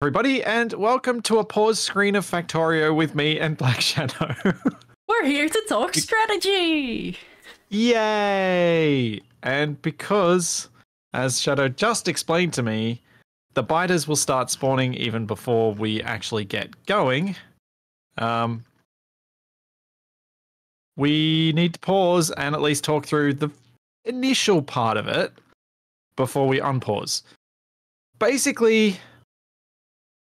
Everybody, and welcome to a pause screen of Factorio with me and Black Shadow. We're here to talk strategy! Yay! And because, as Shadow just explained to me, the biters will start spawning even before we actually get going, we need to pause and at least talk through the initial part of it before we unpause. Basically,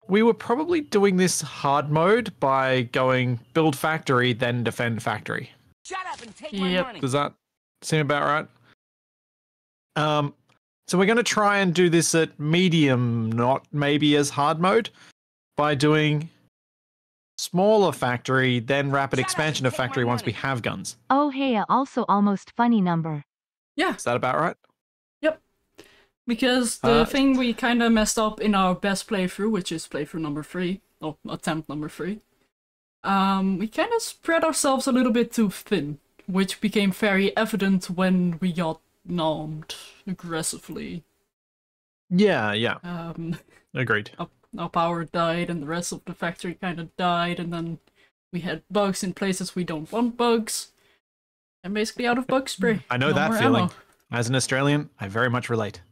we were probably doing this hard mode by going build factory, then defend factory. Shut up and take my money. Does that seem about right? So we're going to try and do this at medium, not maybe as hard mode, by doing smaller factory, then rapid expansion of factory once we have guns. Oh hey, also almost funny number. Yeah. Is that about right? Yep. Because the thing we kind of messed up in our best playthrough, which is playthrough number 3, or attempt number 3, we kind of spread ourselves a little bit too thin, which became very evident when we got nommed aggressively. Yeah. Agreed. Our power died and the rest of the factory kind of died, and then we had bugs in places we don't want bugs. And basically out of bug spray. I know that feeling. As an Australian, I very much relate.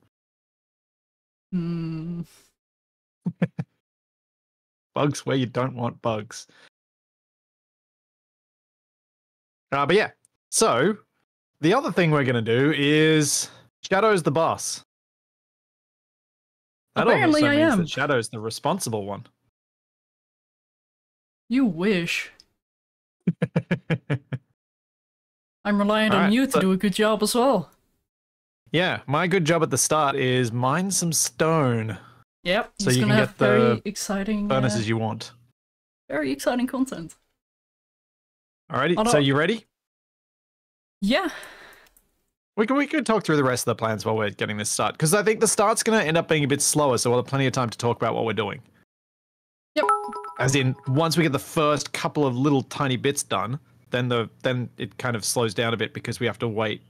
Bugs where you don't want bugs. But yeah, so the other thing we're going to do is Shadow's the boss. That Apparently also I means am. that Shadow's the responsible one. You wish. I'm reliant on you to do a good job as well. Yeah, my good job at the start is mine some stone. Yep, so it's you gonna can have get the very exciting furnaces you want. Very exciting content. Alrighty, so you ready? Yeah. We could talk through the rest of the plans while we're getting this start, because I think the start's going to end up being a bit slower, so we'll have plenty of time to talk about what we're doing. Yep. As in, once we get the first couple of little tiny bits done, then it kind of slows down a bit because we have to wait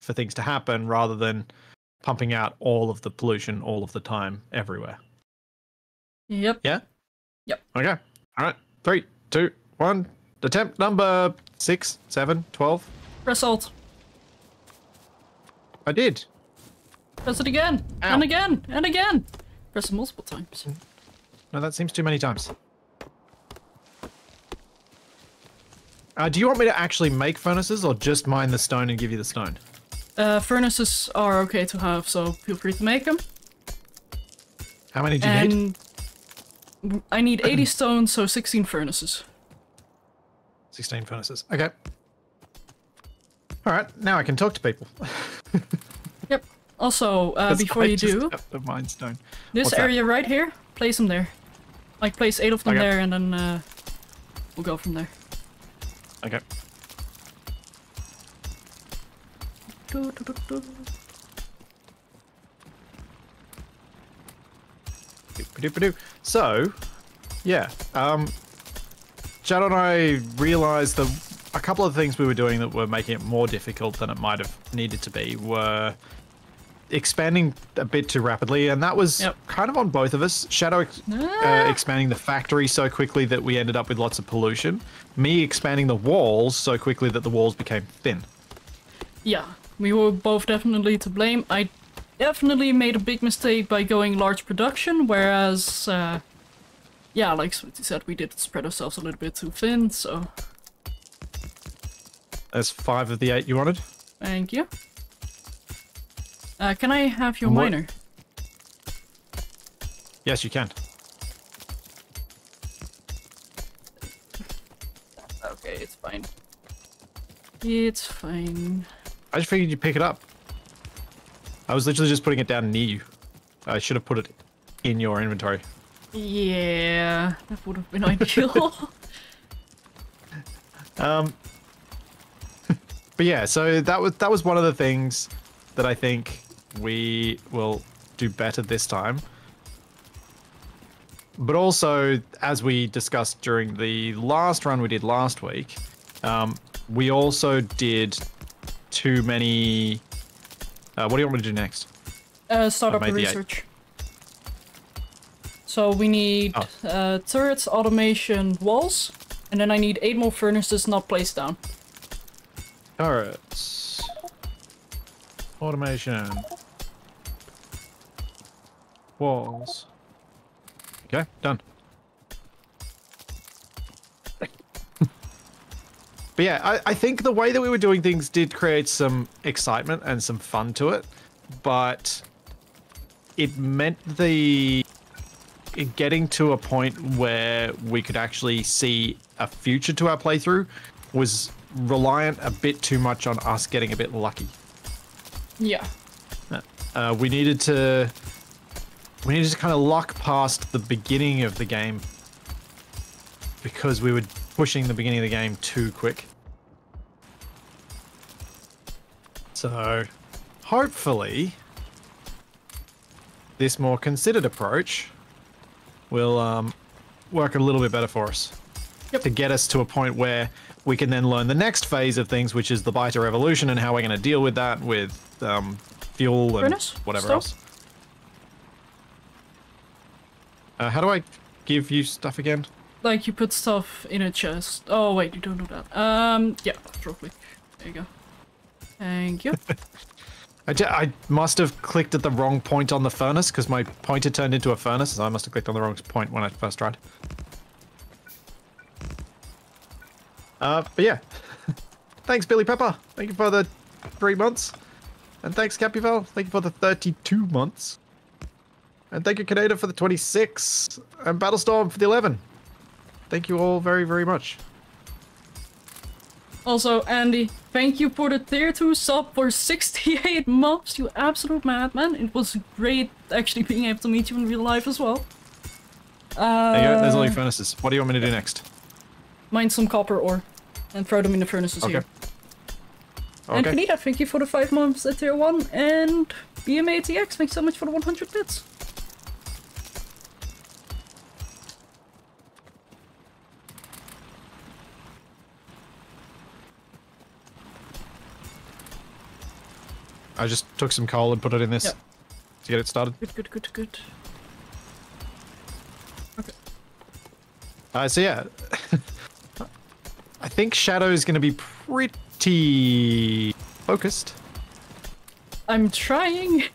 for things to happen rather than pumping out all of the pollution all of the time everywhere. Yep. Yeah? Yep. Okay. All right. 3, 2, 1. Attempt number 6, 7, 12. Press Alt. I did. Press it again. Ow. And again. And again. Press it multiple times. No, that seems too many times. Do you want me to actually make furnaces or just mine the stone and give you the stone? Furnaces are okay to have, so feel free to make them. How many do you need? I need 80 stone, so 16 furnaces. 16 furnaces. Okay. Alright, now I can talk to people. Yep. Also, before you do, the mine stone. This area right here, place them there. Like, place 8 of them there, and then we'll go from there. Okay. So, yeah, Chad and I realized that a couple of things we were doing that were making it more difficult than it might have needed to be were expanding a bit too rapidly, and that was kind of on both of us. Shadow expanding the factory so quickly that we ended up with lots of pollution. Me expanding the walls so quickly that the walls became thin. Yeah, we were both definitely to blame. I definitely made a big mistake by going large production, whereas, yeah, like Splitsie said, we did spread ourselves a little bit too thin, so... There's 5 of the 8 you wanted. Thank you. Can I have your miner? Yes, you can. Okay, it's fine. It's fine. I just figured you'd pick it up. I was literally just putting it down near you. I should have put it in your inventory. Yeah, that would have been ideal. But yeah, so that was one of the things that I think we will do better this time. But also, as we discussed during the last run we did last week, we also did too many... what do you want me to do next? Start up the research. So we need turrets, automation, walls, and then I need 8 more furnaces not placed down. Turrets. Automation. Walls. Okay, done. But yeah, I think the way that we were doing things did create some excitement and some fun to it, but it meant getting to a point where we could actually see a future to our playthrough was reliant a bit too much on us getting a bit lucky. Yeah. We needed to kind of luck past the beginning of the game because we were pushing the beginning of the game too quick. So, hopefully, this more considered approach will work a little bit better for us. Yep. To get us to a point where we can then learn the next phase of things, which is the biter revolution and how we're going to deal with that with fuel and whatever else. How do I give you stuff again? Like you put stuff in a chest. Oh wait, you don't do that. Yeah, control click. There you go. Thank you. I must have clicked at the wrong point on the furnace because my pointer turned into a furnace, so I must have clicked on the wrong point when I first tried. But yeah. Thanks, Billy Pepper. Thank you for the 3 months. And thanks, Capival. Thank you for the 32 months. And thank you, Canada, for the 26. And Battlestorm for the 11. Thank you all very, very much. Also, Andy, thank you for the tier 2 sub for 68 months, you absolute madman. It was great actually being able to meet you in real life as well. There you go, there's all your furnaces. What do you want me to do next? Mine some copper ore and throw them in the furnaces here. And Kanita, thank you for the 5 months at tier 1. And BMATX, thanks so much for the 100 bits. I just took some coal and put it in this to get it started. Good. Okay. So yeah, I think Shadow is going to be pretty focused. I'm trying.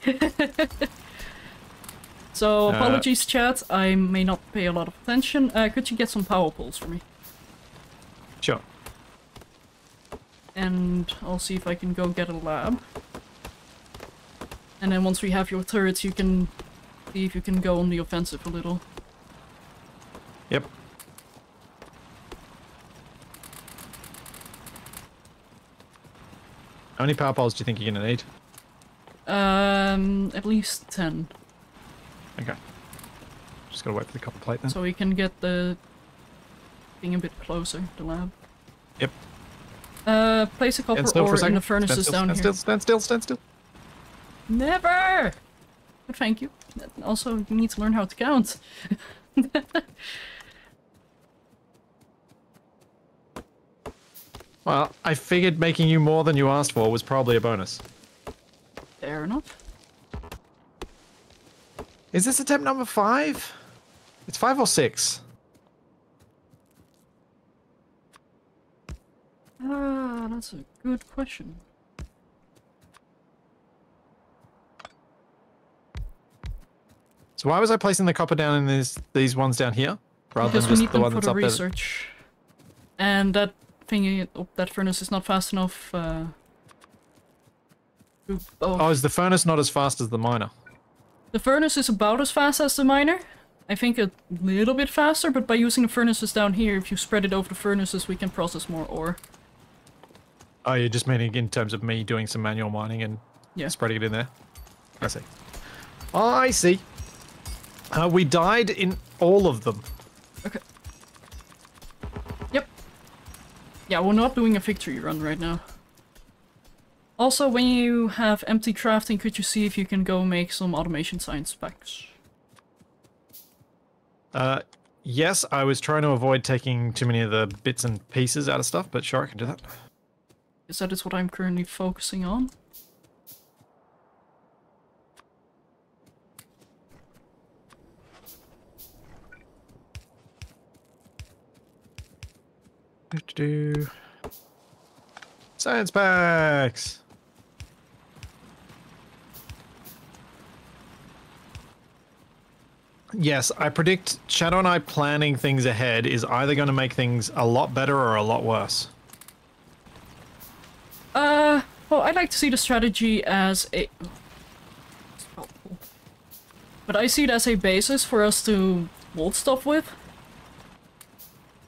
So apologies, chat. I may not pay a lot of attention. Could you get some power poles for me? Sure. And I'll see if I can go get a lab. And then once we have your turrets, you can see if you can go on the offensive a little. Yep. How many power poles do you think you're gonna need? At least 10. Okay. Just gotta wait for the copper plate then. So we can get the thing a bit closer, the lab. Yep. Place a copper ore in the furnaces down here. Stand still. Never! But thank you. Also, you need to learn how to count. Well, I figured making you more than you asked for was probably a bonus. Fair enough. Is this attempt number 5? It's 5 or 6? That's a good question. So why was I placing the copper down in these ones down here rather because than we just the one need them that's for up the there? research. And that thingy, that furnace is not fast enough. Oh, is the furnace not as fast as the miner? The furnace is about as fast as the miner. I think a little bit faster, but by using the furnaces down here, if you spread it over the furnaces, we can process more ore. Oh, you're just meaning in terms of me doing some manual mining and spreading it in there? I see. I see. We died in all of them. Okay. Yep. Yeah, we're not doing a victory run right now. Also, when you have empty crafting, could you see if you can go make some automation science packs? Yes, I was trying to avoid taking too many of the bits and pieces out of stuff, but sure, I can do that. Because that is what I'm currently focusing on. Do. Science packs. Yes, I predict Shadow and I planning things ahead is either going to make things a lot better or a lot worse. Well, I'd like to see the strategy as a... But I see it as a basis for us to mold stuff with.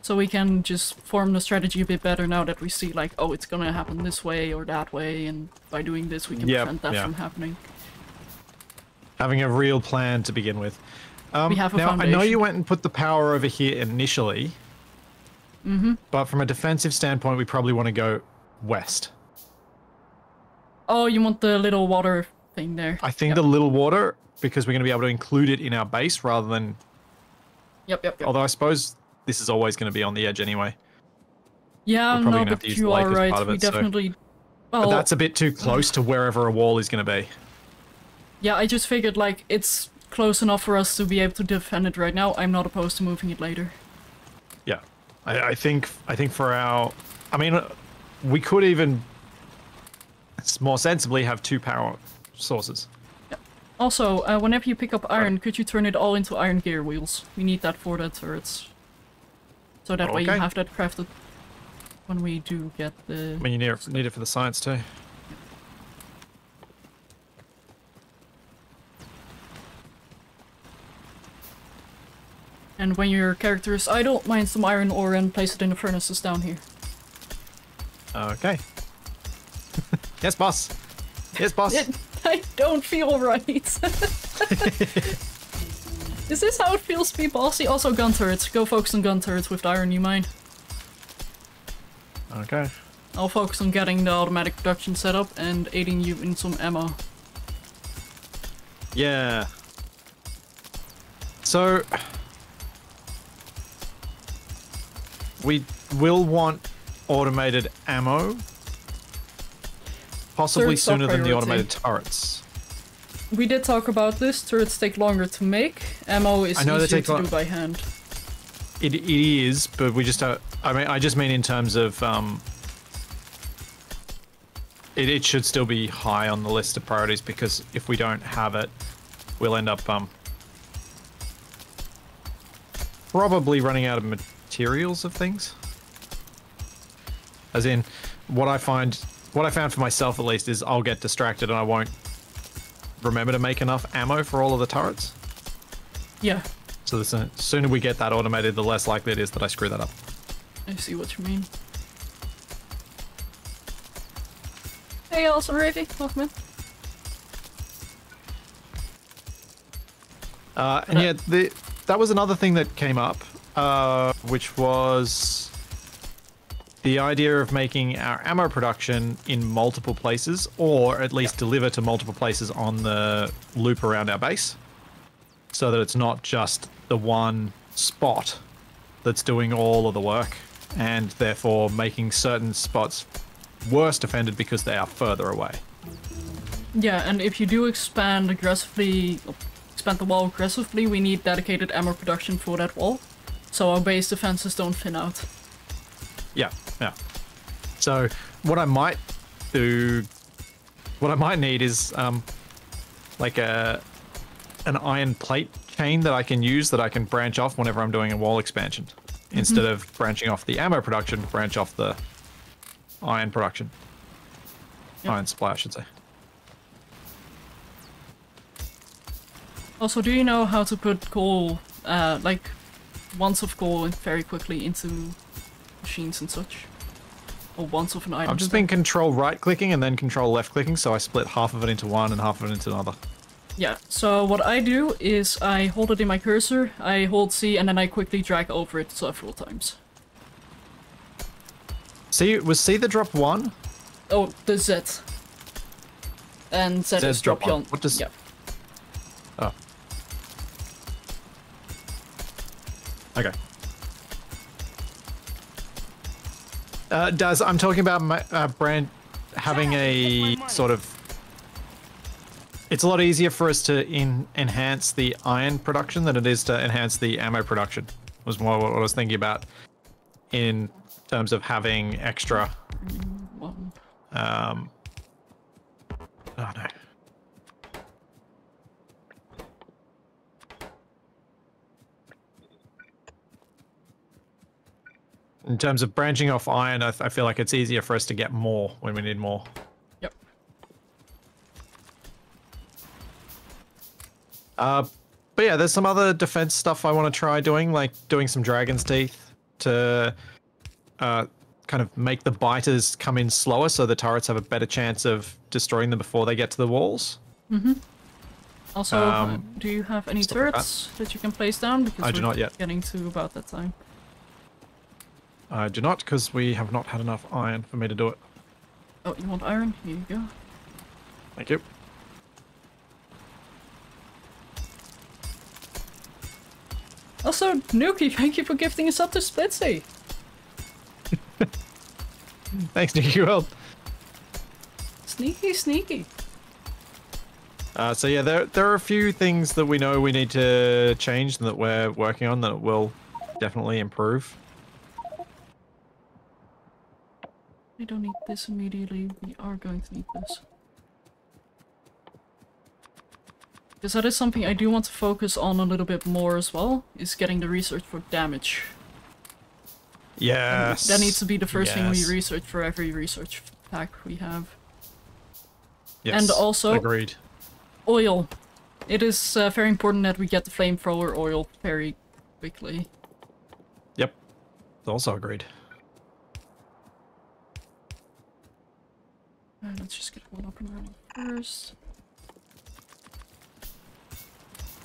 So we can just form the strategy a bit better now that we see, like, oh, it's gonna happen this way or that way, and by doing this we can prevent that from happening. Having a real plan to begin with. We have a now, foundation. I know you went and put the power over here initially, but from a defensive standpoint, we probably want to go west. Oh, you want the little water thing there. I think the little water, because we're going to be able to include it in our base rather than... Yep. Although I suppose this is always going to be on the edge anyway. Yeah, no, but you are right. We definitely... But that's a bit too close to wherever a wall is going to be. Yeah, I just figured, like, it's close enough for us to be able to defend it right now. I'm not opposed to moving it later. Yeah. I think for our... I mean, we could even... more sensibly have 2 power sources. Yeah. Also, whenever you pick up iron, could you turn it all into iron gear wheels? We need that for the turrets. So that way you have that crafted when we do get the... I mean, you need it for the science too. And when your character is idle, mine some iron ore and place it in the furnaces down here. Okay. Yes, boss. Yes, boss. I don't feel right. Is this how it feels to be bossy? Also, gun turrets. Go focus on gun turrets with the iron you mine. Okay. I'll focus on getting the automatic production set up and aiding you in some ammo. Yeah. So... we will want automated ammo. Possibly sooner than the automated turrets. We did talk about this. Turrets take longer to make. Ammo is easier to do by hand. It is, but we just don't... I just mean in terms of... It should still be high on the list of priorities, because if we don't have it, we'll end up probably running out of materials of things. As in, what I found for myself at least is I'll get distracted and I won't remember to make enough ammo for all of the turrets. Yeah. So the sooner we get that automated, the less likely it is that I screw that up. I see what you mean. Hey, awesome, Ravy. Welcome in. And yeah, that was another thing that came up, which was the idea of making our ammo production in multiple places, or at least deliver to multiple places on the loop around our base, so that it's not just the one spot that's doing all of the work, and therefore making certain spots worse defended because they are further away. Yeah, and if you do expand the wall aggressively, we need dedicated ammo production for that wall, so our base defenses don't thin out. Yeah. So what I might need is like an iron plate chain that I can use, that I can branch off whenever I'm doing a wall expansion, instead of branching off the ammo production, branch off the iron production. Iron supply, I should say. Also, do you know how to put coal, like, once of coal very quickly into machines and such? Or once of an item? I've just been control right clicking and then control left clicking, so I split half of it into one and half of it into another. Yeah, so what I do is I hold it in my cursor, I hold C, and then I quickly drag over it several times. C, was C the drop 1? Oh, the Z. And Z is drop 1. What does... Yeah. Oh. Okay. I'm talking about my brand having a sort of... It's a lot easier for us to enhance the iron production than it is to enhance the ammo production, was more what I was thinking about. in terms of having extra. Oh no. In terms of branching off iron, I feel like it's easier for us to get more when we need more. Yep. But yeah, there's some other defense stuff I want to try doing, like doing some dragon's teeth to kind of make the biters come in slower so the turrets have a better chance of destroying them before they get to the walls. Mm-hmm. Also, do you have any turrets like that you can place down? Because I do not yet. Getting to about that time. I do not, because we have not had enough iron for me to do it. Oh, you want iron? Here you go. Thank you. Also, Nuki, thank you for gifting us up to Splitsie. Thanks, Nicky World. Sneaky, sneaky. So yeah, there are a few things that we know we need to change and that we're working on that will definitely improve. We don't need this immediately. We are going to need this. Because that is something I do want to focus on a little bit more as well, is getting the research for damage. Yes. And that needs to be the first thing we research for every research pack we have. Yes, and also, agreed. Oil. It is very important that we get the flamethrower oil very quickly. Yep. Also agreed. Let's just get one up and running first.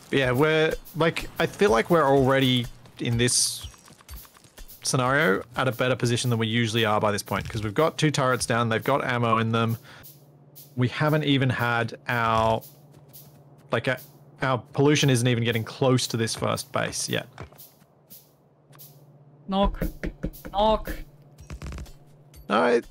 Yeah, we're like, I feel like we're already in this scenario at a better position than we usually are by this point, because we've got 2 turrets down, they've got ammo in them. We haven't even had our, like, our pollution isn't even getting close to this first base yet. Knock. Knock. No,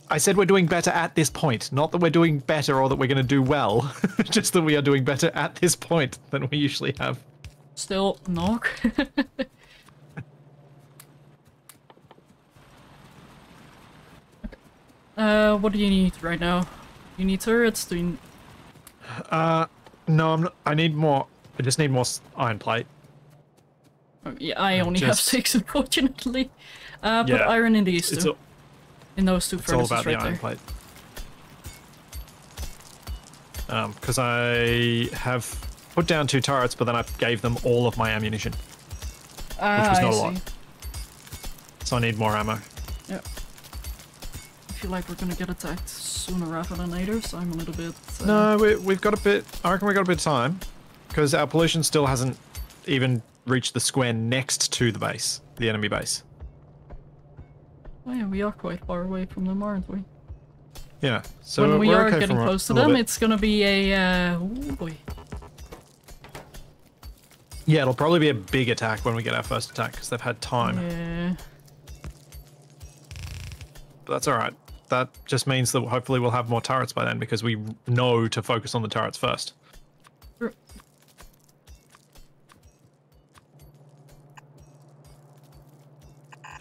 I said we're doing better at this point, not that we're doing better or that we're going to do well, just that we are doing better at this point than we usually have. Still, knock. What do you need right now? You need turrets? Do you... No, I'm not, I need more. I just need more iron plate. Oh, yeah, I only have 6, unfortunately. Put yeah, iron in these two. In those 2 furnaces all about right the iron there. plate. Because I have put down 2 turrets, but then I gave them all of my ammunition, which was not a lot. So I need more ammo. Yeah. I feel like we're gonna get attacked sooner rather than later, so I'm a little bit... No, we've got a bit... I reckon we've got a bit of time, because our pollution still hasn't even reached the square next to the base, the enemy base. Oh yeah, we are quite far away from them, aren't we? Yeah, so when we we're are okay getting from close to them, it's gonna be a... oh boy. Yeah, it'll probably be a big attack when we get our first attack, because they've had time. Yeah. But that's alright. That just means that hopefully we'll have more turrets by then, because we know to focus on the turrets first. Sure.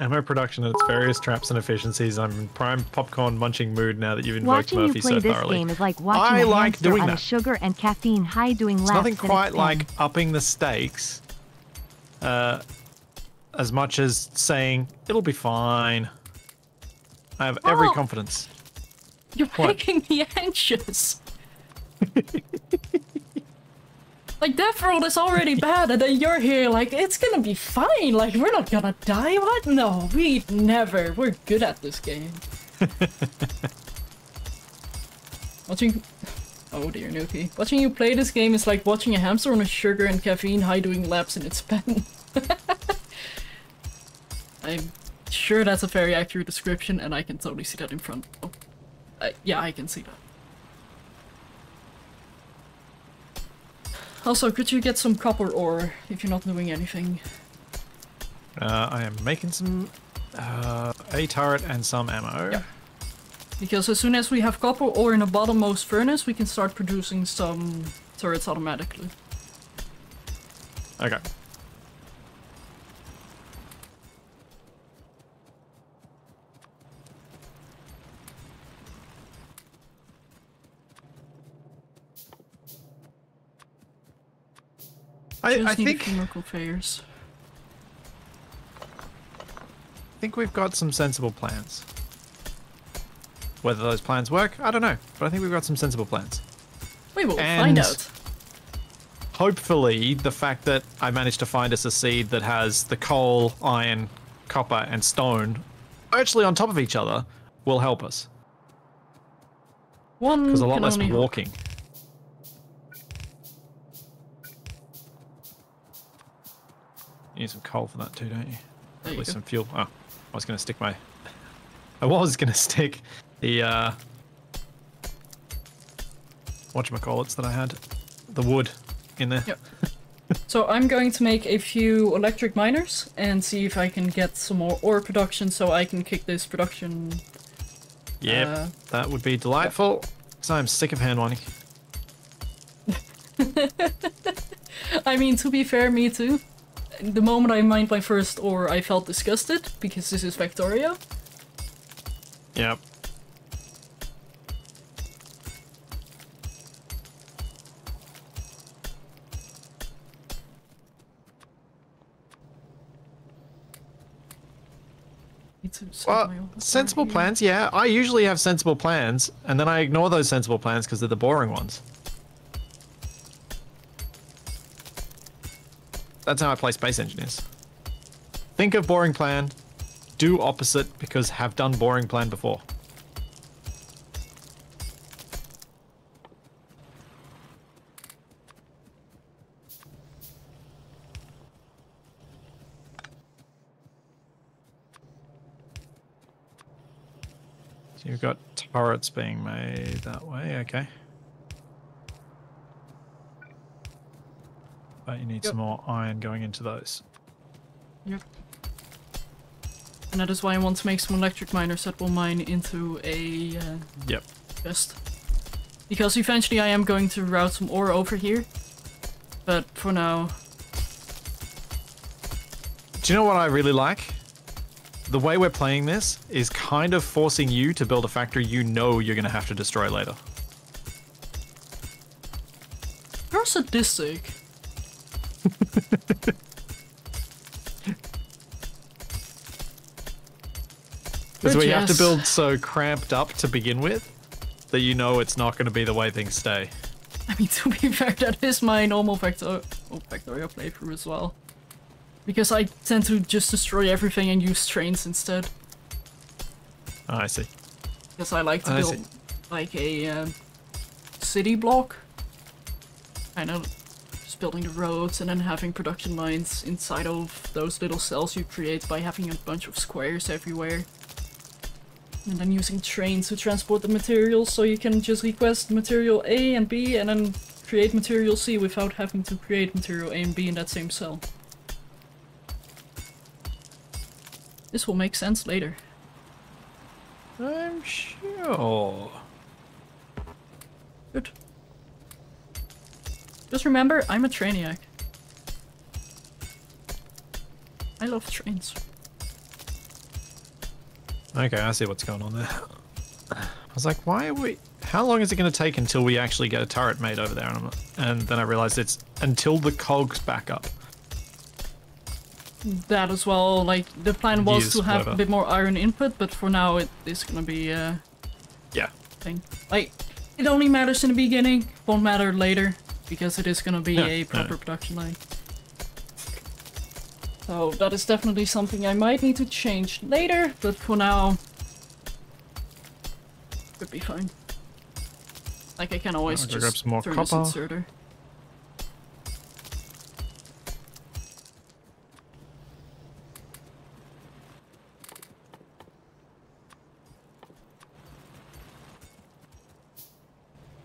Ammo production and its various traps and efficiencies. I'm in prime popcorn munching mood now that you've invoked Watching Murphy you play so this thoroughly. game is like watching a hamster on a sugar and caffeine high doing laps. It's nothing at quite its like end. upping the stakes, as much as saying it'll be fine. I have every confidence. You're making me anxious. Like, Deathworld is already bad, and then you're here like, it's gonna be fine, like, we're not gonna die, what? No, we never. We're good at this game. Watching... oh dear, Nuki. Watching you play this game is like watching a hamster on a sugar and caffeine high doing laps in its pen. I'm sure that's a very accurate description, and I can totally see that in front. Oh, yeah, I can see that. Also, could you get some copper ore if you're not doing anything? I am making some a turret and some ammo. Yeah. Because as soon as we have copper ore in the bottommost furnace, we can start producing some turrets automatically. Okay. I need think a few more conveyors. I think we've got some sensible plans. Whether those plans work, I don't know, but I think we've got some sensible plans. We will find out. Hopefully, the fact that I managed to find us a seed that has the coal, iron, copper, and stone virtually on top of each other will help us. Because a lot less walking. You need some coal for that too, don't you? At least some fuel. Oh, I was going to stick my... I was going to stick the... whatchamacallits that I had. The wood in there. Yep. So I'm going to make a few electric miners and see if I can get some more ore production so I can kick this production. Yep, that would be delightful. Because I'm sick of hand winding. I mean, to be fair, me too. The moment I mined my first ore, I felt disgusted because this is Factorio. Yep. Well, sensible plans, yeah. I usually have sensible plans, and then I ignore those sensible plans because they're the boring ones. That's how I play Space Engineers. Think of boring plan, do opposite because have done boring plan before. So you've got turrets being made that way, okay. But you need some more iron going into those. Yep. And that is why I want to make some electric miners that will mine into a chest. Because eventually I am going to route some ore over here. But for now... Do you know what I really like? The way we're playing this is kind of forcing you to build a factory you know you're going to have to destroy later. You're sadistic. Because we have to build so cramped up to begin with that you know it's not going to be the way things stay. I mean, to be fair, that is my normal Factorio playthrough as well. Because I tend to just destroy everything and use trains instead. Oh, I see. Because I like to build like a city block. I know, just building the roads and then having production lines inside of those little cells you create by having a bunch of squares everywhere. And then using trains to transport the materials so you can just request material A and B and then create material C without having to create material A and B in that same cell. This will make sense later. I'm sure. Good. Just remember, I'm a trainiac. I love trains. Okay, I see what's going on there. I was like, why are we... How long is it going to take until we actually get a turret made over there? And then I realized it's until the cogs back up. That as well, like, the plan was to have a bit more iron input, but for now it is gonna be yeah. Thing. Like, it only matters in the beginning, won't matter later, because it is gonna be a proper production line. So that is definitely something I might need to change later, but for now, could be fine. Like, I can always just grab some more turn copper. this inserter.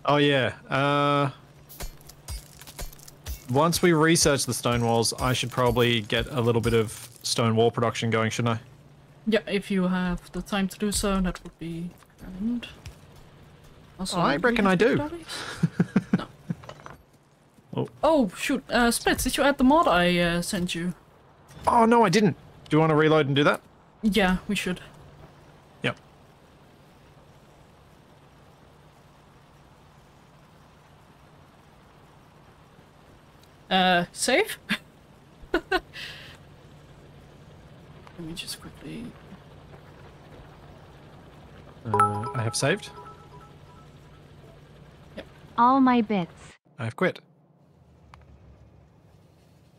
Oh yeah, once we research the stone walls, I should probably get a little bit of stone wall production going, shouldn't I? Yeah, if you have the time to do so, that would be grand. Also, I reckon I do. No. Oh, shoot, Splits, did you add the mod I sent you? Oh no, I didn't. Do you want to reload and do that? Yeah, we should. Yep. Save? Let me just quickly... I have saved. Yep. All my bits. I've quit.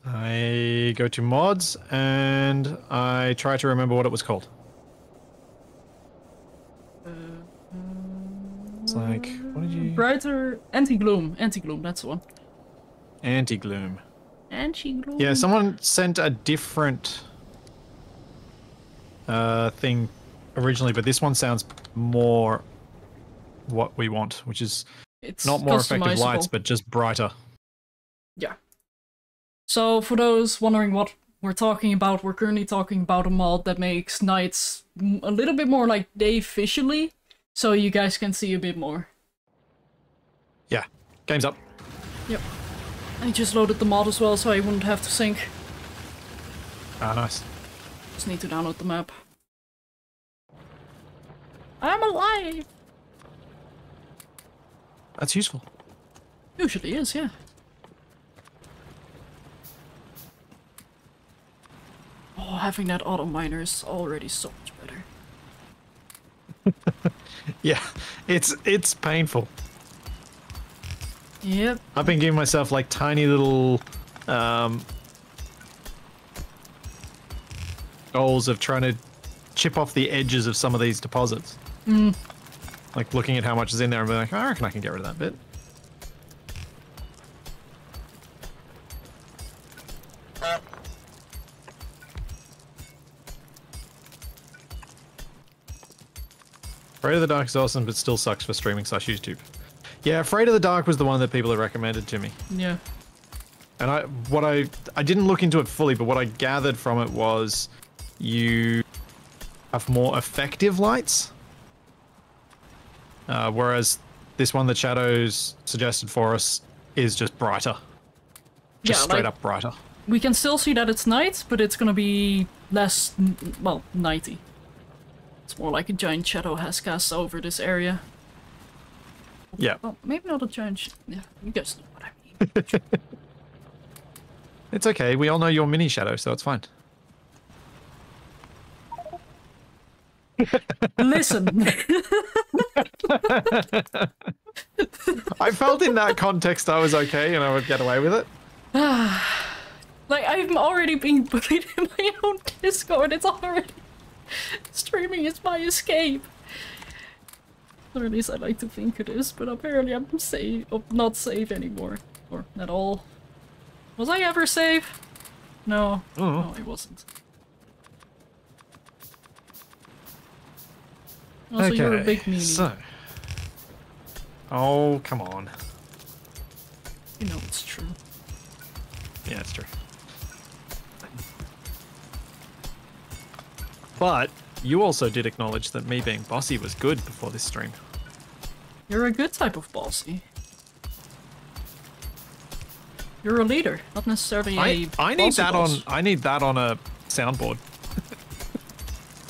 I go to mods and I try to remember what it was called. It's like, what did you... Brighter... Anti-gloom. Anti-gloom, that's the one. Anti-gloom. Anti-gloom? Yeah, someone sent a different thing originally, but this one sounds more what we want, which is It's not more effective lights, customizable. but just brighter. Yeah. So, for those wondering what we're talking about, we're currently talking about a mod that makes nights a little bit more like day visually, so you guys can see a bit more. Yeah, game's up. Yep. I just loaded the mod as well, so I wouldn't have to sync. Ah, nice. Just need to download the map. I'm alive! That's useful. Usually is, yeah. Oh, having that auto miner is already so much better. Yeah, it's painful. Yep. I've been giving myself like tiny little goals of trying to chip off the edges of some of these deposits. Mm. Like looking at how much is in there and being like, I reckon I can get rid of that bit. Afraid of the Dark is awesome, but still sucks for streaming / YouTube. Yeah, Afraid of the Dark was the one that people had recommended to me. Yeah. And I didn't look into it fully, but what I gathered from it was you have more effective lights. Whereas this one that Shadows suggested for us is just brighter. Just straight up brighter. We can still see that it's night, but it's gonna be less, well, nighty. It's more like a giant shadow has cast over this area. Yeah. Well, maybe not a giant yeah, you guys know what I mean. It's okay, we all know you're mini Shadow, so it's fine. Listen. I felt in that context I was okay and I would get away with it. Like, I'm already being bullied in my own Discord. It's already... Streaming is my escape. Or at least I like to think it is, but apparently I'm not safe anymore. Or at all. Was I ever safe? No. No, I wasn't. Also, Okay, you're a big meanie. so... Oh, come on. You know it's true. Yeah, it's true. But you also did acknowledge that me being bossy was good before this stream. You're a good type of bossy. You're a leader, not necessarily I need that boss. on a soundboard.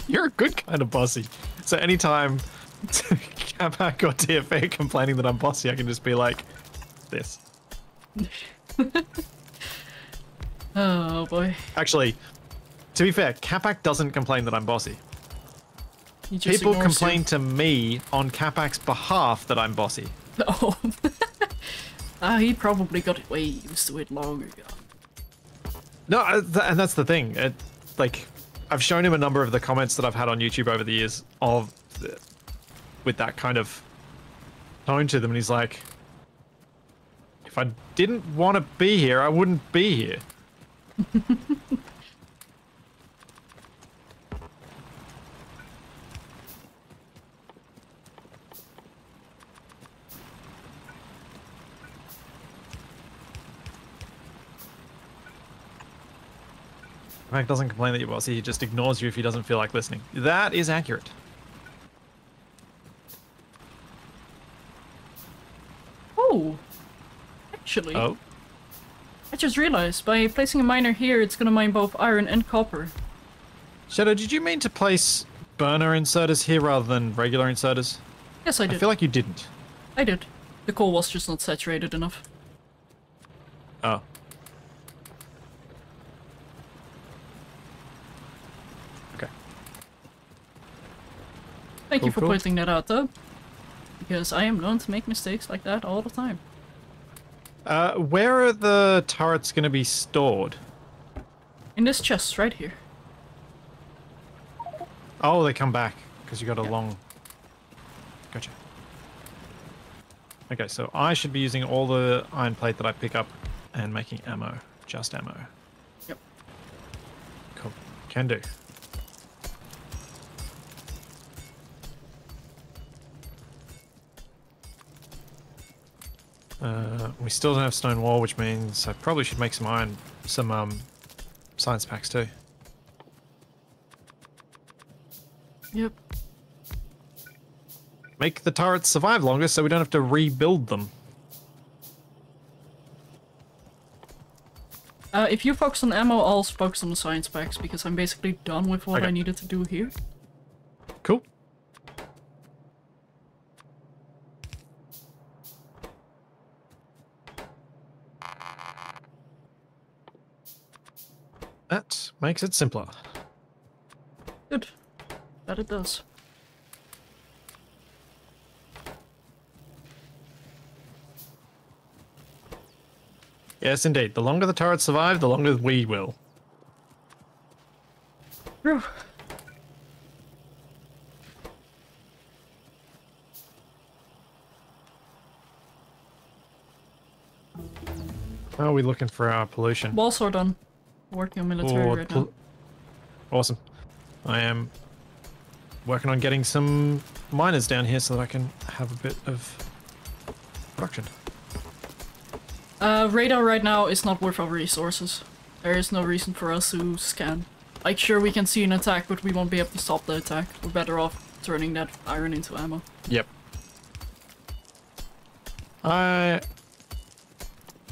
You're a good kind of bossy. So anytime Capac or TFA are complaining that I'm bossy, I can just be like, this. Oh boy. Actually, to be fair, Capac doesn't complain that I'm bossy. He just People ignores complain you. to me on Capac's behalf that I'm bossy. Oh. He probably got way used to it long ago. No, and that's the thing. Like, I've shown him a number of the comments that I've had on YouTube over the years with that kind of tone to them, and he's like, if I didn't want to be here, I wouldn't be here. Mac doesn't complain that you're bossy, he just ignores you if he doesn't feel like listening. That is accurate. Oh. Actually. Oh? I just realized, by placing a miner here, it's gonna mine both iron and copper. Shadow, did you mean to place burner inserters here rather than regular inserters? Yes, I did. I feel like you didn't. I did. The coal was just not saturated enough. Oh. Thank you for pointing that out, though. Because I am known to make mistakes like that all the time. Where are the turrets going to be stored? In this chest right here. Oh, they come back because you got a long... Gotcha. Okay, so I should be using all the iron plate that I pick up and making ammo. Just ammo. Yep. Cool. Can do. We still don't have stone wall, which means I probably should make some science packs too. Yep. Make the turrets survive longer so we don't have to rebuild them. If you focus on ammo, I'll focus on the science packs because I'm basically done with what I needed to do here. Cool. That makes it simpler. Good. That it does. Yes, indeed. The longer the turrets survive, the longer we will. True. How are we looking for our pollution? Walls are done. Working on military right now. Awesome. I am working on getting some miners down here so that I can have a bit of production. Radar right now is not worth our resources. There is no reason for us to scan. Like, sure, we can see an attack, but we won't be able to stop the attack. We're better off turning that iron into ammo. Yep.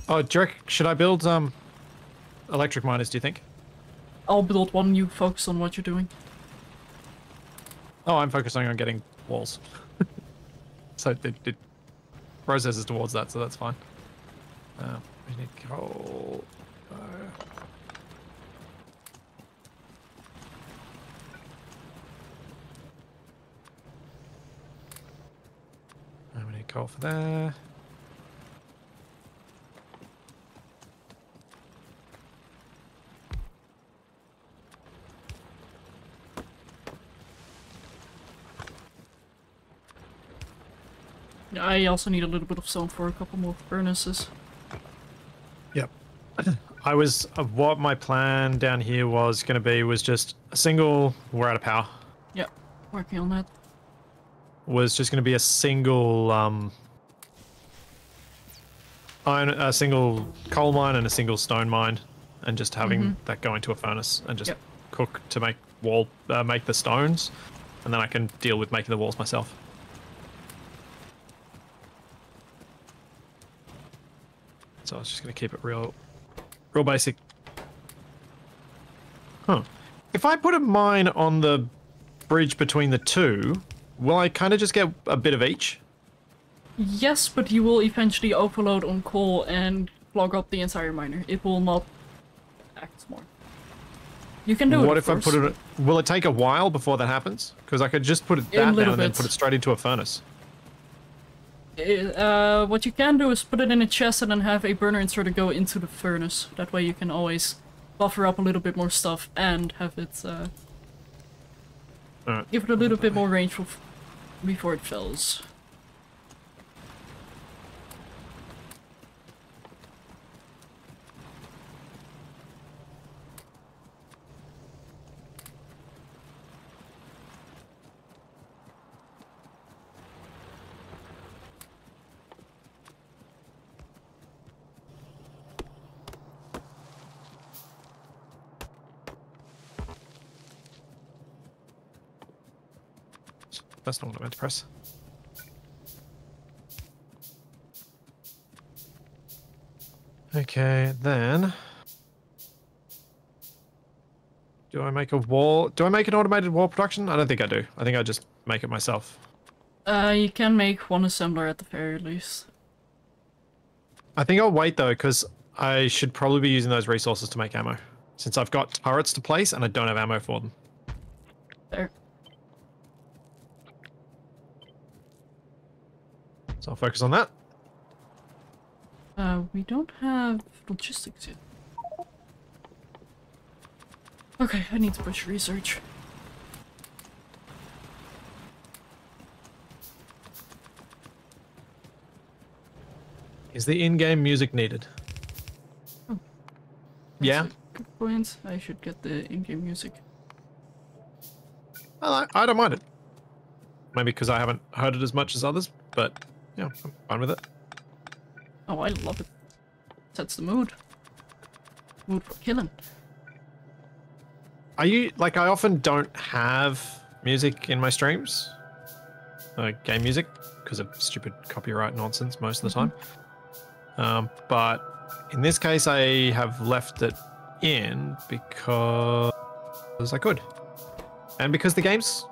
Oh, Derek, should I build electric miners, do you think? I'll build one, you focus on what you're doing. Oh, I'm focusing on getting walls. So it processes towards that, so that's fine. We need coal. We need coal for there. I also need a little bit of stone for a couple more furnaces. Yep. What my plan down here was going to be was just a single, we're out of power. Yep, working on that. Was just going to be a single, a single coal mine and a single stone mine, and just having that go into a furnace and just cook to make make the stones, and then I can deal with making the walls myself. So I was just going to keep it real basic. Huh. If I put a mine on the bridge between the two, will I kind of just get a bit of each? Yes, but you will eventually overload on coal and clog up the entire miner. It will not act more. You can do it. What if I put it? Will it take a while before that happens? Because I could just put it down and then put it straight into a furnace. What you can do is put it in a chest and then have a burner inserter go into the furnace. That way you can always buffer up a little bit more stuff and have it give it a little bit more range before it fills. That's not what I meant to press. Okay, then... Do I make a wall? Do I make an automated wall production? I don't think I do. I think I just make it myself. You can make one assembler at the very least. I think I'll wait though, because I should probably be using those resources to make ammo. Since I've got turrets to place and I don't have ammo for them. There. So I'll focus on that. We don't have logistics yet. Okay, I need to push research. Is the in-game music needed? Oh, yeah. Good point. I should get the in-game music. Well, I don't mind it. Maybe because I haven't heard it as much as others, but yeah, I'm fine with it. Oh, I love it. Sets the mood. Mood for killing. I often don't have music in my streams. Game music, because of stupid copyright nonsense most of the time. But in this case, I have left it in because I could. And because the game's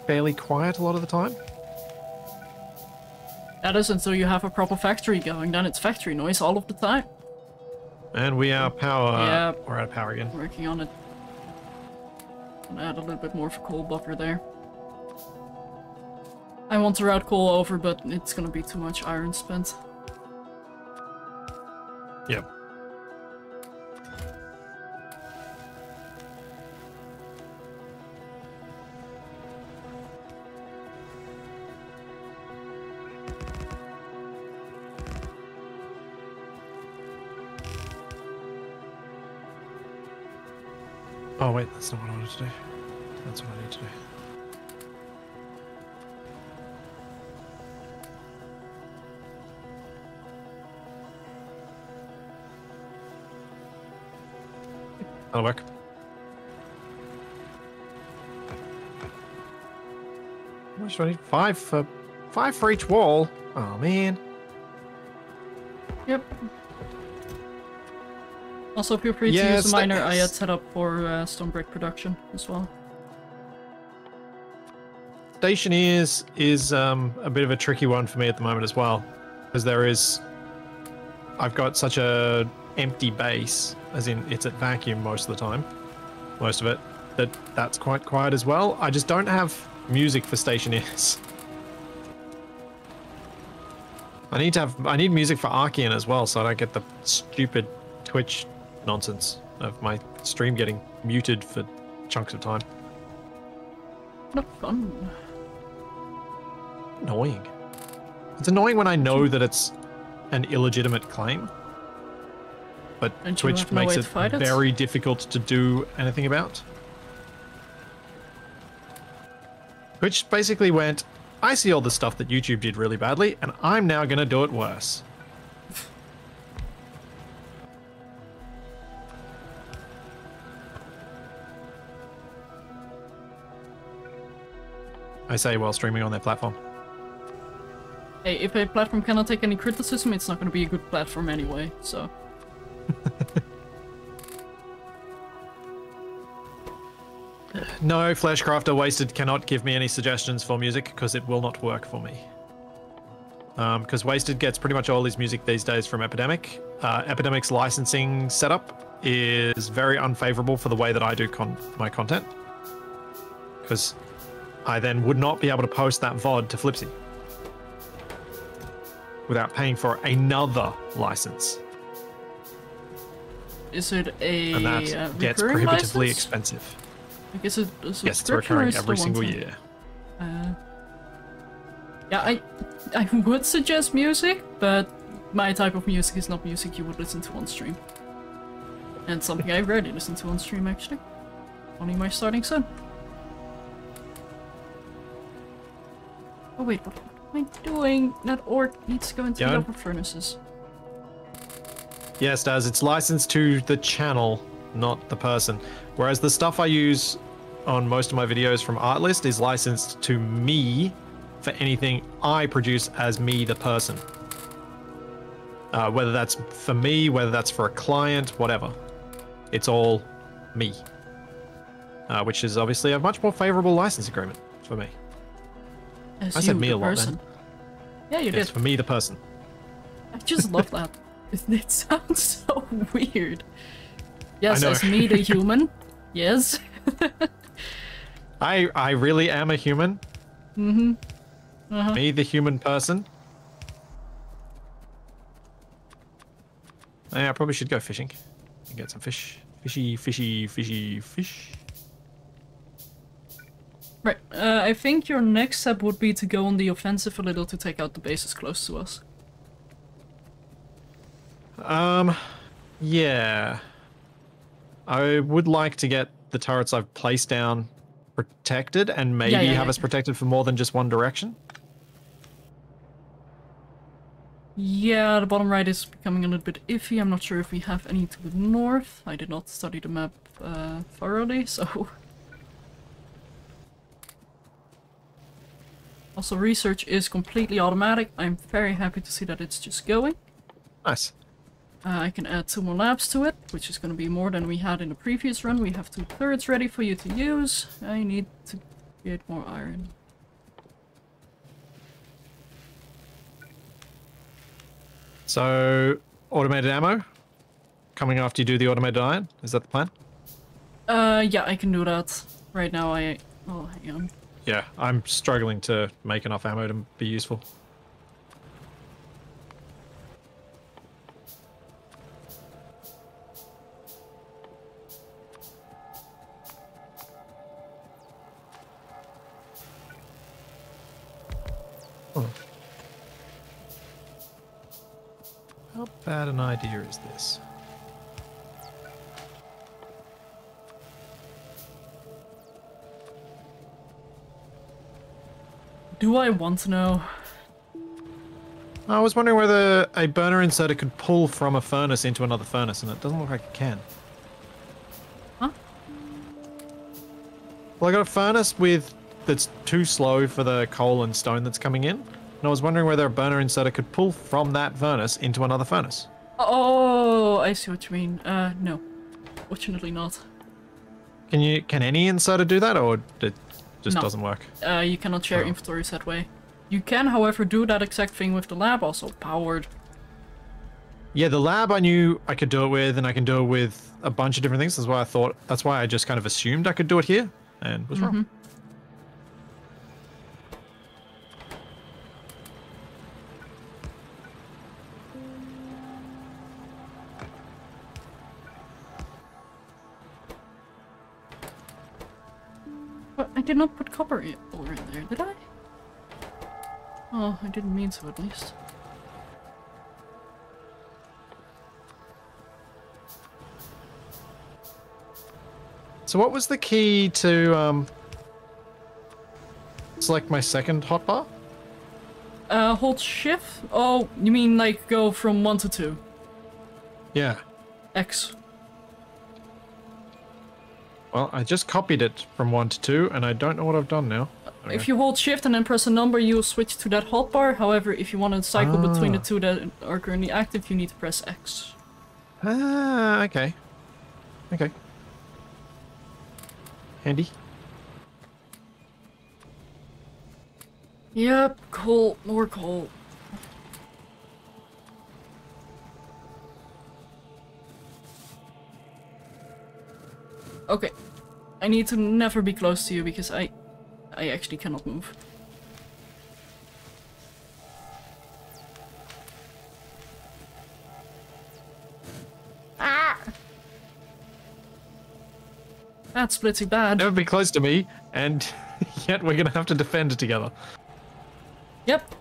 fairly quiet a lot of the time. That is until you have a proper factory going, then it's factory noise all of the time. And we are power. Yeah. We're out of power again. Working on it. Gonna add a little bit more of a coal buffer there. I want to route coal over, but it's gonna be too much iron spent. Yep. Oh wait, that's not what I wanted to do. That's what I need to do. That'll work. How much do I need? Five for each wall. Oh man. Yep. Also, feel free to use the miner I had set up for stone brick production as well. Stationeers is a bit of a tricky one for me at the moment as well, because I've got such a empty base, as in it's at vacuum most of the time, most of it, that's quite quiet as well. I just don't have music for stationeers. I need music for Archean as well, so I don't get the stupid Twitch nonsense of my stream getting muted for chunks of time. Not fun. Annoying. It's annoying when I know that it's an illegitimate claim, but Twitch makes it very difficult to do anything about. Twitch basically went, I see all the stuff that YouTube did really badly, and I'm now going to do it worse. I say while streaming on their platform. Hey, if a platform cannot take any criticism, it's not going to be a good platform anyway, so... No, Fleshcrafter Wasted cannot give me any suggestions for music because it will not work for me. Because Wasted gets pretty much all his music these days from Epidemic. Epidemic's licensing setup is very unfavorable for the way that I do my content. Because I then would not be able to post that VOD to Flipsy without paying for another license. Is it a and that gets prohibitively expensive. I guess it's a yes, it's recurring every single year. Yeah, I would suggest music, but my type of music is not music you would listen to on stream. And something I rarely listen to on stream, actually. Only my starting sun. Oh wait, what am I doing? That ore needs to go into the upper furnaces. Yes, Daz, it's licensed to the channel, not the person. Whereas the stuff I use on most of my videos from Artlist is licensed to me for anything I produce as me, the person. Whether that's for me, whether that's for a client, whatever. It's all me. Which is obviously a much more favorable license agreement for me. As I said me a lot then. Yeah, you did. For me, the person. I just love that. It sounds so weird. Yes, as me, the human. Yes. I really am a human. Mm-hmm. Me, the human person. Yeah, I probably should go fishing and get some fish. Fishy, fishy, fishy, fish. Right, I think your next step would be to go on the offensive a little to take out the bases close to us. Yeah. I would like to get the turrets I've placed down protected and maybe have us protected for more than just one direction. Yeah, the bottom right is becoming a little bit iffy. I'm not sure if we have any to the north. I did not study the map thoroughly, so... Also, research is completely automatic. I'm very happy to see that it's just going. Nice. I can add 2 more labs to it, which is going to be more than we had in the previous run. We have 2 turrets ready for you to use. I need to get more iron. So, automated ammo? Coming after you do the automated iron? Is that the plan? Yeah, I can do that. Right now oh, hang on. Yeah, I'm struggling to make enough ammo to be useful. Oh. How bad an idea is this? Do I want to know? I was wondering whether a burner inserter could pull from a furnace into another furnace, and it doesn't look like it can. Huh? Well, I got a furnace that's too slow for the coal and stone that's coming in, and I was wondering whether a burner inserter could pull from that furnace into another furnace. Oh, I see what you mean. No. Fortunately not. Can any inserter do that, or it just doesn't work? You cannot share inventories that way. You can, however, do that exact thing with the lab, also powered. Yeah, the lab I knew I could do it with, and I can do it with a bunch of different things. That's why I just kind of assumed I could do it here, and was wrong. But I did not put copper ore in there, did I? Oh, I didn't mean to, at least. So what was the key to select my second hotbar? Hold shift? Oh, you mean like go from 1 to 2? Yeah. X. Well, I just copied it from 1 to 2, and I don't know what I've done now. Okay. If you hold shift and then press a number, you'll switch to that hotbar. However, if you want to cycle between the 2 that are currently active, you need to press X. Ah, okay. Okay. Handy. Yep, coal. More coal. Okay. I need to never be close to you because I actually cannot move. Ah! That's Splitsie bad. Never be close to me, and yet we're gonna have to defend it together. Yep.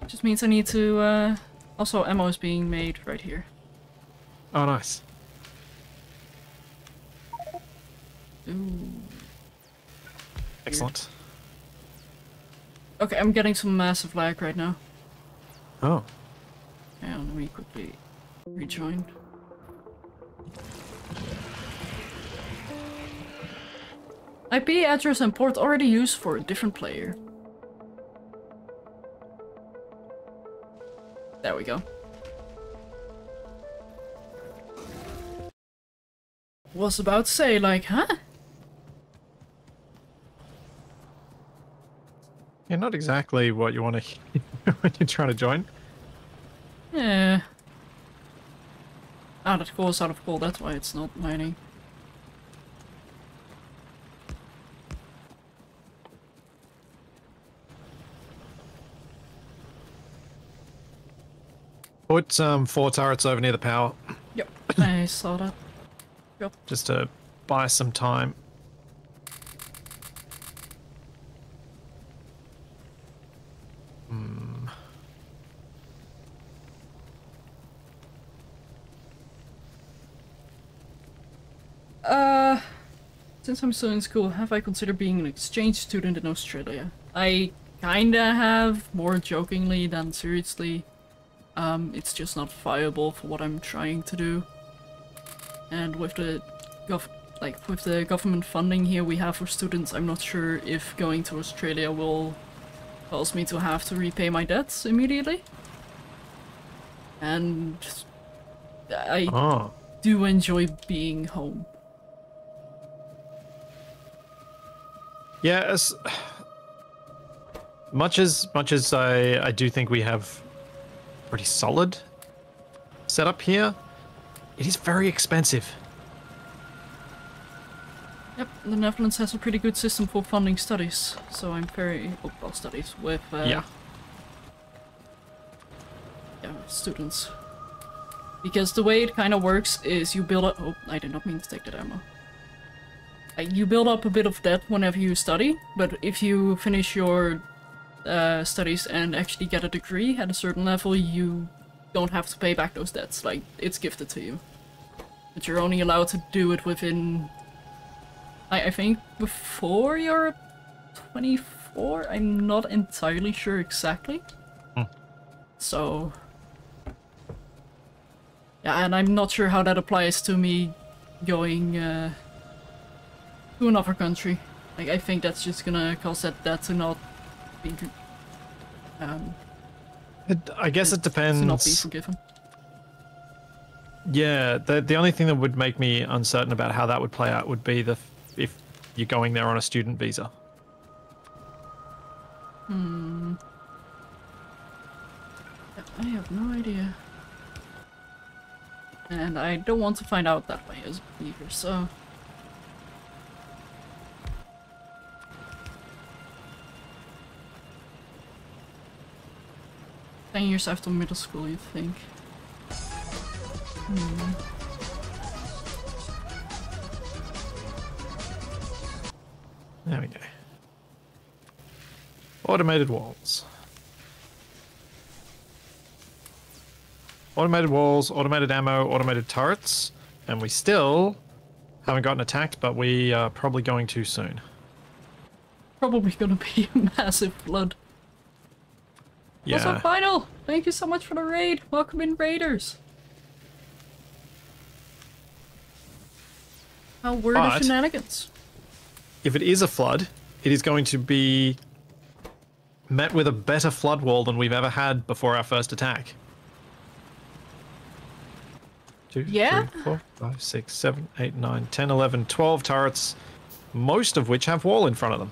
Just means I need to, also ammo is being made right here. Oh, nice. Ooh. Excellent. Okay, I'm getting some massive lag right now. Oh. Hang on, let me quickly rejoin. IP address and port already used for a different player. There we go. Was about to say, like, huh? Yeah, not exactly what you want to hear when you're trying to join. Yeah. Ah, that coal is out of coal, that's why it's not mining. Put 4 turrets over near the power. Yep, I saw that. Yep. Just to buy some time. Since I'm still in school, have I considered being an exchange student in Australia? I kinda have, more jokingly than seriously. It's just not viable for what I'm trying to do. And with the government funding here we have for students, I'm not sure if going to Australia will cause me to have to repay my debts immediately. And I do enjoy being home. Yeah, as much as I do think we have pretty solid setup here, it is very expensive. Yep, the Netherlands has a pretty good system for funding studies, so I'm very well studies with students. Because the way it kind of works is you build up. Oh, I did not mean to take that ammo. You build up a bit of debt whenever you study, but if you finish your studies and actually get a degree at a certain level, you don't have to pay back those debts. Like, it's gifted to you. But you're only allowed to do it within, I think, before you're 24? I'm not entirely sure exactly. So... yeah, and I'm not sure how that applies to me going to another country. Like, I think that's just gonna cause that to not be... I guess it depends. To not be forgiven. Yeah, the only thing that would make me uncertain about how that would play out would be if you're going there on a student visa. I have no idea. And I don't want to find out that way as either, so... 10 years after middle school, you'd think. There we go. Automated walls. Automated walls, automated ammo, automated turrets. And we still haven't gotten attacked, but we are probably going to soon. Probably gonna be a massive flood. Yeah. What's up, Final? Thank you so much for the raid. Welcome in, Raiders. How were the shenanigans? If it is a flood, it is going to be met with a better flood wall than we've ever had before our first attack. 2, 3, 4, 5, 6, 7, 8, 9, 10, 11, 12 turrets, most of which have wall in front of them.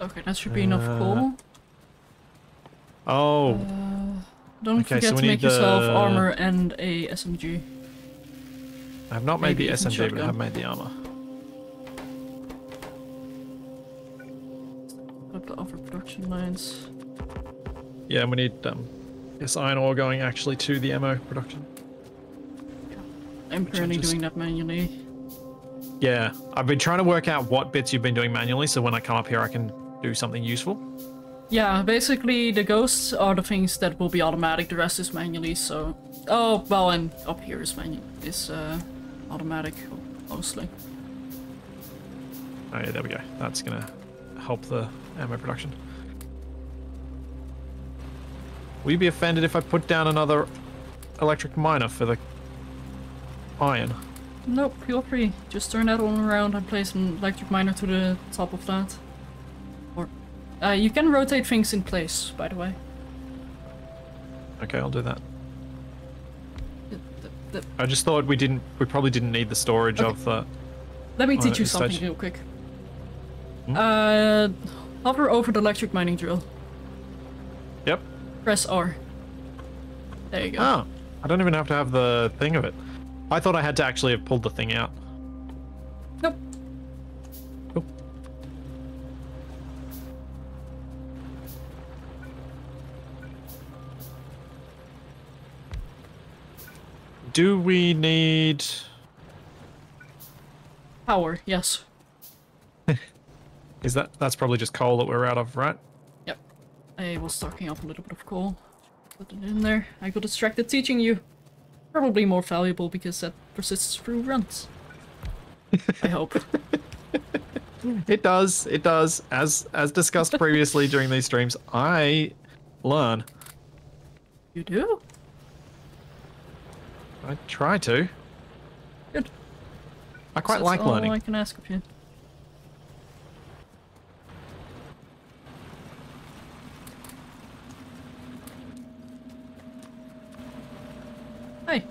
Okay, that should be enough coal. Oh. Don't forget to make yourself armor and a SMG. I have not made the SMG, but I have made the armor. Up the other production lines. Yeah, and we need yes, iron ore going actually to the ammo production. I'm currently doing that manually. Yeah, I've been trying to work out what bits you've been doing manually, so when I come up here I can do something useful. Yeah, basically the ghosts are the things that will be automatic, the rest is manually, so... Oh, well, and up here is automatic, mostly. Oh yeah, there we go. That's gonna help the ammo production. Will you be offended if I put down another electric miner for the iron? Nope, feel free. Just turn that one around and place an electric miner to the top of that. Or you can rotate things in place, by the way. Okay, I'll do that. I just thought we probably didn't need the storage of the... Let me teach you something real quick. Hover over the electric mining drill. Yep. Press R. There you go. Oh, I don't even have to have the thing of it. I thought I had to actually have pulled the thing out. Nope. Cool. Do we need... Power, yes. That's probably just coal that we're out of, right? Yep. I was stocking up a little bit of coal. Put it in there. I got distracted teaching you. Probably more valuable because that persists through runs. I hope. It does. It does. As discussed previously during these streams, I learn. You do? I try to. Good. I quite like learning. All I can ask of you. Hi.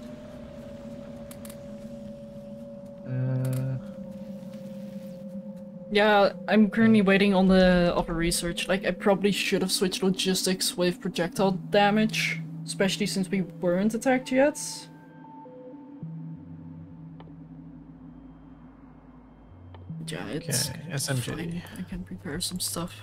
Yeah, I'm currently waiting on the other research. Like, I probably should have switched logistics with projectile damage, especially since we weren't attacked yet. Yeah, it's SMG. fine. I can prepare some stuff.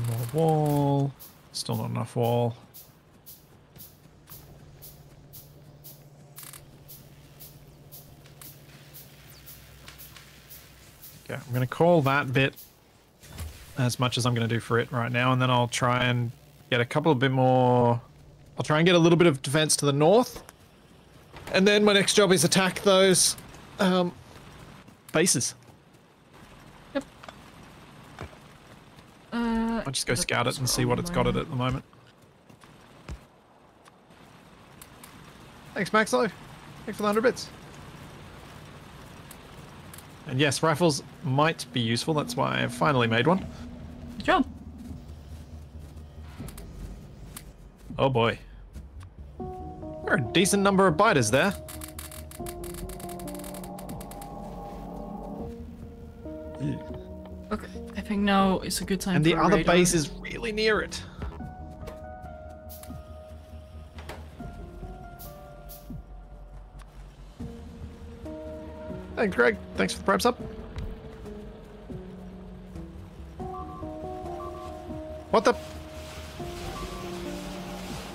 More wall. Still not enough wall. Okay, I'm going to call that bit as much as I'm going to do for it right now, and then I'll try and get a couple of bit more... I'll try and get a little bit of defense to the north, and then my next job is attack those bases. Yep. I'll just go scout it and see what it's got at the moment. Thanks, Maxlo. Thanks for the 100 bits. And yes, rifles might be useful. That's why I've finally made one. Good job. Oh boy. There are a decent number of biters there. Okay, I think now is a good time And for the a other radar. base is really near it. Hey, Greg. Thanks for the prep sub. What the?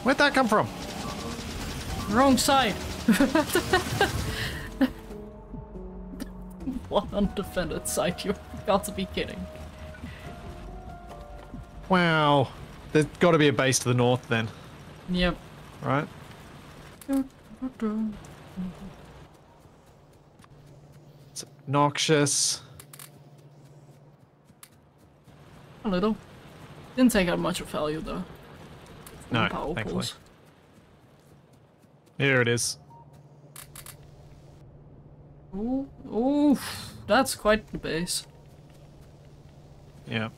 Where'd that come from? Wrong side! One undefended side, you've got to be kidding. Wow. There's got to be a base to the north then, Yep. right? It's obnoxious. A little. Didn't take out much of value though. No, Power thankfully. pools. Here it is. Ooh, ooh, that's quite the base. Yeah.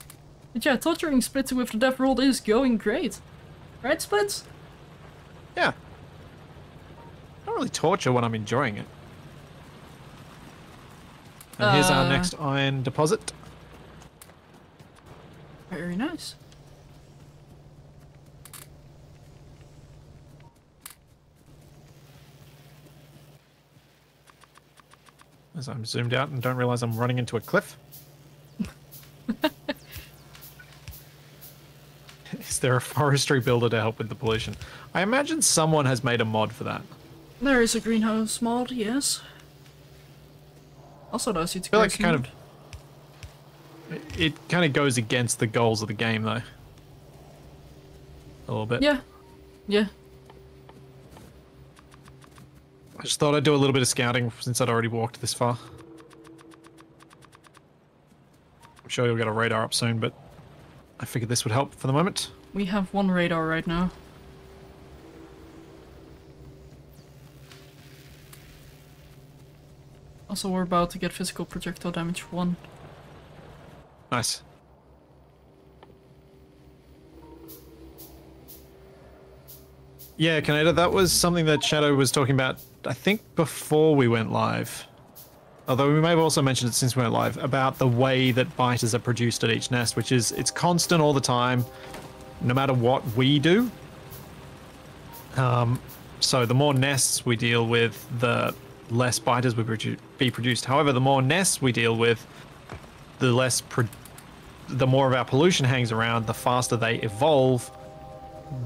But yeah, torturing Splitsie with the deathworld is going great. Right, Splits? Yeah. I don't really torture when I'm enjoying it. And here's our next iron deposit. Very nice. As I'm zoomed out and don't realize I'm running into a cliff. Is there a forestry builder to help with the pollution? I imagine someone has made a mod for that. There is a greenhouse mod, yes. Also does I feel like it kind of goes against the goals of the game though. A little bit. Yeah. Yeah. I just thought I'd do a little bit of scouting since I'd already walked this far. I'm sure you'll get a radar up soon, but I figured this would help for the moment. We have one radar right now. Also, we're about to get physical projectile damage 1. Nice. Yeah, Canada, that was something that Shadow was talking about, I think, before we went live. Although we may have also mentioned it since we went live, about the way that biters are produced at each nest, which is, it's constant all the time, no matter what we do. So the more nests we deal with, the less biters will be produced. However, the more nests we deal with, the the more of our pollution hangs around, the faster they evolve,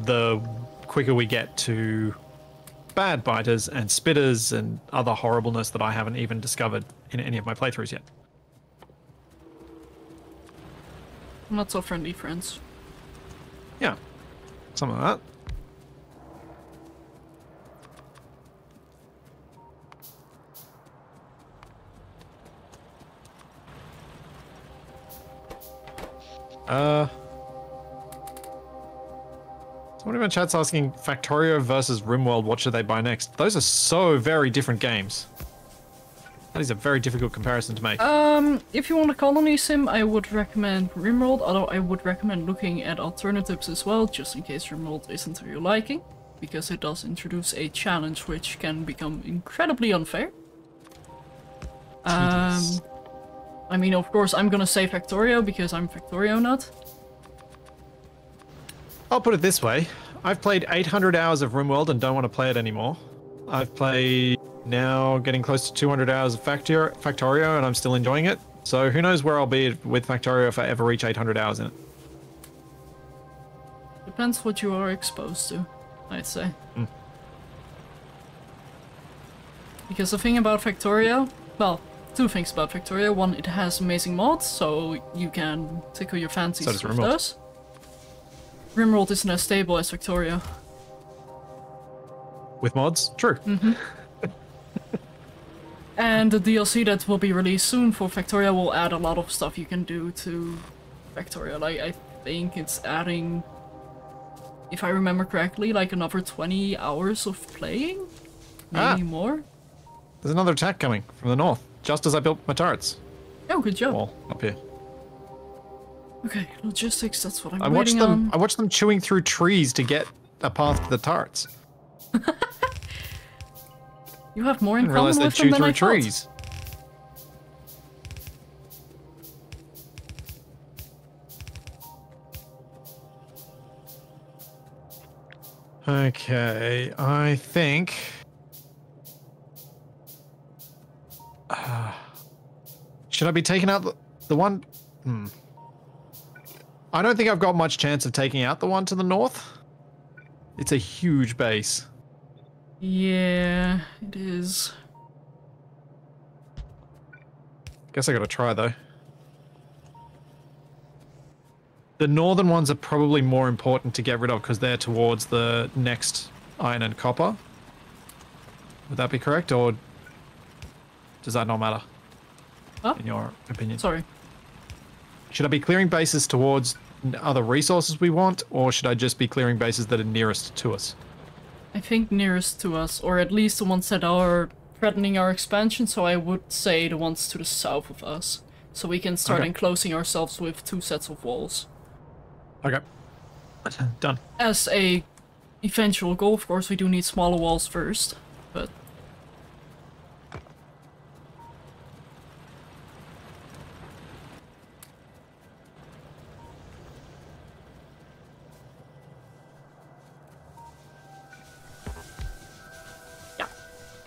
the quicker we get to bad biters and spitters and other horribleness that I haven't even discovered in any of my playthroughs yet. Not so friendly friends. Yeah, something like that. Someone in my chat's asking Factorio versus RimWorld, what should they buy next? Those are so very different games. That is a very difficult comparison to make. If you want a colony sim, I would recommend RimWorld, although I would recommend looking at alternatives as well, just in case RimWorld isn't to your liking, because it does introduce a challenge which can become incredibly unfair. I mean, of course, I'm gonna say Factorio because I'm Factorio nut. I'll put it this way. I've played 800 hours of RimWorld and don't want to play it anymore. I've played now getting close to 200 hours of Factorio and I'm still enjoying it. So who knows where I'll be with Factorio if I ever reach 800 hours in it. Depends what you are exposed to, I'd say. Mm. Because the thing about Factorio, well, two things about Factorio. One, it has amazing mods, so you can tickle your fancies with those. RimWorld isn't as stable as Factorio. With mods? True. Mm-hmm. And the DLC that will be released soon for Factorio will add a lot of stuff you can do to Factorio. Like, I think it's adding, if I remember correctly, like another 20 hours of playing? Maybe more? There's another attack coming from the north, just as I built my turrets. Oh, good job. Wall up here. Okay, logistics, that's what I'm waiting on. I watched them chewing through trees to get a path to the turrets. You have more in common with them than I thought. Trees. Okay, I think... should I be taking out the one... I don't think I've got much chance of taking out the one to the north. It's a huge base. Yeah, it is. Guess I gotta try though. The northern ones are probably more important to get rid of because they're towards the next iron and copper. Would that be correct, or does that not matter? Huh? In your opinion? Sorry. Should I be clearing bases towards other resources we want, or should I just be clearing bases that are nearest to us? I think nearest to us, or at least the ones that are threatening our expansion, so I would say the ones to the south of us. So we can start enclosing ourselves with 2 sets of walls. Okay. Done. As a eventual goal, of course, we do need smaller walls first, but...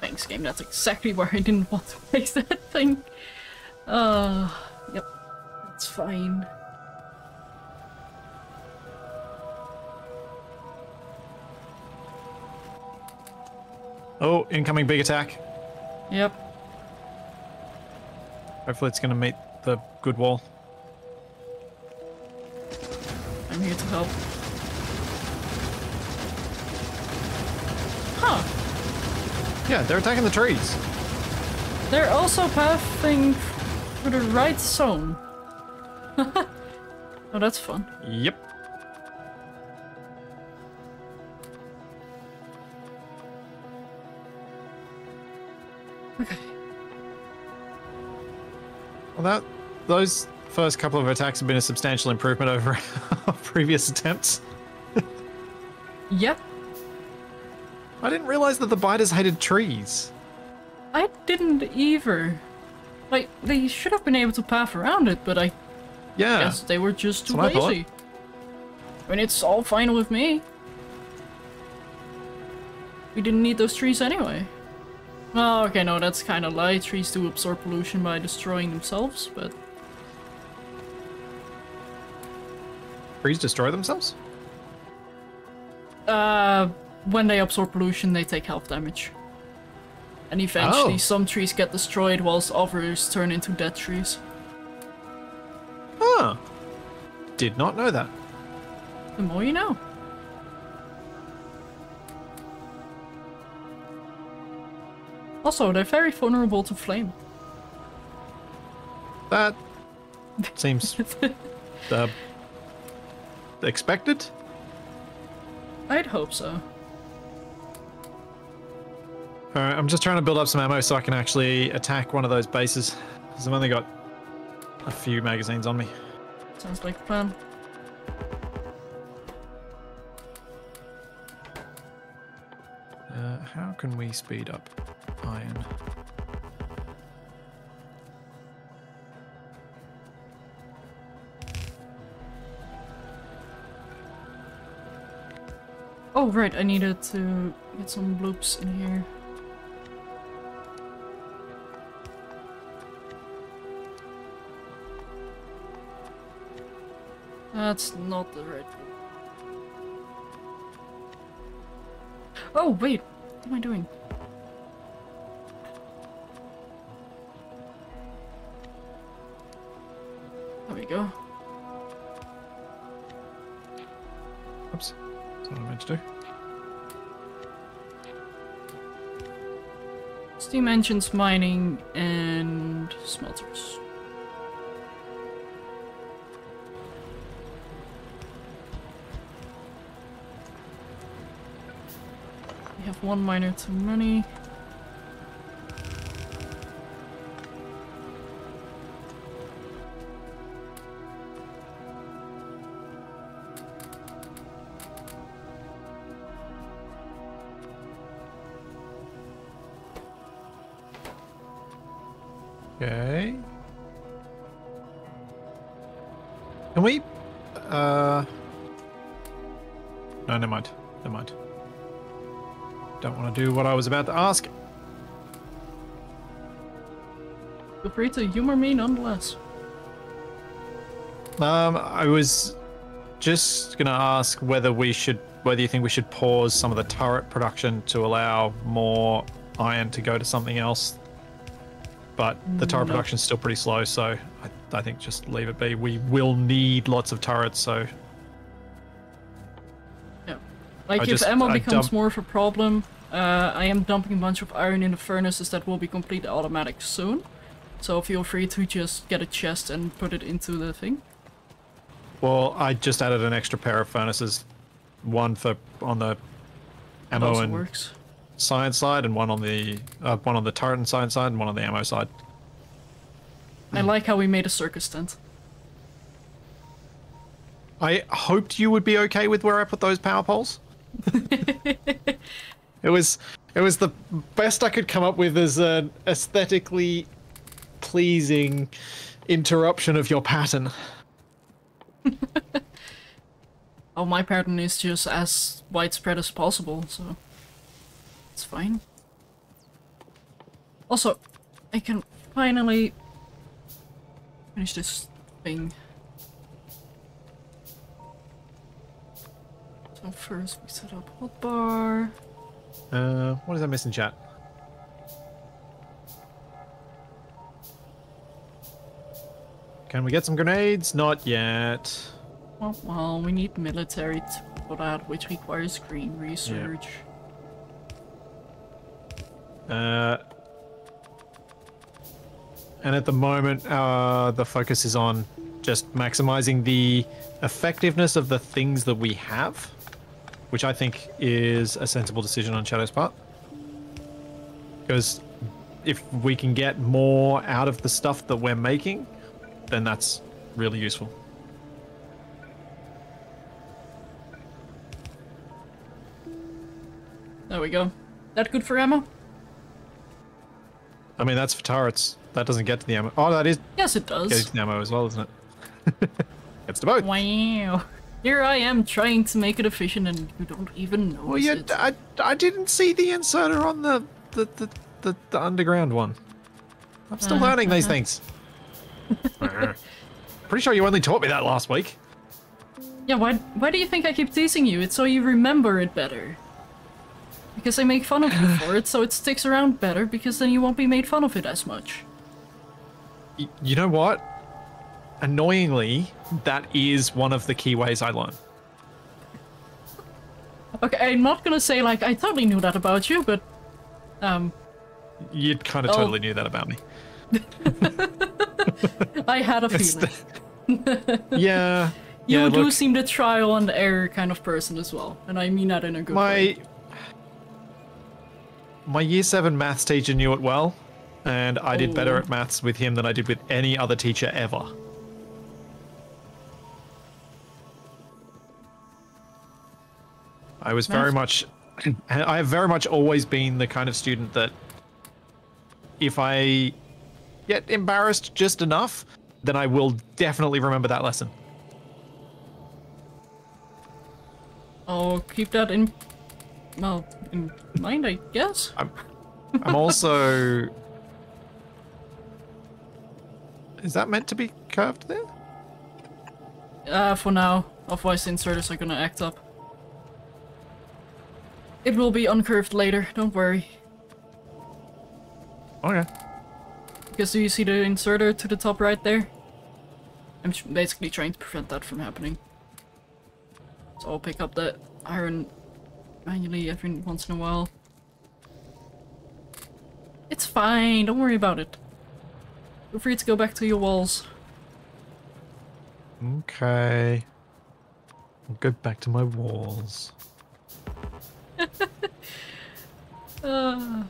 Thanks, game. That's exactly where I didn't want to place that thing. Yep. That's fine. Oh, incoming big attack. Yep. Hopefully it's gonna meet the good wall. I'm here to help. Huh. Yeah, they're attacking the trees. They're also pathing through the right zone. Oh, that's fun. Yep. Okay. Well, those first couple of attacks have been a substantial improvement over our previous attempts. Yep. I didn't realize that the biters hated trees. I didn't either. Like, they should have been able to path around it, but I guess they were just too lazy. I mean, it's all fine with me. we didn't need those trees anyway. Oh, okay, no, that's kind of lie. Trees do absorb pollution by destroying themselves, but... Trees destroy themselves? When they absorb pollution, they take health damage. And eventually some trees get destroyed whilst others turn into dead trees. Huh. Did not know that. The more you know. Also, they're very vulnerable to flame. That seems expected. I'd hope so. Alright, I'm just trying to build up some ammo so I can actually attack one of those bases. Because I've only got a few magazines on me. Sounds like a plan. How can we speed up iron? Oh, right, I needed to get some bloops in here. That's not the right one. Oh, wait! What am I doing? There we go. Oops. That's what I meant to do. Steam engines, mining, and smelters. We have one miner too many. Okay. Can we? No, never mind. Never mind. Don't want to do what I was about to ask. Feel free to humor me nonetheless. I was just gonna ask whether you think we should pause some of the turret production to allow more iron to go to something else. But the turret production's still pretty slow, so I think just leave it be. We will need lots of turrets, so... Yeah. Like, if ammo becomes more of a problem, I am dumping a bunch of iron in the furnaces that will be completely automatic soon. So feel free to just get a chest and put it into the thing. Well, I just added an extra pair of furnaces. One on the ammo and... works. Science side, and one on the turret and science side, and one on the ammo side. I like how we made a circus tent. I hoped you would be okay with where I put those power poles. It was the best I could come up with as an aesthetically pleasing interruption of your pattern. Oh, my pattern is just as widespread as possible, so... it's fine. Also, I can finally finish this thing. So first we set up hotbar. What is I missing, chat? Can we get some grenades? Not yet. Well, we need military for that, which requires green research. Yeah. And at the moment, the focus is on just maximizing the effectiveness of the things that we have, which I think is a sensible decision on Shadow's part. Because if we can get more out of the stuff that we're making, then that's really useful. There we go. That good for ammo? I mean, that's for turrets. That doesn't get to the ammo. Oh, that is. Yes, it does. Gets to the ammo as well, isn't it? Gets to both. Wow. Here I am trying to make it efficient and you don't even know. Well, yeah, I didn't see the inserter on the underground one. I'm still learning these things. Pretty sure you only taught me that last week. Yeah, why do you think I keep teasing you? It's so you remember it better. Because I make fun of you for it, so it sticks around better, because then you won't be made fun of it as much. You know what? Annoyingly, that is one of the key ways I learn. Okay, I'm not gonna say, like, I totally knew that about you, but... You kind of totally knew that about me. I had a feeling. Yeah. You do seem the trial and error kind of person as well, and I mean that in a good way. My year 7 maths teacher knew it well, and I did better at maths with him than I did with any other teacher ever. I was very much... I have very much always been the kind of student that if I get embarrassed just enough, then I will definitely remember that lesson. I'll keep that in... well, in mind, I guess? I'm also... Is that meant to be curved there? For now. Otherwise the inserters are gonna act up. It will be uncurved later, don't worry. Okay. Because do you see the inserter to the top right there? I'm basically trying to prevent that from happening. So I'll pick up the iron manually every once in a while. It's fine, don't worry about it. Feel free to go back to your walls. Okay. I'll go back to my walls. Oh,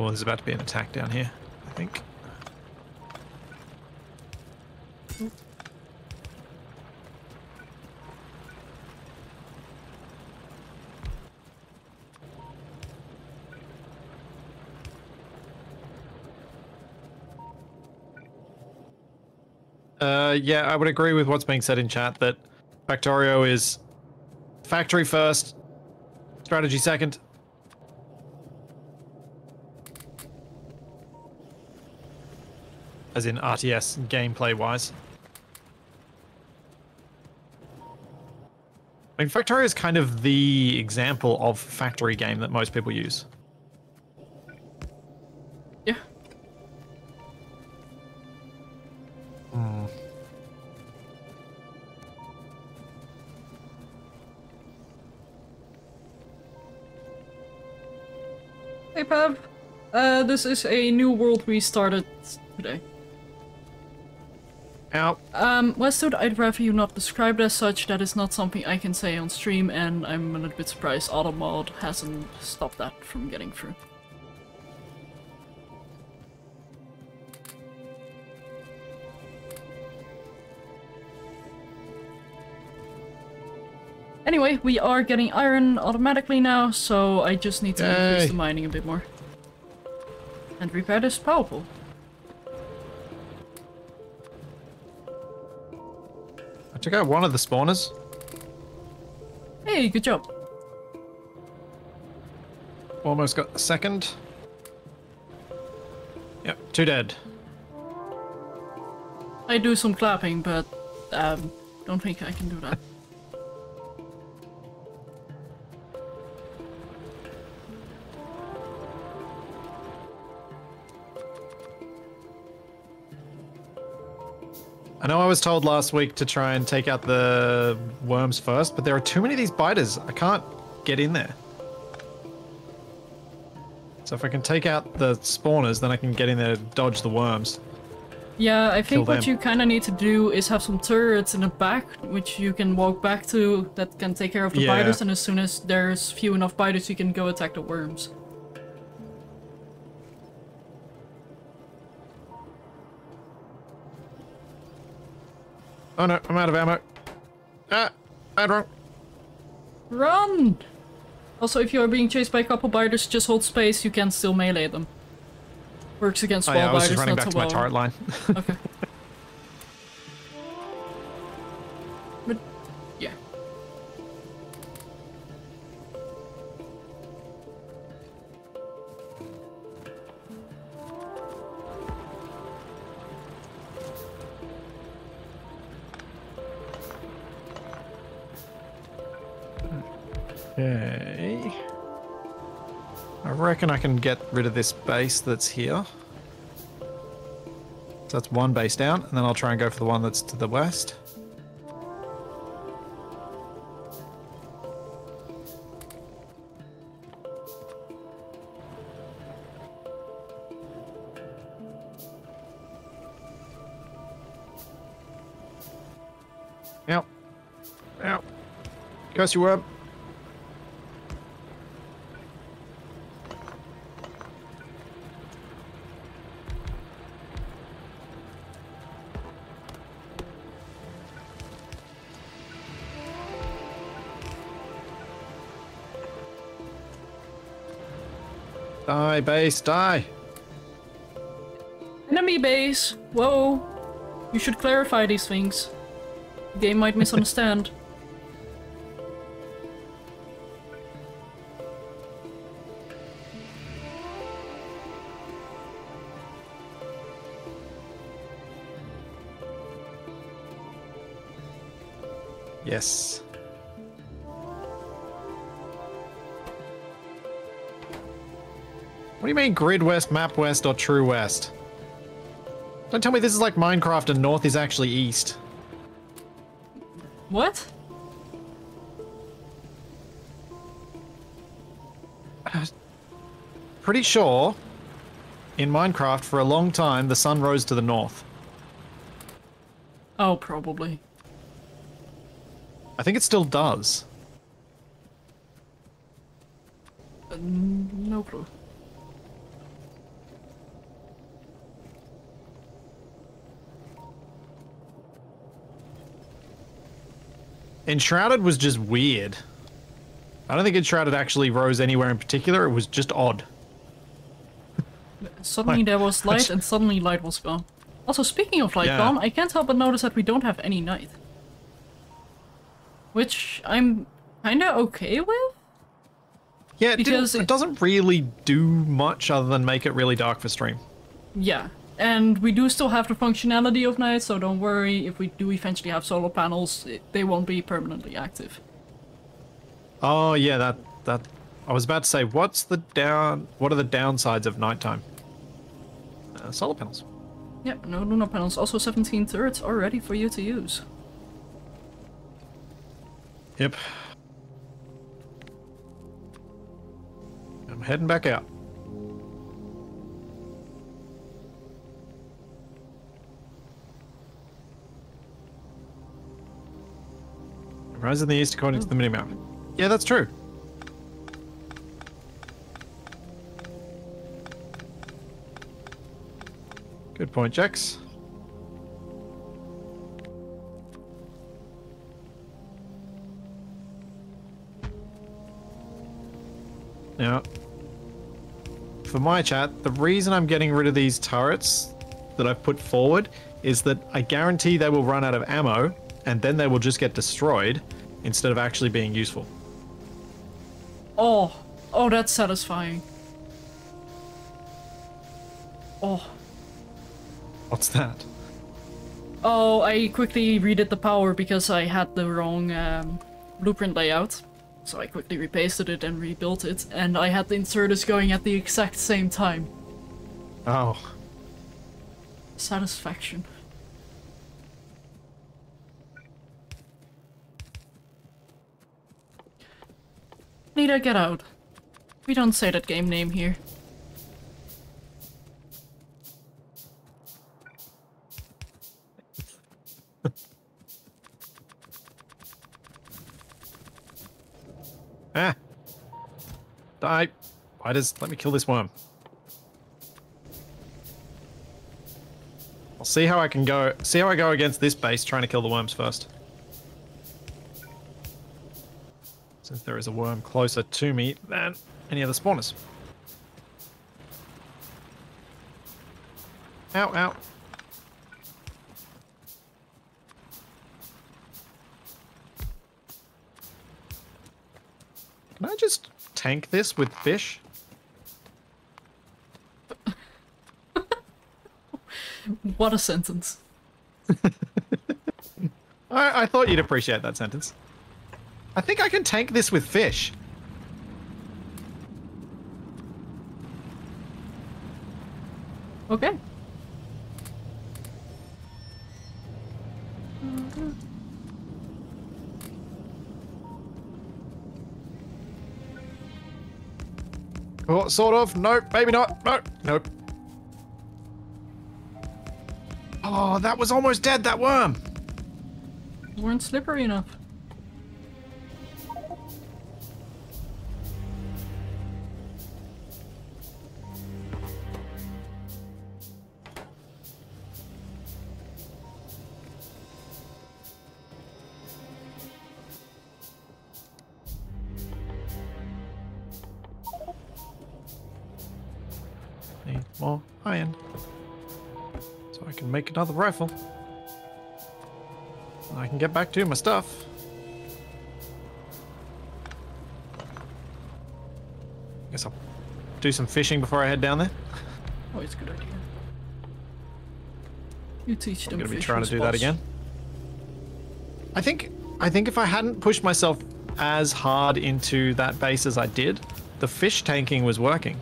there's about to be an attack down here, I think. Yeah, I would agree with what's being said in chat that Factorio is factory first, strategy second. As in RTS gameplay wise. I mean, Factorio is kind of the example of factory game that most people use. Yeah. Hey Pav, this is a new world we started today. Out. Westwood, I'd rather you not describe it as such. That is not something I can say on stream, and I'm a little bit surprised Automod hasn't stopped that from getting through. Anyway, we are getting iron automatically now, so I just need to increase the mining a bit more. And repair this power pole. I took out one of the spawners. Hey, good job. Almost got the second. Yep, 2 dead. I do some clapping, but don't think I can do that. I know I was told last week to try and take out the worms first, but there are too many of these biters. I can't get in there. So if I can take out the spawners, then I can get in there to dodge the worms. Yeah, I think what you kind of need to do is have some turrets in the back, which you can walk back to, that can take care of the biters, and as soon as there's few enough biters, you can go attack the worms. Oh no, I'm out of ammo. Ah, I'm wrong. Run! Also, if you are being chased by a couple biters, just hold space, you can still melee them. Works against wall yeah, I was biters, just running not back so to my well. turret line. Okay. But, yeah. Okay. I reckon I can get rid of this base that's here. So that's one base down, and then I'll try and go for the one that's to the west. Yep. Yep. Curse you worm. Die, base, die! Enemy base! Whoa! You should clarify these things. The game might misunderstand. Yes. What do you mean grid west, map west, or true west? Don't tell me this is like Minecraft and north is actually east. What? Pretty sure in Minecraft for a long time the sun rose to the north. Oh, probably. I think it still does. No clue. Enshrouded was just weird. I don't think Enshrouded actually rose anywhere in particular, it was just odd. Suddenly there was light and suddenly light was gone. Also, speaking of light gone, I can't help but notice that we don't have any night. Which I'm kinda okay with? Yeah, because it doesn't really do much other than make it really dark for stream. Yeah, and we do still have the functionality of night, so don't worry, if we do eventually have solar panels, they won't be permanently active. Oh yeah, that I was about to say, what are the downsides of nighttime? Solar panels. Yep, no lunar panels. Also 17 turrets are ready for you to use. Yep. I'm heading back out. Rise in the east according to the minimap. Yeah, that's true. Good point, Jax. Now, for my chat, the reason I'm getting rid of these turrets that I've put forward is that I guarantee they will run out of ammo and then they will just get destroyed instead of actually being useful. Oh, that's satisfying. Oh. What's that? Oh, I quickly redid the power because I had the wrong blueprint layout. So I quickly repasted it and rebuilt it, and I had the inserters going at the exact same time. Oh. Satisfaction. Need I get out? We don't say that game name here. Ah. Die. Let me kill this worm. I'll see how I can go. See how I go against this base trying to kill the worms first. Since there is a worm closer to me than any other spawners. Ow, ow. Can I just tank this with fish? What a sentence. I thought you'd appreciate that sentence. I think I can tank this with fish. Okay. Oh, sort of. Nope, maybe not. No, nope. Oh, that was almost dead, that worm. You weren't slippery enough. Need more iron. So I can make another rifle. I can get back to my stuff. Guess I'll do some fishing before I head down there. Oh, it's a good idea. You teach them. I'm gonna be trying to do that again. I think if I hadn't pushed myself as hard into that base as I did, the fish tanking was working.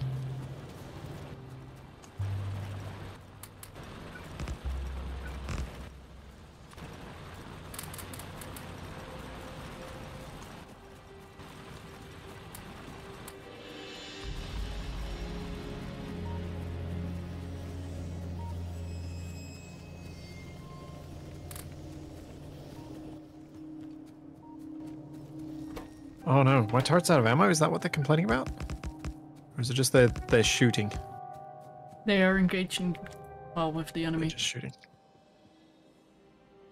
Oh no, my turret's out of ammo? Is that what they're complaining about? Or is it just they're shooting? They are engaging well with the enemy. They're just shooting.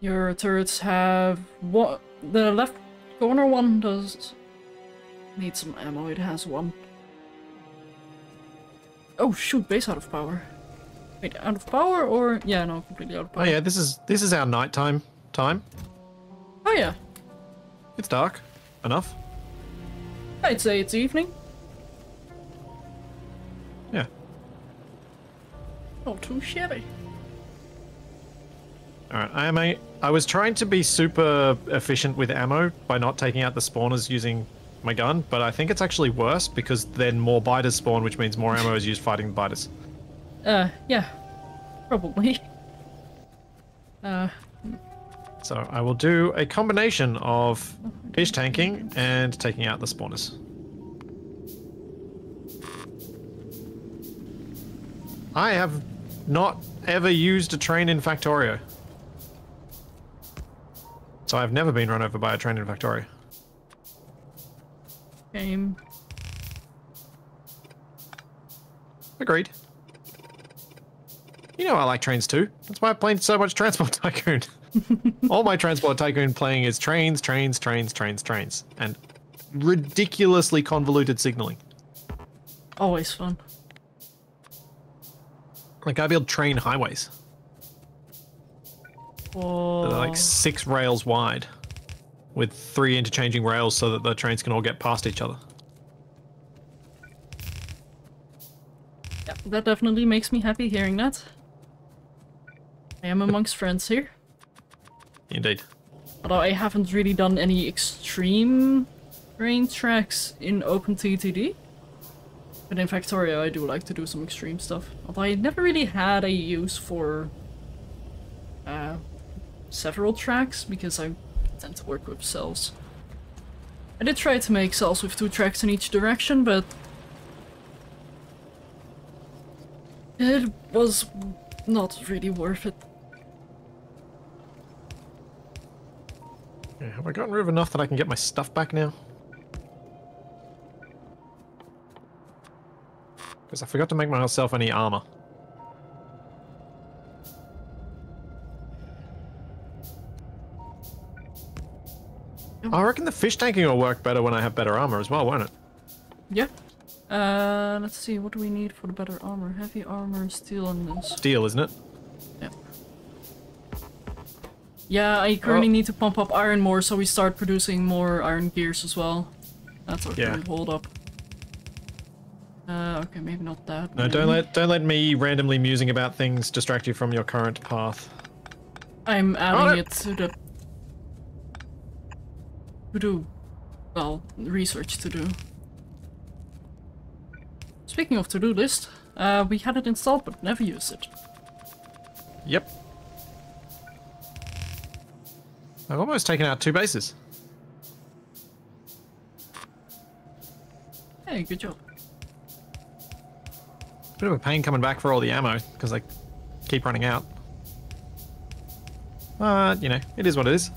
Your turrets have what? The left corner one does need some ammo. It has one. Oh shoot! Base out of power. Wait, out of power or yeah, no, completely out of power. Oh yeah, this is our nighttime time. Oh yeah. It's dark enough. I'd say it's evening. Yeah. Not too shabby. Alright, I was trying to be super efficient with ammo by not taking out the spawners using my gun, but I think it's actually worse because then more biters spawn, which means more ammo is used fighting the biters. Yeah. Probably. So I will do a combination of fish tanking and taking out the spawners. I have not ever used a train in Factorio. So I've never been run over by a train in Factorio. Game. Agreed. You know I like trains too. That's why I played so much Transport Tycoon. All my Transport Tycoon playing is trains, trains, trains, trains, trains. And ridiculously convoluted signaling. Always fun. Like I build train highways. Whoa. They're like 6 rails wide. With 3 interchanging rails so that the trains can all get past each other. Yeah, that definitely makes me happy hearing that. I am amongst friends here. Indeed. Although I haven't really done any extreme train tracks in OpenTTD. But in Factorio I do like to do some extreme stuff. Although I never really had a use for several tracks because I tend to work with cells. I did try to make cells with 2 tracks in each direction, but it was not really worth it. Yeah, have I gotten rid of enough that I can get my stuff back now? Because I forgot to make myself any armor. I reckon the fish tanking will work better when I have better armor as well, won't it? Yeah. Let's see, what do we need for the better armor? Heavy armor, steel, and this. Steel, isn't it? Yeah. Yeah, I currently need to pump up iron more, so we start producing more iron gears as well. That's our current hold up. Okay, maybe not that. No, don't let me randomly musing about things distract you from your current path. I'm adding it to do, well, research to do. Speaking of to-do list, we had it installed but never used it. Yep. I've almost taken out 2 bases. Hey, good job. Bit of a pain coming back for all the ammo, because I keep running out. You know, it is what it is.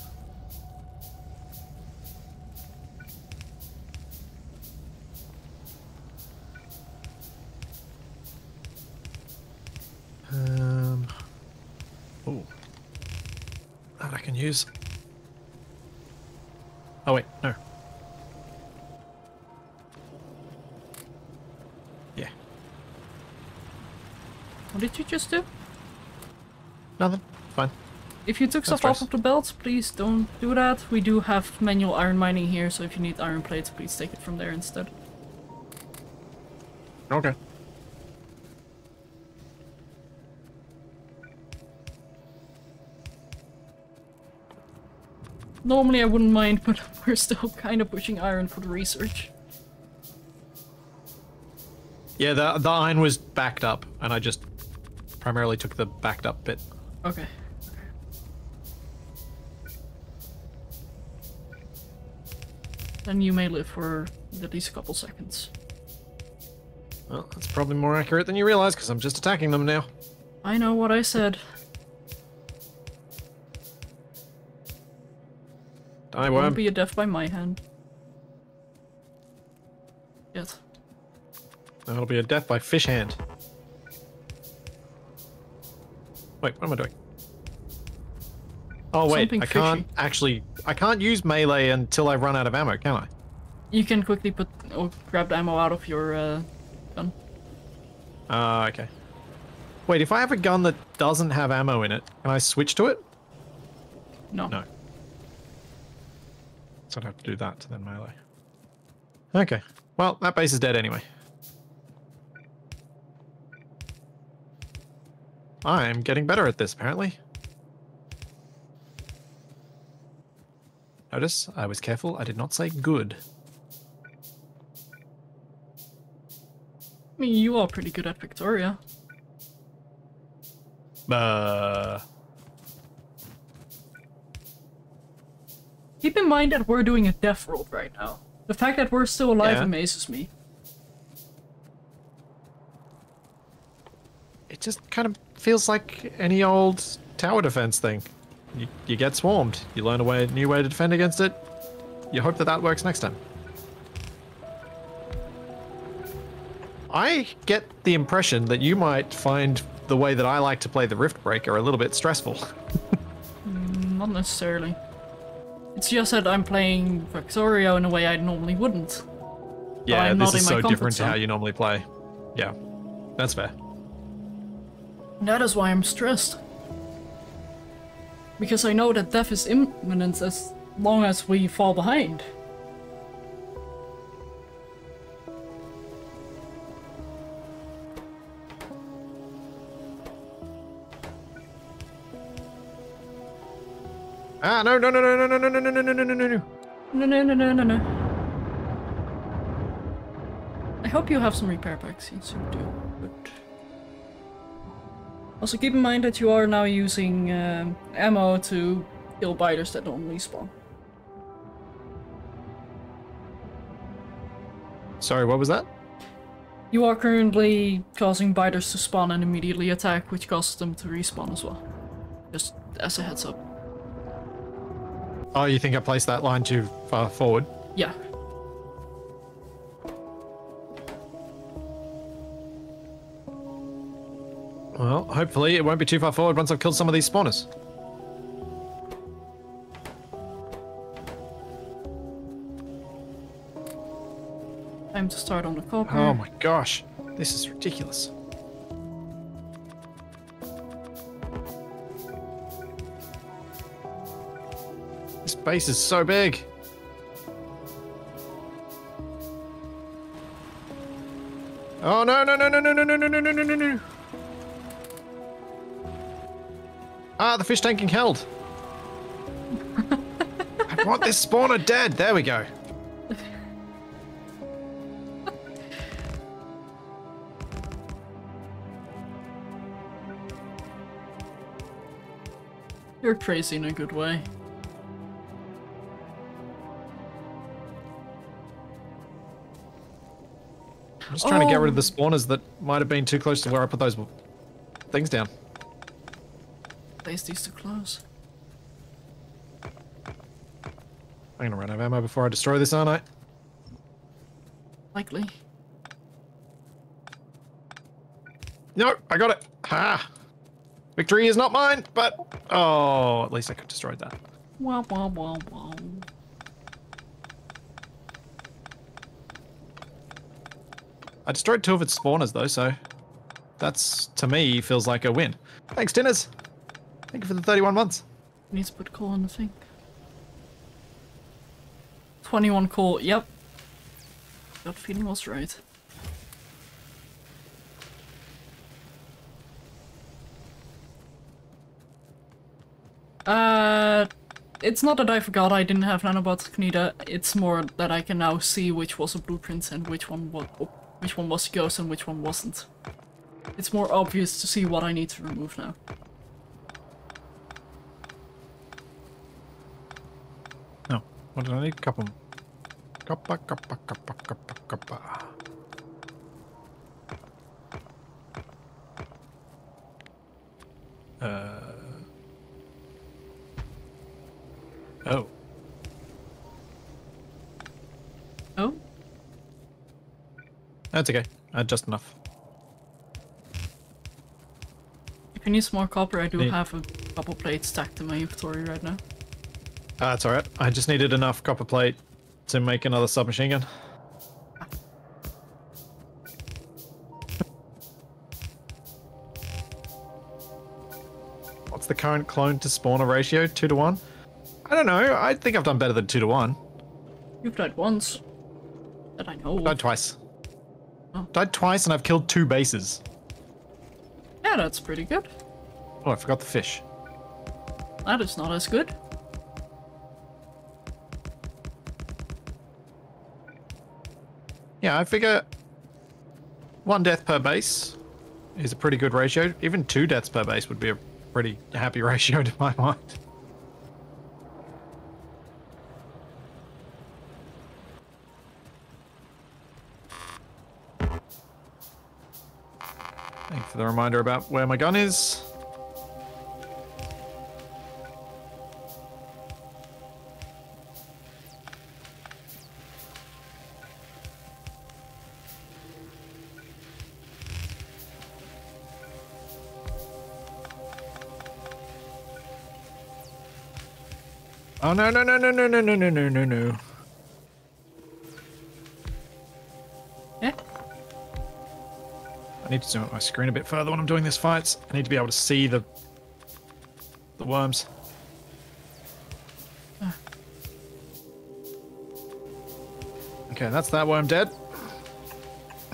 Oh. That I can use. Oh wait, no. Yeah. What did you just do? Nothing. Fine. If you took stuff off of the belt, please don't do that. We do have manual iron mining here, so if you need iron plates, please take it from there instead. Okay. Normally I wouldn't mind, but we're still kind of pushing iron for the research. Yeah, the iron was backed up, and I just primarily took the backed up bit. Okay. Then you may live for at least a couple seconds. Well, that's probably more accurate than you realize, because I'm just attacking them now. I know what I said. I won't be a death by my hand. Yet. That'll be a death by fish hand. Wait, what am I doing? Oh wait, Something I can't fishy. actually... I can't use melee until I run out of ammo, can I? You can quickly put or grab the ammo out of your gun. Okay. Wait, if I have a gun that doesn't have ammo in it, can I switch to it? No. No. So I'd have to do that to then melee. Okay. Well, that base is dead anyway. I'm getting better at this, apparently. Notice, I was careful. I did not say good. I mean, you are pretty good at Factorio. Keep in mind that we're doing a death world right now. The fact that we're still alive amazes me. It just kind of feels like any old tower defense thing. You get swarmed. You learn a new way to defend against it. You hope that that works next time. I get the impression that you might find the way that I like to play the Rift Breaker a little bit stressful. Not necessarily. It's just that I'm playing Factorio in a way I normally wouldn't. Yeah, this is so different to how you normally play. Yeah, that's fair. That is why I'm stressed. Because I know that death is imminent as long as we fall behind. Ah, no, no, no, no, no, no, no, no, no, no, no, no, no. No, no, no, no, no, no. I hope you have some repair packs. Yes, you do. Good. Also keep in mind that you are now using ammo to kill biters that normally spawn. Sorry, what was that? You are currently causing biters to spawn and immediately attack, which causes them to respawn as well. Just as a heads up. Oh, you think I placed that line too far forward? Yeah. Well, hopefully it won't be too far forward once I've killed some of these spawners. Time to start on the copper. Oh my gosh. This is ridiculous. This base is so big. Oh no no no no no no no no no no no no. Ah, the fish tank held. I want this spawner dead. There we go. You're crazy in a good way. I'm just trying to get rid of the spawners that might have been too close to where I put those things down. Place these too close. I'm gonna run out of ammo before I destroy this, aren't I? Likely. No, I got it. Ha! Victory is not mine, but oh, at least I could destroy that. Wow, wow, wow, wow. I destroyed 2 of its spawners though, so that's to me feels like a win. Thanks, Tinners. Thank you for the 31 months. Need to put coal in the thing. 21 coal. Yep. Gut feeling was right. It's not that I forgot I didn't have nanobots, Knida. It's more that I can now see which was a blueprint and which one was a ghost and which one wasn't. It's more obvious to see what I need to remove now. No. What did I need? Copper. Copper, copper, copper, copper, copper. Oh. Oh? That's okay. Just enough. If you need some more copper, I do have a couple plates stacked in my inventory right now. That's alright. I just needed enough copper plate to make another submachine gun. What's the current clone to spawner ratio? 2 to 1? I don't know. I think I've done better than 2 to 1. You've died once. That I know. Died twice. Oh. Died twice and I've killed 2 bases. Yeah, that's pretty good. Oh, I forgot the fish. That is not as good. Yeah, I figure 1 death per base is a pretty good ratio. Even 2 deaths per base would be a pretty happy ratio to my mind. Thank you for the reminder about where my gun is. Oh no no no no no no no no no no no. Yeah. I need to zoom out my screen a bit further when I'm doing this fights. I need to be able to see the worms. Okay, that's that worm dead.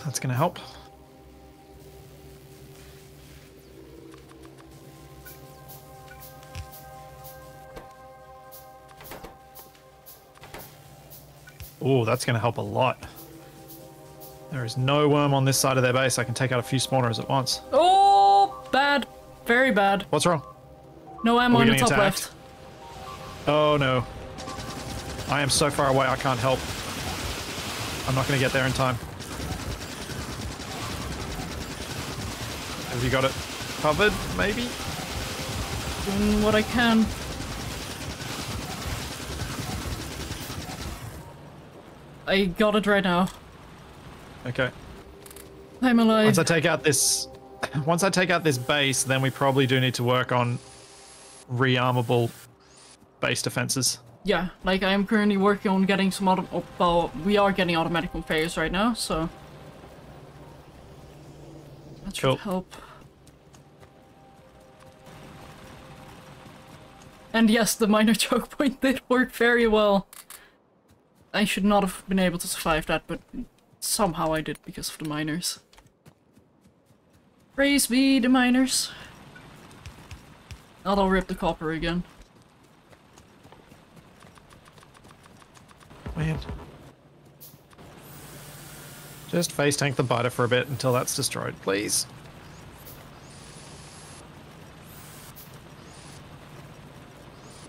That's gonna help. Oh, that's going to help a lot. There is no worm on this side of their base. I can take out a few spawners at once. Oh, bad. Very bad. What's wrong? No ammo in the top attacked? left. Oh, no. I am so far away, I can't help. I'm not going to get there in time. Have you got it covered, maybe? Doing what I can. I got it right now. Okay. I'm alive. Once I take out this base, then we probably do need to work on rearmable base defenses. Yeah, like I am currently working on getting some well, we are getting automatic conveyors right now, so that should help. And yes, the minor choke point did work very well. I should not have been able to survive that, but somehow I did because of the miners. Praise be the miners. I'll rip the copper again. Man. Just face tank the biter for a bit until that's destroyed, please.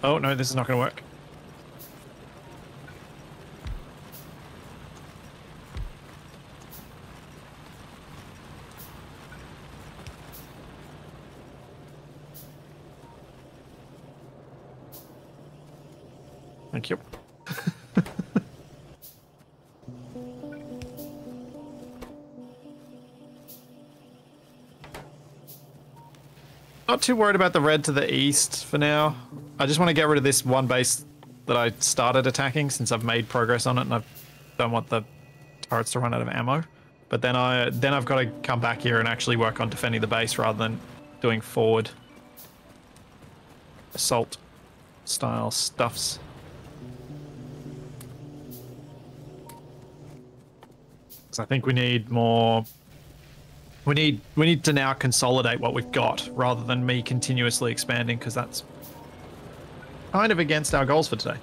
Oh no, this is not going to work. Thank you. Not too worried about the red to the east for now. I just want to get rid of this one base that I started attacking since I've made progress on it and I don't want the turrets to run out of ammo. But then I've got to come back here and actually work on defending the base rather than doing forward assault style stuffs. Because I think we need more. We need to now consolidate what we've got rather than me continuously expanding, because that's kind of against our goals for today.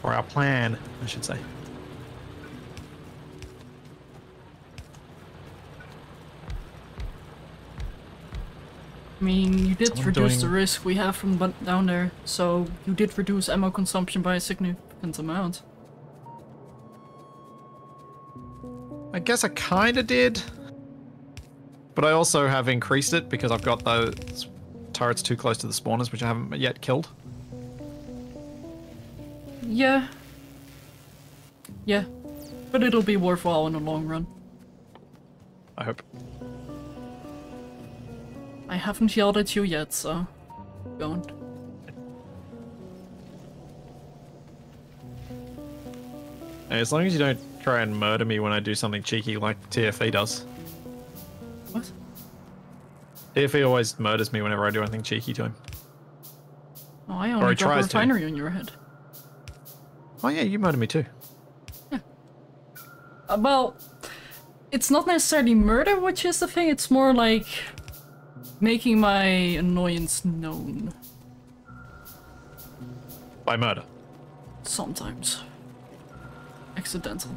Or our plan, I should say. I mean, you did reduce the risk we have from down there, so you did reduce ammo consumption by a significant amount. I guess I kind of did, but I also have increased it because I've got those turrets too close to the spawners, which I haven't yet killed. Yeah. Yeah. But it'll be worthwhile in the long run. I hope. I haven't yelled at you yet, so don't. As long as you don't try and murder me when I do something cheeky like TFE does. What? TFE always murders me whenever I do anything cheeky to him. Oh, I only dropped a refinery on your head. Oh yeah, you murder me too. Yeah. Well, it's not necessarily murder, which is the thing. It's more like making my annoyance known. By murder? Sometimes. Accidental.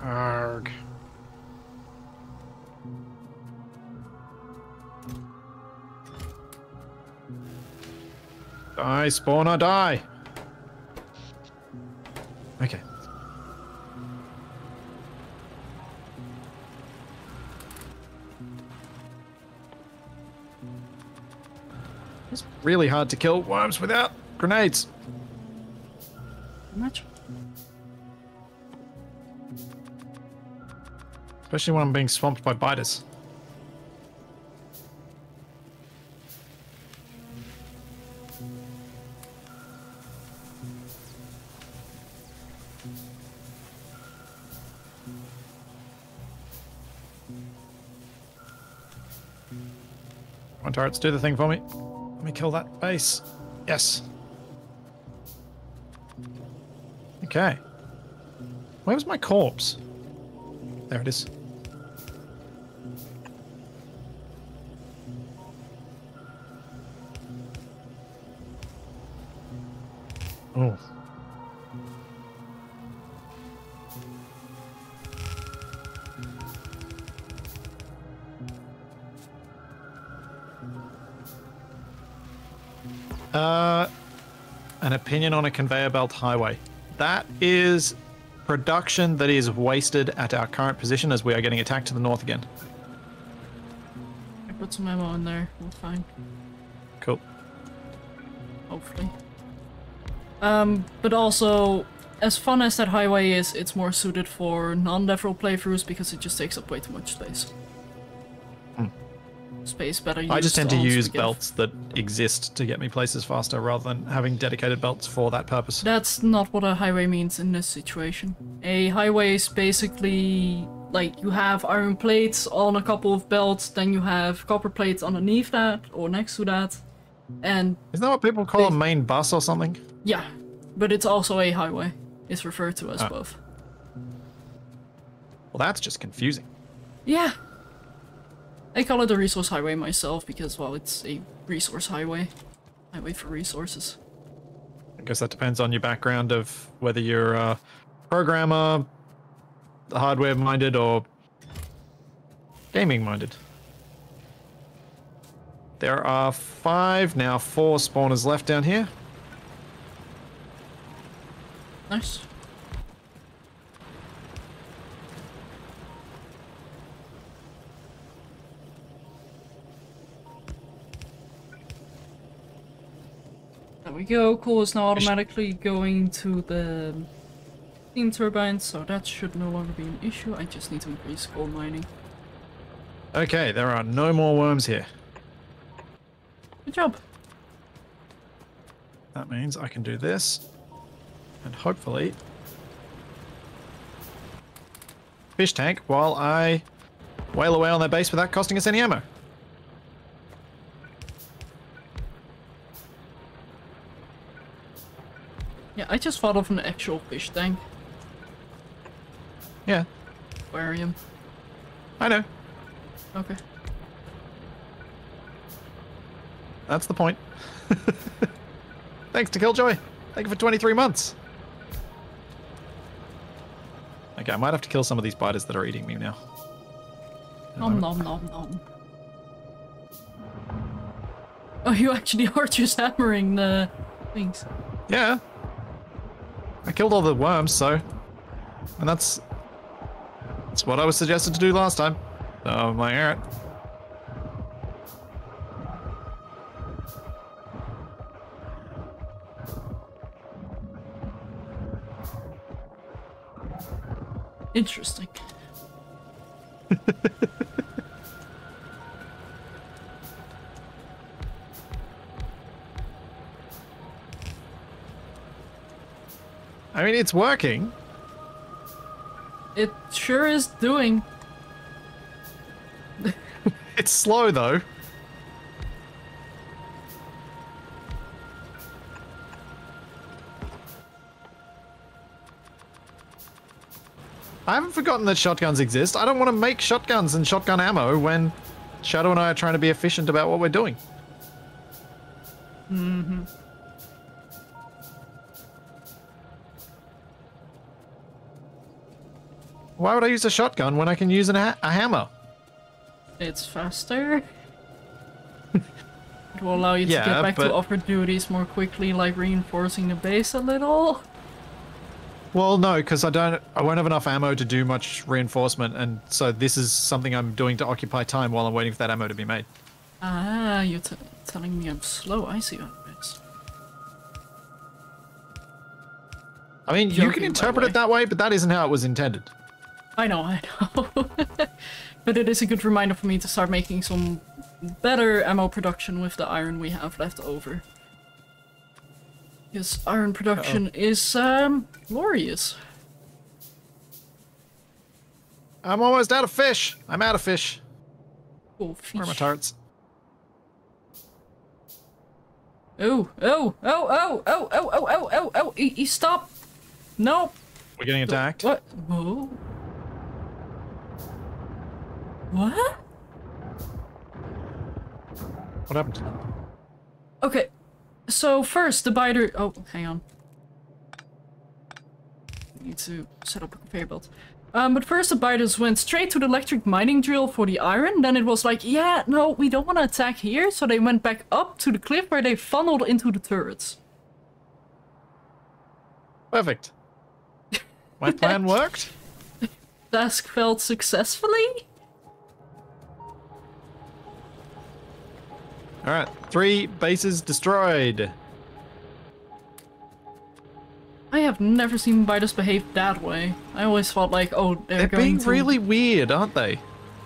Arg. Die, spawner, die! Okay. It's really hard to kill worms without grenades. Much. Especially when I'm being swamped by biters. Come on, turrets, do the thing for me. Let me kill that base. Yes. Okay. Where was my corpse? There it is. Oh. An opinion on a conveyor belt highway. That is production that is wasted at our current position as we are getting attacked to the north again. I put some ammo in there. We're fine. Cool. Hopefully. But also, as fun as that highway is, it's more suited for non-deathworld playthroughs because it just takes up way too much space. space better used. I just tend to on use spaghetti. belts that exist to get me places faster rather than having dedicated belts for that purpose. That's not what a highway means in this situation. A highway is basically like you have iron plates on a couple of belts, then you have copper plates underneath that or next to that, and Isn't that what people call a main bus or something? yeah, but it's also a highway. It's referred to as both. Well, that's just confusing. Yeah. I call it a resource highway myself because, well, it's a resource highway. Highway for resources. I guess that depends on your background of whether you're a programmer, hardware-minded, or gaming-minded. There are 5, now 4 spawners left down here. Nice. There we go. Coal is now automatically going to the steam turbine, so that should no longer be an issue. I just need to increase coal mining. Okay, there are no more worms here. Good job. That means I can do this, and hopefully fish tank while I whale away on their base without costing us any ammo. Yeah, I just thought of an actual fish tank. Yeah, Aquarium. I know. Okay. That's the point. Thanks to Killjoy. Thank you for 23 months. Okay, I might have to kill some of these biters that are eating me now. Nom nom nom nom. Oh, you actually are just hammering the things. Yeah. I killed all the worms, so... And that's what I was suggested to do last time. So, my alright. Interesting. I mean, it's working. It sure is doing. It's slow, though. I haven't forgotten that shotguns exist. I don't want to make shotguns and shotgun ammo when Shadow and I are trying to be efficient about what we're doing. Mm-hmm. Why would I use a shotgun when I can use a hammer? It's faster. It will allow you to Yeah, get back but... to upper duties more quickly, like reinforcing the base a little. Well, no, because I won't have enough ammo to do much reinforcement, and so this is something I'm doing to occupy time while I'm waiting for that ammo to be made. Ah, you're telling me I'm slow. I see what it is. I mean, you can interpret it that way, but that isn't how it was intended. I know. But it is a good reminder for me to start making some better ammo production with the iron we have left over. Because iron production is glorious. I'm almost out of fish. I'm out of fish. Oh, fish. Where are my turrets? Oh, oh, oh, oh, oh, oh, oh, oh, oh, oh, stop. No. We're getting attacked. What? Whoa. What? What happened? Okay. So first, the biter... Oh, hang on. I need to set up a conveyor belt. But first the biters went straight to the electric mining drill for the iron. Then it was like, yeah, no, we don't want to attack here. So they went back up to the cliff where they funneled into the turrets. Perfect. My plan worked? Task failed successfully? Alright, 3 bases destroyed. I have never seen biters behave that way. I always thought like, oh, they're going being to... really weird, aren't they?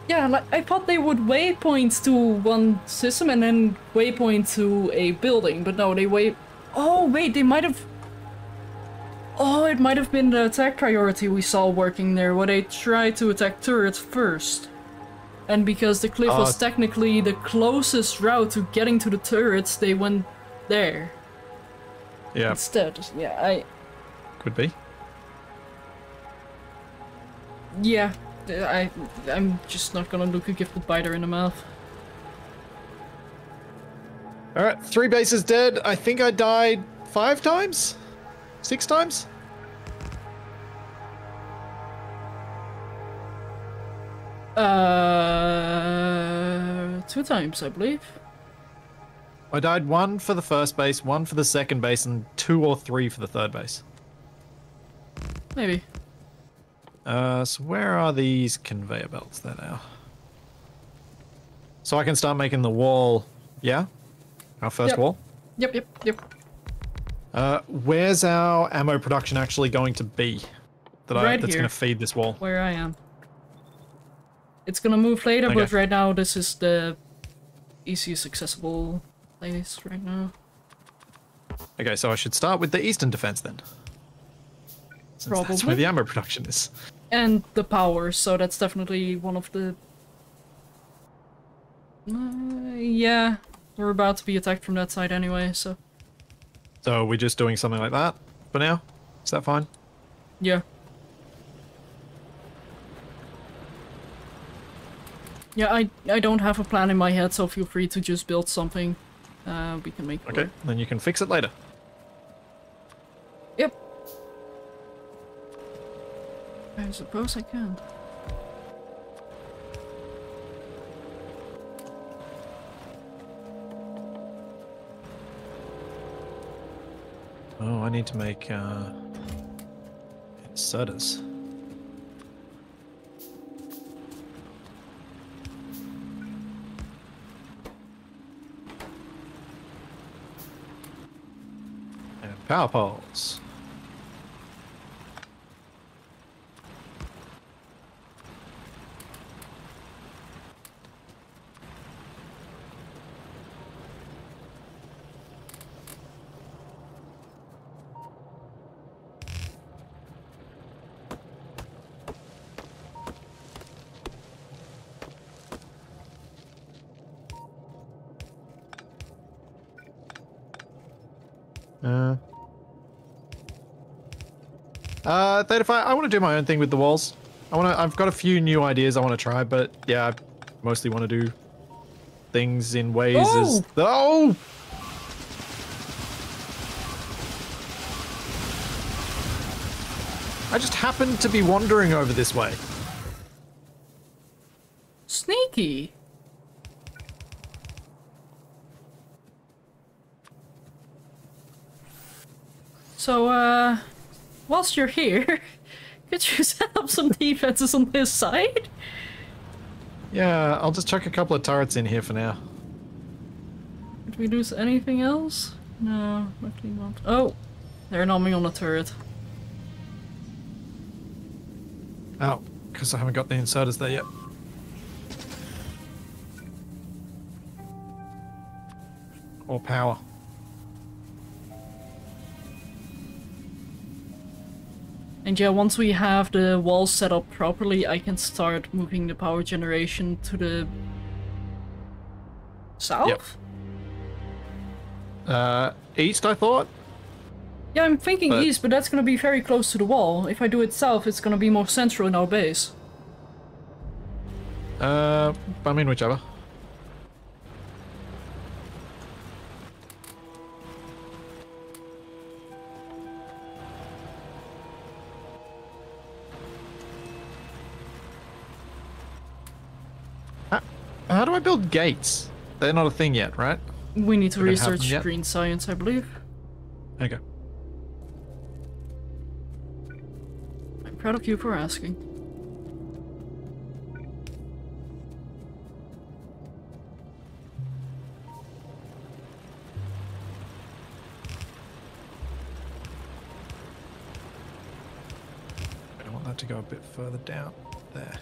Yeah, like, I thought they would waypoint to one system and then waypoint to a building, but no, they Oh, wait, they might have... Oh, it might have been the attack priority we saw working there, where they tried to attack turrets first. And because the cliff was technically the closest route to getting to the turrets, they went there. Yeah. Instead, yeah, Could be. Yeah, I'm just not gonna look a gifted biter in the mouth. Alright, 3 bases dead. I think I died 5 times? 6 times? Two times, I believe. I died 1 for the first base, 1 for the second base, and 2 or 3 for the third base. Maybe. So where are these conveyor belts there now? So I can start making the wall, yeah? Our first wall? Yep. Where's our ammo production actually going to be? That's going to feed this wall? Where I am. It's gonna move later, but right now this is the easiest accessible place right now. Okay, so I should start with the eastern defense then. Since Probably. That's where the ammo production is. And the power, so that's definitely one of the... yeah, we're about to be attacked from that side anyway, so... So we're just doing something like that for now? Is that fine? Yeah. Yeah, I don't have a plan in my head, so feel free to just build something. We can make it Okay, work. then you can fix it later. Yep. I suppose I can. Oh, I need to make inserters. And power poles. Theta5, I want to do my own thing with the walls. I've got a few new ideas I want to try, but yeah, I mostly want to do things in ways as... Oh! I just happened to be wandering over this way. Sneaky. So, whilst you're here, could you set up some defenses on this side? Yeah, I'll just chuck a couple of turrets in here for now. Did we lose anything else? No, luckily not. Oh, they're nomming on a turret. Oh, because I haven't got the inserters there yet. Or power. And yeah, once we have the walls set up properly, I can start moving the power generation to the south? Yep. East, I thought? Yeah, I'm thinking east, but that's gonna be very close to the wall. If I do it south, it's gonna be more central in our base. I mean, whichever. How do I build gates? They're not a thing yet, right? We need to research green science, I believe. Okay. I'm proud of you for asking. I want that to go a bit further down. There.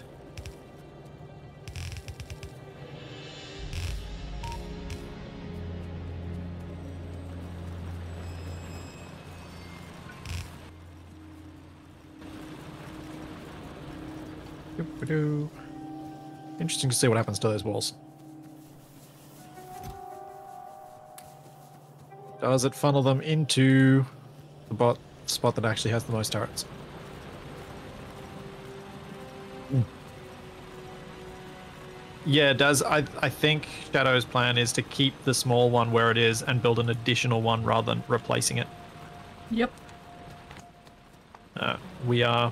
Interesting to see what happens to those walls. Does it funnel them into the spot that actually has the most turrets? Yeah, it does. I think Shadow's plan is to keep the small one where it is and build an additional one rather than replacing it. Yep. We are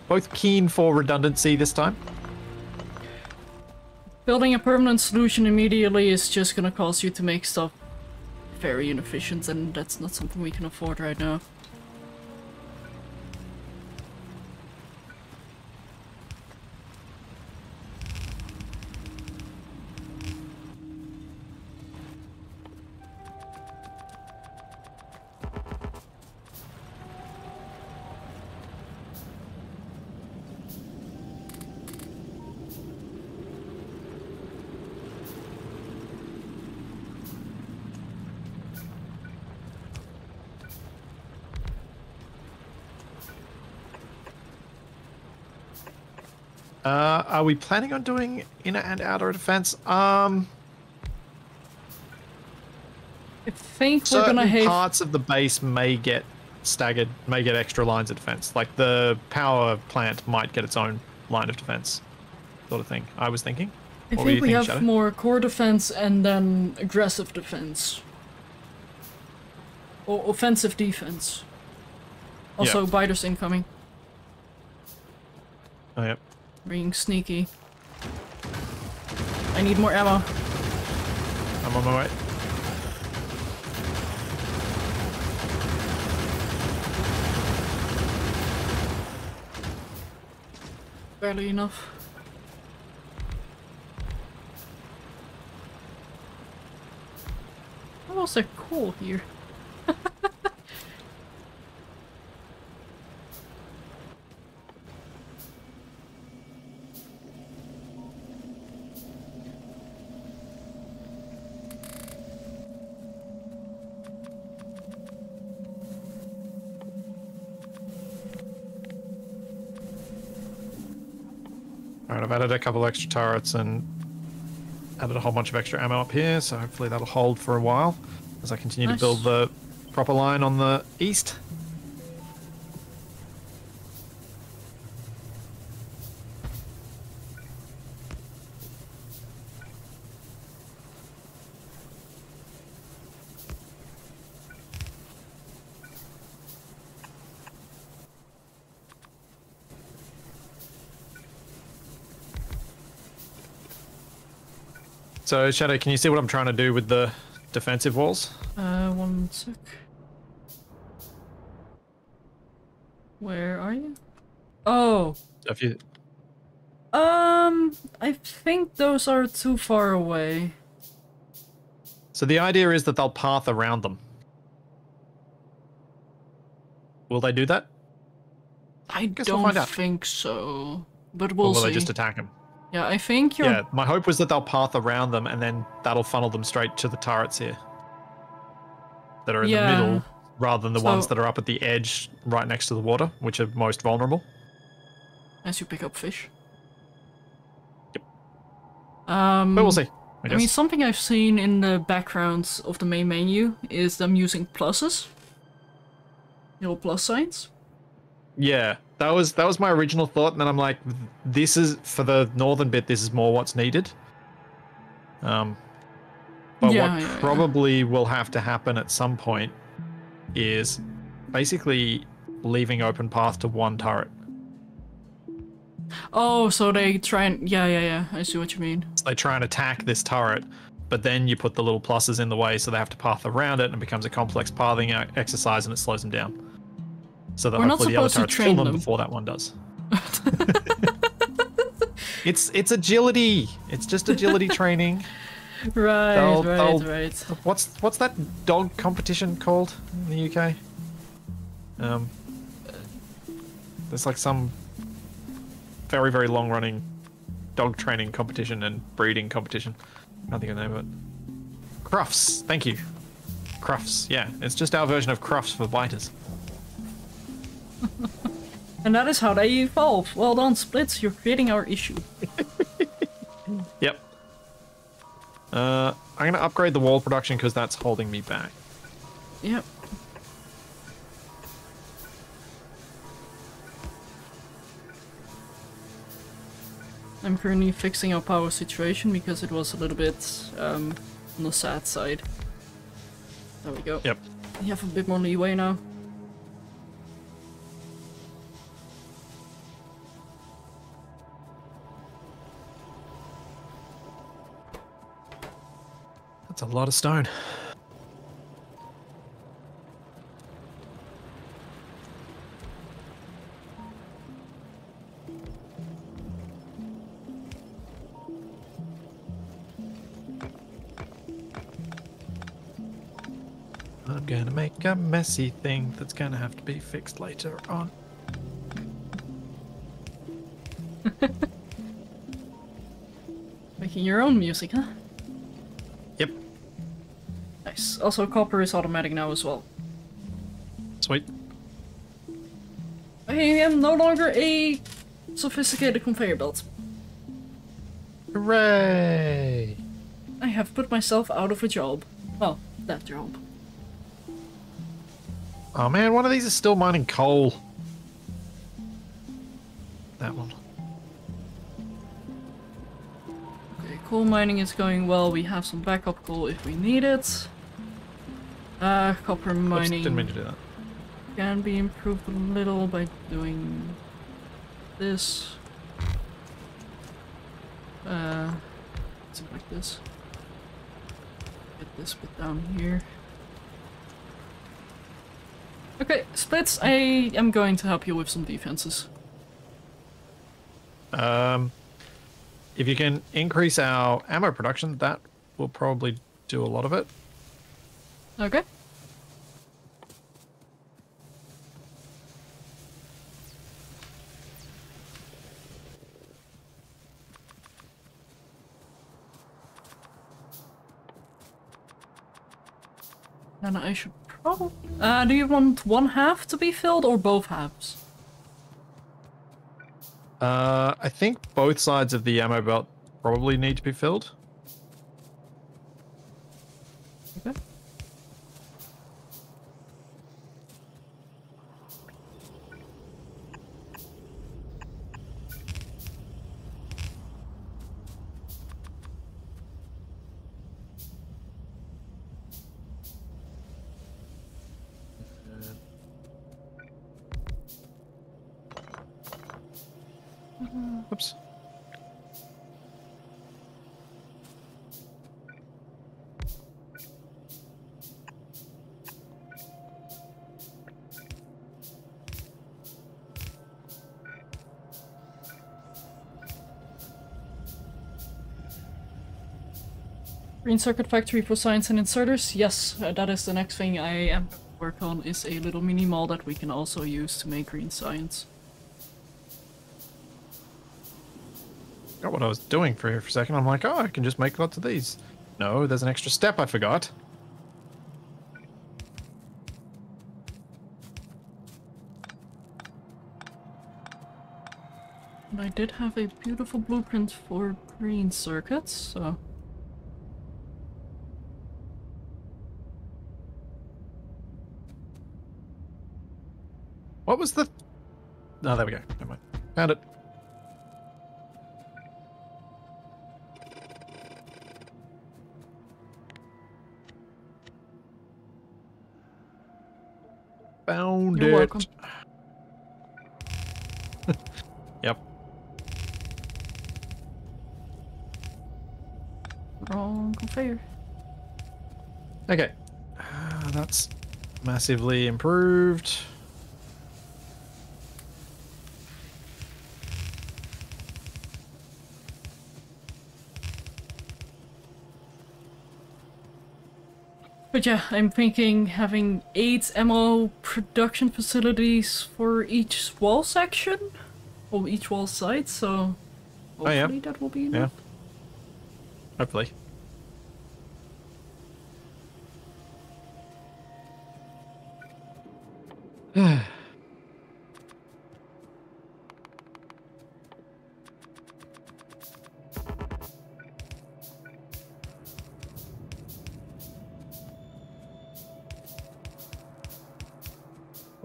both keen for redundancy this time. Building a permanent solution immediately is just gonna cause you to make stuff very inefficient, and that's not something we can afford right now. Are we planning on doing inner and outer defense? I think we're gonna have parts of the base may get staggered, may get extra lines of defense. Like the power plant might get its own line of defense, sort of thing. I was thinking. I think we have more core defense and then aggressive defense. Or offensive defense. Also, biters incoming. Oh, yep. Being sneaky. I need more ammo. I'm on my way. Barely enough. How was there coal here? Alright, I've added a couple extra turrets and added a whole bunch of extra ammo up here, so hopefully that'll hold for a while as I continue to build the proper line on the east. So, Shadow, can you see what I'm trying to do with the defensive walls? One sec. Where are you? Oh. If you... I think those are too far away. So the idea is that they'll path around them. Will they do that? I don't think so. But we'll see. Or will they just attack them? Yeah, I think you're... Yeah, my hope was that they'll path around them and then that'll funnel them straight to the turrets here. That are in the middle, rather than the ones that are up at the edge right next to the water, which are most vulnerable. As you pick up fish. Yep. But we'll see. I mean, something I've seen in the backgrounds of the main menu is them using pluses. Little plus signs. Yeah, that was my original thought, and then I'm like, this is, for the northern bit, this is more what's needed. But what probably will have to happen at some point is basically leaving open path to one turret. Oh, so they try and... Yeah, I see what you mean. So they try and attack this turret, but then you put the little pluses in the way, so they have to path around it, and it becomes a complex pathing exercise, and it slows them down. So that hopefully the other turrets kill them before that one does. It's agility. It's just agility training. Right. What's that dog competition called in the UK? There's like some very, very long running dog training competition and breeding competition. I can't think of the name of it. Crufts. Thank you. Crufts. Yeah, it's just our version of Crufts for biters. And that is how they evolve. Well done, Splits. You're creating our issue. Yep. I'm gonna upgrade the wall production because that's holding me back. Yep. I'm currently fixing our power situation because it was a little bit on the sad side. There we go. Yep. You have a bit more leeway now. That's a lot of stone. I'm gonna make a messy thing that's gonna have to be fixed later on. Making your own music, huh? Yep. Nice. Also, copper is automatic now as well. Sweet. I am no longer a sophisticated conveyor belt. Hooray! I have put myself out of a job. Well, that job. Oh man, one of these is still mining coal. That one. Okay, coal mining is going well. We have some backup coal if we need it. Copper mining Oops, didn't mean to do that. can be improved a little by doing this. Something like this. Get this bit down here. Okay, Splits, I am going to help you with some defenses. If you can increase our ammo production, that will probably do a lot of it. Okay. And I should probably... do you want one half to be filled or both halves? I think both sides of the ammo belt probably need to be filled. Okay. Oops. Green circuit factory for science and inserters? Yes, that is the next thing I am work on, is a little mini mall that we can also use to make green science. Got what I was doing for a second. I'm like, oh, I can just make lots of these. No, there's an extra step I forgot. And I did have a beautiful blueprint for green circuits, so... What was the... Oh, there we go. Never mind. Found it. Found You're it. welcome. Yep. Wrong conveyor. Okay. That's massively improved. But yeah, I'm thinking having 8 ammo production facilities for each wall section, or each wall site, so hopefully that will be enough. Yeah. Hopefully.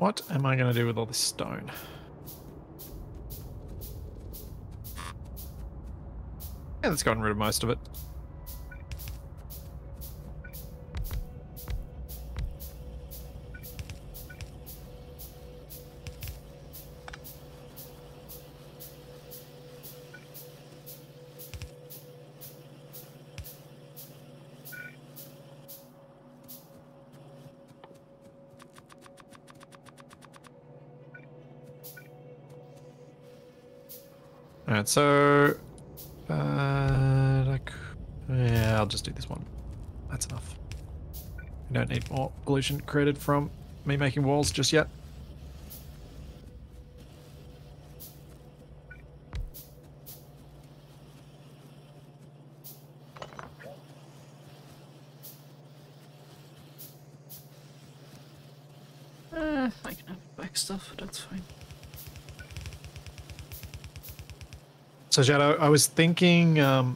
What am I going to do with all this stone? Yeah, that's gotten rid of most of it. Alright, so... yeah, I'll just do this one. That's enough. We don't need more pollution created from me making walls just yet. I can have back stuff, that's fine. So, Shadow, I was thinking of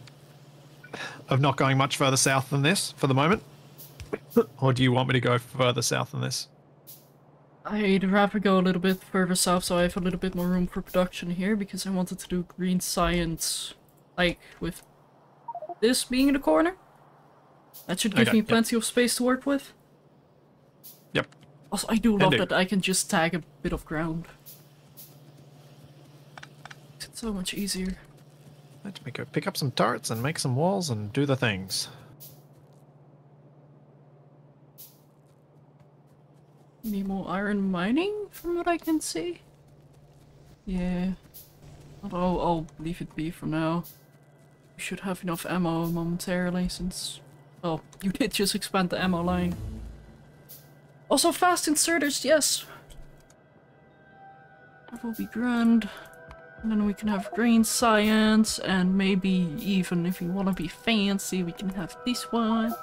not going much further south than this for the moment. Or do you want me to go further south than this? I'd rather go a little bit further south so I have a little bit more room for production here, because I wanted to do green science, like, with this being in the corner. That should give me plenty of space to work with. Yep. Also, I do love that I can just tag a bit of ground. It's so much easier. Let me go pick up some turrets and make some walls and do the things. Need more iron mining, from what I can see. Yeah. Although I'll leave it be for now. We should have enough ammo momentarily, since... well, you did just expand the ammo line. Also fast inserters, yes! That will be grand. And then we can have green science, and maybe even if you want to be fancy, we can have this one.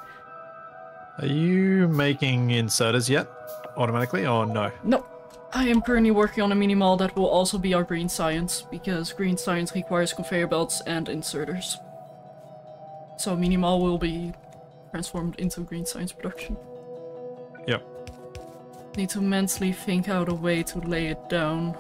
Are you making inserters yet? Automatically, or no? No. I am currently working on a mini-mall that will also be our green science, because green science requires conveyor belts and inserters. So mini-mall will be transformed into green science production. Yep. Need to mentally think out a way to lay it down.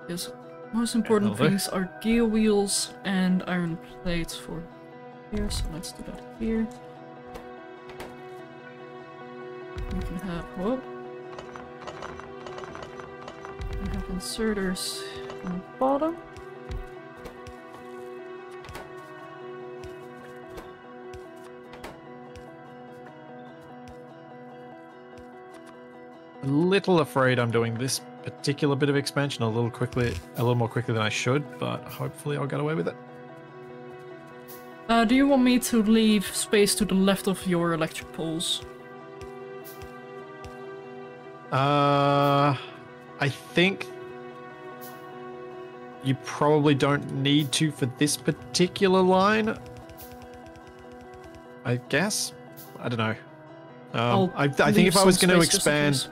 Yes, most important things are gear wheels and iron plates for here, so let's do that here. We can have, whoop. We have inserters on the bottom. A little afraid I'm doing this particular bit of expansion a little more quickly than I should, but hopefully I'll get away with it. Do you want me to leave space to the left of your electric poles? I think you probably don't need to for this particular line. I guess? I don't know. I think if I was going to expand...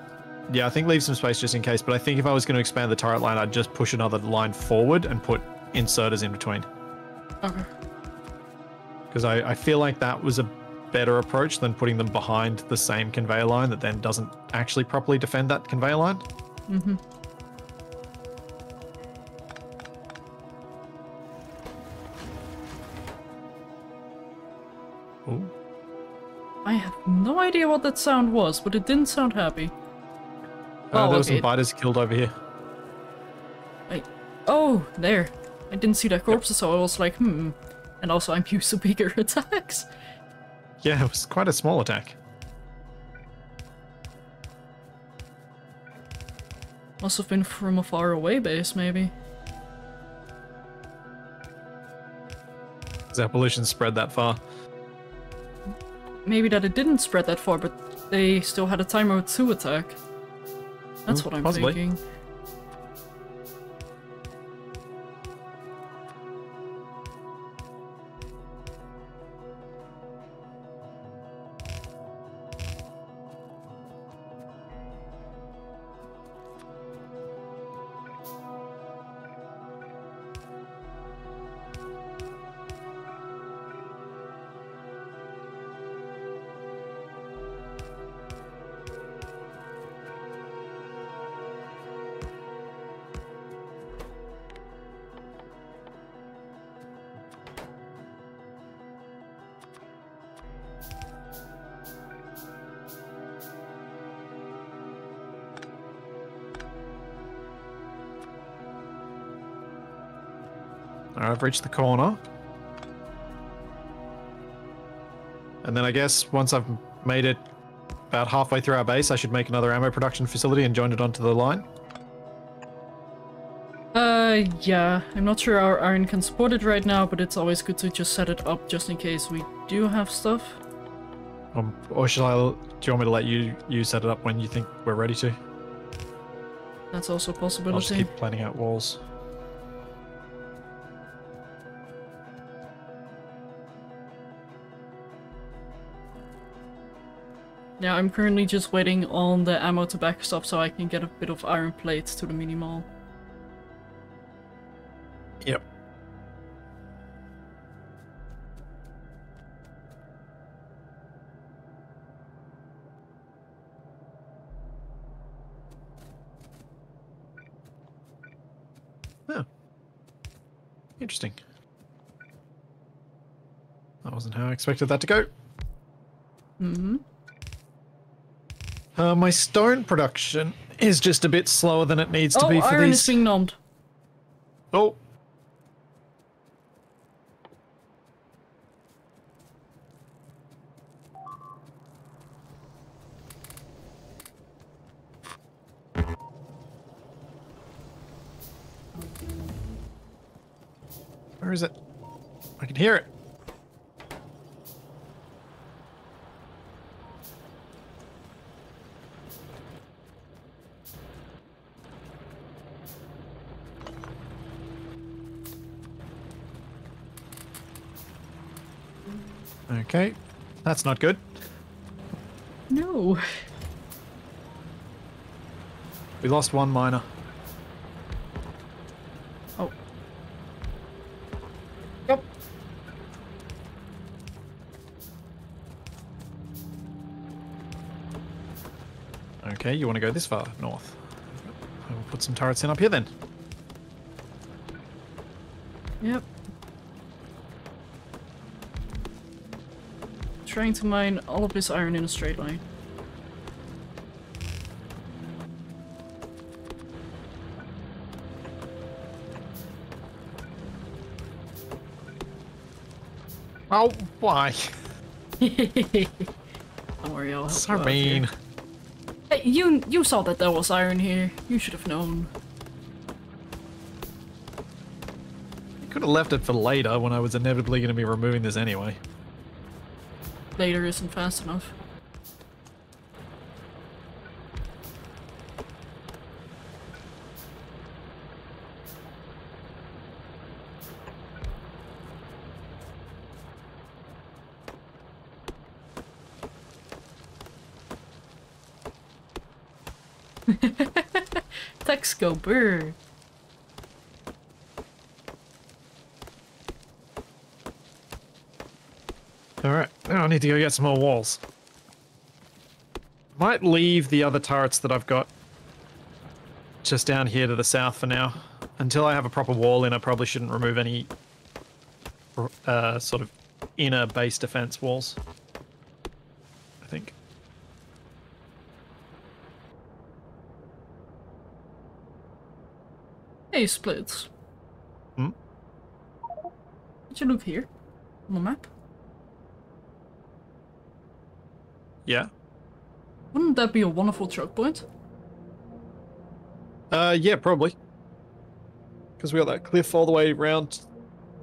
Yeah, I think leave some space just in case, but I think if I was going to expand the turret line, I'd just push another line forward and put inserters in between. Okay. Because I feel like that was a better approach than putting them behind the same conveyor line that then doesn't actually properly defend that conveyor line. Mm-hmm. Ooh. I have no idea what that sound was, but it didn't sound happy. There were some biters killed over here. Oh, there. I didn't see that corpses, so I was like, And also, I'm used to bigger attacks. Yeah, it was quite a small attack. Must have been from a far away base, maybe. Has that pollution spread that far? Maybe that it didn't spread that far, but they still had a timer 2 attack. That's what I'm thinking. Alright, I've reached the corner. And then I guess once I've made it about halfway through our base, I should make another ammo production facility and join it onto the line. Yeah. I'm not sure our iron can support it right now, but it's always good to just set it up just in case we do have stuff. Or do you want me to let you set it up when you think we're ready to? That's also a possibility. I'll just keep planning out walls. Yeah, I'm currently just waiting on the ammo to backstop so I can get a bit of iron plates to the mini-mall. Yep. Oh. Interesting. That wasn't how I expected that to go. Mm-hmm. My stone production is just a bit slower than it needs to be for iron these. is being numbed. Oh. Where is it? I can hear it. Okay, that's not good. No. We lost one miner. Oh. Yep. Okay, you want to go this far north? I will put some turrets in up here then. Yep. Trying to mine all of this iron in a straight line. Oh, why? Don't worry, I'll help So you out mean. here. Hey, you saw that there was iron here. You should have known. You could have left it for later when I was inevitably going to be removing this anyway. Later isn't fast enough. Text go brr. Alright, now I need to go get some more walls. Might leave the other turrets that I've got just down here to the south for now. Until I have a proper wall in, I probably shouldn't remove any sort of inner base defense walls. I think. Hey, Splits. Hmm? Did you look here? On the map? Yeah. Wouldn't that be a wonderful choke point? Yeah, probably. Because we got that cliff all the way around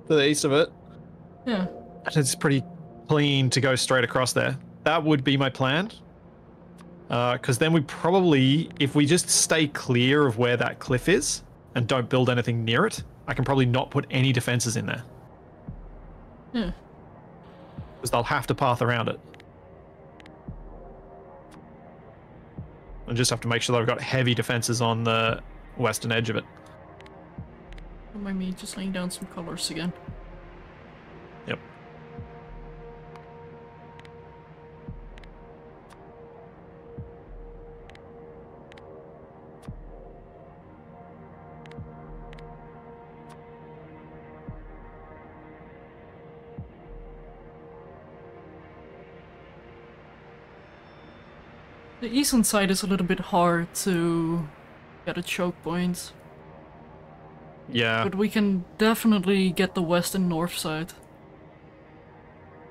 to the east of it. Yeah. And it's pretty clean to go straight across there. That would be my plan. Because then we probably, if we just stay clear of where that cliff is and don't build anything near it, I can probably not put any defenses in there. Yeah. Because they'll have to path around it. I just have to make sure that I've got heavy defenses on the western edge of it. Don't mind me just laying down some colors again. Yep. The eastern side is a little bit hard to get a choke point. Yeah. But we can definitely get the west and north side.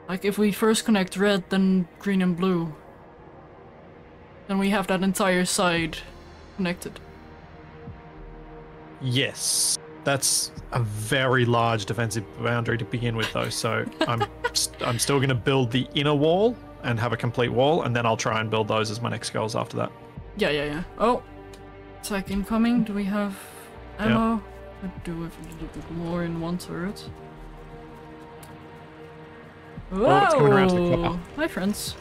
Like, if we first connect red, then green and blue, then we have that entire side connected. Yes. That's a very large defensive boundary to begin with, though, so I'm still going to build the inner wall and have a complete wall, and then I'll try and build those as my next goals after that. Yeah. Oh! Attack incoming. Do we have ammo? Could do with a little bit more in one turret. Whoa! Oh, it's coming around to the copper. Hi, friends.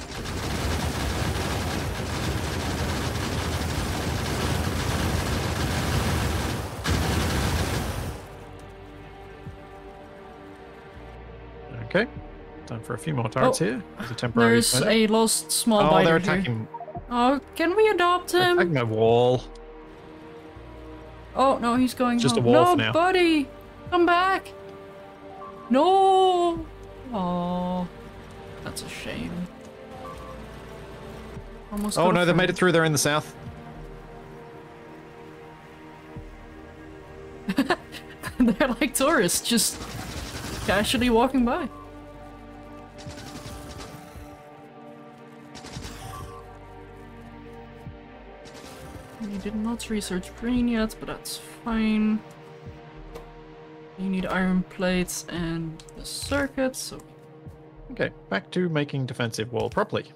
Okay. Time for a few more turrets here. There's a temporary. There's a lost small biter. Oh, they're here. attacking. Oh, can we adopt him? Attacking my wall. Oh, no, he's going Just home. a wolf no, now. buddy! Come back! No! Oh, that's a shame. Almost Oh no, they made it through. They're in the south. They're like tourists, just casually walking by. We did not research green yet, but that's fine. You need iron plates and the circuits, so... Okay, back to making defensive wall properly.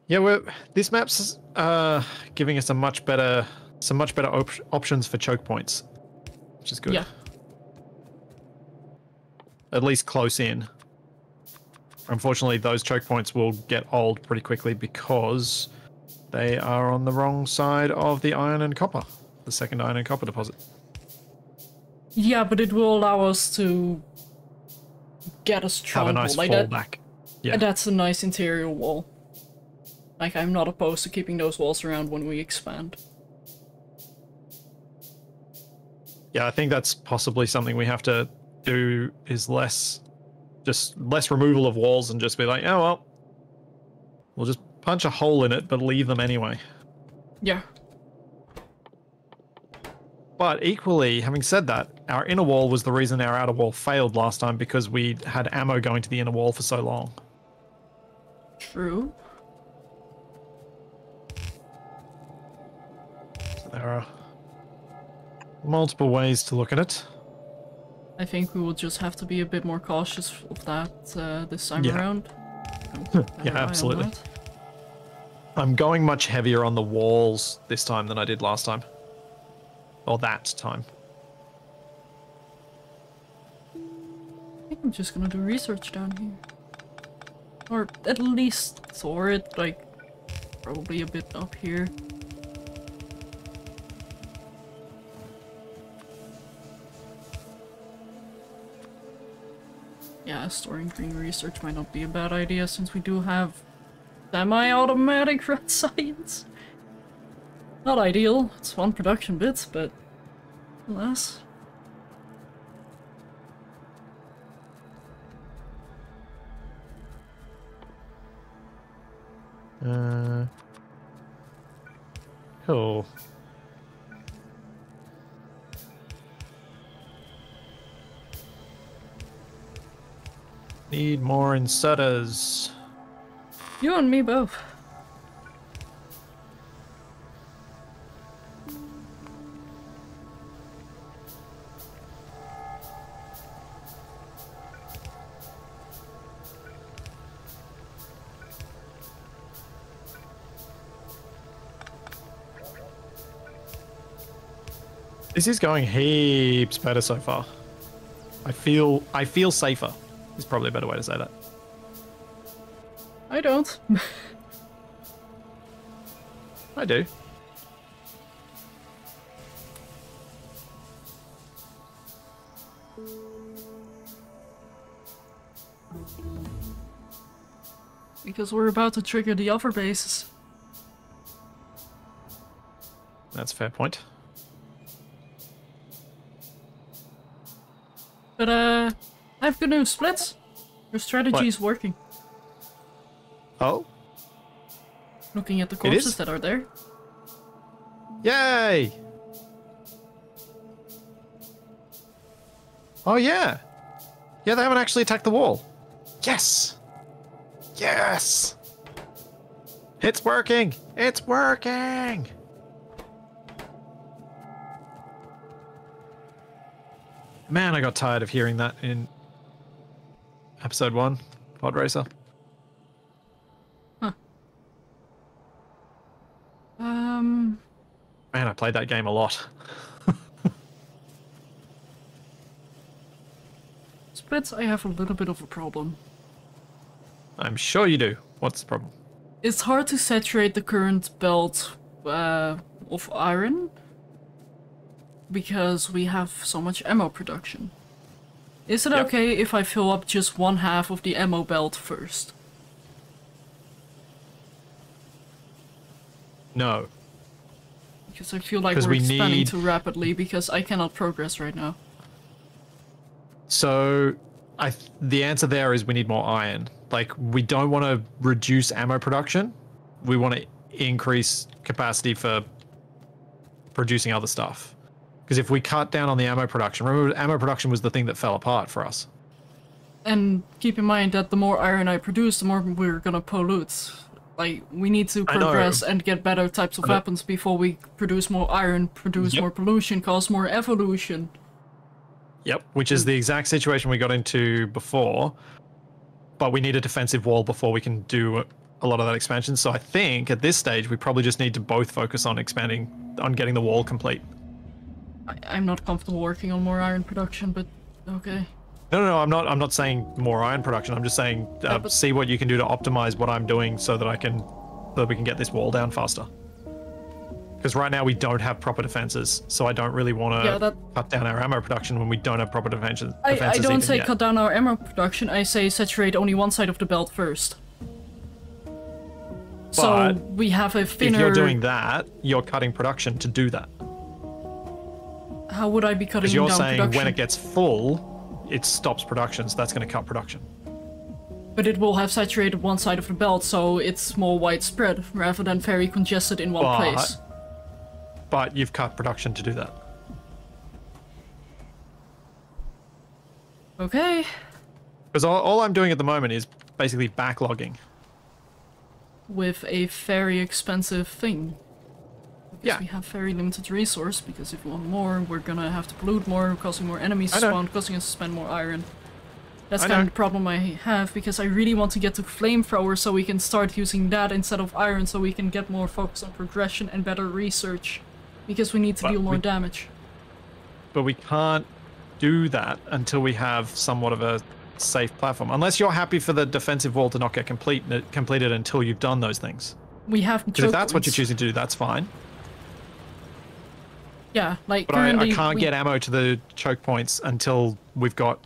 Yeah, this map's giving us some much better options for choke points, which is good. Yeah. At least close in. Unfortunately, those choke points will get old pretty quickly because they are on the wrong side of the iron and copper, the second iron and copper deposit. Yeah, but it will allow us to get a strong Have a nice wall. Like fallback. Yeah. That's a nice interior wall. Like, I'm not opposed to keeping those walls around when we expand. Yeah, I think that's possibly something we have to do is less removal of walls and just be like, oh well, we'll just punch a hole in it but leave them anyway. Yeah. But equally, having said that, our inner wall was the reason our outer wall failed last time because we had ammo going to the inner wall for so long. True. So there are multiple ways to look at it. I think we will just have to be a bit more cautious of that this time around. Yeah, absolutely. I'm going much heavier on the walls this time than I did last time. Or that time. I think I'm just gonna do research down here. Or at least store it, like, probably a bit up here. Yeah, storing green research might not be a bad idea since we do have semi-automatic red science. Not ideal, it's one production bit, but alas. Cool. Need more inserters. You and me both. This is going heaps better so far. I feel safer. Is probably a better way to say that. I don't. I do. Because we're about to trigger the other bases. That's a fair point. But I have good news, Splits. Your strategy is working. Oh? Looking at the corpses that are there. Yay! Oh yeah! Yeah, they haven't actually attacked the wall. Yes! Yes! It's working! It's working! Man, I got tired of hearing that in episode 1, Pod Racer. Huh. Man, I played that game a lot. Splits, I have a little bit of a problem. I'm sure you do. What's the problem? It's hard to saturate the current belt of iron because we have so much ammo production. Is it okay if I fill up just 1/2 of the ammo belt first? No. Because I feel like we're expanding too rapidly because I cannot progress right now. So, the answer there is we need more iron. Like, we don't want to reduce ammo production. We want to increase capacity for producing other stuff. Because if we cut down on the ammo production, remember, ammo production was the thing that fell apart for us. And keep in mind that the more iron I produce, the more we're gonna pollute. Like, we need to progress and get better types of weapons before we produce more iron, produce more pollution, cause more evolution. Yep, which is the exact situation we got into before. But we need a defensive wall before we can do a lot of that expansion. So I think at this stage, we probably just need to both focus on expanding, on getting the wall complete. I'm not comfortable working on more iron production, but okay. No, I'm not saying more iron production. I'm just saying see what you can do to optimize what I'm doing so that we can get this wall down faster. Because right now we don't have proper defenses, so I don't really want to cut down our ammo production when we don't have proper defenses. I don't say cut down our ammo production. I say saturate only one side of the belt first. But so we have a thinner... If you're doing that, you're cutting production to do that. How would I be cutting down production? Because you're saying when it gets full, it stops production, so that's going to cut production. But it will have saturated one side of the belt, so it's more widespread, rather than very congested in one place. But you've cut production to do that. Okay. Because all I'm doing at the moment is basically backlogging. With a very expensive thing. Because yeah. We have very limited resource, because if we want more, we're gonna have to pollute more, causing more enemies to spawn, causing us to spend more iron. That's kind of the problem I have, because I really want to get to flamethrower so we can start using that instead of iron, so we can get more focus on progression and better research. Because we need to deal more damage. But we can't do that until we have somewhat of a safe platform. Unless you're happy for the defensive wall to not get completed until you've done those things. We have Because if that's what you're choosing to do, that's fine. Yeah, like but I can't get ammo to the choke points until we've got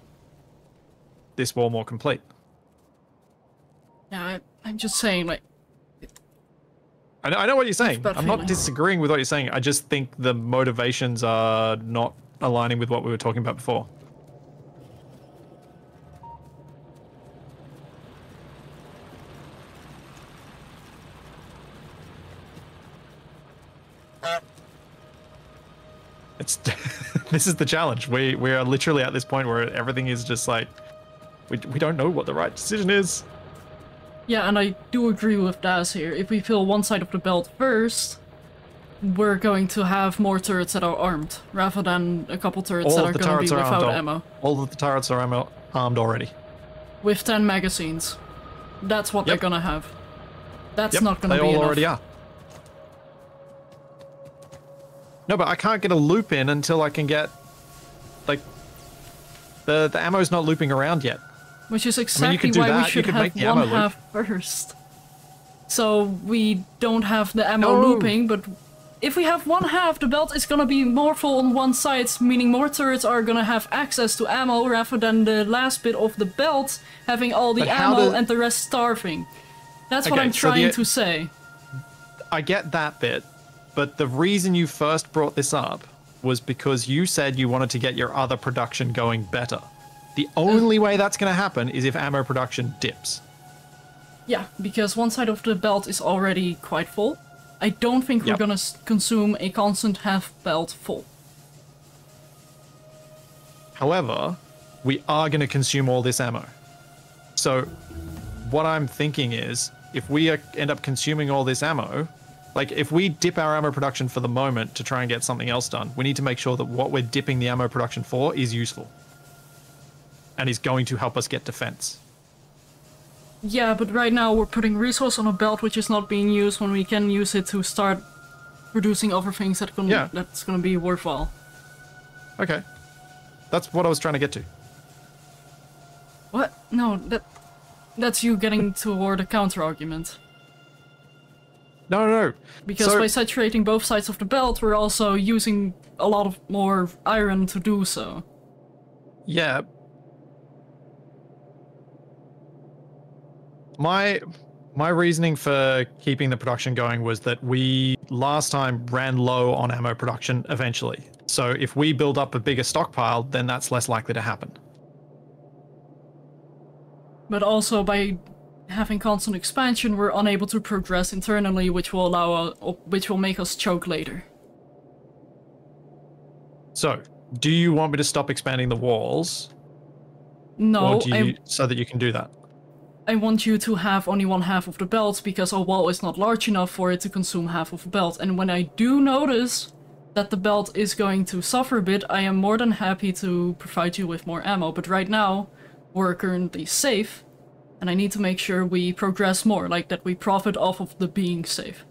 this wall more complete. Yeah, I'm just saying, like... I know what you're saying. I'm not disagreeing with what you're saying. I just think the motivations are not aligning with what we were talking about before. It's this is the challenge. We are literally at this point where everything is just like we don't know what the right decision is. Yeah, and I do agree with Daz here. If we fill one side of the belt first, we're going to have more turrets that are armed, rather than a couple turrets that are going to be without ammo. All of the turrets are armed already. With 10 magazines. That's what they're gonna have. That's not gonna be enough. They all already are. No, but I can't get a loop in until I can get, like, the ammo's not looping around yet. Which is exactly why we should have one half first. So we don't have the ammo looping, but if we have one half, the belt is gonna be more full on one side, meaning more turrets are gonna have access to ammo rather than the last bit of the belt having all the ammo and the rest starving. That's what I'm trying to say. I get that bit. But the reason you first brought this up was because you said you wanted to get your other production going better. The only way that's going to happen is if ammo production dips. Yeah, because one side of the belt is already quite full. I don't think we're gonna consume a constant half belt full. However, we are going to consume all this ammo. So what I'm thinking is, if we end up consuming all this ammo, like if we dip our ammo production for the moment to try and get something else done, we need to make sure that what we're dipping the ammo production for is useful. And is going to help us get defense. Yeah, but right now we're putting resource on a belt which is not being used when we can use it to start producing other things that's gonna be worthwhile. Okay. That's what I was trying to get to. What? No, that's you getting toward a counter-argument. No. Because by saturating both sides of the belt, we're also using a lot of more iron to do so. Yeah. My reasoning for keeping the production going was that we last time ran low on ammo production eventually. So if we build up a bigger stockpile, then that's less likely to happen. But also by having constant expansion, we're unable to progress internally, which will make us choke later. So, do you want me to stop expanding the walls? No, or so that you can do that? I want you to have only one half of the belt because a wall is not large enough for it to consume half of the belt. And when I do notice that the belt is going to suffer a bit, I am more than happy to provide you with more ammo. But right now, we're currently safe, and I need to make sure we progress more, like that we profit off of the being safe.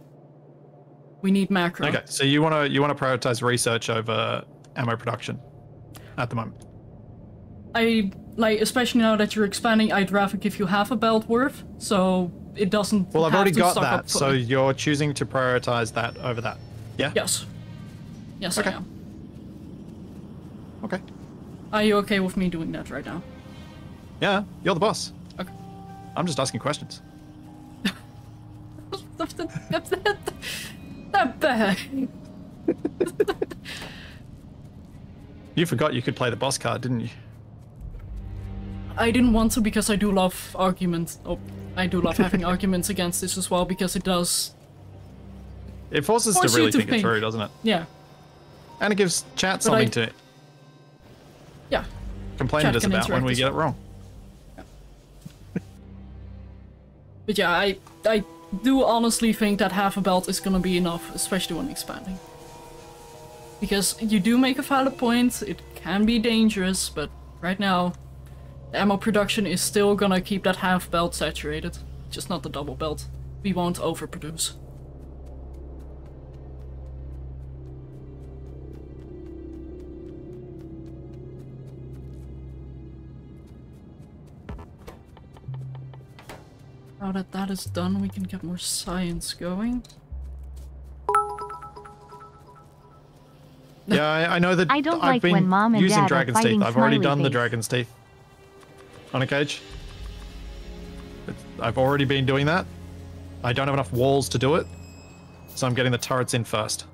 We need macro. Okay, so you want to prioritize research over ammo production at the moment. Especially now that you're expanding, I'd rather give you half a belt worth, so it doesn't. Well, I've already got that, so you're choosing to prioritize that over that. Yeah? Yes. Yes, okay. I am. Okay. Are you okay with me doing that right now? Yeah, you're the boss. Okay. I'm just asking questions. That bad. You forgot you could play the boss card, didn't you? I didn't want to because I do love arguments. Oh, I do love having arguments against this as well because it does. It forces us to really think it through, doesn't it? Yeah. And it gives chat something to complain to us about when we get it wrong. Yeah. But yeah, I do honestly think that half a belt is gonna be enough, especially when expanding. Because you do make a valid point, it can be dangerous, but right now, the ammo production is still gonna keep that half belt saturated, just not the double belt. We won't overproduce. Now that that is done, we can get more science going. Yeah, I know that I've been using Dragon's Teeth. I've already done the Dragon's Teeth on a cage. I've already been doing that. I don't have enough walls to do it, so I'm getting the turrets in first.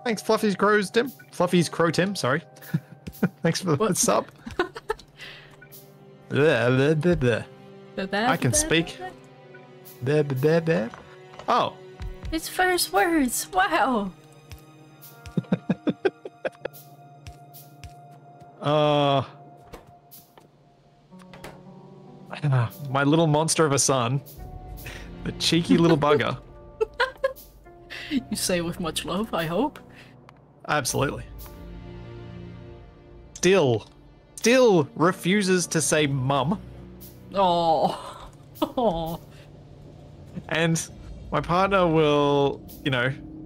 Thanks, Fluffy's Crow Tim, sorry. Thanks for the sub. I can speak. Oh. It's first words. Wow. My little monster of a son. The cheeky little bugger. You say with much love, I hope. Absolutely. Still refuses to say mum. Oh. Oh. And my partner will,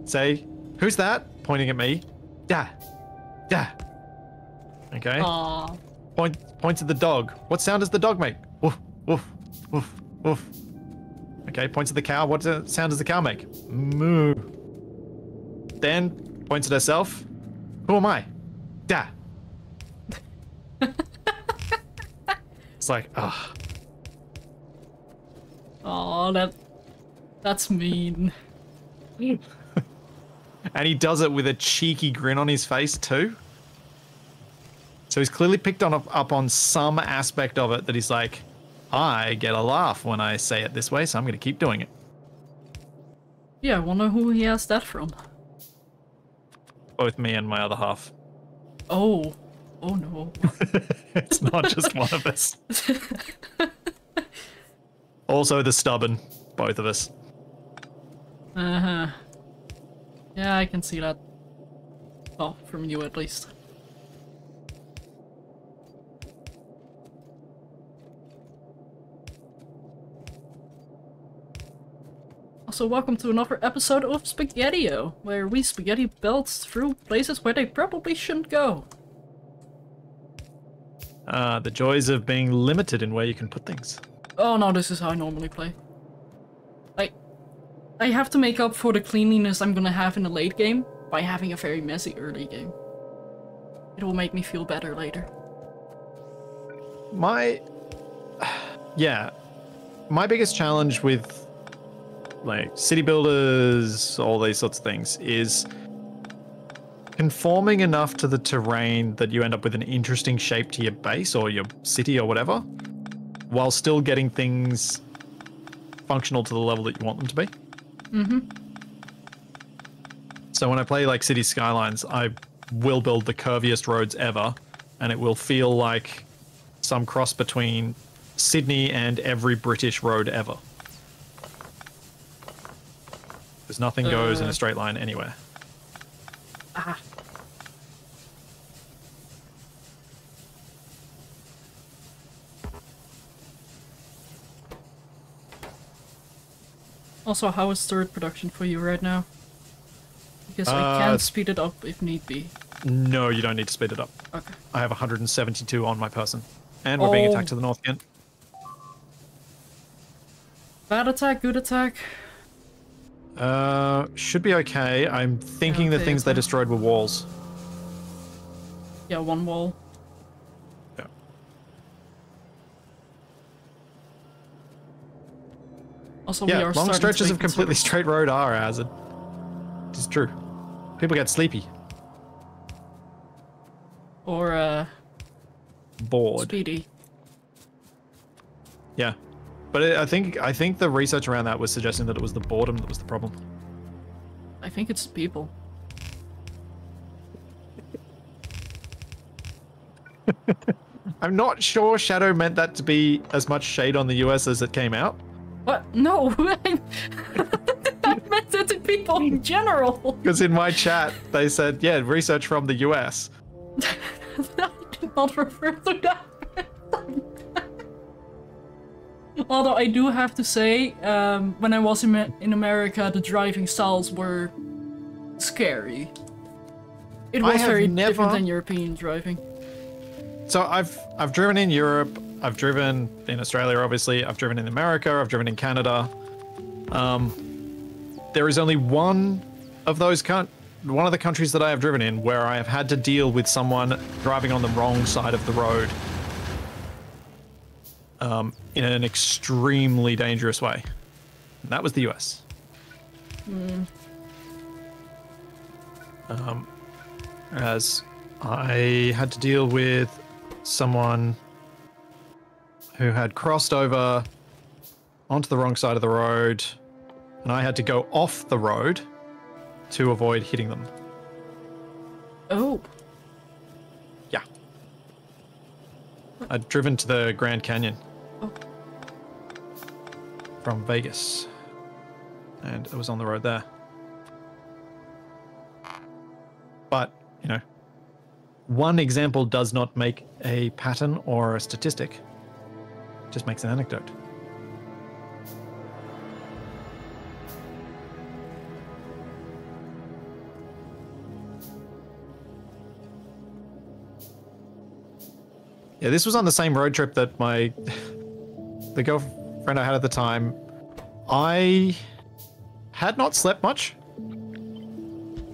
say, "Who's that?" Pointing at me. Dad. Okay. Aww. Points at the dog. What sound does the dog make? Woof, woof, woof, woof. Okay, points at the cow. What sound does the cow make? Moo. Then points at herself. Who am I? Dad. It's like, ugh. Oh, That's mean. And he does it with a cheeky grin on his face too. So he's clearly picked up on some aspect of it that he's like, I get a laugh when I say it this way, so I'm going to keep doing it. Yeah, I wonder who he has that from. Both me and my other half. Oh. Oh no. It's not just one of us. Also the stubborn, both of us. Uh-huh. Yeah, I can see that. Oh, from you at least. Also, welcome to another episode of Spaghetti-O, where we spaghetti belts through places where they probably shouldn't go. The joys of being limited in where you can put things. Oh no, this is how I normally play. I have to make up for the cleanliness I'm gonna have in the late game by having a very messy early game. It will make me feel better later. My biggest challenge with like city builders, all these sorts of things, is conforming enough to the terrain that you end up with an interesting shape to your base or your city or whatever, while still getting things functional to the level that you want them to be. Mm-hmm. So when I play like City Skylines, I will build the curviest roads ever, and it will feel like some cross between Sydney and every British road ever. Because nothing goes in a straight line anywhere. Ah. Also, how is third production for you right now? Because I can speed it up if need be. No, you don't need to speed it up. Okay. I have 172 on my person. And we're being attacked to the north again. Bad attack, good attack? Should be okay. I'm thinking the things they destroyed were walls. Yeah, one wall. Yeah. Also, we are long stretches of completely sort straight road are a hazard. It is true. People get sleepy. Or, bored. speedy. Yeah. But I think the research around that was suggesting that it was the boredom that was the problem. I think it's people. I'm not sure Shadow meant that to be as much shade on the US as it came out. What? No! I meant it to people in general! Because in my chat, they said, yeah, research from the US. I did not refer to that. Although I do have to say, when I was in America, the driving styles were scary. It was very different than European driving. So I've driven in Europe, I've driven in Australia, obviously, I've driven in America, I've driven in Canada. There is only one of the countries that I have driven in where I have had to deal with someone driving on the wrong side of the road. In an extremely dangerous way. And that was the US. As I had to deal with someone who had crossed over onto the wrong side of the road, and I had to go off the road to avoid hitting them. Oh. Yeah. I'd driven to the Grand Canyon. Oh. From Vegas. And it was on the road there. But, you know, one example does not make a pattern or a statistic. It just makes an anecdote. Yeah, this was on the same road trip that the girlfriend I had at the time, I had not slept much.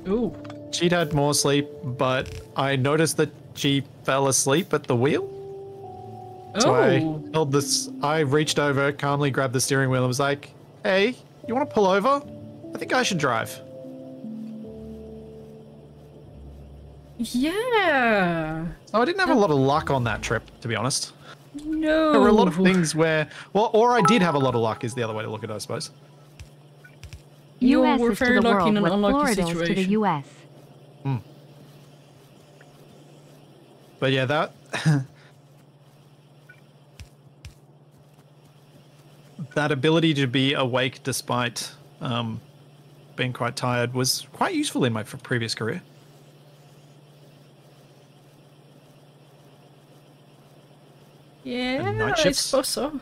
Ooh. She'd had more sleep, but I noticed that she fell asleep at the wheel. So I reached over, calmly grabbed the steering wheel and was like, hey, You want to pull over? I think I should drive. Yeah. So I didn't have a lot of luck on that trip, to be honest. No. There were a lot of things where, well, or I did have a lot of luck is the other way to look at it, I suppose. You US were is to very the lucky in world an what unlucky Florida is to the situation. US. But yeah, that that ability to be awake despite being quite tired was quite useful in my previous career. Yeah, night I shifts. suppose so.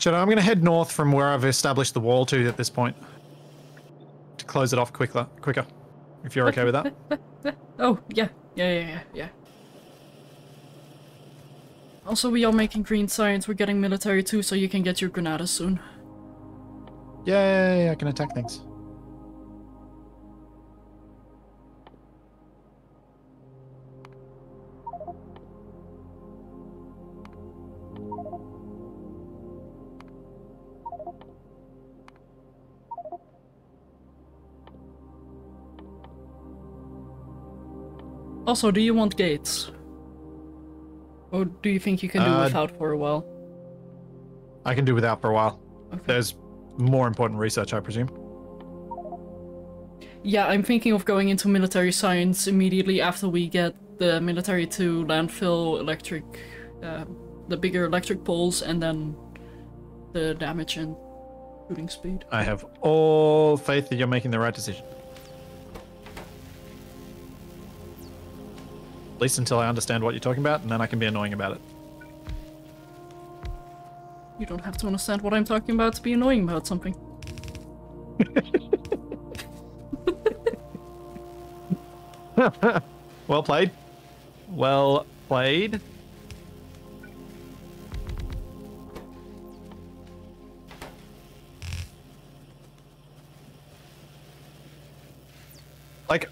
I'm going to head north from where I've established the wall to at this point to close it off quicker. If you're okay with that. Oh, yeah. Yeah. Also, we are making green science. We're getting military too, so you can get your granadas soon. Yay, I can attack things. Also, do you want gates? Or do you think you can do without for a while? I can do without for a while. Okay. There's more important research, I presume. Yeah, I'm thinking of going into military science immediately after we get the military to landfill electric, the bigger electric poles, and then the damage and shooting speed. I have all faith that you're making the right decision. At least until I understand what you're talking about, and then I can be annoying about it. You don't have to understand what I'm talking about to be annoying about something. Well played. Well played. Like,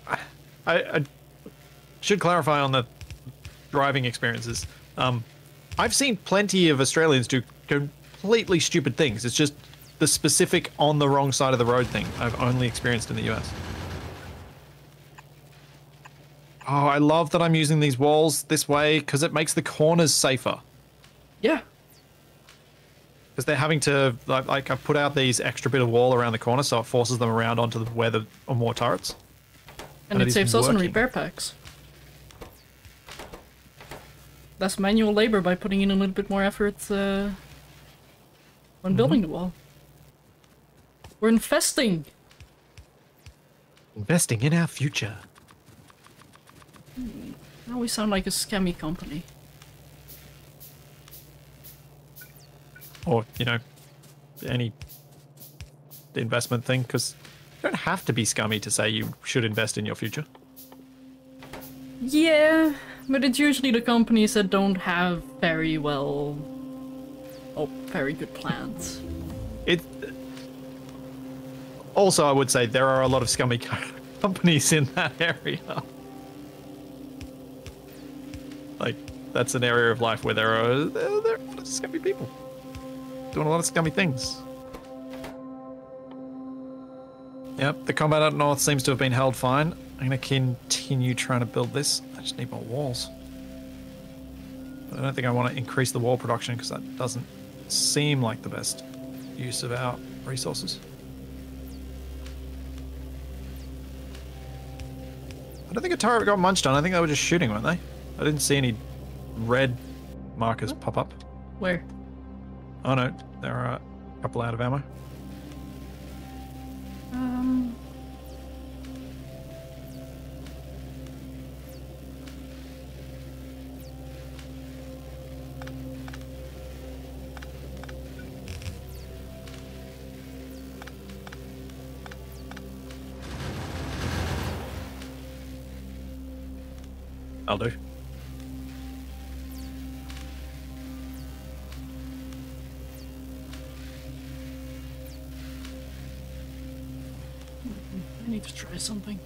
I should clarify on the driving experiences. I've seen plenty of Australians do completely stupid things. It's just the specific on the wrong side of the road thing I've only experienced in the US. Oh, I love that I'm using these walls this way because it makes the corners safer. Yeah. Because they're having to, like, I've put out these extra bit of wall around the corner so it forces them around onto where there are more turrets. And it saves us on repair packs. Less manual labor by putting in a little bit more effort when building the wall. We're investing! Investing in our future. Now we sound like a scammy company. Or, you know, any investment thing, because you don't have to be scummy to say you should invest in your future. Yeah, but it's usually the companies that don't have very very good plans. Also, I would say there are a lot of scummy companies in that area. Like, that's an area of life where there are a lot of scummy people doing a lot of scummy things. Yep, the combat up north seems to have been held fine. I'm going to continue trying to build this. I just need more walls. I don't think I want to increase the wall production because that doesn't seem like the best use of our resources. I don't think a turret got munched on. I think they were just shooting, weren't they? I didn't see any red markers pop up. Where? Oh no, there are a couple out of ammo. I'll do. I need to try something.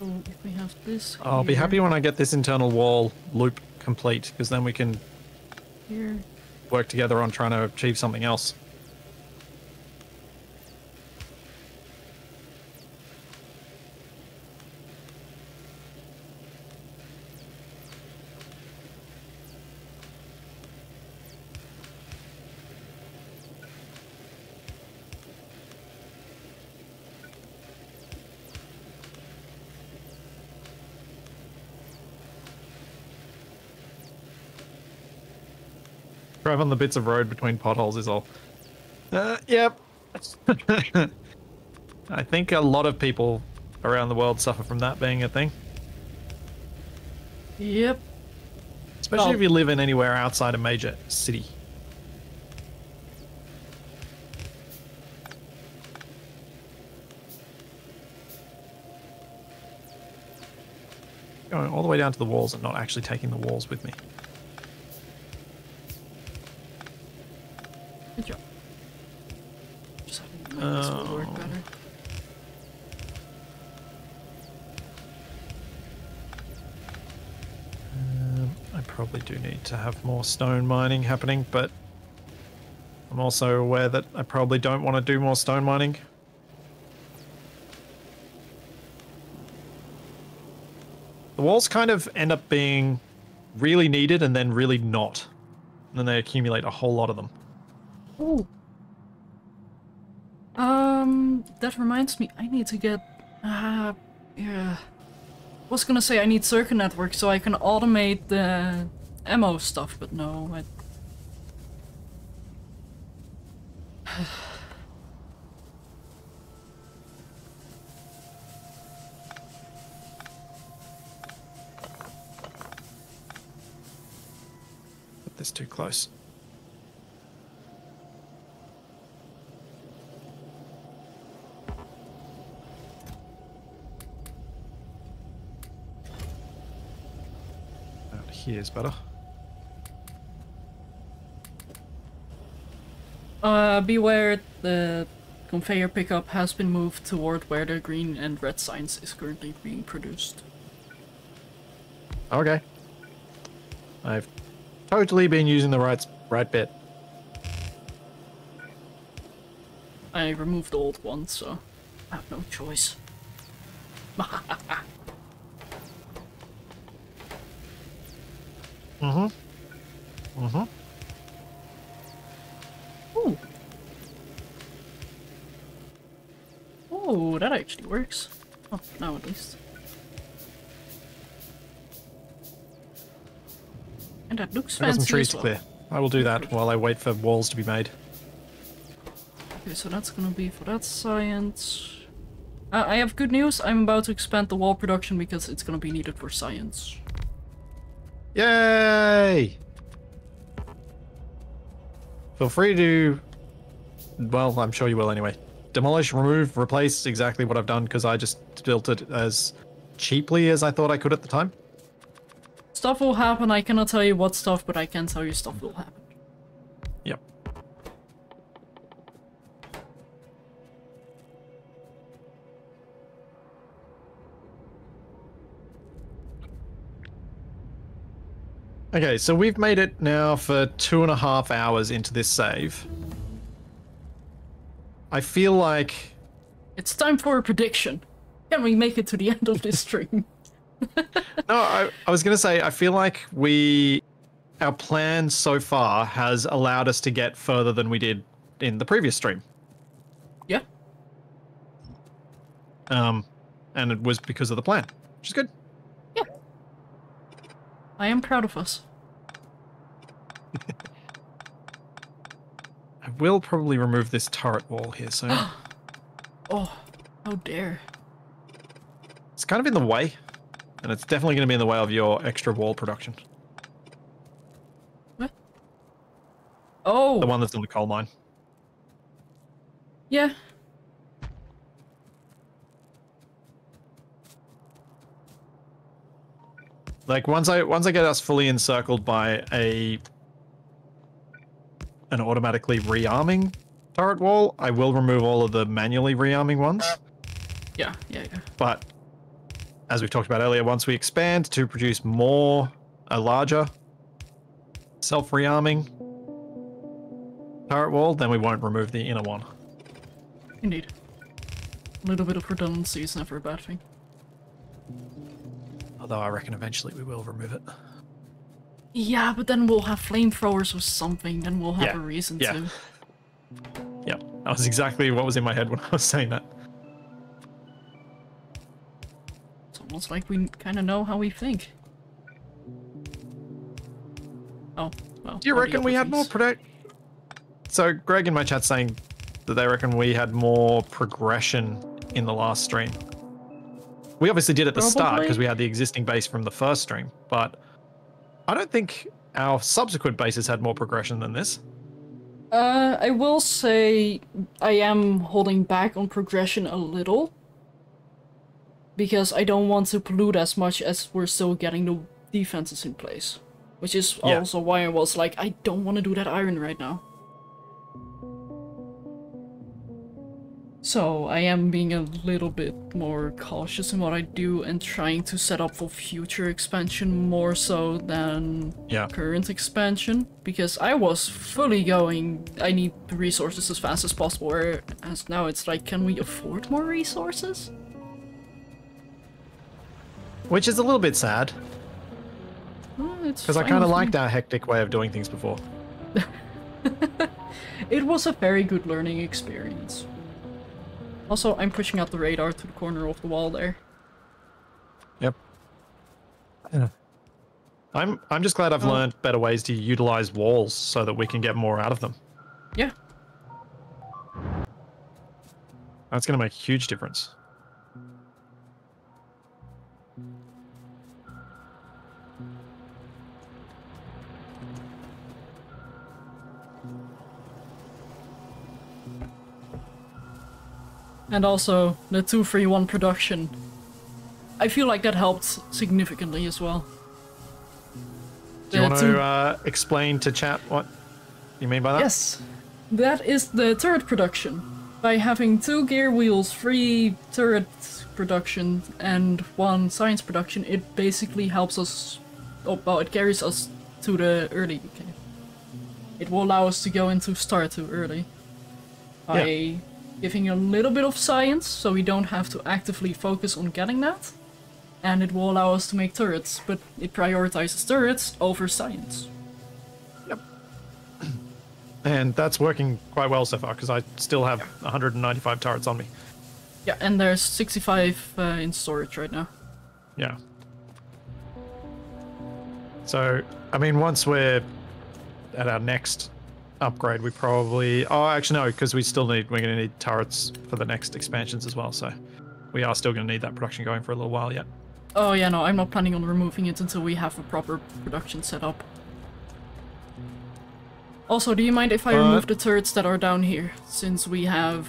So if we have this I'll be happy when I get this internal wall loop complete, because then we can here work together on trying to achieve something else. Drive on the bits of road between potholes is all. Yep. I think a lot of people around the world suffer from that being a thing. Yep. Especially if you live in anywhere outside a major city. Going all the way down to the walls and not actually taking the walls with me. Good job. Just having to make this will work better. I probably do need to have more stone mining happening, but I'm also aware that I probably don't want to do more stone mining. The walls kind of end up being really needed and then really not. And then they accumulate a whole lot of them. Ooh. That reminds me, I need to get, yeah. I was gonna say I need circuit network so I can automate the ammo stuff, but no, Put this too close. Here's better. Beware, the conveyor pickup has been moved toward where the green and red signs is currently being produced. Okay. I've totally been using the right bit. I removed the old one, so I have no choice. Ooh. Oh, that actually works. Oh, now at least. And that looks I've got fancy some trees as well. to clear. I will do that while I wait for walls to be made. Okay, so that's gonna be for that science. I have good news. I'm about to expand the wall production because it's gonna be needed for science. Yay! Feel free to... Well, I'm sure you will anyway. Demolish, remove, replace exactly what I've done because I just built it as cheaply as I thought I could at the time. Stuff will happen. I cannot tell you what stuff, but I can tell you stuff will happen. Yep. Okay, so we've made it now for 2.5 hours into this save. I feel like... It's time for a prediction. Can we make it to the end of this stream? No, I was going to say, I feel like our plan so far has allowed us to get further than we did in the previous stream. Yeah. And it was because of the plan, which is good. Yeah. I am proud of us. I will probably remove this turret wall here soon. Oh, how dare. It's kind of in the way, and it's definitely going to be in the way of your extra wall production. What? Oh! The one that's in the coal mine. Yeah. Like once I get us fully encircled by an automatically rearming turret wall, I will remove all of the manually rearming ones. Yeah. But as we've talked about earlier, once we expand to produce a larger self-rearming turret wall, then we won't remove the inner one. Indeed. A little bit of redundancy is never a bad thing. Although I reckon eventually we will remove it. Yeah, but then we'll have flamethrowers or something, then we'll have a reason to. Yeah, that was exactly what was in my head when I was saying that. It's almost like we kind of know how we think. Oh, well. Do you reckon we had more So Greg in my chat's saying that they reckon we had more progression in the last stream. We obviously did at the start because we had the existing base from the first stream, but I don't think our subsequent bases had more progression than this. I will say I am holding back on progression a little. Because I don't want to pollute as much as we're still getting the defenses in place. Which is also why I was like, I don't want to do that iron right now. So I am being a little bit more cautious in what I do and trying to set up for future expansion more so than current expansion. Because I was fully going, I need the resources as fast as possible, whereas now it's like, can we afford more resources? Which is a little bit sad. Because I kind of liked our hectic way of doing things before. It was a very good learning experience. Also, I'm pushing out the radar to the corner of the wall there. Yep. Yeah. I'm just glad I've learned better ways to utilize walls so that we can get more out of them. Yeah. That's going to make a huge difference. And also, the 2-3-1 production. I feel like that helped significantly as well. Do you want to explain to chat what you mean by that? Yes. That is the turret production. By having 2 gear wheels, 3 turret production, and 1 science production, it basically helps us... Oh, well, it carries us to the early game. It will allow us to go into Star 2 early. By giving a little bit of science, so we don't have to actively focus on getting that. And it will allow us to make turrets, but it prioritizes turrets over science. Yep. And that's working quite well so far, because I still have 195 turrets on me. Yeah, and there's 65 in storage right now. Yeah. So, I mean, once we're at our next upgrade, we probably... Oh, actually no, because we're going to need turrets for the next expansions as well, so we are still going to need that production going for a little while yet. Oh yeah, no, I'm not planning on removing it until we have a proper production set up. Also, do you mind if I remove the turrets that are down here, since we have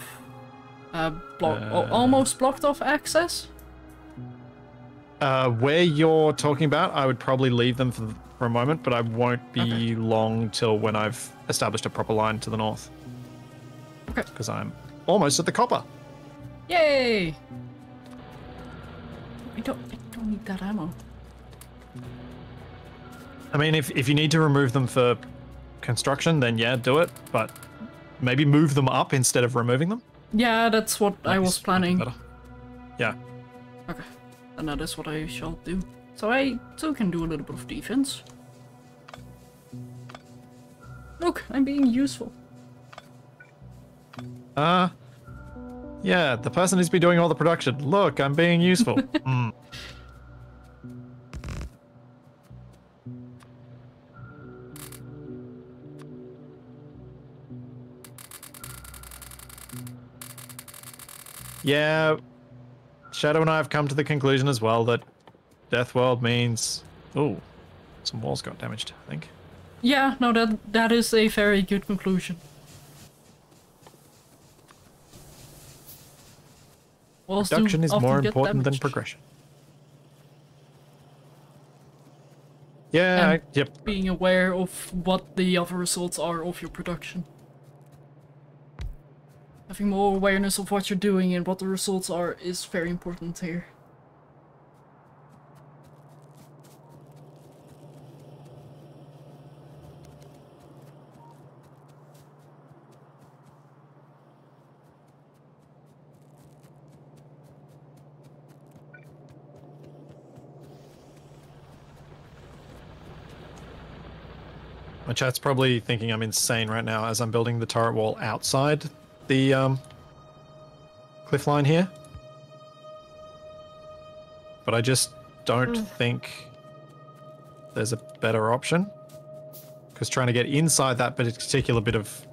almost blocked off access? Where you're talking about, I would probably leave them for a moment, but I won't be long till when I've established a proper line to the north. Okay. Because I'm almost at the copper. Yay! I don't need that ammo. I mean, if you need to remove them for construction, then yeah, do it. But maybe move them up instead of removing them. Yeah, that's what I was planning. Yeah. Okay. And that is what I shall do. So I too can do a little bit of defense. Look, I'm being useful. Yeah, the person who's been doing all the production. Look, I'm being useful. Yeah, Shadow and I have come to the conclusion as well that Deathworld means... Oh, some walls got damaged, I think. Yeah, no, that is a very good conclusion. Walls production is more important than progression. Yeah, yep. Being aware of what the other results are of your production. Having more awareness of what you're doing and what the results are is very important here. My chat's probably thinking I'm insane right now as I'm building the turret wall outside the cliff line here. But I just don't think there's a better option. Because trying to get inside that particular bit of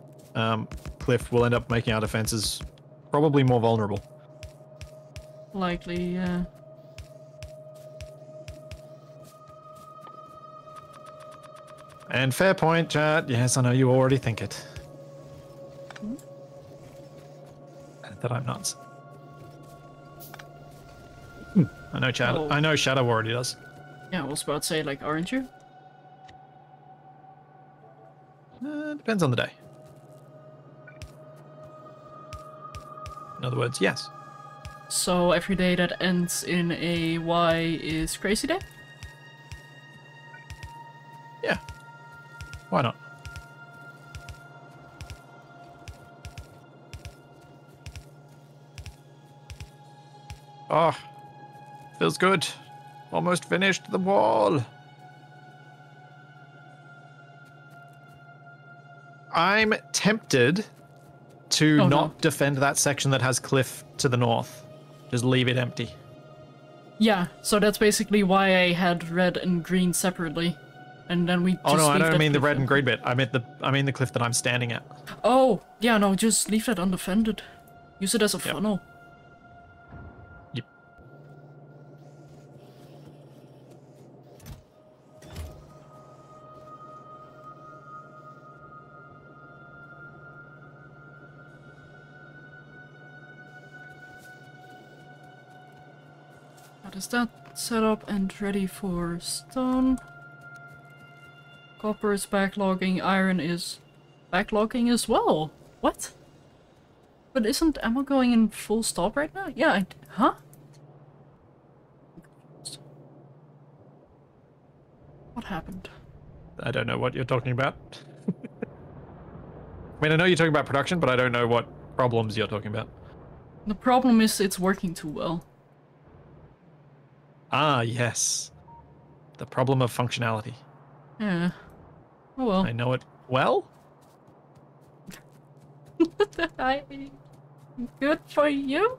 cliff will end up making our defenses probably more vulnerable. Likely, yeah. And fair point, chat. Yes, I know you already think it. That I'm nuts. I know Shadow. Oh. I know Shadow already does. Yeah, I was about to say, like, aren't you? Depends on the day. In other words, yes. So every day that ends in a Y is crazy day? Yeah. Why not? Oh, feels good. Almost finished the wall. I'm tempted to not defend that section that has cliff to the north. Just leave it empty. Yeah, so that's basically why I had red and green separately. And then we just Oh no, I leave don't that mean the cliff red and empty. green bit. I mean the cliff that I'm standing at. Oh, yeah, no, just leave that undefended. Use it as a funnel. Yep. That is that set up and ready for stone. Copper is backlogging, iron is backlogging as well. What? But isn't ammo going in full stop right now? Yeah, huh? What happened? I don't know what you're talking about. I mean, I know you're talking about production, but I don't know what problems you're talking about. The problem is it's working too well. Ah, yes. The problem of functionality. Yeah. Oh well. I know it well. Good for you.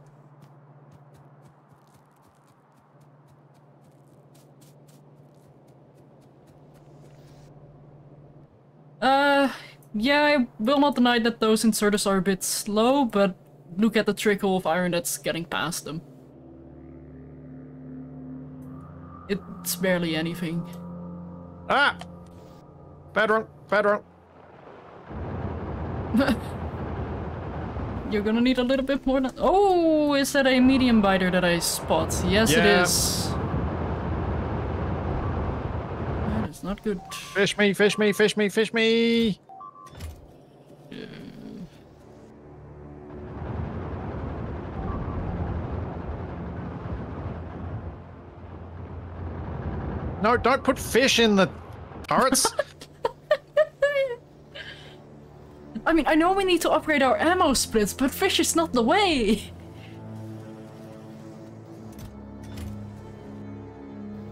Yeah, I will not deny that those inserters are a bit slow, but look at the trickle of iron that's getting past them. It's barely anything. Ah! Bad wrong, bad wrong. You're gonna need a little bit more than— oh, is that a medium biter that I spot? Yes, Yeah. it is. That is not good. Fish me, fish me, fish me, fish me! No, don't put fish in the turrets. I mean, I know we need to upgrade our ammo splits, but fish is not the way!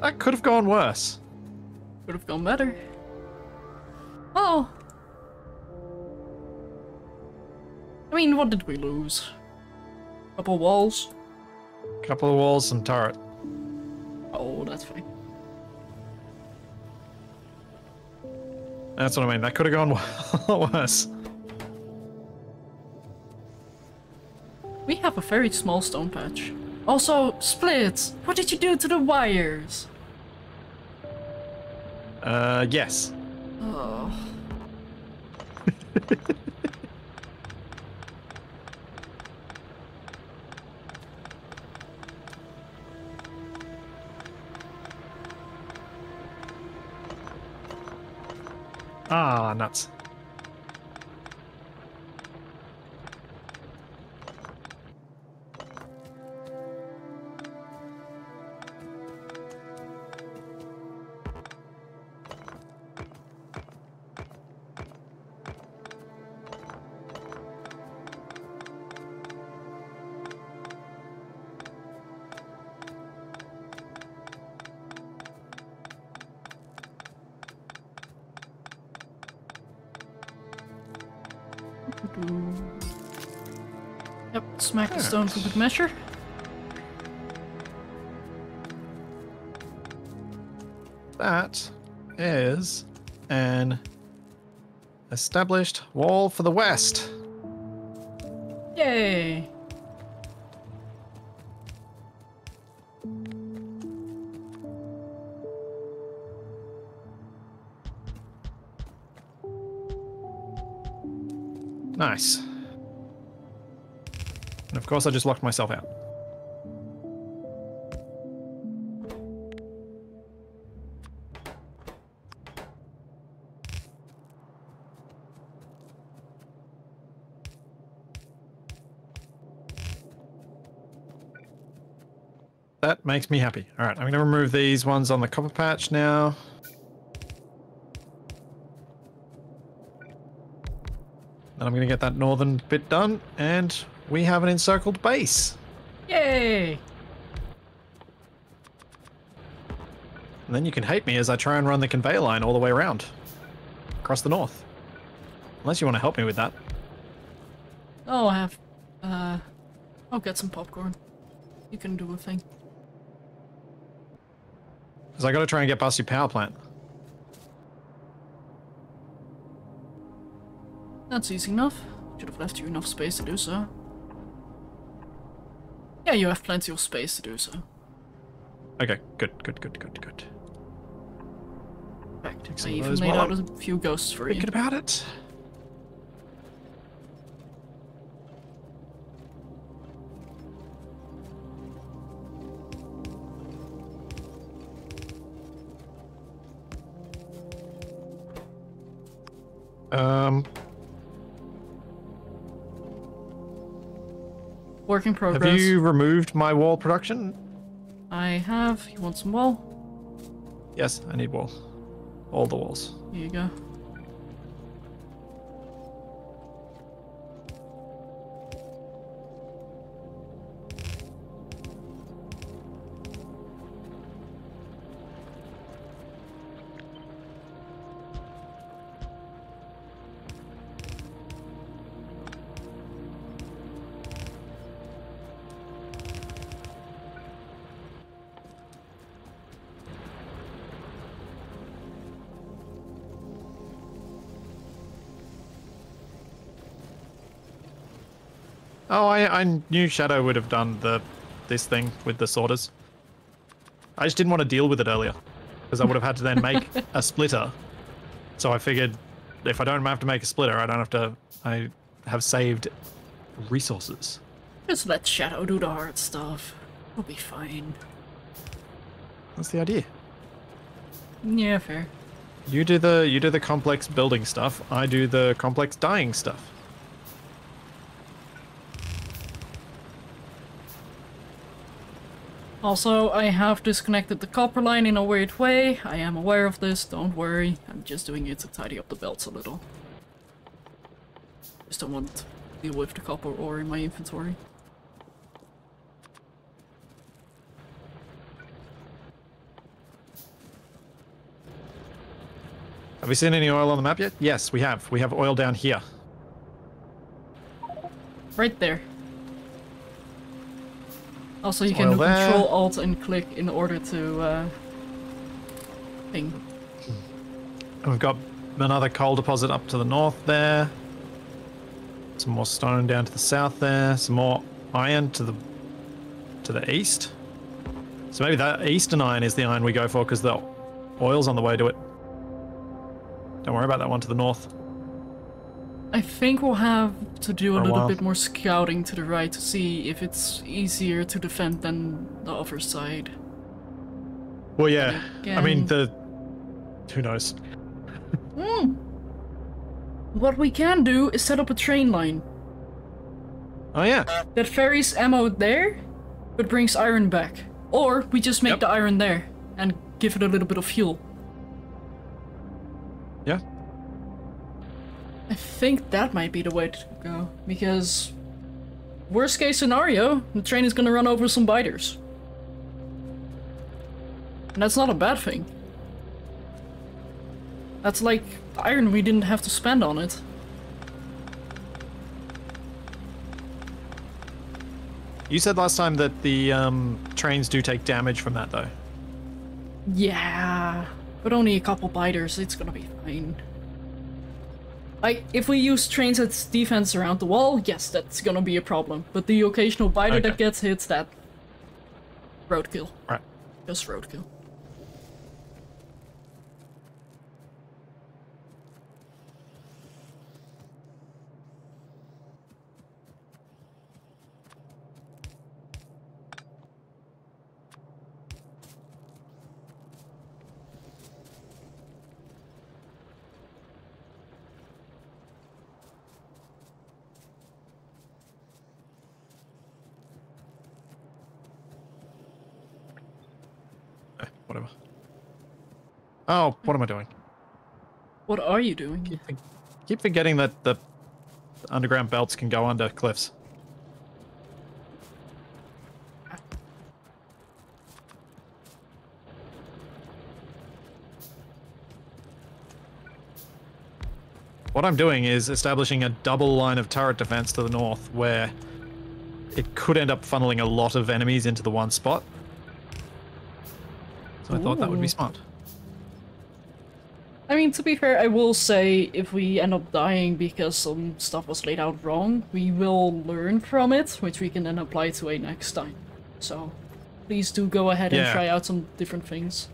That could have gone worse. Could have gone better. Oh. I mean, what did we lose? Couple walls? Couple of walls, some turret. Oh, that's fine. That's what I mean. That could have gone a lot worse. We have a very small stone patch. Also, splits! What did you do to the wires? Yes. Oh. Ah, nuts. Yep, smack the stone for good measure. That is an established wall for the west. Yay! Nice. And of course I just locked myself out. That makes me happy. Alright, I'm going to remove these ones on the copper patch now. Then I'm going to get that northern bit done, and we have an encircled base. Yay! And then you can hate me as I try and run the conveyor line all the way around. Across the north. Unless you want to help me with that. Oh, I have... I'll get some popcorn. You can do a thing. Because I got to try and get past your power plant. That's easy enough. Should have left you enough space to do so. Yeah, you have plenty of space to do so. Okay, good. In fact, I even laid out a few ghosts for you. Thinking about it. Work in progress. Have you removed my wall production? I have. You want some wall? Yes, I need wall. All the walls. Here you go. Oh, I knew Shadow would have done this thing with the sorters. I just didn't want to deal with it earlier, because I would have had to then make a splitter. So I figured if I don't have to make a splitter, I have saved resources. Just let Shadow do the hard stuff. We'll be fine. That's the idea. Yeah, fair. You do the complex building stuff. I do the complex dying stuff. Also, I have disconnected the copper line in a weird way. I am aware of this, don't worry. I'm just doing it to tidy up the belts a little. Just don't want to deal with the copper ore in my inventory. Have we seen any oil on the map yet? Yes, we have. We have oil down here. Right there. Also, you can do Control, Alt, and click in order to ping. And we've got another coal deposit up to the north there. Some more stone down to the south there. Some more iron to the east. So maybe that eastern iron is the iron we go for because the oil's on the way to it. Don't worry about that one to the north. I think we'll have to do a little bit more scouting to the right to see if it's easier to defend than the other side. Well, yeah. I mean, who knows? What we can do is set up a train line. Oh, yeah. That ferries ammo there, but brings iron back. Or we just make the iron there and give it a little bit of fuel. Yeah. I think that might be the way to go, because worst case scenario, the train is gonna run over some biters. And that's not a bad thing. That's like iron we didn't have to spend on it. You said last time that the trains do take damage from that, though. Yeah, but only a couple biters. It's gonna be fine. Like, if we use trains as defense around the wall, yes, that's gonna be a problem. But the occasional biter that gets hit, that... roadkill. Right. Just roadkill. Whatever. Oh, what am I doing? What are you doing? Keep forgetting that the underground belts can go under cliffs. What I'm doing is establishing a double line of turret defense to the north where it could end up funneling a lot of enemies into the one spot. So I thought that would be smart. I mean, to be fair, I will say if we end up dying because some stuff was laid out wrong, we will learn from it, which we can then apply to a next time. So please do go ahead and try out some different things.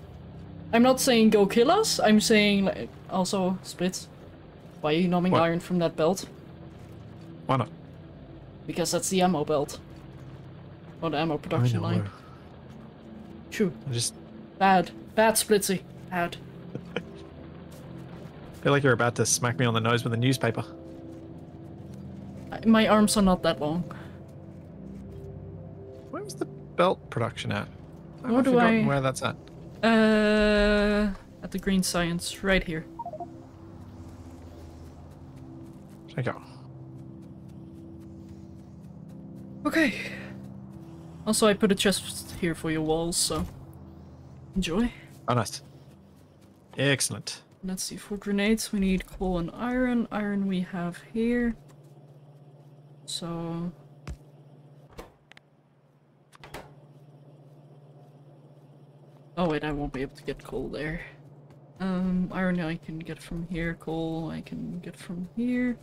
I'm not saying go kill us, I'm saying like, also, Split, why are you numbing iron from that belt? Why not? Because that's the ammo belt. Or the ammo production line. True. Bad. Bad, Splitsie. Bad. I feel like you're about to smack me on the nose with a newspaper. My arms are not that long. Where was the belt production at? I've forgotten where that's at. At the green science, right here. There you go. Okay. Also, I put a chest here for your walls, so enjoy. Oh, nice. Excellent. Let's see, for grenades we need coal and iron. Iron we have here. So... oh wait, I won't be able to get coal there. Iron I can get from here, coal I can get from here.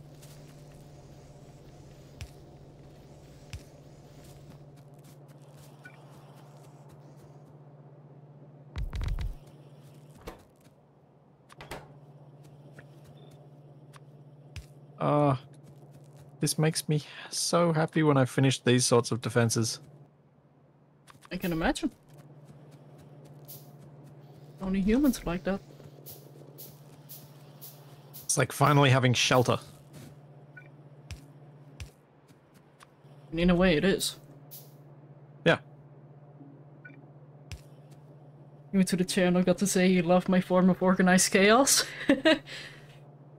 This makes me so happy when I finish these sorts of defenses. I can imagine. Only humans like that. It's like finally having shelter. In a way, it is. Yeah. New to the channel, got to say you love my form of organized chaos.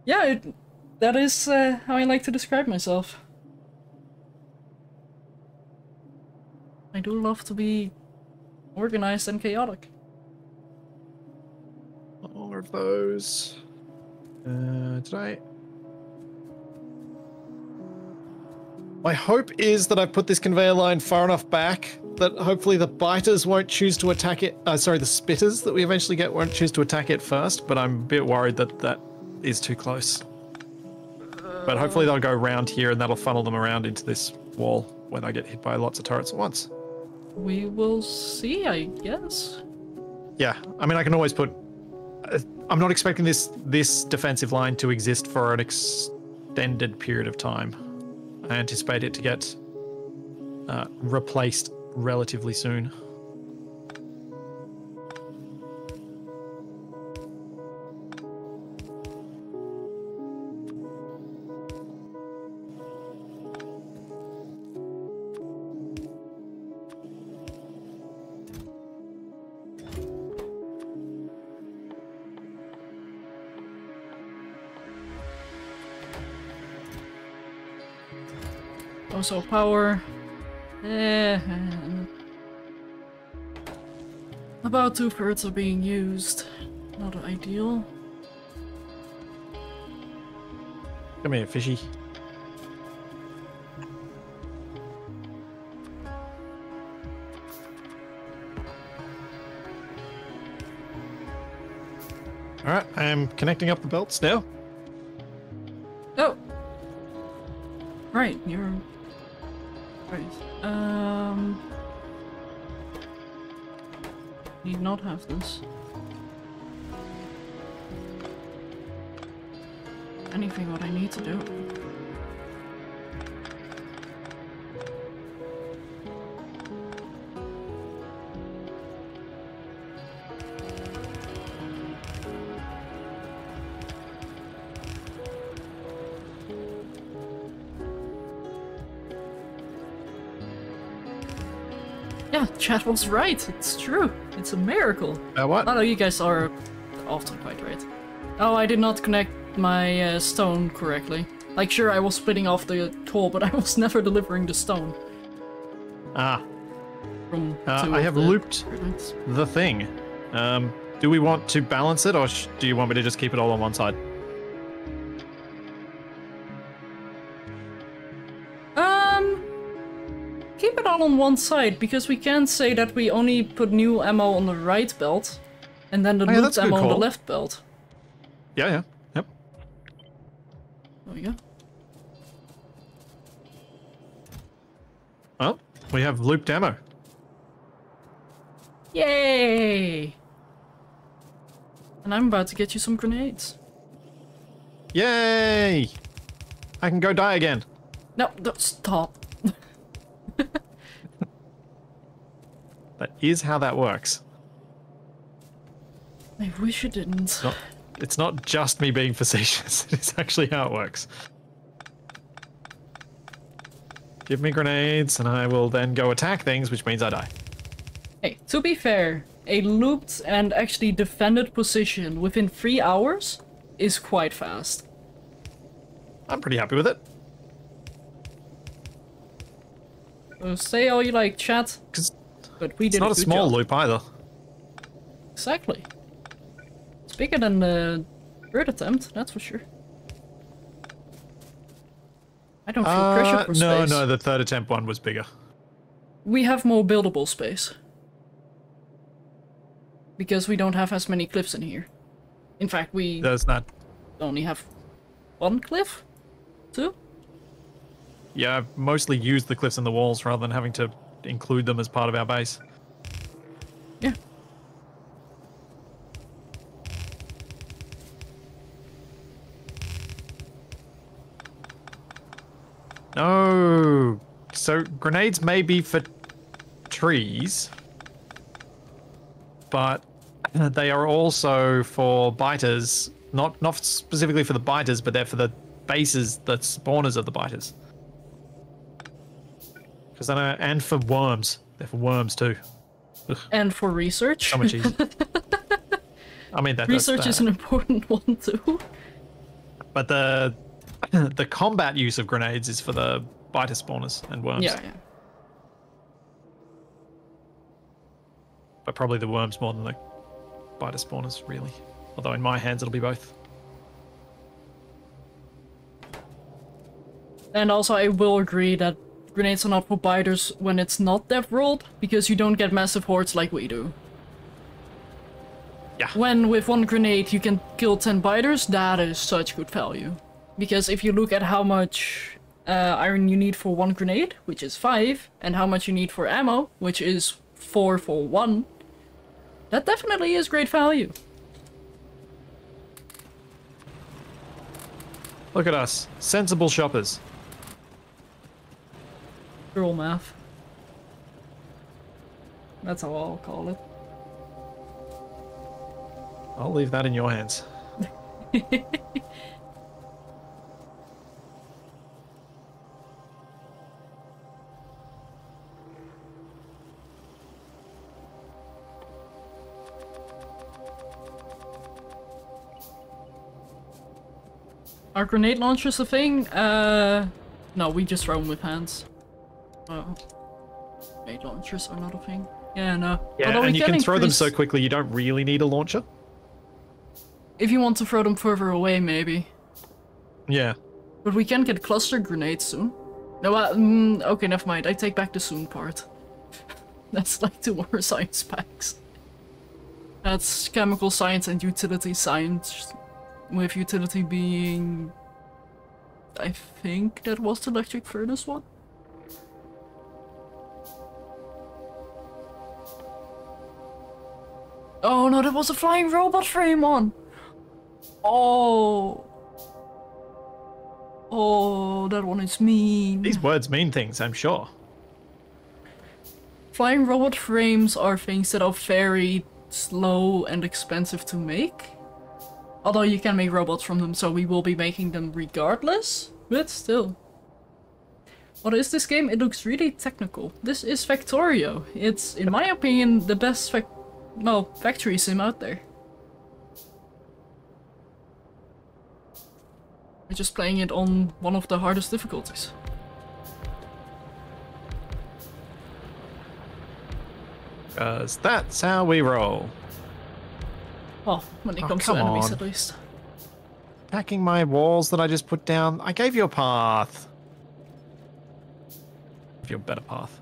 Yeah, that is how I like to describe myself. I do love to be organized and chaotic. All of those. Did I? My hope is that I've put this conveyor line far enough back that hopefully the biters won't choose to attack it. Sorry, the spitters that we eventually get won't choose to attack it first, but I'm a bit worried that that is too close. But hopefully they'll go around here and that'll funnel them around into this wall when I get hit by lots of turrets at once. We will see, I guess. Yeah, I mean, I can always put... I'm not expecting this defensive line to exist for an extended period of time. I anticipate it to get replaced relatively soon. Also power. About 2/3 are being used. Not ideal. Come here, fishy. Alright, I am connecting up the belts now. Oh! Right, you're... Right. Need not have this. Anything what I need to do. Yeah, chat was right. It's true. It's a miracle. What? Oh no, you guys are often quite right. Oh, I did not connect my stone correctly. Like, sure, I was splitting off the coal, but I was never delivering the stone. Ah. From I have looped the thing. Do we want to balance it, or do you want me to just keep it all on one side? Keep it all on one side, because we can't say that we only put new ammo on the right belt, and then the looped ammo on the left belt. Yeah. Yep. There we go. Well, we have looped ammo. Yay! And I'm about to get you some grenades. Yay! I can go die again. No, stop. That is how that works. I wish it didn't. It's not just me being facetious. It's actually how it works. Give me grenades, and I will then go attack things, which means I die. Hey, to be fair, a looped and actually defended position within 3 hours is quite fast. I'm pretty happy with it. So say all you like, chat. But we did it's not a small job. loop either. Exactly. It's bigger than the third attempt, that's for sure. I don't feel pressure for space. No, the third attempt one was bigger. We have more buildable space. Because we don't have as many cliffs in here. In fact, we only have 1 cliff? 2? Yeah, I've mostly used the cliffs and the walls rather than having to include them as part of our base. Yeah. No. So grenades may be for trees, but they are also for biters. Not specifically for the biters, but they're for the bases, the spawners of the biters. And for worms. They're for worms too. Ugh. And for research. So much easier. I mean, research is an important one too. But the combat use of grenades is for the biter spawners and worms. Yeah. But probably the worms more than the biter spawners, really. Although in my hands it'll be both. And also I will agree that grenades are not for biters when it's not deathworld, because you don't get massive hordes like we do. Yeah. When with 1 grenade you can kill 10 biters, that is such good value. Because if you look at how much iron you need for 1 grenade, which is 5, and how much you need for ammo, which is 4 for 1, that definitely is great value. Look at us. Sensible shoppers. Girl math. That's how I'll call it. I'll leave that in your hands. Are grenade launchers a thing? No, we just throw them with hands. Grenade launchers are not a thing. Yeah, no. Yeah, although and you can throw them so quickly you don't really need a launcher. If you want to throw them further away, maybe. Yeah. But we can get cluster grenades soon. No, okay, never mind. I take back the soon part. That's like 2 more science packs. That's chemical science and utility science, with utility being... I think that was the electric furnace one? Oh no, that was a flying robot frame one! Oh... Oh, that one is mean. These words mean things, I'm sure. Flying robot frames are things that are very slow and expensive to make. Although you can make robots from them, so we will be making them regardless. But still. What is this game? It looks really technical. This is Factorio. It's, in my opinion, the best factory sim out there. We're just playing it on one of the hardest difficulties. Because that's how we roll. Well, when it comes to enemies at least. Attacking my walls that I just put down. I gave you a path. Give you a better path.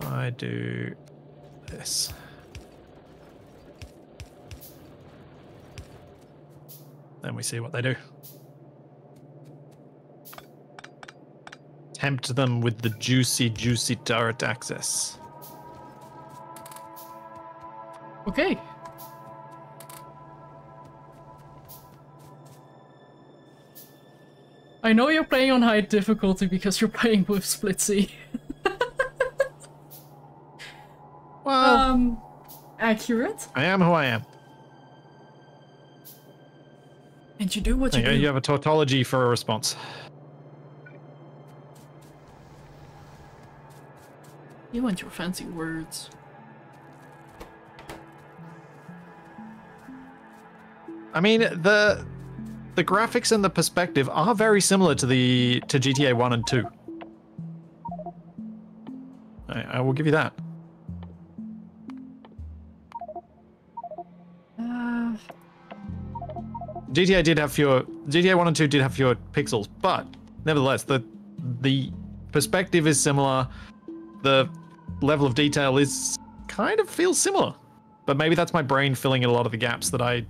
I do this. Then we see what they do. Tempt them with the juicy, juicy turret access. Okay. I know you're playing on high difficulty because you're playing with Splitsie. Well, accurate. I am who I am. And you do what you do. You have a tautology for a response. You and your fancy words. I mean, the graphics and the perspective are very similar to GTA 1 and 2. I will give you that. GTA 1 and 2 did have fewer pixels, but nevertheless, the perspective is similar. The level of detail is kind of feels similar, but maybe that's my brain filling in a lot of the gaps that I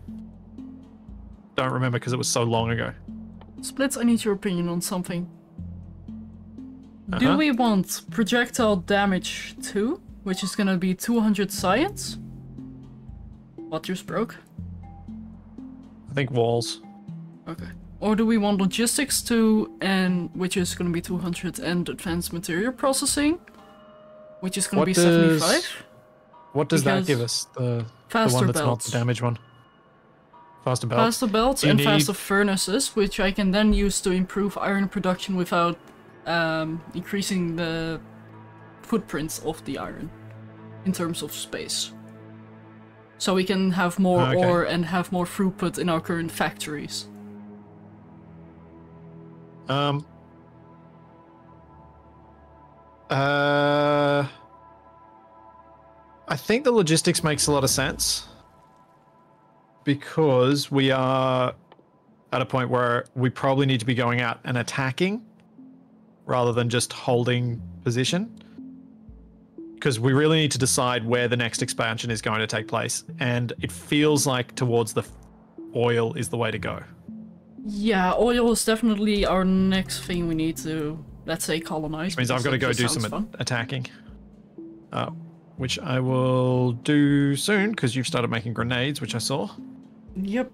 don't remember because it was so long ago. Splits, I need your opinion on something. Do we want projectile damage 2, which is gonna be 200 science? What just broke? I think walls. Okay. Or do we want logistics 2, and which is gonna be 200, and advanced material processing, which is gonna be 75? What does that give us? The one that's not the damage one. Faster belts. Faster belts and faster furnaces, which I can then use to improve iron production without increasing the footprint of the iron in terms of space. So we can have more ore and have more throughput in our current factories. I think the logistics makes a lot of sense because we are at a point where we probably need to be going out and attacking rather than just holding position. Because we really need to decide where the next expansion is going to take place, and it feels like towards the oil is the way to go. Yeah, oil is definitely our next thing we need to, let's say, colonize. Which means I've got to go do some attacking. Which I will do soon, because you've started making grenades, which I saw. Yep.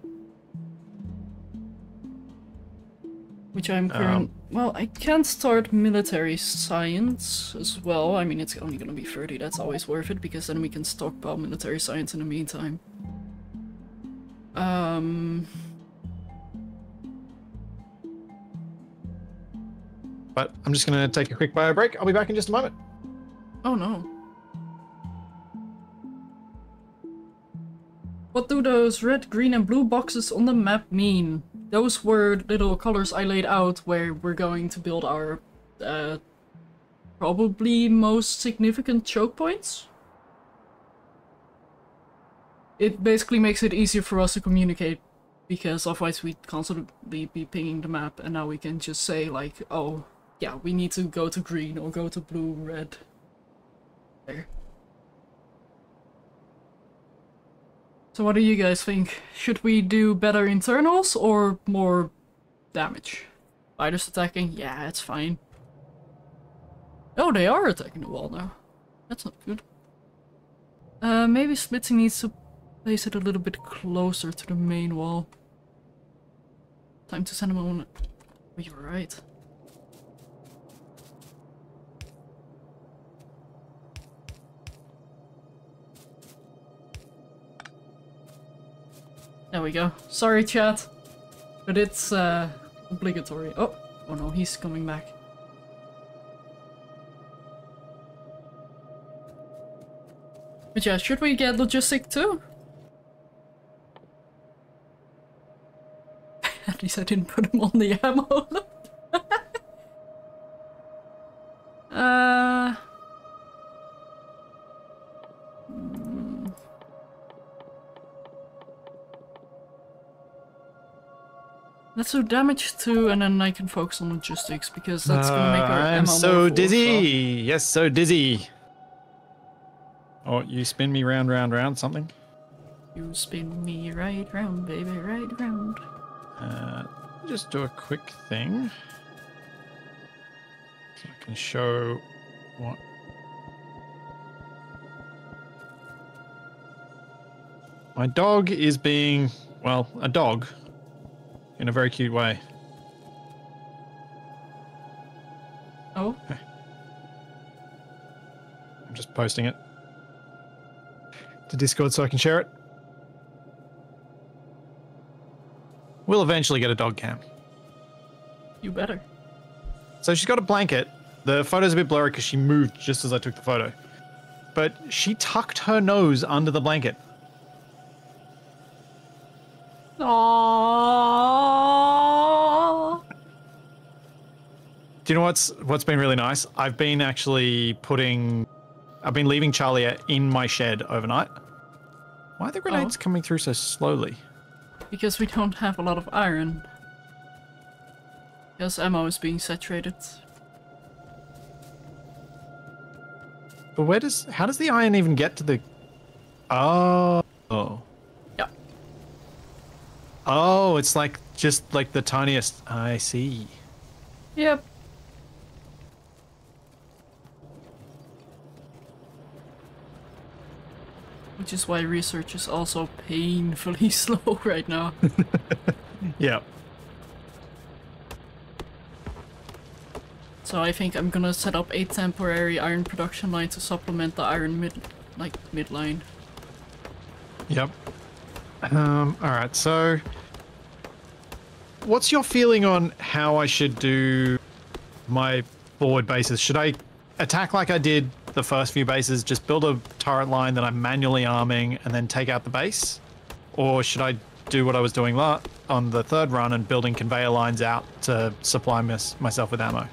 Which I'm current... well, I can start military science as well. I mean, it's only gonna be 30, that's always worth it, because then we can stockpile military science in the meantime. But I'm just gonna take a quick bio break. I'll be back in just a moment. Oh no. What do those red, green and blue boxes on the map mean? Those were little colors I laid out where we're going to build our probably most significant choke points. it basically makes it easier for us to communicate, because otherwise we'd constantly be pinging the map, and now we can just say like, oh, yeah, we need to go to green or go to blue, red. There. So what do you guys think? Should we do better internals or more damage? Fighters attacking? Yeah, it's fine. Oh, they are attacking the wall now. That's not good. Maybe Splitsie needs to place it a little bit closer to the main wall. Time to send him on. Oh, you were right. There we go. Sorry, chat. But it's obligatory. Oh no, he's coming back. But yeah, should we get logistic too? At least I didn't put him on the ammo. Let's do damage too, and then I can focus on logistics, because that's gonna make our ammo I'm so more dizzy. Full. Yes, so dizzy. Oh, you spin me round, round, round, something? You spin me right round, baby, right round. Just do a quick thing. So I can show what... My dog is being, well, a dog. In a very cute way. Oh? Okay. I'm just posting it to Discord so I can share it. We'll eventually get a dog cam. You better. So she's got a blanket. The photo's a bit blurry because she moved just as I took the photo. But she tucked her nose under the blanket. Aww. Do you know what's been really nice? I've been leaving Charlie in my shed overnight. Why are the grenades coming through so slowly? Because we don't have a lot of iron. Because ammo is being saturated. But how does the iron even get to the... Oh. Yeah. Oh, it's like, just like the tiniest... I see. Yep. Which is why research is also painfully slow right now. Yeah. So I think I'm gonna set up a temporary iron production line to supplement the iron midline. Yep. Alright, so... What's your feeling on how I should do my forward bases? Should I attack like I did the first few bases, just build a turret line that I'm manually arming and then take out the base? Or should I do what I was doing on the third run and building conveyor lines out to supply myself with ammo?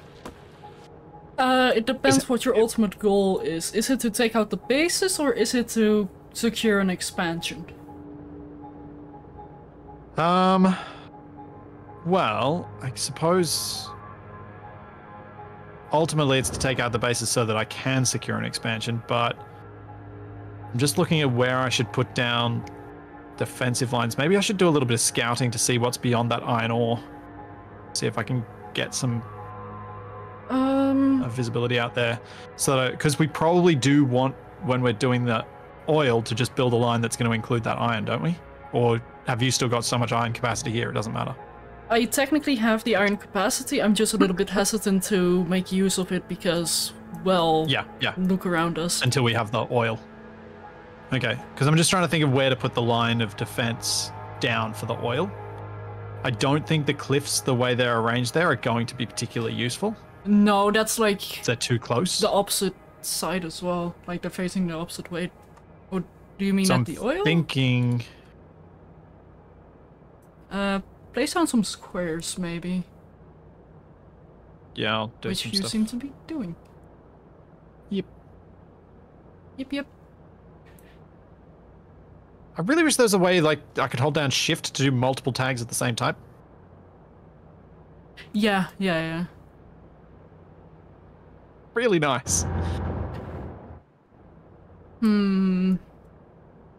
It depends what your ultimate goal is. Is it to take out the bases, or is it to secure an expansion? Well, I suppose ultimately it's to take out the bases so that I can secure an expansion, but I'm just looking at where I should put down defensive lines. Maybe I should do a little bit of scouting to see what's beyond that iron ore. See if I can get some visibility out there. So, because we probably do want, when we're doing the oil, to just build a line that's going to include that iron, don't we? Or have you still got so much iron capacity here, it doesn't matter? I technically have the iron capacity, I'm just a little bit hesitant to make use of it because, well, yeah. Look around us. Until we have the oil. Okay, because I'm just trying to think of where to put the line of defense down for the oil. I don't think the cliffs, the way they're arranged there, are going to be particularly useful. No, that's like... Is that too close? The opposite side as well. Like, they're facing the opposite way. Or do you mean so at I'm the oil? Thinking... Place down some squares, maybe. Yeah, I'll do which some you stuff. seem to be doing. Yep. Yep. I really wish there was a way, like, I could hold down shift to do multiple tags at the same time. Yeah, yeah, yeah. Really nice.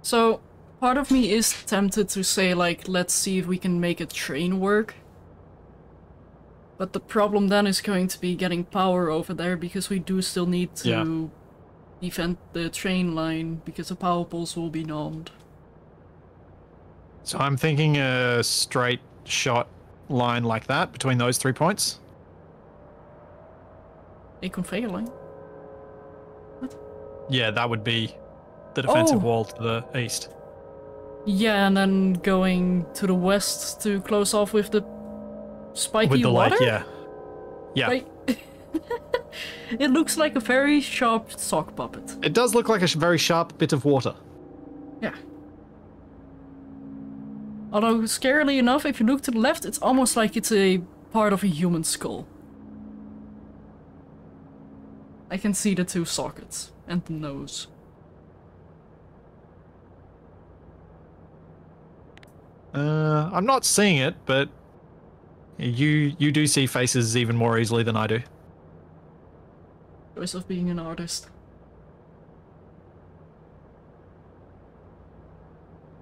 So, part of me is tempted to say, like, let's see if we can make a train work. But the problem then is going to be getting power over there, because we do still need to defend the train line, because the power poles will be numbed. So I'm thinking a straight shot line like that between those 3 points. A conveyor line? Yeah, that would be the defensive wall to the east. Yeah, and then going to the west to close off with the spiky with the water? lake, yeah. Yeah. Right. It looks like a very sharp sock puppet. It does look like a very sharp bit of water. Yeah. Although, scarily enough, if you look to the left, it's almost like it's a part of a human skull. I can see the 2 sockets and the nose. I'm not seeing it, but you do see faces even more easily than I do. Choice of being an artist.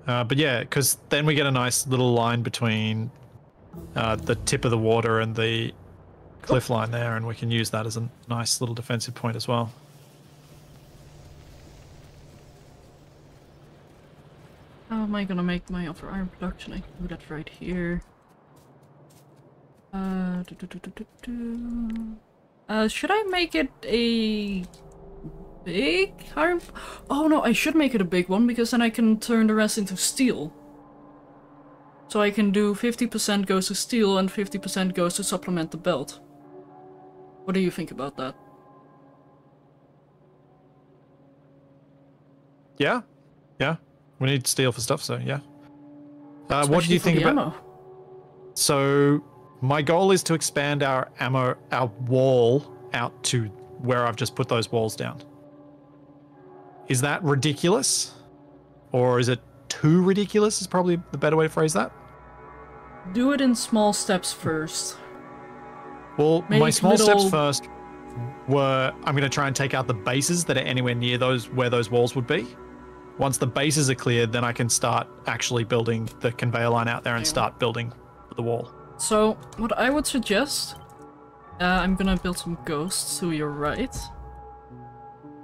But yeah, because then we get a nice little line between the tip of the water and the cliff line there, and we can use that as a nice little defensive point as well. How am I gonna make my upper iron production? I can do that right here. Should I make it a big iron? Oh no, I should make it a big one, because then I can turn the rest into steel. So I can do 50% goes to steel and 50% goes to supplement the belt. What do you think about that? Yeah, yeah. We need steel for stuff, so yeah. What do Especially you think for the about? ammo. So my goal is to expand our wall out to where I've just put those walls down. Is that ridiculous? Or is it too ridiculous is probably the better way to phrase that? Do it in small steps first. Well, Make my small little- steps first were I'm going to try and take out the bases that are anywhere near where those walls would be. Once the bases are cleared, then I can start actually building the conveyor line out there and start building the wall. So, what I would suggest, I'm gonna build some ghosts to your right.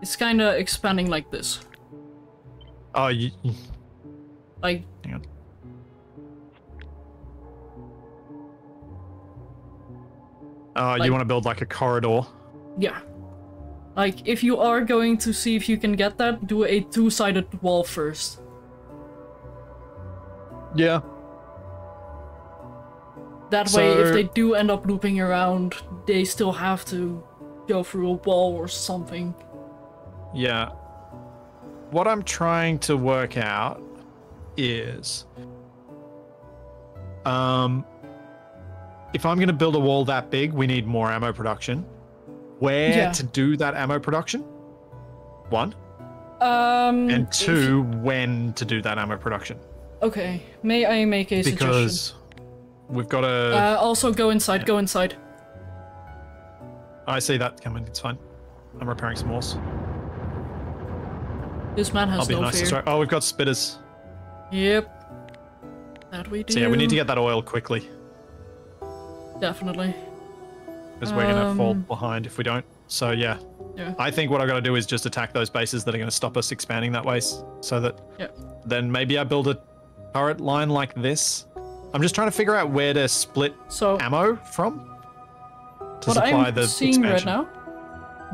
It's kinda expanding like this. Oh, Like, hang on. Oh, Like- you want to build like a corridor? yeah. Like, if you are going to see if you can get that, do a two-sided wall first. Yeah. That way, if So- they do end up looping around, they still have to go through a wall or something. Yeah. What I'm trying to work out is, if I'm going to build a wall that big, we need more ammo production. Where to do that ammo production? One. And two, when to do that ammo production. Okay, may I make a suggestion? Because we've got to... also go inside, go inside. I see that coming, it's fine. I'm repairing some walls. This man I'll has be no nice to fear. start. Oh, we've got spitters. Yep. That we do. So yeah, we need to get that oil quickly. Definitely. Because we're going to fall behind if we don't. So yeah. Yeah. I think what I've got to do is just attack those bases that are going to stop us expanding that way. So that then maybe I build a turret line like this. I'm just trying to figure out where to split ammo from. To What supply I'm the seeing expansion. right now,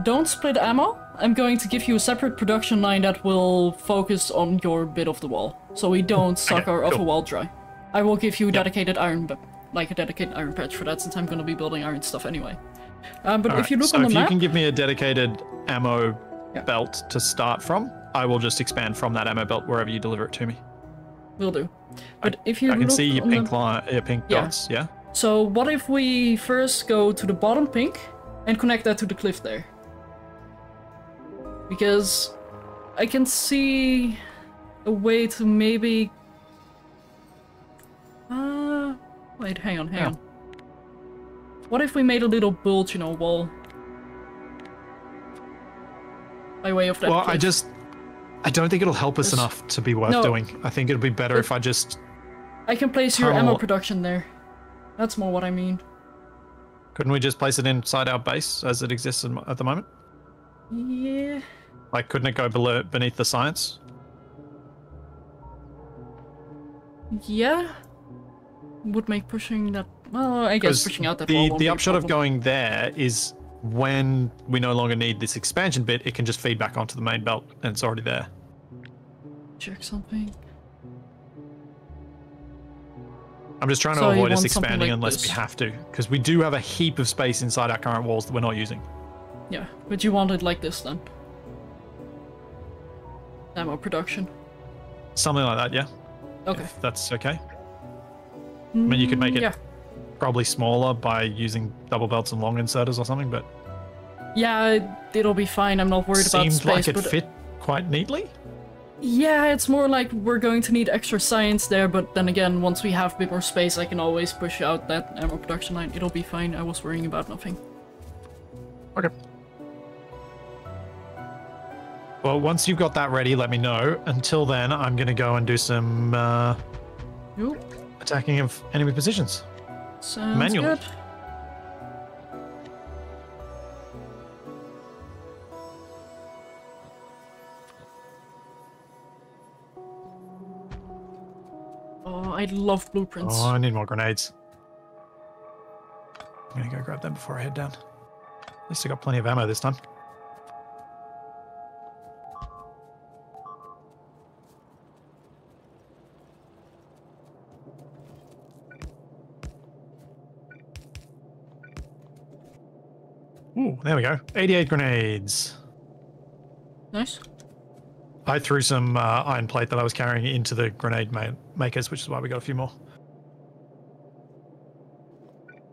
don't split ammo. I'm going to give you a separate production line that will focus on your bit of the wall. So we don't suck our upper wall dry. I will give you a dedicated iron, like a dedicated iron patch for that, since I'm going to be building iron stuff anyway. But if you look on the if map... you can give me a dedicated ammo belt to start from, I will just expand from that ammo belt wherever you deliver it to me. Will do. But if you I can look see your on pink, the... pink dots, yeah? So what if we first go to the bottom pink and connect that to the cliff there? Because I can see a way to maybe... Wait, hang on. What if we made a little bulge in our wall? By way of that Well, cliff? I don't think it'll help us enough to be worth doing. I think it'll be better if I just... I can place your ammo production there. That's more what I mean. Couldn't we just place it inside our base as it exists at the moment? Yeah. Like, couldn't it go beneath the science? Yeah. Would make pushing that... Well, I guess pushing out that wall won't the upshot of going there is when we no longer need this expansion bit, it can just feed back onto the main belt, and it's already there. Check something. I'm just trying to avoid us expanding unless we have to, because we do have a heap of space inside our current walls that we're not using. Yeah, but you want it like this then? Ammo production. Something like that, yeah. Okay. If that's okay. I mean, you could make it probably smaller by using double belts and long inserters or something, but... Yeah, it'll be fine. I'm not worried about space. Seems like it fit quite neatly. Yeah, it's more like we're going to need extra science there, but then again, once we have a bit more space, I can always push out that ammo production line. It'll be fine. I was worrying about nothing. Okay. Well, once you've got that ready, let me know. Until then, I'm going to go and do some attacking of enemy positions. Sounds manually. Good. Oh, I love blueprints. Oh, I need more grenades. I'm going to go grab them before I head down. At least I got plenty of ammo this time. Ooh, there we go. 88 grenades. Nice. I threw some iron plate that I was carrying into the grenade makers, which is why we got a few more.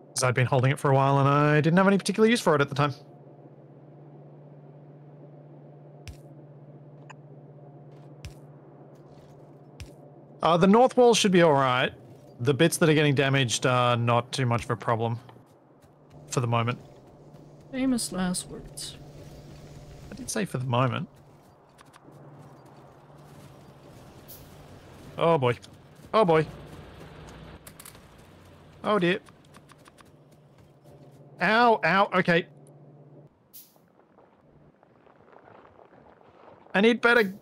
Because I'd been holding it for a while and I didn't have any particular use for it at the time. The north wall should be alright. The bits that are getting damaged are not too much of a problem for the moment. Famous last words. I did say for the moment. Oh boy. Oh boy. Oh dear. Ow, ow, okay. I need better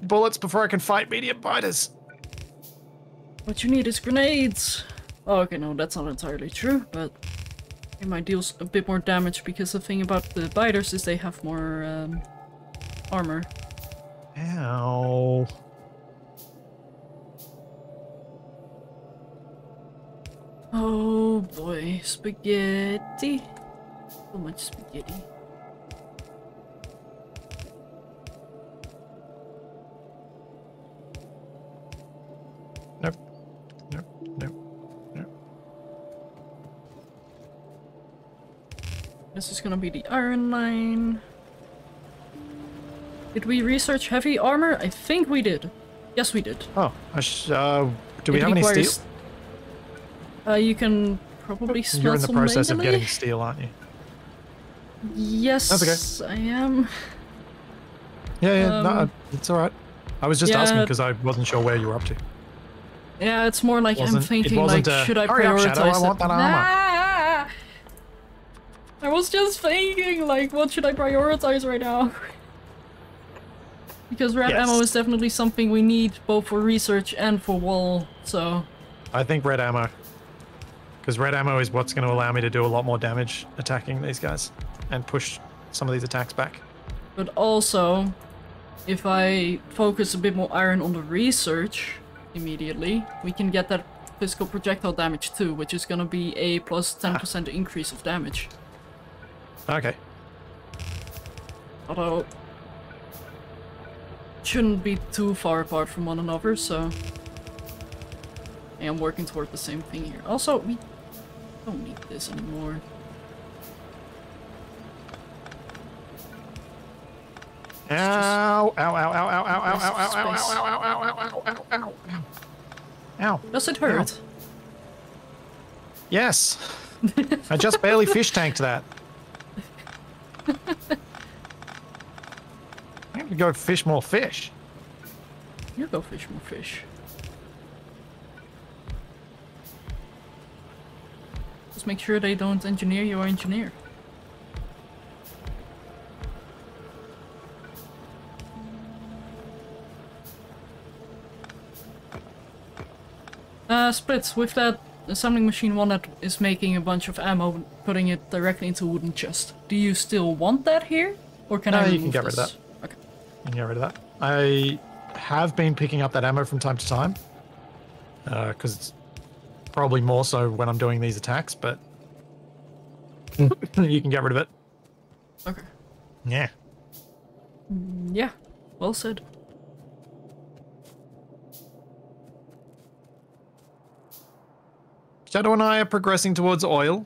bullets before I can fight medium biters. What you need is grenades. Oh, okay, no, that's not entirely true, but it might deal a bit more damage because the thing about the biters is they have more armor. Ow. Oh boy, spaghetti. So much spaghetti. Nope. Nope. Nope. Nope. This is gonna be the iron line. Did we research heavy armor? I think we did. Yes, we did. Oh, do we have any steel? You can probably smelt some You're in the process of manually? getting steel, aren't you? Yes, That's okay. I am. Yeah, no, it's alright. I was just asking because I wasn't sure where you were up to. Yeah, it's more like I'm thinking, like, should I hurry up, prioritize Shadow, I want that armor. I was just thinking, like, what should I prioritize right now? Because red ammo is definitely something we need, both for research and for wall, so... I think red ammo. Because red ammo is what's going to allow me to do a lot more damage attacking these guys. And push some of these attacks back. But also, if I focus a bit more iron on the research immediately, we can get that physical projectile damage too, which is going to be a plus 10% increase of damage. Okay. Although, shouldn't be too far apart from one another, so I am working toward the same thing here. Also, we don't need this anymore. Ow! Ow! Ow! Ow! Ow! Ow! Ow! Ow! Ow! Ow! Ow! Ow! Ow! Ow! Ow! Ow! Does it hurt? Yes. I just barely fish tanked that. I have to go fish more fish. You go fish more fish. Just make sure they don't engineer your engineer. Splits, with that assembling machine one that is making a bunch of ammo, putting it directly into a wooden chest. Do you still want that here? Or can I remove you can get rid of that. Okay. You can get rid of that. I have been picking up that ammo from time to time. Because it's probably more so when I'm doing these attacks, but you can get rid of it. Okay. Yeah. Yeah, well said. Shadow and I are progressing towards oil.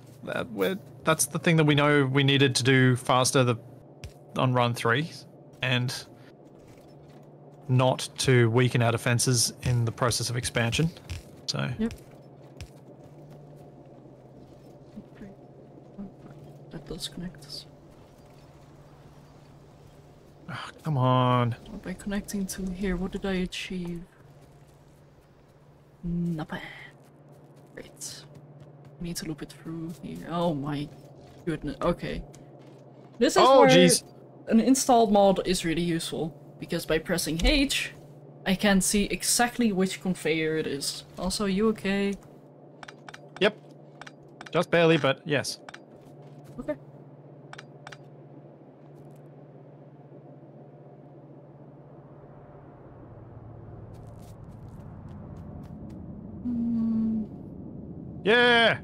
That's the thing that we know we needed to do faster on run 3, and not to weaken our defenses in the process of expansion. So. Yep. That does connect us. Oh, come on. By connecting to here, what did I achieve? Nothing. Great. Need to loop it through here. Oh my goodness. Okay. This is where an installed mod is really useful, because by pressing H, I can see exactly which conveyor it is. Also, you okay? Yep. Just barely, but yes. Okay. Yeah!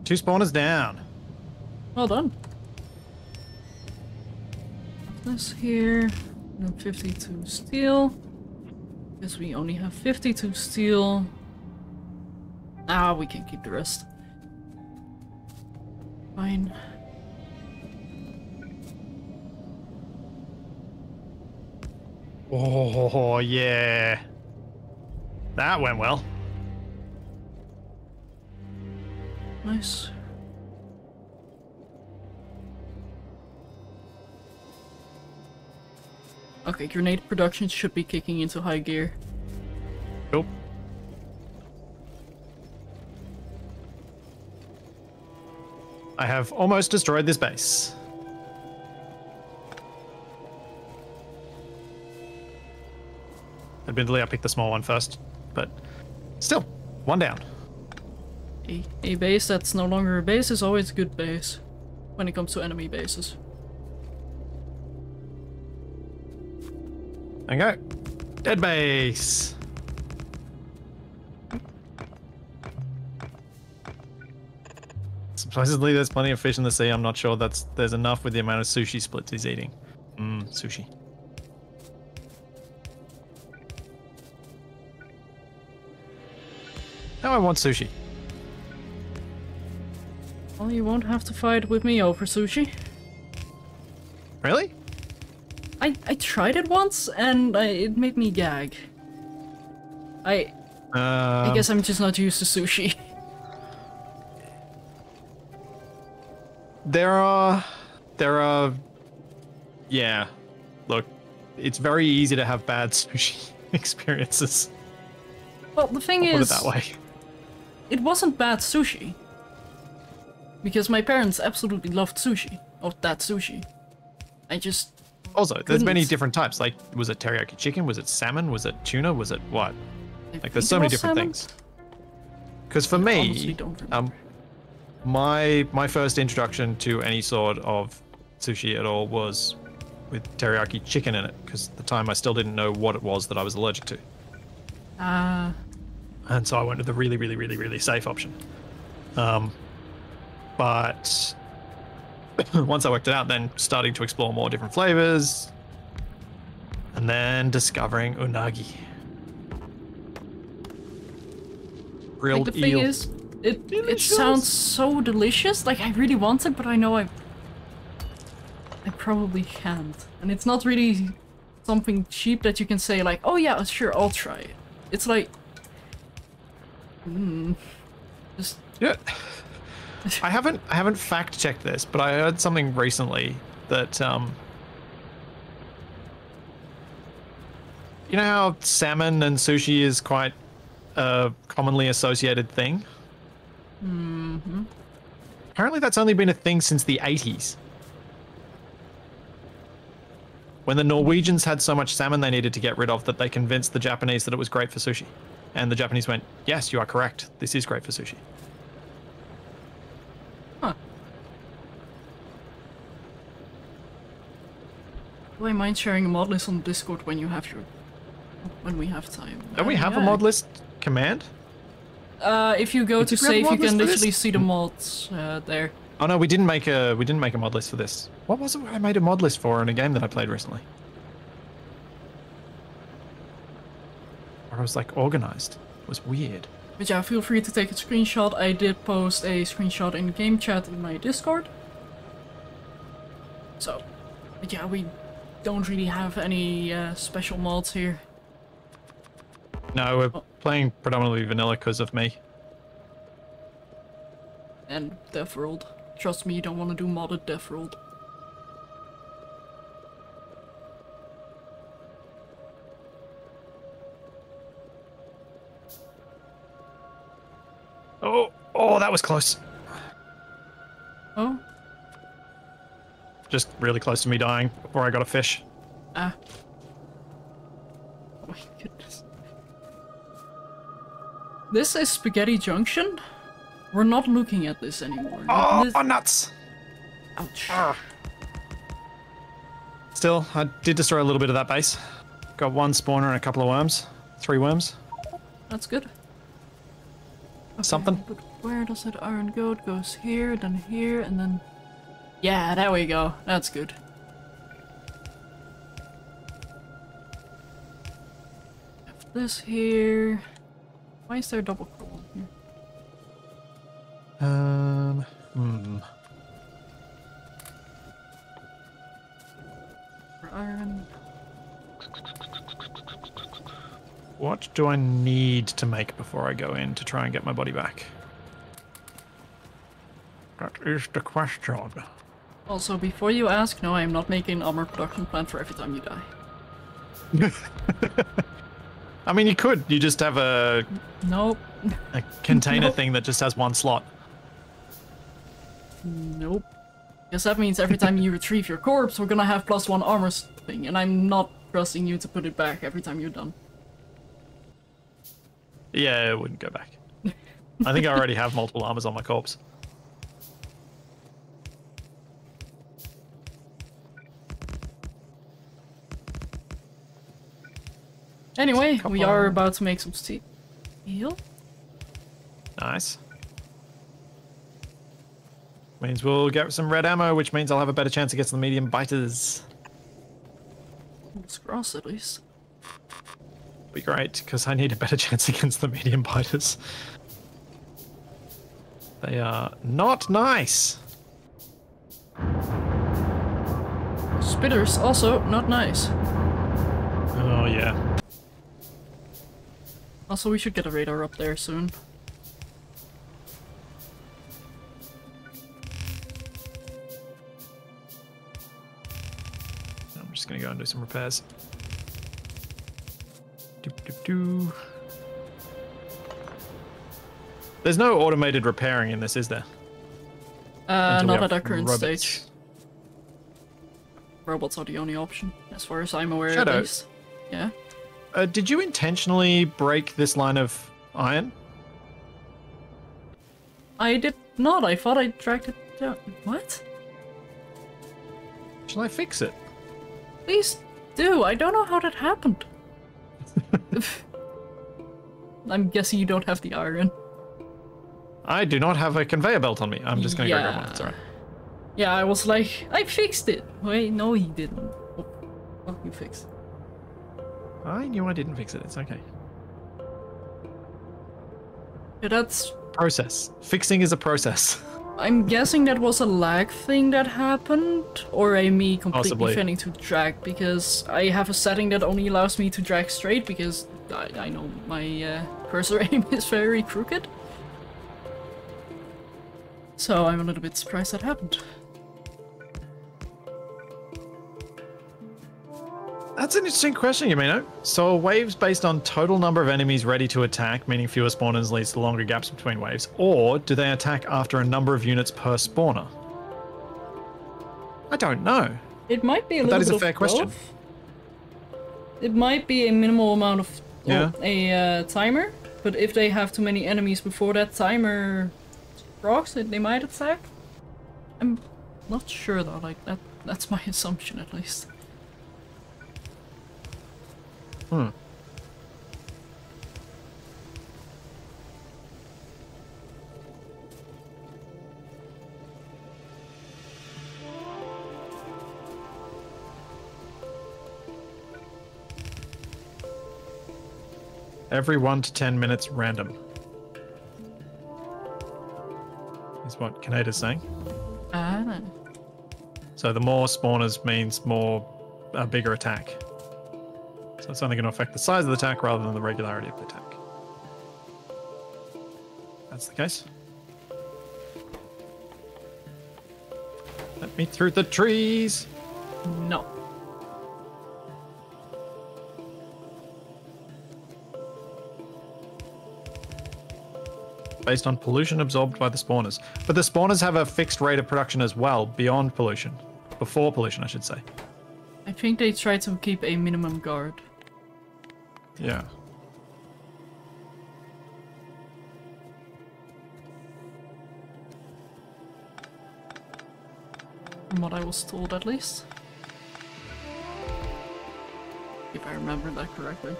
2 spawners down. Well done. This here, and 52 steel. Guess we only have 52 steel. Ah, we can keep the rest. Fine. Oh, yeah. That went well. Nice. Okay, grenade production should be kicking into high gear. Nope. I have almost destroyed this base. Admittedly, I picked the small one first, but still, 1 down. A base that's no longer a base is always a good base when it comes to enemy bases. There you go. Dead base. Supposedly there's plenty of fish in the sea. I'm not sure there's enough with the amount of sushi Splits he's eating. Sushi. Now I want sushi. Well, you won't have to fight with me over sushi. Really? I tried it once and it made me gag. I guess I'm just not used to sushi. There are, yeah. Look, it's very easy to have bad sushi experiences. Well, the thing I'll is, put it that way. It wasn't bad sushi. Because my parents absolutely loved sushi. Of that sushi. I just Also, there's couldn't. many different types. Like, was it teriyaki chicken? Was it salmon? Was it tuna? Was it what? Like, there's so many different things. Because for me, my first introduction to any sort of sushi at all was with teriyaki chicken in it. Because at the time I still didn't know what it was that I was allergic to. And so I went with the really, really, really, really safe option. But once I worked it out, then starting to explore more different flavors, and then discovering unagi. Grilled like the thing eel. is, it sounds so delicious. Like I really want it, but I know I probably can't. And it's not really something cheap that you can say like, oh yeah, sure, I'll try it. It's like... just... Yeah. I haven't fact-checked this, but I heard something recently that, you know how salmon and sushi is quite a commonly associated thing? Mm-hmm. Apparently that's only been a thing since the 80s. When the Norwegians had so much salmon they needed to get rid of that they convinced the Japanese that it was great for sushi. And the Japanese went, yes, you are correct. This is great for sushi. Huh. Do I mind sharing a mod list on Discord when you have your... when we have time? Don't we have a mod list command? If you go to save, you can literally see the mods there. Oh no, we didn't make a mod list for this. What was it I made a mod list for in a game that I played recently? Or I was like organized. It was weird. But yeah, feel free to take a screenshot. I did post a screenshot in game chat in my Discord. So, but yeah, we don't really have any special mods here. No, we're playing predominantly vanilla because of me. And Deathworld. Trust me, you don't want to do modded Deathworld. Oh, that was close. Oh? Just really close to me dying before I got a fish. Ah. Oh my goodness. This is Spaghetti Junction? We're not looking at this anymore. Oh, nuts! Ouch. Still, I did destroy a little bit of that base. Got one spawner and a couple of worms. 3 worms. That's good. Okay, Something. but where does that iron go? It goes here, and then... Yeah, there we go. That's good. Have this here. Why is there a double column here? For iron. What do I need to make before I go in to try and get my body back? That is the question. Also, before you ask, no, I'm not making an armor production plant for every time you die. I mean, you could. You just have a... Nope. A container Nope. thing that just has one slot. Nope. Because that means every time you retrieve your corpse, we're gonna have +1 armor thing, and I'm not trusting you to put it back every time you're done. Yeah, it wouldn't go back. I think I already have multiple armors on my corpse. Anyway, we are about to make some steel. Nice. Means we'll get some red ammo, which means I'll have a better chance against the medium biters. Let's cross at least. Be great, because I need a better chance against the medium biters. They are not nice. Spitters also not nice. Oh yeah. Also, we should get a radar up there soon. I'm just gonna go and do some repairs. Doo. There's no automated repairing in this, is there? Not at our current robots. stage. Robots are the only option, as far as I'm aware Shadow. at least. Yeah. Did you intentionally break this line of iron? I did not. I thought I dragged it down. What? Shall I fix it? Please do. I don't know how that happened. I'm guessing you don't have the iron. I do not have a conveyor belt on me. I'm just gonna go grab one. It's alright. Yeah, I was like, I fixed it. Wait, no, he didn't. Oh, you fixed it. I knew I didn't fix it. It's okay. Yeah, that's... Process. Fixing is a process. I'm guessing that was a lag thing that happened, or a me completely failing to drag, because I have a setting that only allows me to drag straight, because I know my cursor aim is very crooked. So I'm a little bit surprised that happened. That's an interesting question, Yamino. So are waves based on total number of enemies ready to attack, meaning fewer spawners leads to longer gaps between waves, or do they attack after a number of units per spawner? I don't know. It might be a little bit of both. That is a fair question. It might be a minimal amount of a timer, but if they have too many enemies before that timer procs, they might attack. I'm not sure though. Like that's my assumption at least. Hmm. Every 1 to 10 minutes random. Is what Kanada's saying. Ah. So the more spawners means more a bigger attack. So it's only going to affect the size of the attack rather than the regularity of the attack. That's the case. Let me through the trees. No. Based on pollution absorbed by the spawners. But the spawners have a fixed rate of production as well, beyond pollution. Before pollution, I should say. I think they try to keep a minimum guard. Yeah. From what I was told, at least. If I remember that correctly.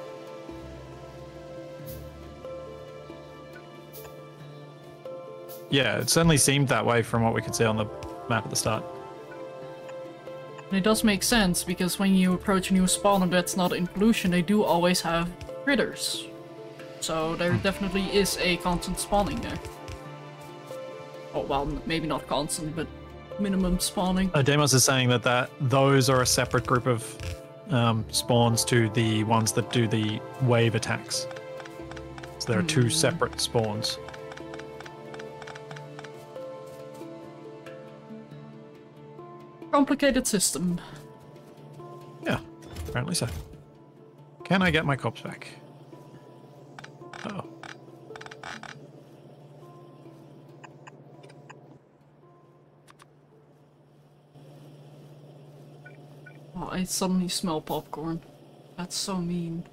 Yeah, it certainly seemed that way from what we could see on the map at the start. And it does make sense, because when you approach a new spawner that's not in pollution, they do always have critters. So there definitely is a constant spawning there. Oh, well, maybe not constant, but minimum spawning. Demos is saying that those are a separate group of spawns to the ones that do the wave attacks. So there are two separate spawns. Complicated system. Yeah, apparently so. Can I get my corpse back? Uh-oh. Oh, I suddenly smell popcorn. That's so mean.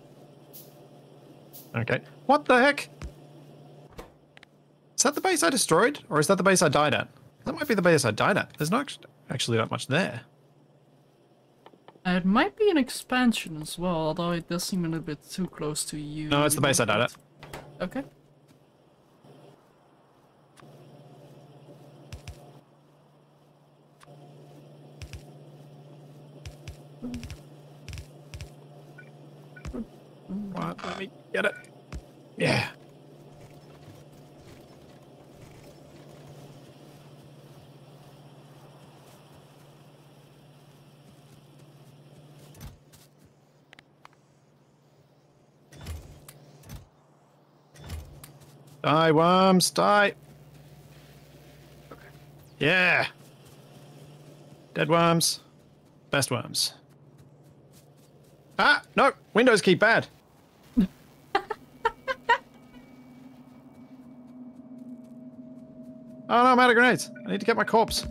Okay. What the heck? Is that the base I destroyed? Or is that the base I died at? That might be the base I died at. There's not actually that much there. It might be an expansion as well, although it does seem a little bit too close to you. No, it's the base I died at. Okay. Right, let me get it. Yeah. Die, worms, die. Yeah. Dead worms. Best worms. Ah, no. Windows key bad. Oh no, I'm out of grenades. I need to get my corpse.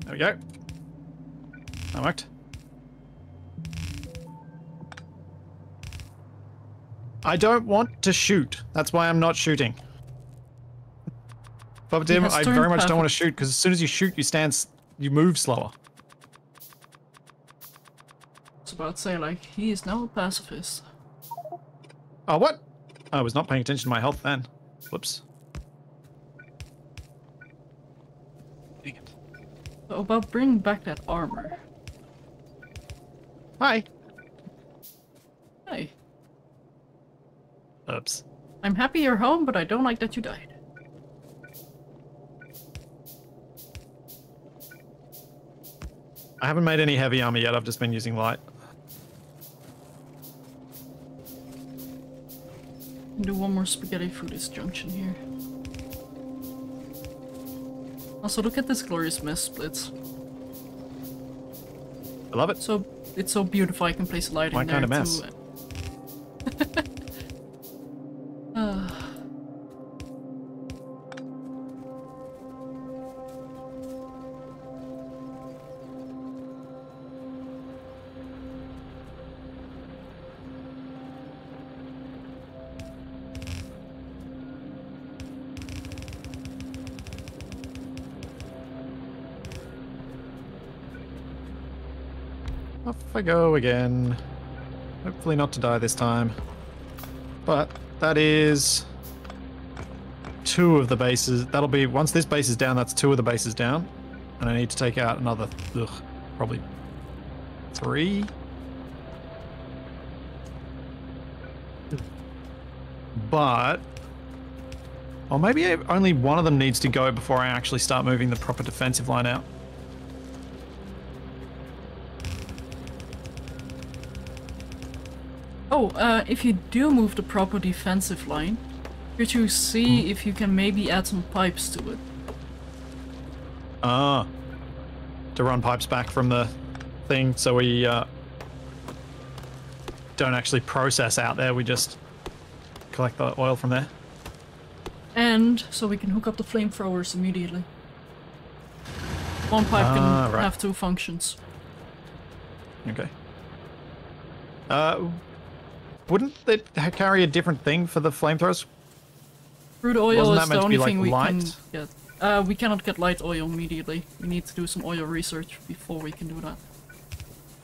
There we go. That worked. I don't want to shoot. That's why I'm not shooting. But Tim, I very much don't want to shoot, because as soon as you shoot, you move slower. I was about to say, like, he is now a pacifist. Oh, what? I was not paying attention to my health then. Whoops. Dang it. So about bringing back that armor. Hi. Hey. Oops. I'm happy you're home, but I don't like that you died. I haven't made any heavy armor yet, I've just been using light. Do one more spaghetti through this junction here. Also, look at this glorious mess splits. I love it. So it's so beautiful. I can place light in My there kind of mess. too. Off I go again. Hopefully not to die this time. But that is 2 of the bases. That'll be, once this base is down, that's 2 of the bases down. And I need to take out another, probably 3. But, or maybe only one of them needs to go before I actually start moving the proper defensive line out. Oh, if you do move the proper defensive line, could you see if you can maybe add some pipes to it? Ah. To run pipes back from the thing so we don't actually process out there, we just collect the oil from there. And so we can hook up the flamethrowers immediately. One pipe can right. have 2 functions. Okay. Wouldn't it carry a different thing for the flamethrowers? Crude oil Wasn't that is meant the to only be, like, thing we light? can get. We cannot get light oil immediately. We need to do some oil research before we can do that.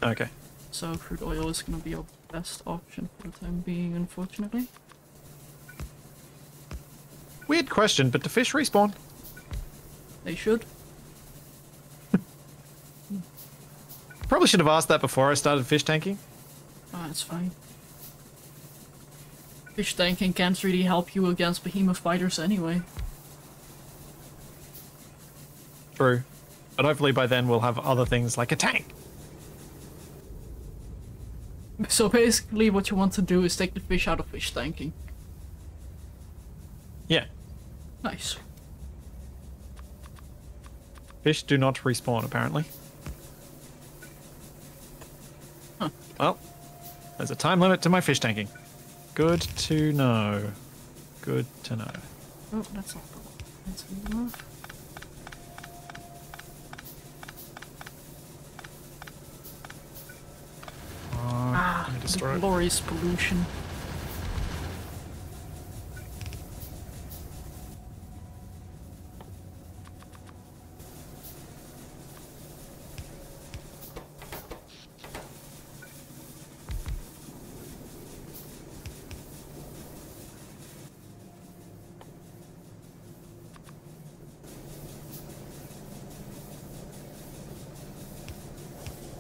Okay. So crude oil is going to be our best option for the time being, unfortunately. Weird question, but do fish respawn? They should. Probably should have asked that before I started fish tanking. Ah, it's fine. Fish tanking can't really help you against behemoth fighters anyway. True. But hopefully by then we'll have other things like a tank. So basically what you want to do is take the fish out of fish tanking. Yeah. Nice. Fish do not respawn, apparently. Huh. Well, there's a time limit to my fish tanking. Good to know. Good to know. Oh, that's not the one. That's enough. Let me destroy the it. glorious pollution.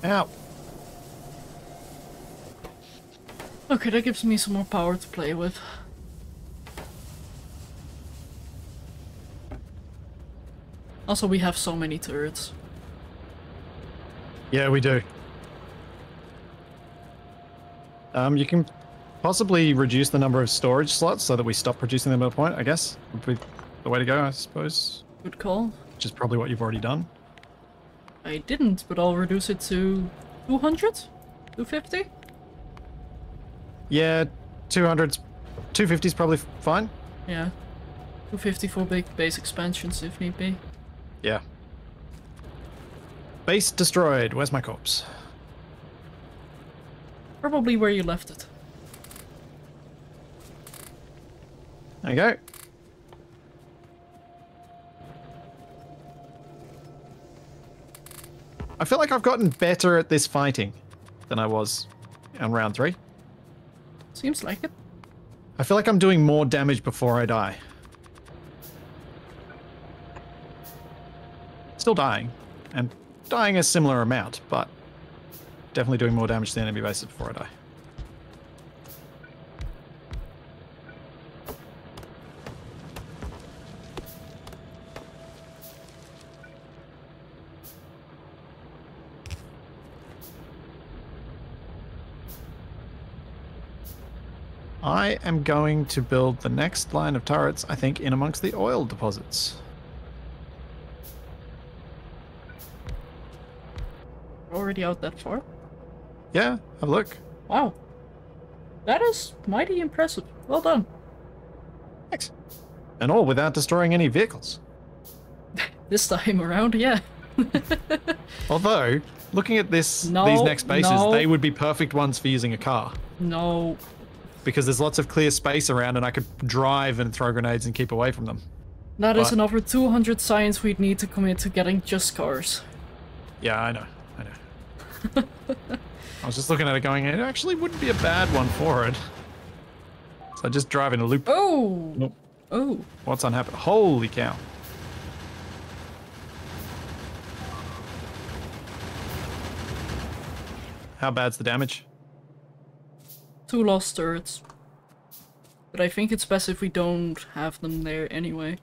Ow. Okay, that gives me some more power to play with. Also, we have so many turrets. Yeah, we do. You can possibly reduce the number of storage slots so that we stop producing them at a point, I guess. Would be the way to go, I suppose. Good call. Which is probably what you've already done. I didn't, but I'll reduce it to 200? 250? Yeah, 200's... 250's probably fine. Yeah. 250 for big base expansions if need be. Yeah. Base destroyed. Where's my corpse? Probably where you left it. There you go. I feel like I've gotten better at this fighting than I was on round 3. Seems like it. I feel like I'm doing more damage before I die. Still dying, and dying a similar amount, but definitely doing more damage to the enemy bases before I die. I am going to build the next line of turrets, I think, in amongst the oil deposits. Already out that far? Yeah, have a look. Wow. That is mighty impressive. Well done. Thanks. And all without destroying any vehicles. This time around, yeah. Although, looking at these next bases, they would be perfect ones for using a car. No. Because there's lots of clear space around and I could drive and throw grenades and keep away from them. That is another 200 science we'd need to commit to getting just cars. Yeah, I know. I was just looking at it going, it actually wouldn't be a bad one for it. So I just drive in a loop. Oh! Nope. Oh. What's unhappened? Holy cow. How bad's the damage? 2 lost turrets. But I think it's best if we don't have them there anyway.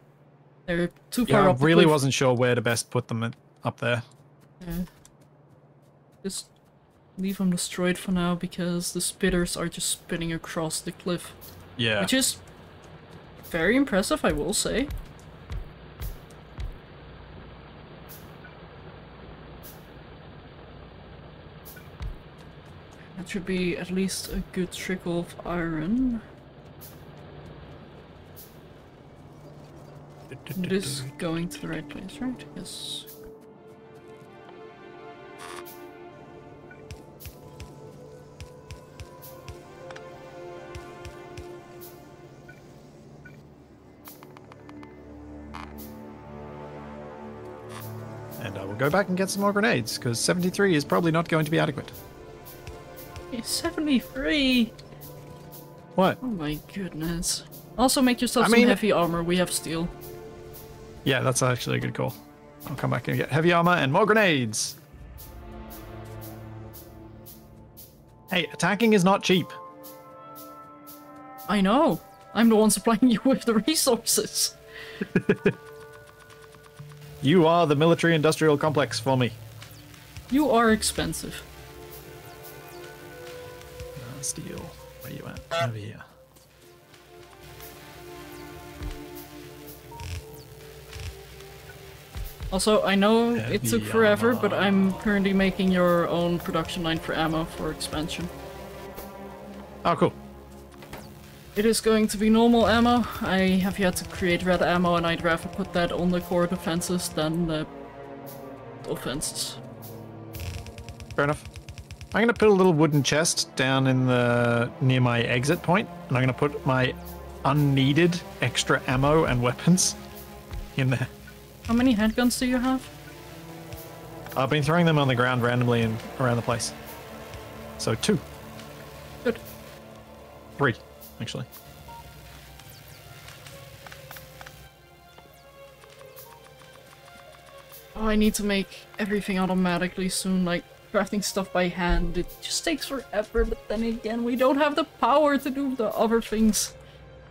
They're too far up. I really wasn't sure where to best put them up there. Yeah. Just leave them destroyed for now because the spitters are just spinning across the cliff. Yeah. Which is very impressive, I will say. That should be at least a good trickle of iron. It is going to the right place, right? Yes. And I will go back and get some more grenades, because 73 is probably not going to be adequate. 73! What? Oh my goodness. Also make yourself some heavy armor, we have steel. Yeah, that's actually a good call. I'll come back and get heavy armor and more grenades. Hey, attacking is not cheap. I know. I'm the one supplying you with the resources. You are the military-industrial complex for me. You are expensive. Steel. Where you at? Over here. Also, I know it took forever, but I'm currently making your own production line for ammo for expansion. Oh, cool. It is going to be normal ammo. I have yet to create red ammo, and I'd rather put that on the core defenses than the offenses. Fair enough. I'm going to put a little wooden chest down in the near my exit point, and I'm going to put my unneeded extra ammo and weapons in there. How many handguns do you have? I've been throwing them on the ground randomly and around the place. So 2. Good. 3, actually. Oh, I need to make everything automatically soon, like crafting stuff by hand. It just takes forever, but then again, we don't have the power to do the other things.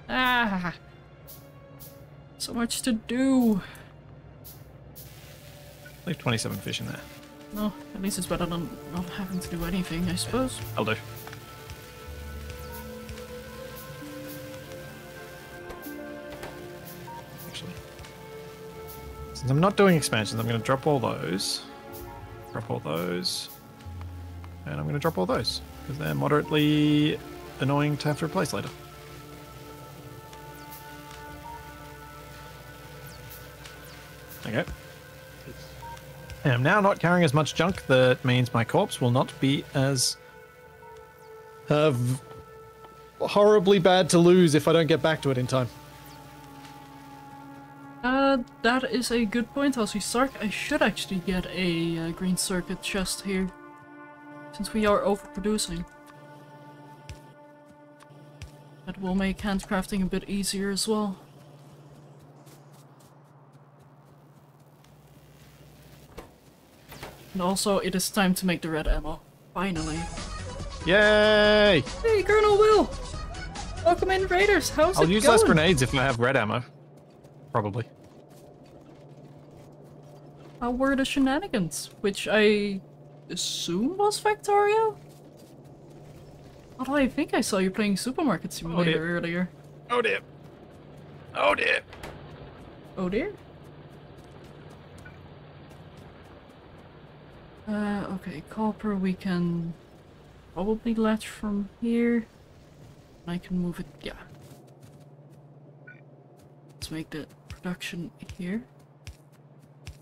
Ah! So much to do. Leave 27 fish in there. No, at least it's better than not having to do anything, I suppose. I'll do. Actually, since I'm not doing expansions, I'm going to drop all those. Drop all those. And I'm going to drop all those, because they're moderately annoying to have to replace later. Okay. And I'm now not carrying as much junk. That means my corpse will not be as horribly bad to lose if I don't get back to it in time. That is a good point, Aussie Stark. I should actually get a green circuit chest here, since we are overproducing. That will make handcrafting a bit easier as well. And also, it is time to make the red ammo. Finally. Yay! Hey, Colonel Will! Welcome in, Raiders. How's it going? I'll use less grenades if I have red ammo. Probably. How were the shenanigans? Which I assume was Factorio? Although I think I saw you playing Supermarket Simulator earlier. Oh dear. Oh dear. Oh dear? Okay, copper we can probably latch from here. I can move it, yeah. Let's make the production here.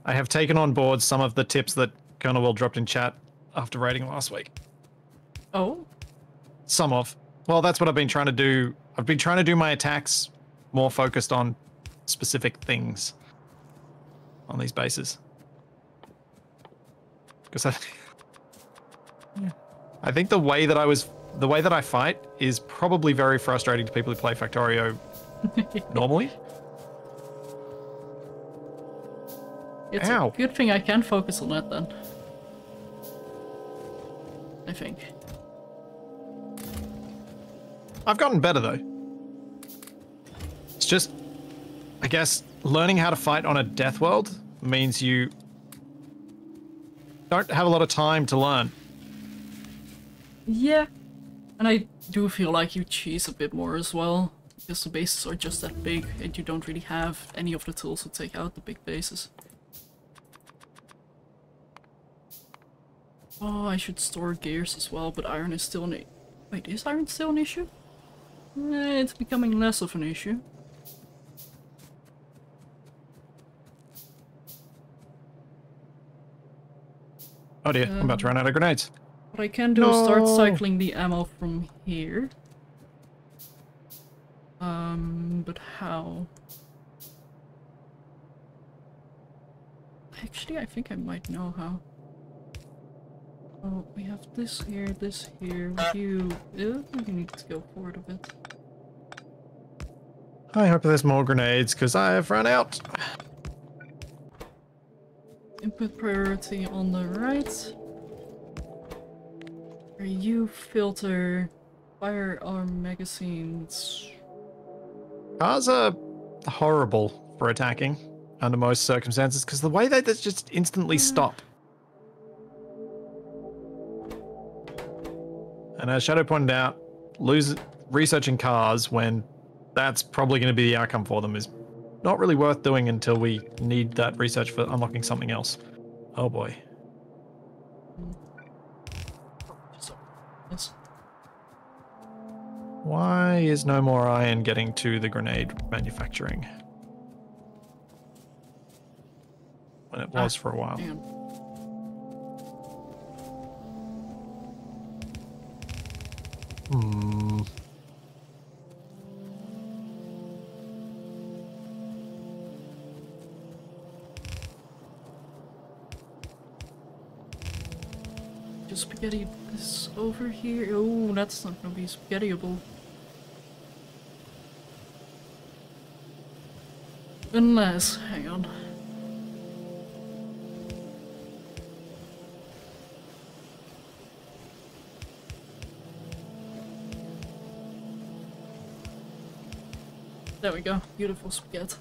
I have taken on board some of the tips that Colonel Will dropped in chat after raiding last week. Oh? Some of. Well, that's what I've been trying to do. I've been trying to do my attacks more focused on specific things on these bases. Because I think the way that I fight is probably very frustrating to people who play Factorio normally. It's a good thing I can focus on that then. I think. I've gotten better though. It's just, I guess, learning how to fight on a death world means you don't have a lot of time to learn. Yeah, and I do feel like you cheese a bit more as well, because the bases are just that big and you don't really have any of the tools to take out the big bases. Oh, I should store gears as well, but iron is still an issue. Wait, is iron still an issue? It's becoming less of an issue. Oh dear, I'm about to run out of grenades. What I can do is start cycling the ammo from here. But how? Actually, I think I might know how. Oh, we have this here. You need to go forward a bit. I hope there's more grenades, because I have run out. Input priority on the right. Where you filter firearm magazines. Cars are horrible for attacking under most circumstances, because the way they just instantly stop. And as Shadow pointed out, researching cars when that's probably going to be the outcome for them is not really worth doing until we need that research for unlocking something else. Oh boy. Yes. Why is no more iron getting to the grenade manufacturing? When it was for a while. Hang on. Just spaghetti this over here. Oh, that's not gonna be spaghettiable. Unless, hang on. There we go, beautiful spaghetti.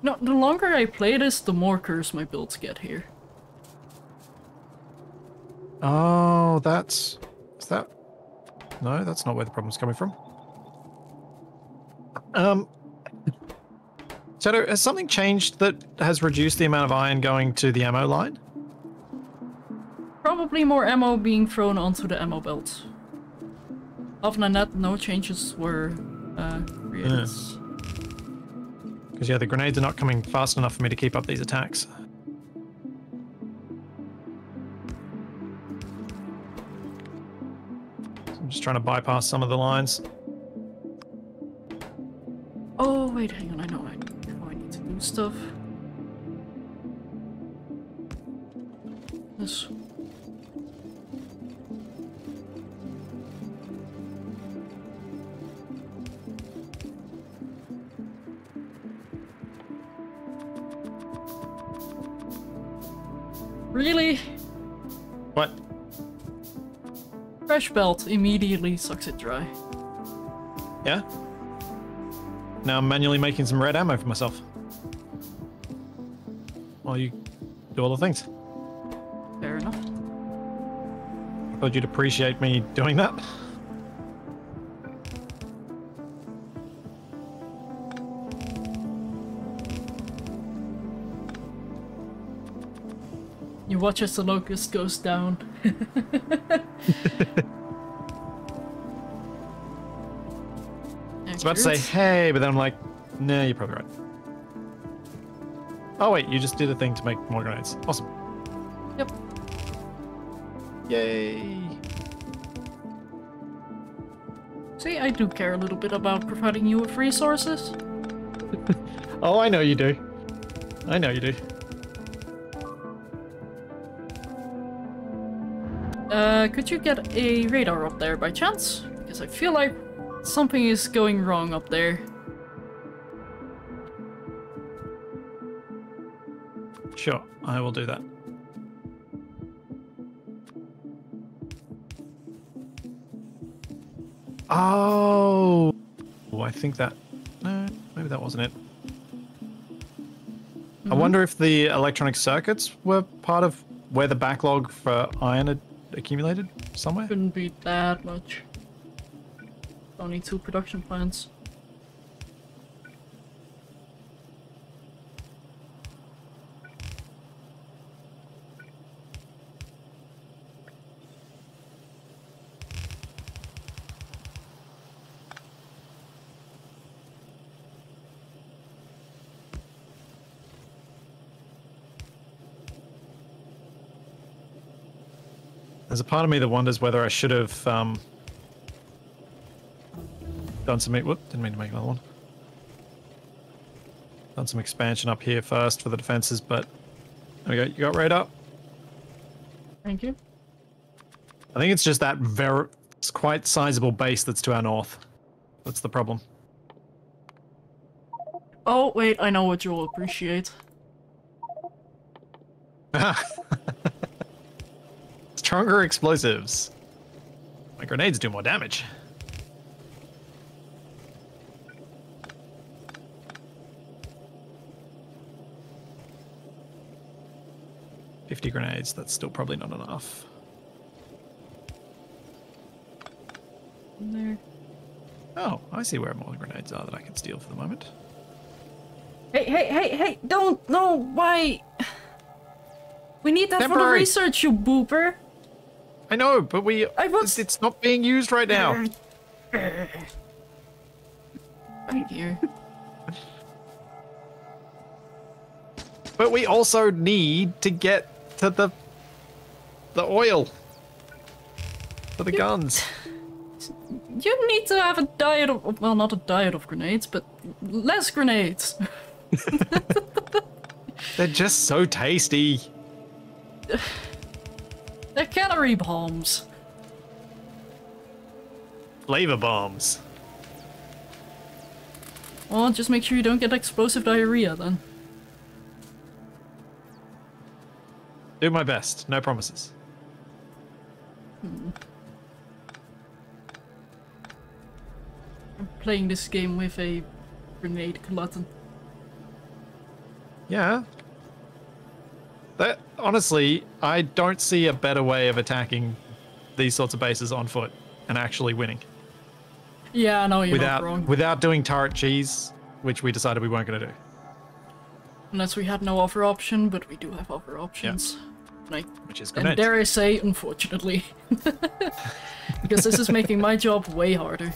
No, the longer I play this, the more cursed my builds get here. Oh, is that? No, that's not where the problem's coming from. Shadow, has something changed that has reduced the amount of iron going to the ammo line? Probably more ammo being thrown onto the ammo belt. Other than that, no changes were created. Because yeah, the grenades are not coming fast enough for me to keep up these attacks. So I'm just trying to bypass some of the lines. Oh, wait, hang on, I know I need to do stuff. This. Really? What? Fresh belt immediately sucks it dry. Yeah? Now I'm manually making some red ammo for myself. While you do all the things. Fair enough. I thought you'd appreciate me doing that. You watch as the locust goes down. I was about to say, hey, but then I'm like, nah, you're probably right. Oh wait, you just did a thing to make more grenades. Awesome. Yep. Yay. See, I do care a little bit about providing you with resources. Oh, I know you do. I know you do. Could you get a radar up there by chance? Because I feel like something is going wrong up there. Sure, I will do that. Oh, I think that... No, maybe that wasn't it. I wonder if the electronic circuits were part of where the backlog for iron had accumulated somewhere? Couldn't be that much. Only 2 production plants. There's a part of me that wonders whether I should have done some... Whoop, didn't mean to make another one. Done some expansion up here first for the defenses, but there we go. You got radar. Thank you. I think it's just that it's quite sizable base that's to our north. That's the problem. Oh, wait, I know what you'll appreciate. Stronger explosives. My grenades do more damage. $50 grenades, that's still probably not enough. There. Oh, I see where more grenades are that I can steal for the moment. Hey, don't, no, why? We need that for the Temporary. research, you booper. I know, but it's not being used right now. Right here. But we also need to get to the oil for the guns. You need to have a diet of, well, not a diet of grenades, but less grenades. They're just so tasty. They're calorie bombs. Flavor bombs. Well, just make sure you don't get explosive diarrhea then. Do my best. No promises. I'm playing this game with a grenade glutton. Yeah. That, honestly, I don't see a better way of attacking these sorts of bases on foot and actually winning. Yeah, no, you're not wrong. Without doing turret cheese, which we decided we weren't going to do. Unless we had no other option, but we do have other options. Yeah. Which is and grenades. dare I say, unfortunately. Because this is making my job way harder.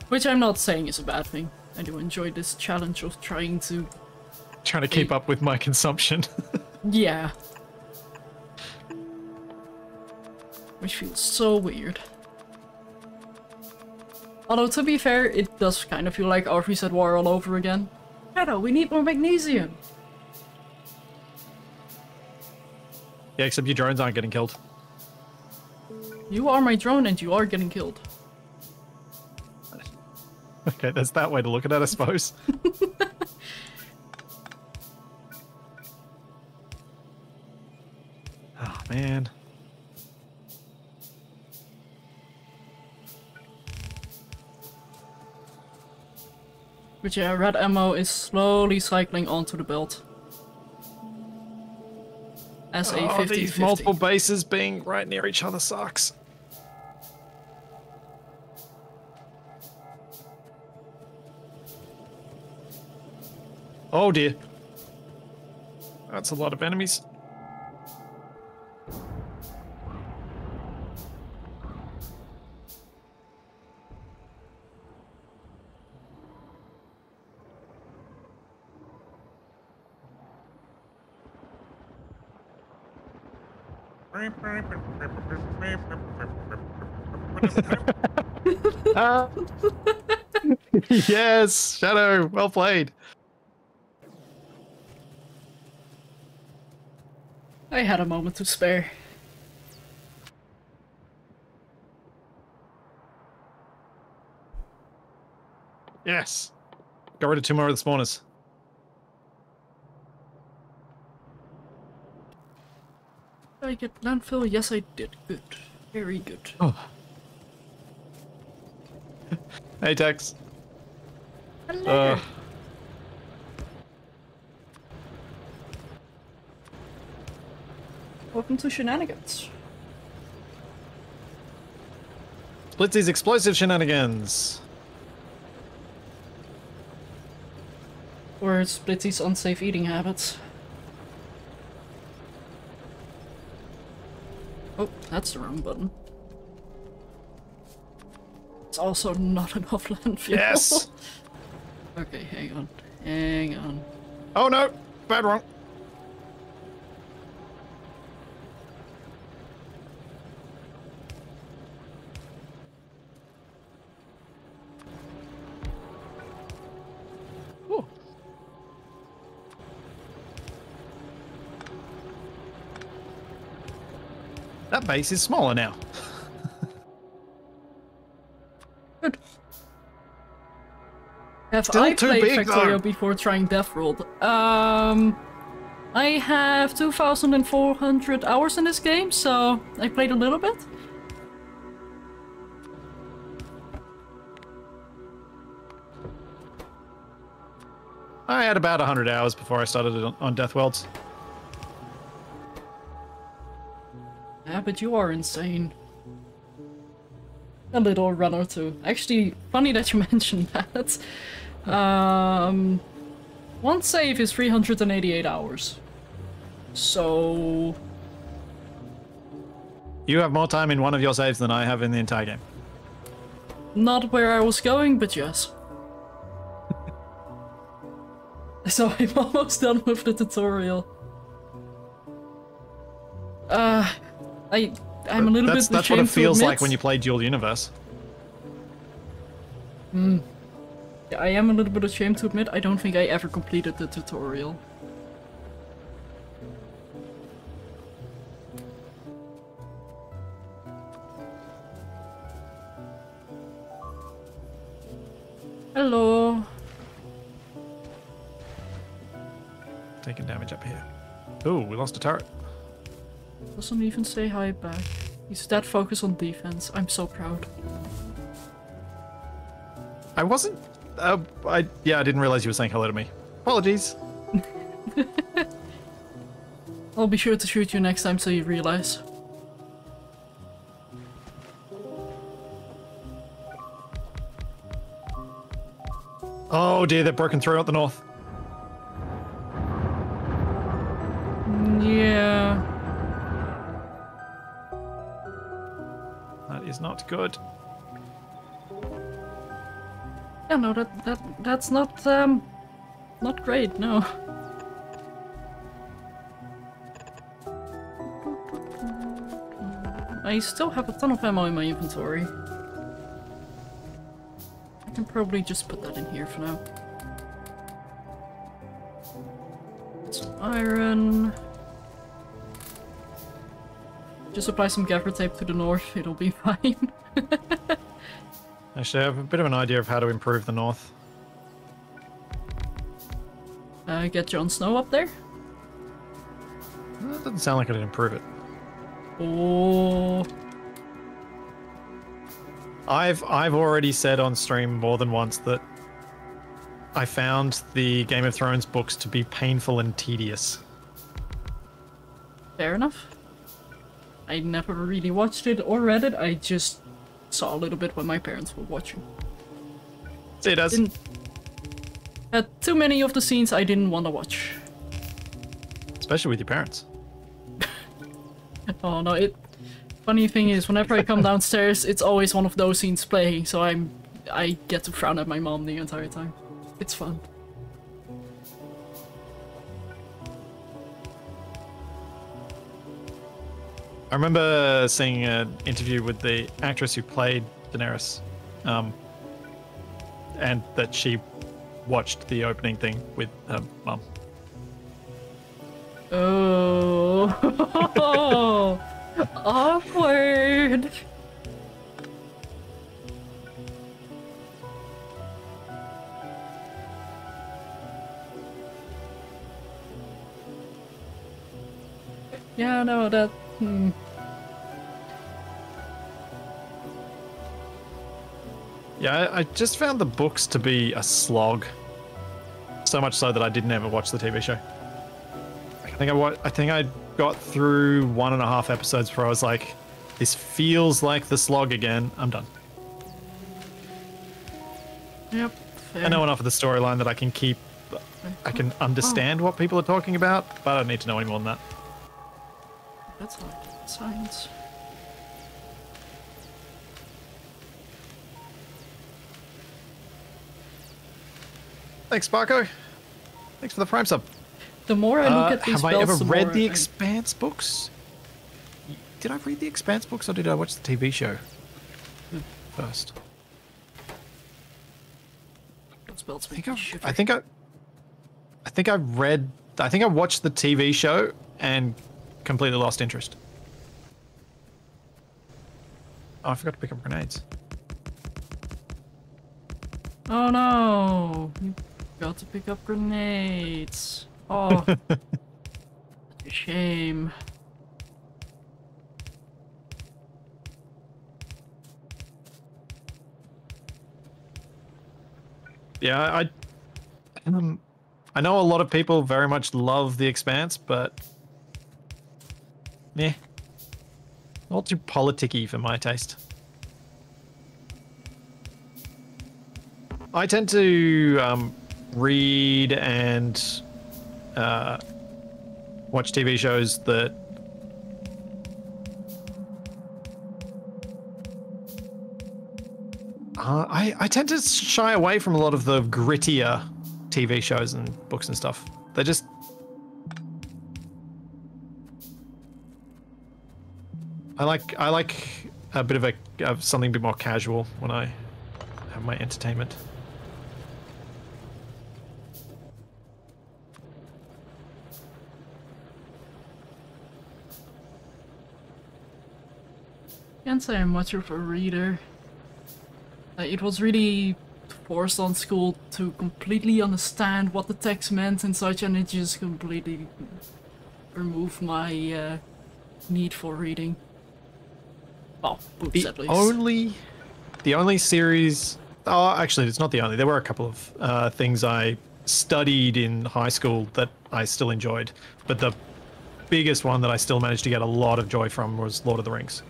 Which I'm not saying is a bad thing. I do enjoy this challenge of trying to keep up with my consumption. Yeah. Which feels so weird. Although, to be fair, it does kind of feel like our reset war all over again. Shadow, we need more magnesium! Yeah, except your drones aren't getting killed. You are my drone and you are getting killed. Okay, that's that way to look at it, I suppose. man. But yeah, red ammo is slowly cycling onto the belt. As a 50-50. These multiple bases being right near each other sucks. Oh dear. That's a lot of enemies. Yes, Shadow, well played. I had a moment to spare. Yes. Got rid of 2 more of the spawners. Did I get landfill? Yes, I did. Good. Very good. Oh. Hey, Tex. Hello. Welcome to Shenanigans. Splitsie's explosive shenanigans. Or Splitsie's unsafe eating habits. Oh, that's the wrong button. It's also not enough landfill. Yes! Okay, hang on. Hang on. Oh no! Bad one. Ooh. That base is smaller now. Good. Have Still I too played big, Factorio though. before trying Deathworld? I have 2,400 hours in this game, so I played a little bit. I had about 100 hours before I started on Deathworlds. Yeah, but you are insane. A little run or two. Actually, funny that you mentioned that. One save is 388 hours. So... You have more time in one of your saves than I have in the entire game. Not where I was going, but yes. So I'm almost done with the tutorial. I'm a little bit ashamed to admit. That's what it feels like when you play Dual Universe. Yeah, I am a little bit ashamed to admit I don't think I ever completed the tutorial. Hello. Taking damage up here. Ooh, we lost a turret. Doesn't even say hi back. He's that focused on defense. I'm so proud. I wasn't... I didn't realize you were saying hello to me. Apologies. I'll be sure to shoot you next time so you realize. Oh dear, they're broken through at the north. Yeah. That is not good. Yeah, no, that's not great, no. I still have a ton of ammo in my inventory. I can probably just put that in here for now. Some iron. Just apply some gaffer tape to the north, it'll be fine. Actually, I have a bit of an idea of how to improve the north. Get Jon Snow up there? That doesn't sound like it'd improve it. Oh. I've already said on stream more than once that I found the Game of Thrones books to be painful and tedious. Fair enough. I never really watched it or read it. I just saw a little bit when my parents were watching. See, it does. Had too many of the scenes I didn't want to watch. Especially with your parents. Oh no, funny thing is, whenever I come downstairs, it's always one of those scenes playing, so I get to frown at my mom the entire time. It's fun. I remember seeing an interview with the actress who played Daenerys, and that she watched the opening thing with her mum. Oh, awkward. Yeah, no, that. Yeah, I just found the books to be a slog. So much so that I didn't ever watch the TV show. I think I got through 1.5 episodes before I was like, this feels like the slog again. I'm done. Yep. Fair. I know enough of the storyline that I can understand what people are talking about, but I don't need to know any more than that. That's like science. Thanks, Sparko. Thanks for the Prime sub. The more I look at these have spells, I ever the read more the Expanse books? Did I read the Expanse books or did I watch the TV show first? Spells I think I watched the TV show and completely lost interest. Oh, I forgot to pick up grenades. Oh no! You got to pick up grenades. Oh, a shame. Yeah, I know a lot of people very much love The Expanse, but yeah, all too politicky for my taste. I tend to read and watch TV shows that I tend to shy away from a lot of the grittier TV shows and books and stuff. They're just... I like a bit of something a bit more casual when I have my entertainment. Can't say I'm much of a reader. It was really forced on school to completely understand what the text meant and such, and it just completely removed my need for reading. Well, books at least. The only series... Oh, actually, it's not the only. There were a couple of things I studied in high school that I still enjoyed, but the biggest one that I still managed to get a lot of joy from was Lord of the Rings.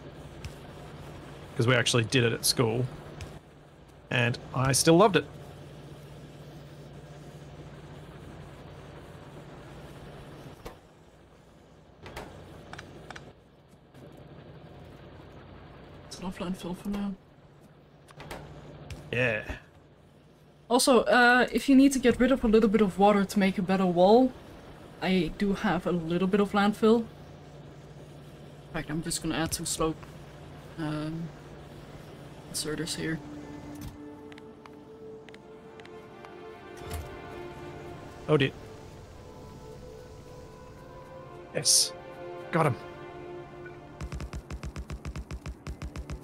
Because we actually did it at school. And I still loved it. It's an offline fill for now. Yeah. Also, if you need to get rid of a little bit of water to make a better wall, I do have a little bit of landfill. In fact, I'm just gonna add some slope inserters here. Oh dear. Yes. Got him.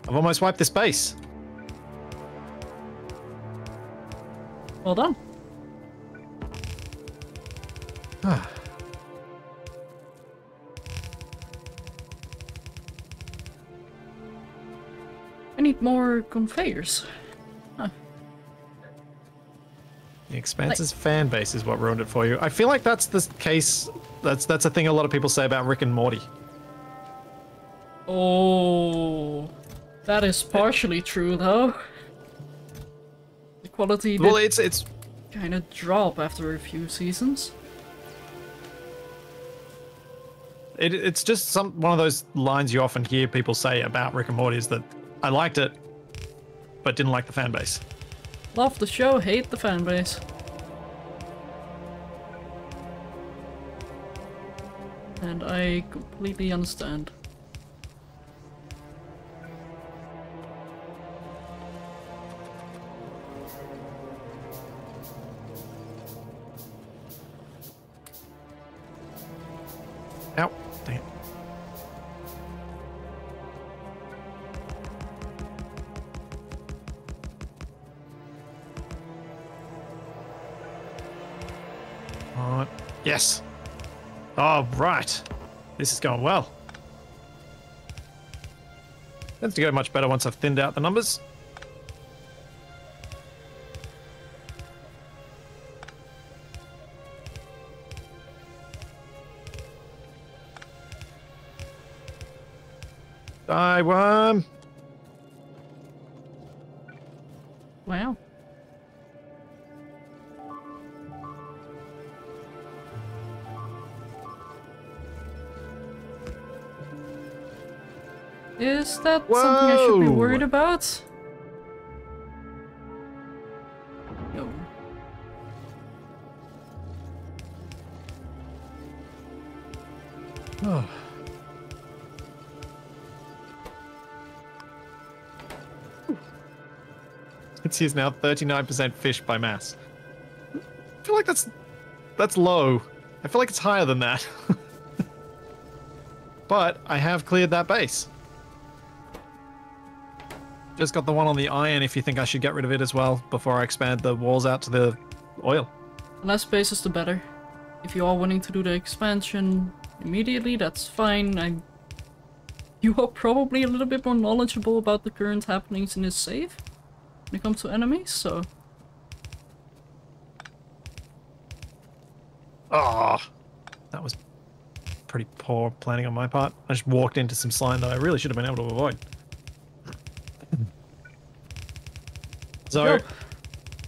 I've almost wiped this base. Well done. need more conveyors. Huh. The Expanse's fan base is what ruined it for you. I feel like that's the case. That's a thing a lot of people say about Rick and Morty. Oh, that is partially true though. The quality did it's kind of drop after a few seasons. It's just one of those lines you often hear people say about Rick and Morty is that I liked it, but didn't like the fan base. Love the show, hate the fan base. And I completely understand. Ow. Dang it. Yes. Oh, right. This is going well. Tends to go much better once I've thinned out the numbers. Die, worm. Wow. Is that something I should be worried about? No. Oh. It's now 39% fish by mass. I feel like that's low. I feel like it's higher than that. But I have cleared that base. Just got the one on the iron if you think I should get rid of it as well before I expand the walls out to the oil. The less spaces the better. If you are wanting to do the expansion immediately, that's fine. You are probably a little bit more knowledgeable about the current happenings in this save when it comes to enemies, so... Ah, that was pretty poor planning on my part. I just walked into some slime that I really should have been able to avoid. So,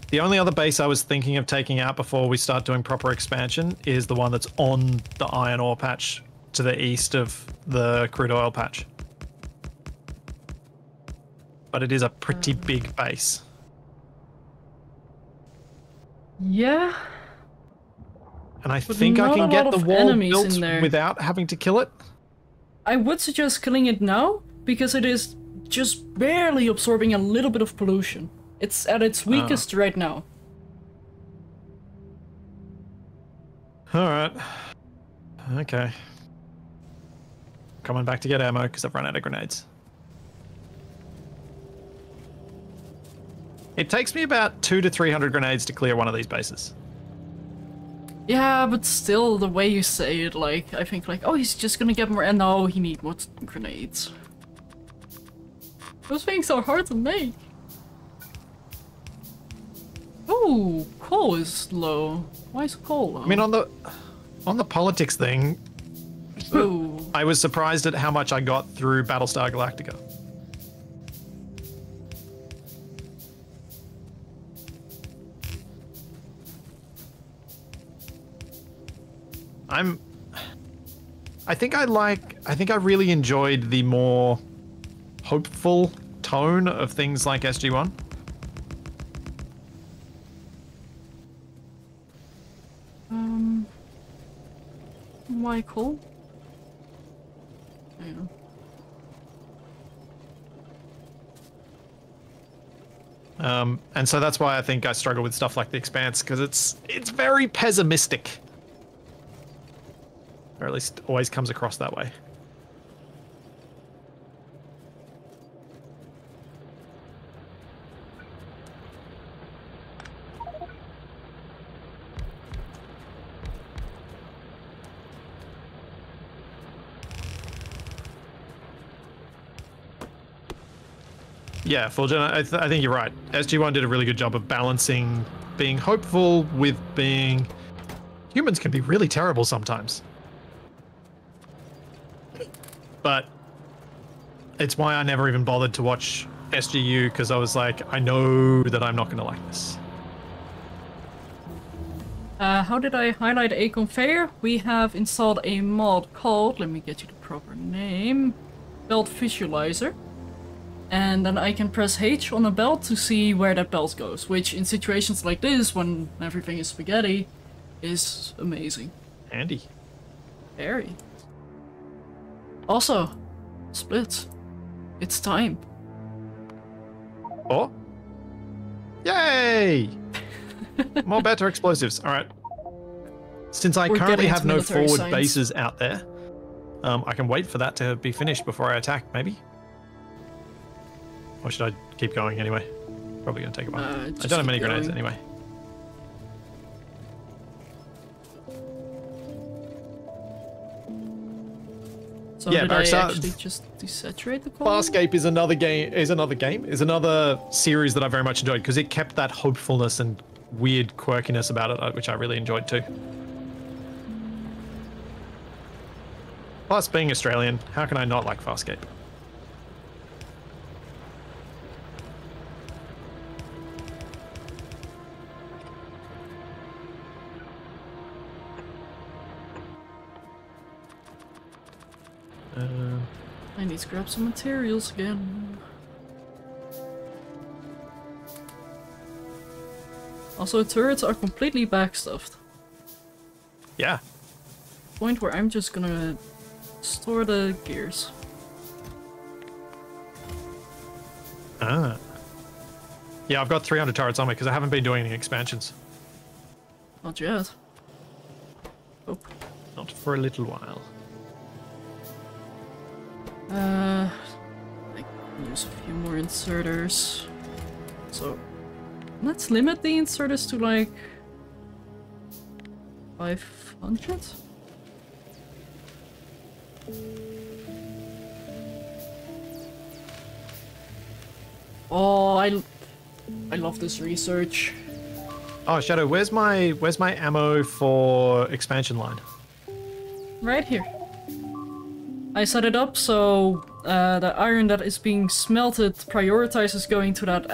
the only other base I was thinking of taking out before we start doing proper expansion is the one that's on the iron ore patch to the east of the crude oil patch. But it is a pretty big base. Yeah. And I think I can get the wall built without having to kill it. I would suggest killing it now, because it is just barely absorbing a little bit of pollution. It's at its weakest right now. Alright. Okay. Coming back to get ammo because I've run out of grenades. It takes me about 200 to 300 grenades to clear one of these bases. Yeah, but still, the way you say it, like, I think like, oh, he's just gonna get more, and no, he needs more grenades. Those things are hard to make. Ooh, coal is low. Why is coal low? I mean, on the politics thing, ooh. I was surprised at how much I got through Battlestar Galactica. I think I really enjoyed the more hopeful tone of things like SG-1. Why coal? Yeah. And so that's why I think I struggle with stuff like The Expanse, because it's very pessimistic. Or at least always comes across that way. Yeah, Fulgen, I think you're right. SG1 did a really good job of balancing being hopeful with being... Humans can be really terrible sometimes. But it's why I never even bothered to watch SGU, because I was like, I know that I'm not going to like this. How did I highlight a conveyor? We have installed a mod called, let me get you the proper name, Belt Visualizer. And then I can press H on a belt to see where that belt goes, which in situations like this, when everything is spaghetti, is amazing. Handy. Very. Also, Splits. It's time. Oh? Yay! More better explosives. All right. Since I currently have no forward bases out there, I can wait for that to be finished before I attack, maybe? Or should I keep going anyway? Probably going to take a while. I don't have many grenades anyway. So yeah, did I actually just desaturate the column? Farscape is another series that I very much enjoyed because it kept that hopefulness and weird quirkiness about it, which I really enjoyed too. Plus, being Australian, how can I not like Farscape? I need to grab some materials again. Also, turrets are completely backstuffed. Yeah. Point where I'm just gonna store the gears. Ah. Yeah, I've got 300 turrets on me because I haven't been doing any expansions. Not yet. Oh. Not for a little while. I can use a few more inserters. So, let's limit the inserters to like 500? Oh, I love this research. Oh, Shadow, where's my ammo for expansion line? Right here. I set it up so the iron that is being smelted prioritizes going to that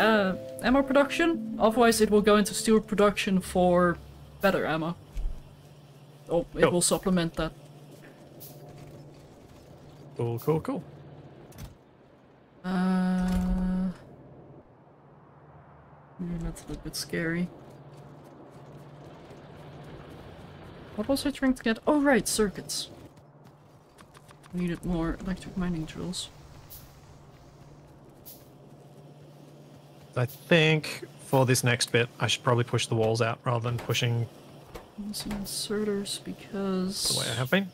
ammo production. Otherwise, it will go into steel production for better ammo. Oh, it will supplement that. Cool, cool, cool. That's a little bit scary. What was I trying to get? Oh, right, circuits. Needed more electric mining drills. I think for this next bit, I should probably push the walls out rather than pushing some inserters because the way I have been.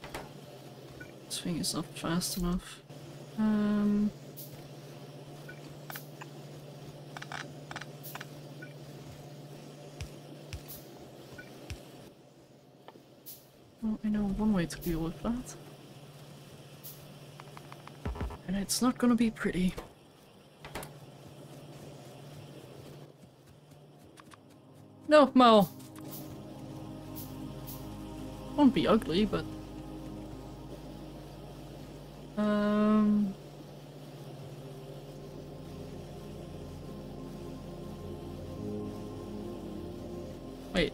This thing is not fast enough. Well, I know one way to deal with that. And it's not gonna be pretty. No, Mo! Won't be ugly, but... Wait.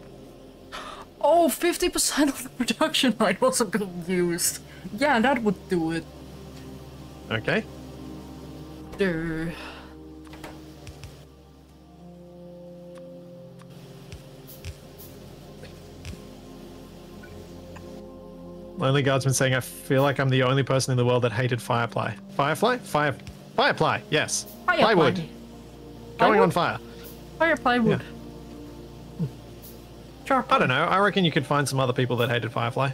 Oh, 50% of the production line wasn't being used. Yeah, that would do it. Okay. Durr. Lonely Guardsman saying, I feel like I'm the only person in the world that hated Firefly. Firefly? Firefly, yes. Plywood. Going on fire. Firefly wood. Yeah. I don't know. I reckon you could find some other people that hated Firefly.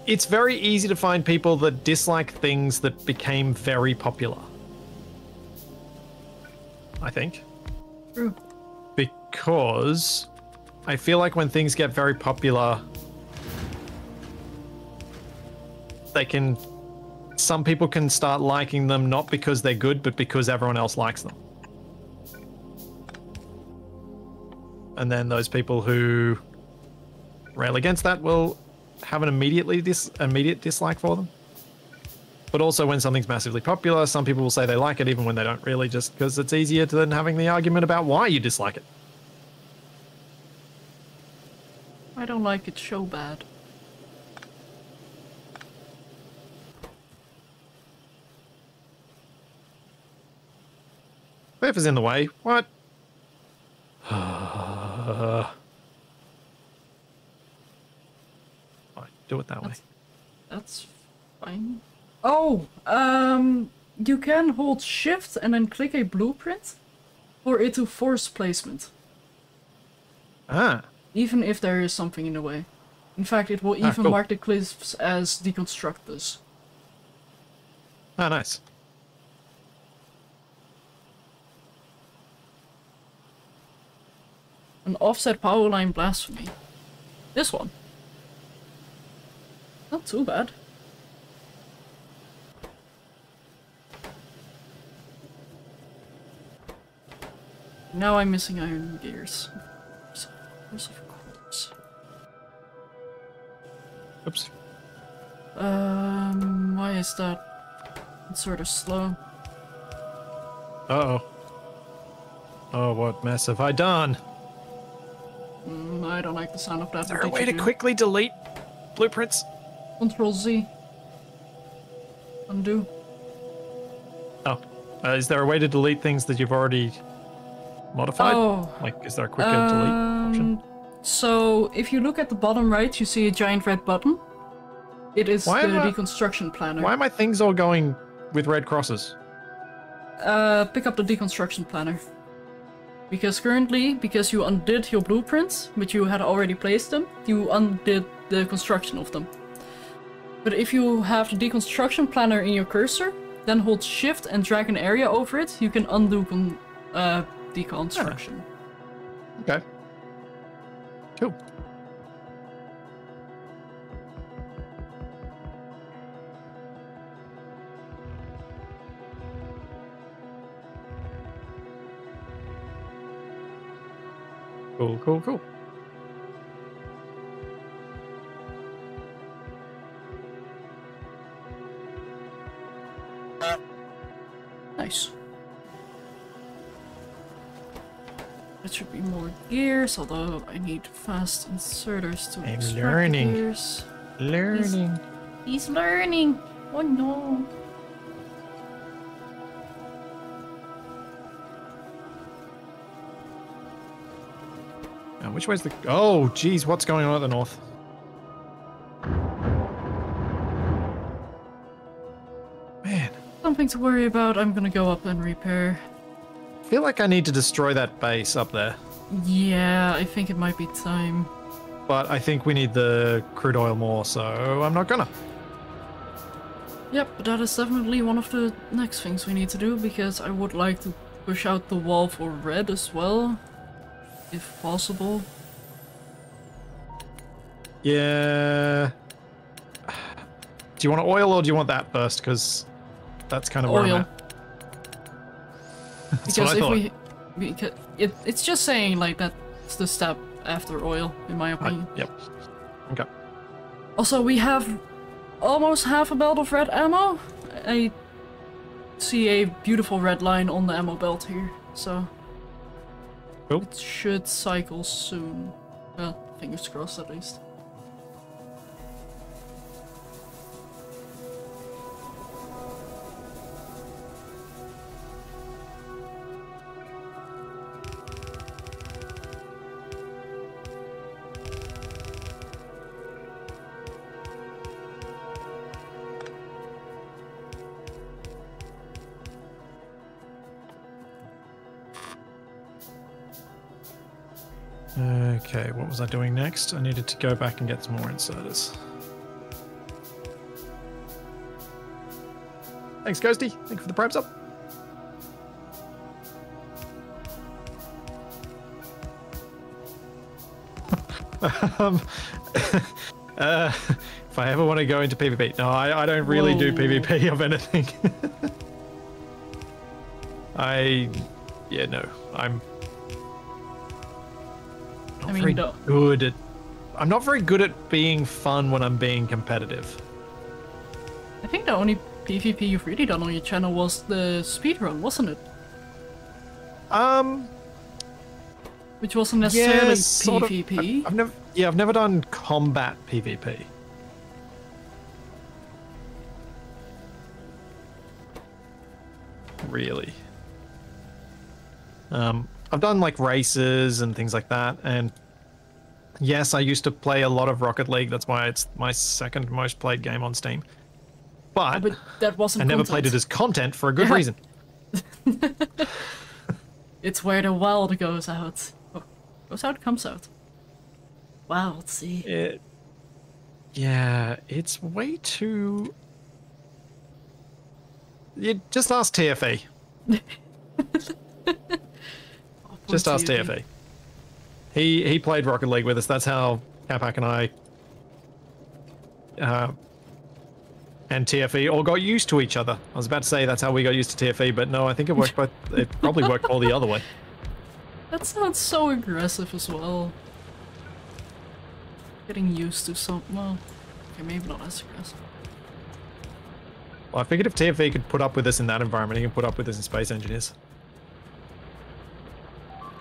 It's very easy to find people that dislike things that became very popular. I think. True. Because I feel like when things get very popular, they can some people can start liking them not because they're good, but because everyone else likes them. And then those people who rail against that will have an immediate dislike for them. But also when something's massively popular, some people will say they like it even when they don't really, just because it's easier than having the argument about why you dislike it. I don't like it so bad. Cliff is in the way. What? Fine, do it that way. That's fine. Oh, you can hold shift and then click a blueprint for it to force placement. Ah. Even if there is something in the way. In fact, it will even mark the cliffs as deconstructors. Ah, nice. An offset power line blasphemy. This one. Not too bad. Now I'm missing iron gears. Of course. Oops. Why is that? It's sort of slow. Uh-oh. Oh, what mess have I done? I don't like the sound of that. Is there a way to quickly delete blueprints? Control Z. Undo. Oh. Is there a way to delete things that you've already modified? Oh. Like, is there a quicker delete option? So, if you look at the bottom right, you see a giant red button. It is the deconstruction planner. Why are my things all going with red crosses? Pick up the deconstruction planner. Because currently, because you undid your blueprints, but you had already placed them, you undid the construction of them. But if you have the deconstruction planner in your cursor, then hold shift and drag an area over it, you can undo deconstruction. Okay. Cool. Cool, cool, cool. Nice. It should be more gears, although I need fast inserters to extract learning. Gears. Learning. He's learning. Oh no. Which way's the... Oh, geez, what's going on at the north? Man. Something to worry about. I'm gonna go up and repair. I feel like I need to destroy that base up there. Yeah, I think it might be time. But I think we need the crude oil more, so I'm not gonna. Yep, but that is definitely one of the next things we need to do, because I would like to push out the wall for red as well. If possible. Yeah. Do you want oil or do you want that first? Because that's kind of where I'm oil. at. Because if it's just saying like that's the step after oil, in my opinion. Yep. Okay. Also, we have almost half a belt of red ammo. I see a beautiful red line on the ammo belt here, so. Cool. It should cycle soon. Well, fingers crossed at least. Okay, what was I doing next? I needed to go back and get some more inserters. Thanks, Ghosty. Thank you for the prime up. If I ever want to go into PvP. No, I don't really do PvP of anything. Yeah, no. I'm not very good at... I'm not very good at being fun when I'm being competitive. I think the only PvP you've really done on your channel was the speedrun, wasn't it? Which wasn't necessarily PvP. I've never done combat PvP. Really. I've done like races and things like that, and yes, I used to play a lot of Rocket League. That's why it's my second most played game on Steam. But that wasn't I never played it as content for a good reason. It's where the wild goes out. Oh, goes out, comes out. Wow, let's see. Yeah, it's way too... You just ask TFE. Just ask TFE. He played Rocket League with us. That's how Capac and I and TFE all got used to each other. I was about to say that's how we got used to TFE, but no, I think it worked both. It probably worked all the other way. That sounds so aggressive as well. Getting used to some... Well, okay, maybe not as aggressive. Well, I figured if TFE could put up with us in that environment, he can put up with us in Space Engineers.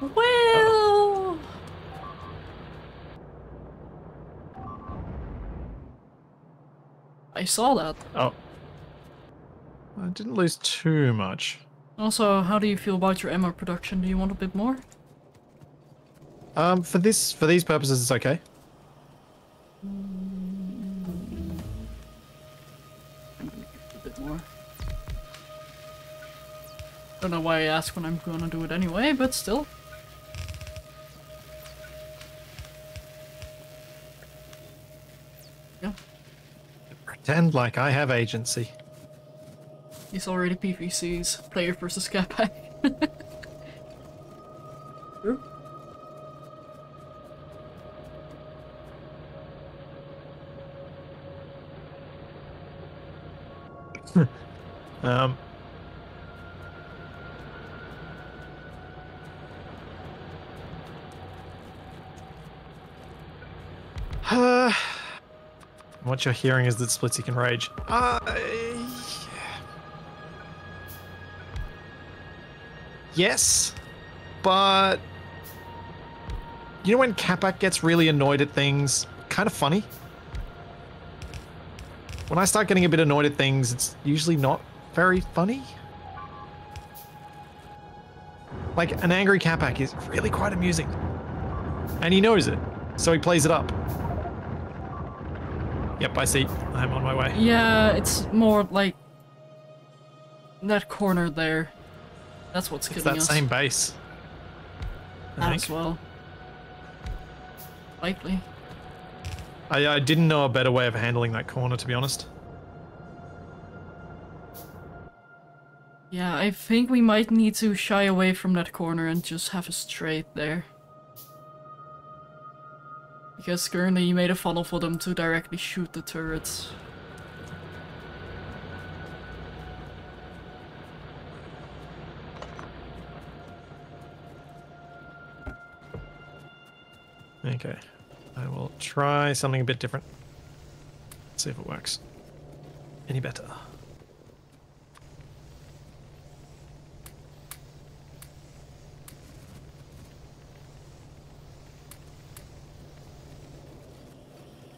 Well... I saw that. Oh. I didn't lose too much. Also, how do you feel about your ammo production? Do you want a bit more? For these purposes, it's okay. I'm gonna give it a bit more. Don't know why I ask when I'm gonna do it anyway, but still. Yeah. Pretend like I have agency. He's already PVC's player versus Capac. True. What you're hearing is that Splitsie can rage. Yes, but you know when Capac gets really annoyed at things? Kind of funny. When I start getting a bit annoyed at things, it's usually not very funny. Like, an angry Capac is really quite amusing. And he knows it, so he plays it up. Yep, I see. I'm on my way. Yeah, it's more like that corner there. That's what's killing us. It's that same base. As well. Likely. I didn't know a better way of handling that corner, to be honest. Yeah, I think we might need to shy away from that corner and just have a straight there. Because currently you made a funnel for them to directly shoot the turrets. Okay. I will try something a bit different. See if it works any better.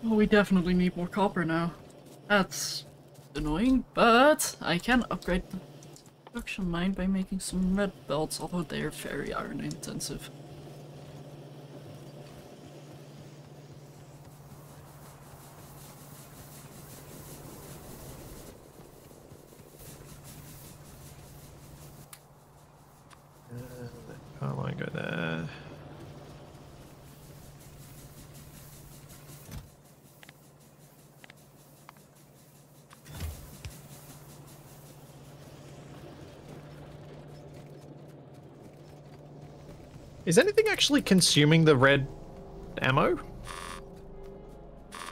Well, we definitely need more copper now. That's annoying, but I can upgrade the production line by making some red belts, although they're very iron intensive. Power line go there. Is anything actually consuming the red ammo?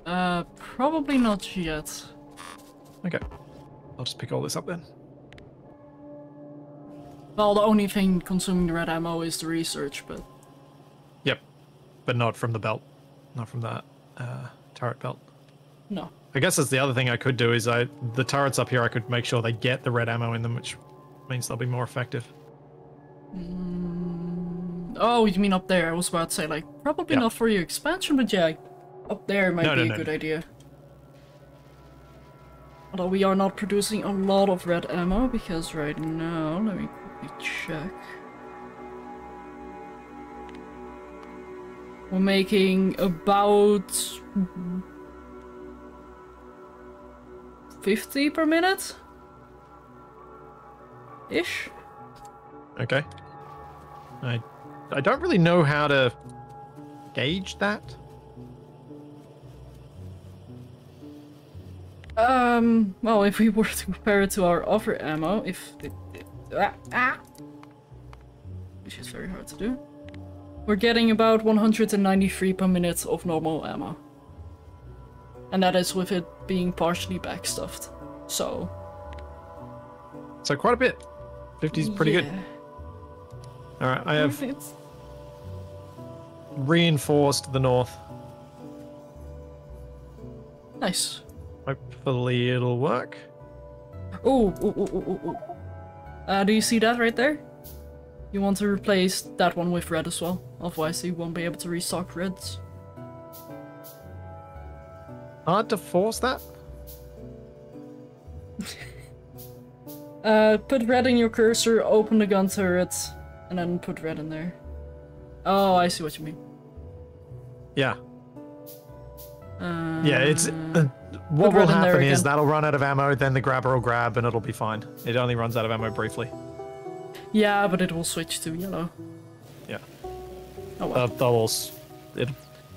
Probably not yet. Okay. I'll just pick all this up then. Well, the only thing consuming the red ammo is the research, but... Yep. But not from the belt. Not from that turret belt. No. I guess that's the other thing I could do is the turrets up here, I could make sure they get the red ammo in them, which means they'll be more effective. Oh, you mean up there? I was about to say, like, probably not for your expansion, but yeah, up there might be a good idea. Although we are not producing a lot of red ammo, because right now, let me quickly check. We're making about 50 per minute? Ish? Okay. I don't really know how to gauge that. Well, if we were to compare it to our other ammo, which is very hard to do, we're getting about 193 per minute of normal ammo. And that is with it being partially backstuffed. So quite a bit. 50 is pretty good. Alright, I have reinforced the north. Nice. Hopefully it'll work. Oh. Do you see that right there? You want to replace that one with red as well. Otherwise you won't be able to restock reds. Hard to force that? Put red in your cursor, open the gun turret, and then put red in there. Oh, I see what you mean. Yeah. Yeah, it's... what will happen is that'll run out of ammo, then the grabber will grab, and it'll be fine. It only runs out of ammo briefly. Yeah, but it will switch to yellow. Yeah. Oh well.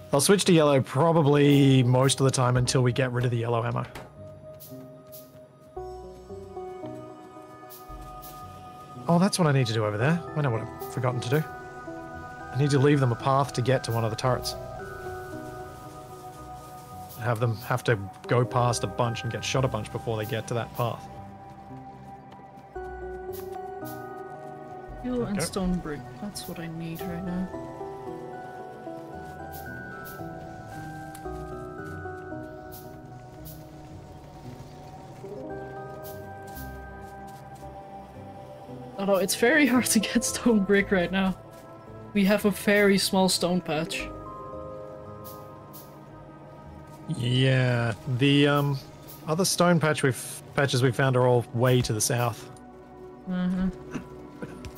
They'll switch to yellow probably most of the time until we get rid of the yellow ammo. Oh, that's what I need to do over there. I know what I've forgotten to do. I need to leave them a path to get to one of the turrets. Have them have to go past a bunch and get shot a bunch before they get to that path. Fuel and stone brick. That's what I need right now. Although it's very hard to get stone brick right now. We have a very small stone patch. Yeah, the other stone patches we found are all way to the south.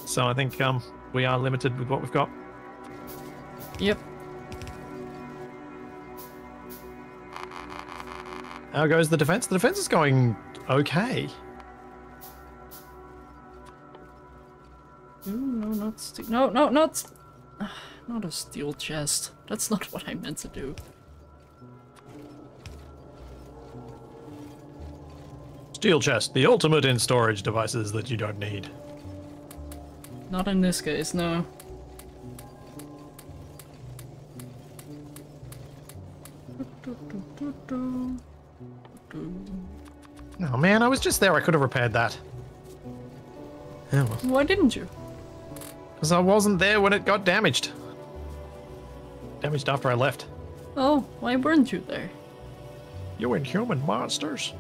So I think we are limited with what we've got. Yep. How goes the defense? The defense is going okay. Ooh, no, not not a steel chest. That's not what I meant to do. Steel chest, the ultimate in storage devices that you don't need. Not in this case, no. Oh man, I was just there. I could have repaired that. Oh well. Why didn't you? Because I wasn't there when it got damaged. Damaged after I left. Oh, why weren't you there? You inhuman monsters.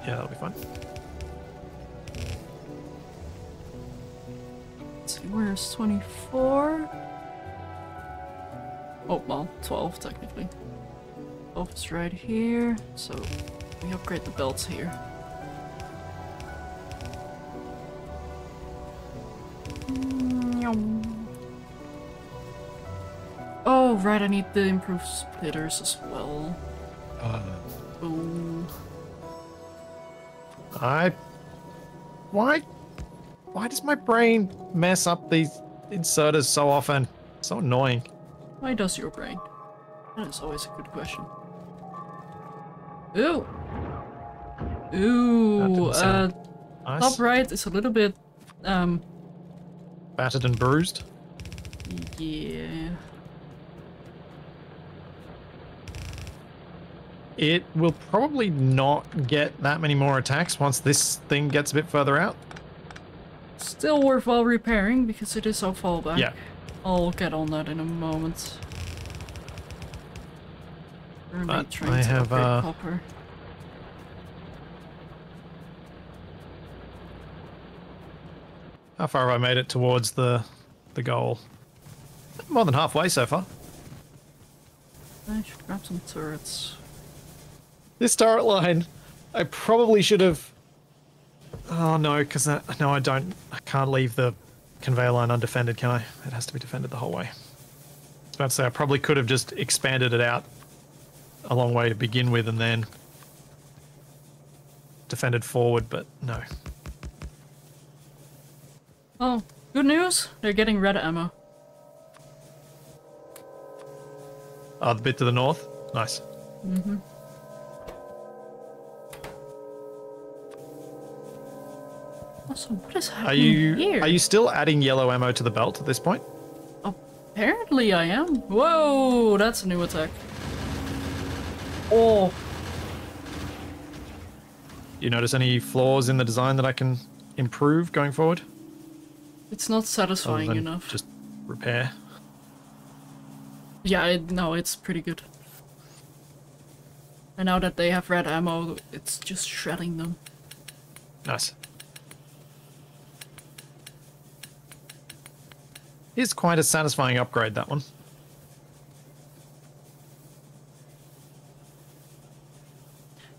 Yeah, that'll be fun. Let's see, where's 24? Oh, well, 12 technically. 12 is right here, so we upgrade the belts here. Oh, right, I need the improved splitters as well. Oh. Why does my brain mess up these inserters so often? So annoying. Why does your brain? That is always a good question. Ooh! Ooh, nice. top right is a little bit Battered and bruised? Yeah. It will probably not get that many more attacks once this thing gets a bit further out. Still worthwhile repairing because it is our fallback. Yeah. I'll get on that in a moment. But I have copper. How far have I made it towards the goal? More than halfway so far. I should grab some turrets. This turret line, I probably should have... Oh no, because no, I don't. I can't leave the conveyor line undefended, can I? It has to be defended the whole way. I was about to say I probably could have just expanded it out a long way to begin with and then defended forward, but no. Oh, good news! They're getting red ammo. Oh, the bit to the north? Nice. Mm-hmm. Also, what is happening here? Are you still adding yellow ammo to the belt at this point? Apparently I am. Whoa, that's a new attack. Oh. You notice any flaws in the design that I can improve going forward? It's not satisfying Other than enough. Just repair. Yeah, no, it's pretty good. And now that they have red ammo, it's just shredding them. Nice. Is quite a satisfying upgrade, that one.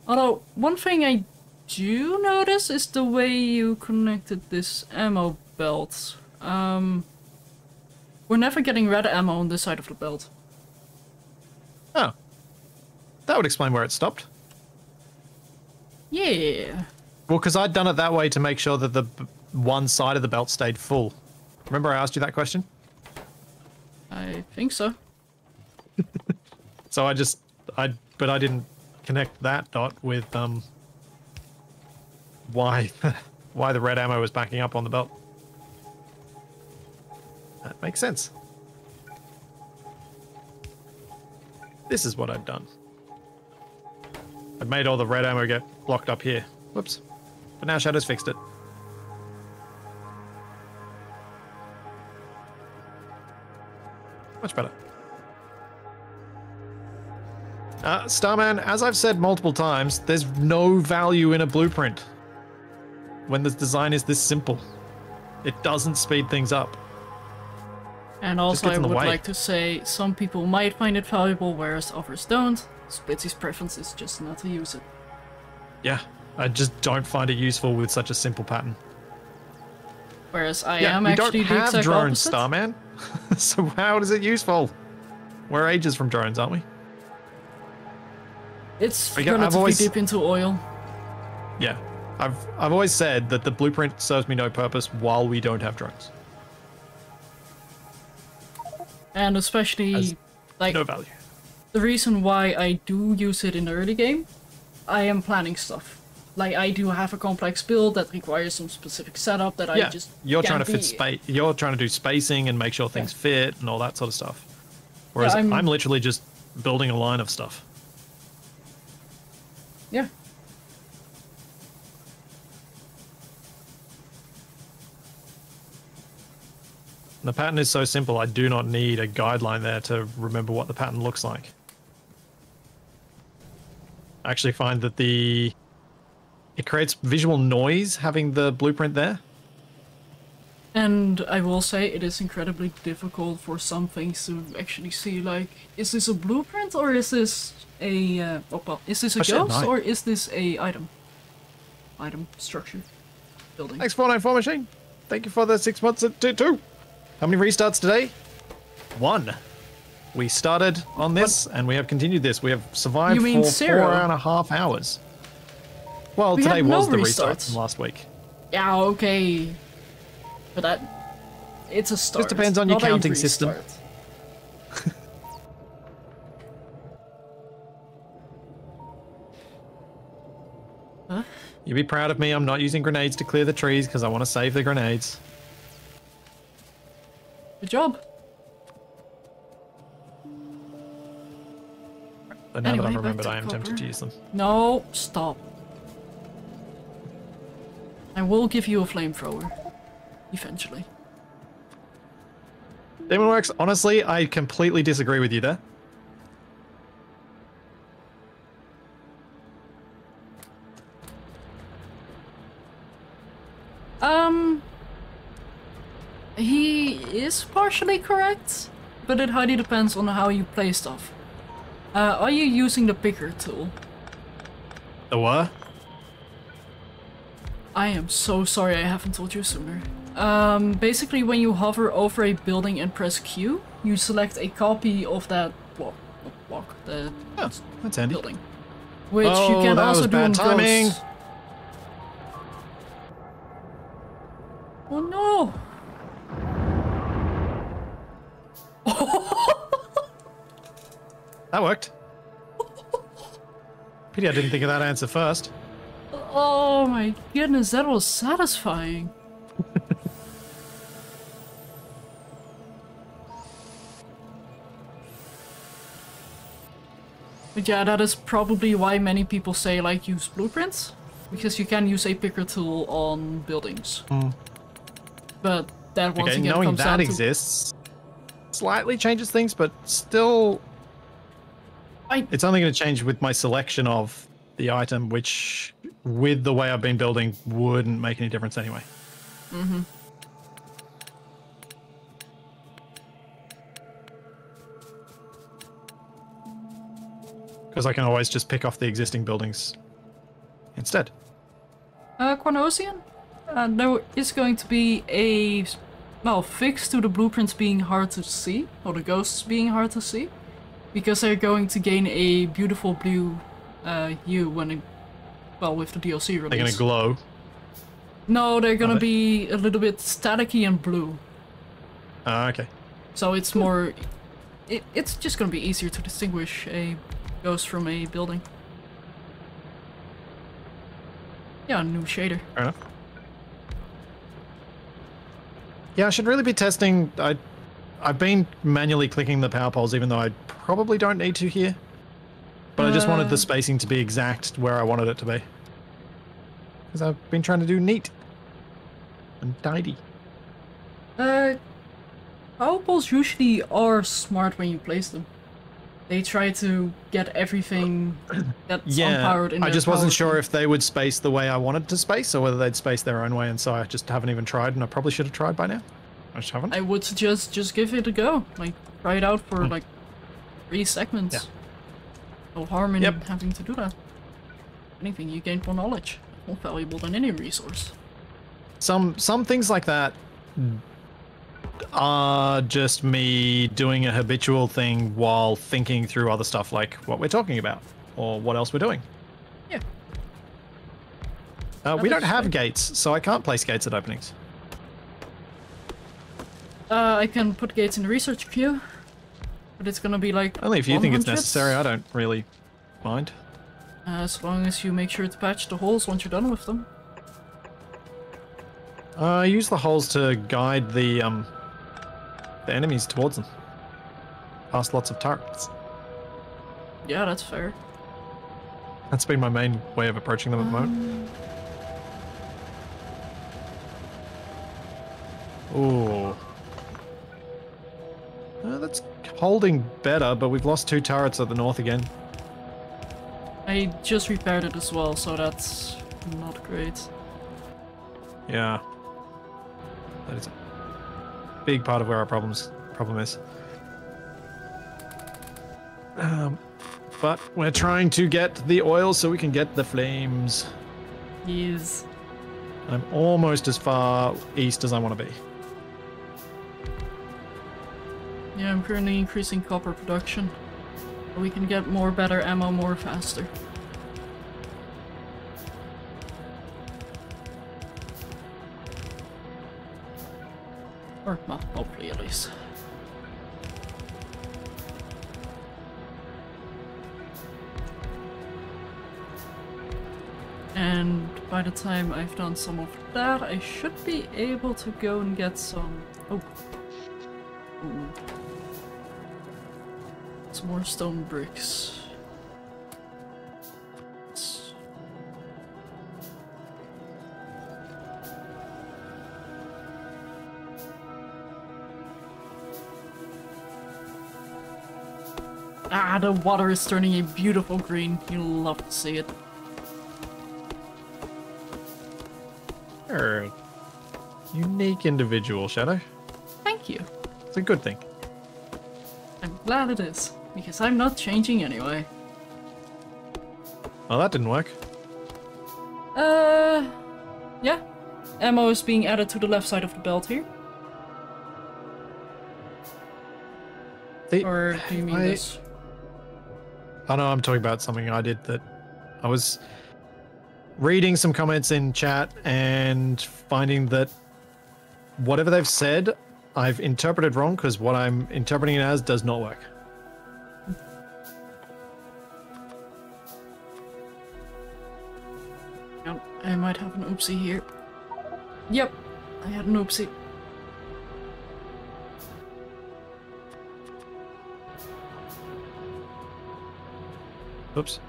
Although, one thing I do notice is the way you connected this ammo belt. We're never getting red ammo on this side of the belt. Oh. That would explain where it stopped. Yeah. Well, because I'd done it that way to make sure that the one side of the belt stayed full. Remember I asked you that question? I think so. So but I didn't connect that dot with, why the red ammo was backing up on the belt. That makes sense. This is what I'd done. I'd made all the red ammo get blocked up here. Whoops. But now Shadow's fixed it. Much better. Starman, as I've said multiple times, there's no value in a blueprint when the design is this simple. It doesn't speed things up. And also I would like to say, some people might find it valuable, whereas others don't. Splitsie's preference is just not to use it. Yeah, I just don't find it useful with such a simple pattern. Whereas I am actually the exact opposite. We don't have drones, Starman. So how is it useful? We're ages from drones, aren't we? It's relatively deep into oil. Yeah. I've always said that the blueprint serves me no purpose while we don't have drones. And especially, like, no value. The reason why I do use it in the early game, I am planning stuff. Like, I do have a complex build that requires some specific setup that I just you're trying to fit space. You're trying to do spacing and make sure things fit and all that sort of stuff. Whereas I'm literally just building a line of stuff. Yeah. The pattern is so simple, I do not need a guideline there to remember what the pattern looks like. I actually find that it creates visual noise having the blueprint there. And I will say it is incredibly difficult for some things to actually see, like, is this a blueprint or is this a, is this a ghost or is this a item? Item, structure, building. Thanks 494 machine. Thank you for the 6 months at 2. How many restarts today? 1. We started on this and we have continued this. We have survived for 4.5 hours. Well, today was the restart from last week. Yeah, okay. But it's a start. Just depends on your counting system. Huh? You'd be proud of me. I'm not using grenades to clear the trees because I want to save the grenades. Good job. But now Anyway, that I've back remembered, to I am tempted copper. to use them. No, stop. I will give you a flamethrower. Eventually. Demonworks, honestly, I completely disagree with you there. He is partially correct, but it highly depends on how you play stuff. Are you using the picker tool? The what? I am so sorry I haven't told you sooner. Basically when you hover over a building and press Q, you select a copy of that the Oh, that's handy. building. Which you can that also was do on bad timing. ghosts. Oh no! That worked. Pity I didn't think of that answer first. Oh my goodness, that was satisfying. But yeah, that is probably why many people say like use blueprints. Because you can use a picker tool on buildings. But that once again knowing comes that down to... exists slightly changes things, but still... It's only going to change with my selection of the item, which, with the way I've been building, wouldn't make any difference anyway. Mm-hmm. Because I can always just pick off the existing buildings instead. Quanosian? There is going to be a, well, fix to the blueprints being hard to see, or the ghosts being hard to see, because they're going to gain a beautiful blue hue when it, well, with the DLC release. They're going to glow. No, they're going to be a little bit staticky and blue. Okay. So it's more, it's just going to be easier to distinguish a ghost from a building. Yeah, new shader. Fair enough. Yeah, I should really be testing. I've been manually clicking the power poles, even though I probably don't need to here. But I just wanted the spacing to be exact where I wanted it to be. Because I've been trying to do neat and tidy. Power poles usually are smart when you place them. They try to get everything that's unpowered in their I just wasn't sure power if they would space the way I wanted to space, or whether they'd space their own way, and so I just haven't even tried, and I probably should have tried by now. I just haven't. I would suggest just give it a go. Like, try it out for like 3 segments. Yeah. No harm in having to do that. If anything, you gain more knowledge. More valuable than any resource. Some things like that are just me doing a habitual thing while thinking through other stuff, like what we're talking about or what else we're doing. Yeah. We don't have gates, so I can't place gates at openings. I can put gates in the research queue, but it's gonna be like only if you think it's 100s. necessary. I don't really mind. As long as you make sure to patch the holes once you're done with them. Use the holes to guide the enemies towards them. Past lots of turrets. Yeah, that's fair. That's been my main way of approaching them at the moment. Ooh. That's holding better, but we've lost 2 turrets at the north again. I just repaired it as well, so that's not great. Yeah. That is a big part of where our problem is. But we're trying to get the oil so we can get the flames. Yes. I'm almost as far east as I want to be. Yeah, I'm currently increasing copper production. So we can get more better ammo more faster. Or, well, hopefully at least. And by the time I've done some of that, I should be able to go and get some... Oh. Ooh. Some more stone bricks. Ah, the water is turning a beautiful green. You'll love to see it. You're a unique individual, Shadow. Thank you. It's a good thing. I'm glad it is, because I'm not changing anyway. Oh, that didn't work. Yeah. Ammo is being added to the left side of the belt here. Or do you mean this? Oh no, I'm talking about something I did that I was reading some comments in chat and finding that whatever they've said, I've interpreted wrong because what I'm interpreting it as does not work. Oh, I might have an oopsie here. Yep, I had an oopsie. Oops.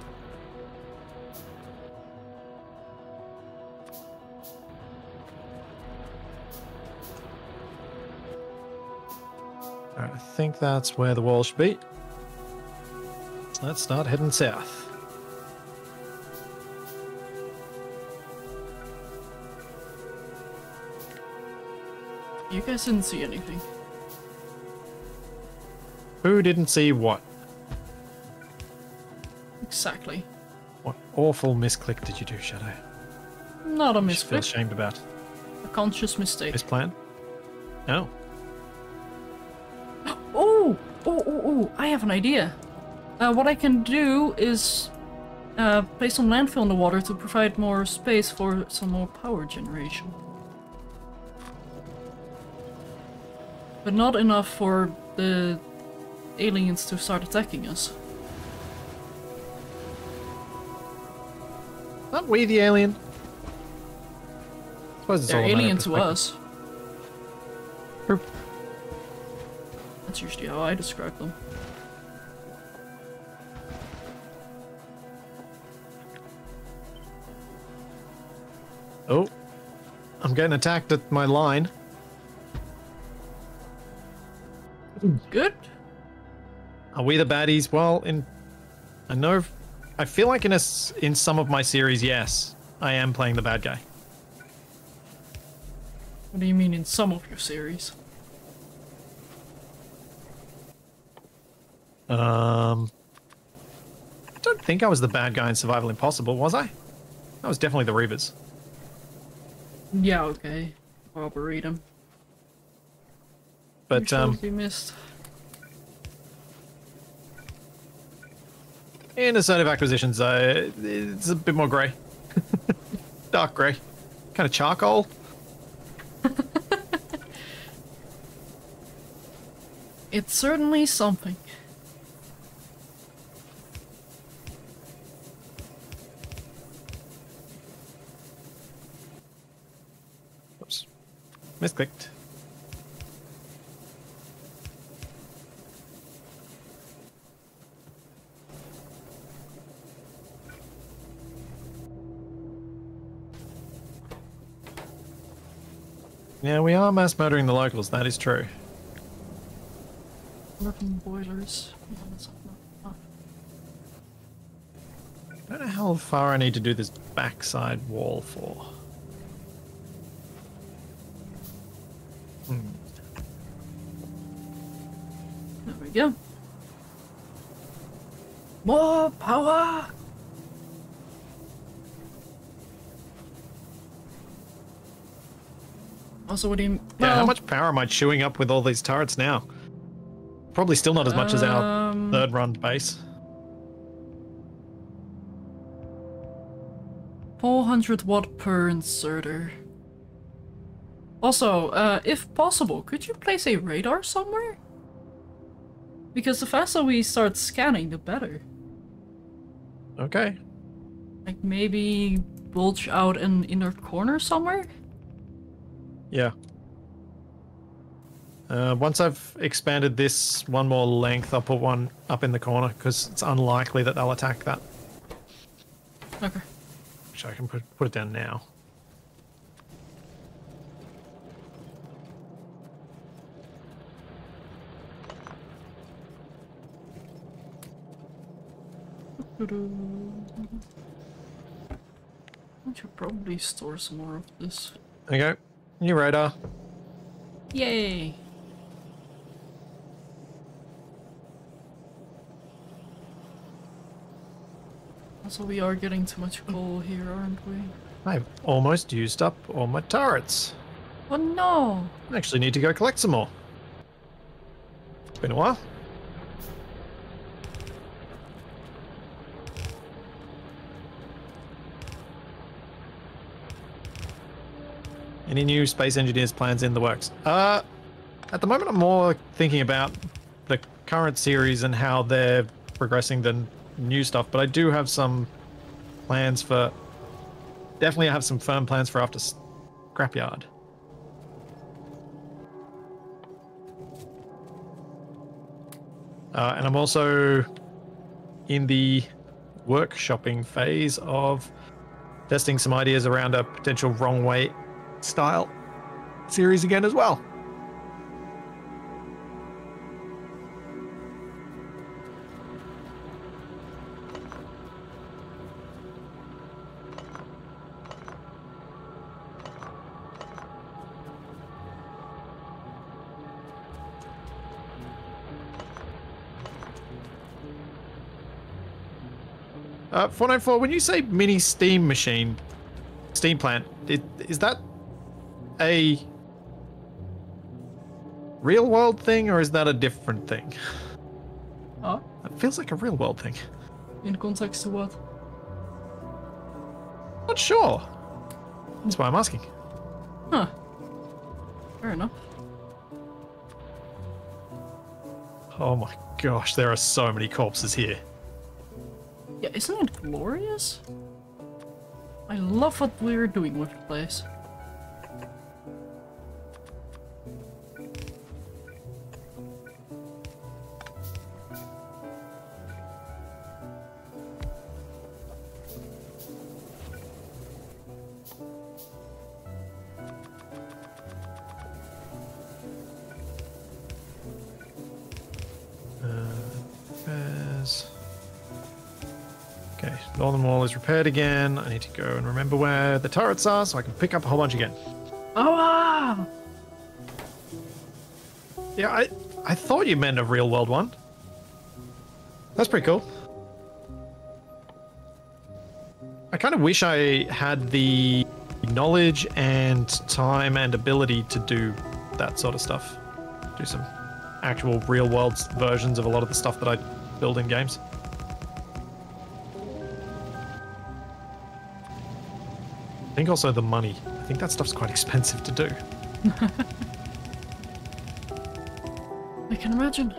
Alright, I think that's where the wall should be. So let's start heading south. You guys didn't see anything. Who didn't see what? Exactly. What awful misclick did you do, Shadow? Not a You should feel misclick. ashamed about. A conscious mistake. Misplan? No. Oh, I have an idea. What I can do is place some landfill in the water to provide more space for some more power generation. But not enough for the aliens to start attacking us. Aren't we the alien? I suppose it's They're all a matter of alien to perspective. us. True. That's usually how I describe them. Oh. I'm getting attacked at my line. Good. Are we the baddies? Well, I feel like in some of my series, yes, I am playing the bad guy. What do you mean in some of your series? I don't think I was the bad guy in Survival Impossible, was I? I was definitely the Reavers. Yeah, okay. I'll read them. But We missed. in Assertive Acquisitions, it's a bit more grey. Dark grey. Kind of charcoal. It's certainly something. Oops. Misclicked. Yeah, we are mass murdering the locals, that is true. 11 boilers. Yeah, that's not enough. I don't know how far I need to do this backside wall for. There we go. More power! Also, what do you... Yeah, how much power am I chewing up with all these turrets now? Probably still not as much as our third run base. 400 watt per inserter. Also, if possible, could you place a radar somewhere? Because the faster we start scanning, the better. Okay. Like maybe bulge out in the inner corner somewhere? Yeah. Once I've expanded this one more length, I'll put one up in the corner because it's unlikely that they'll attack that. Okay. Which I can put it down now. I should probably store some more of this. There you go. New radar. Yay! Also, we are getting too much coal here, aren't we? I've almost used up all my turrets. Oh no! I actually need to go collect some more. It's been a while. Any new Space Engineers plans in the works? At the moment I'm more thinking about the current series and how they're progressing than new stuff, but I do have some plans for... Definitely I have some firm plans for after Scrapyard. And I'm also in the workshopping phase of testing some ideas around a potential wrong way style series again as well. Uh, 494, when you say mini steam machine, steam plant, is that a real world thing or is that a different thing? Oh? It feels like a real world thing. In context to what? Not sure. That's why I'm asking. Huh. Fair enough. Oh my gosh, there are so many corpses here. Yeah, isn't it glorious? I love what we're doing with the place. Okay, northern wall is repaired again. I need to go and remember where the turrets are so I can pick up a whole bunch again. Oh wow! Yeah, I thought you meant a real world one. That's pretty cool. I kind of wish I had the knowledge and time and ability to do that sort of stuff. Do some actual real world versions of a lot of the stuff that I build in games. I think also the money. I think that stuff's quite expensive to do. I can imagine.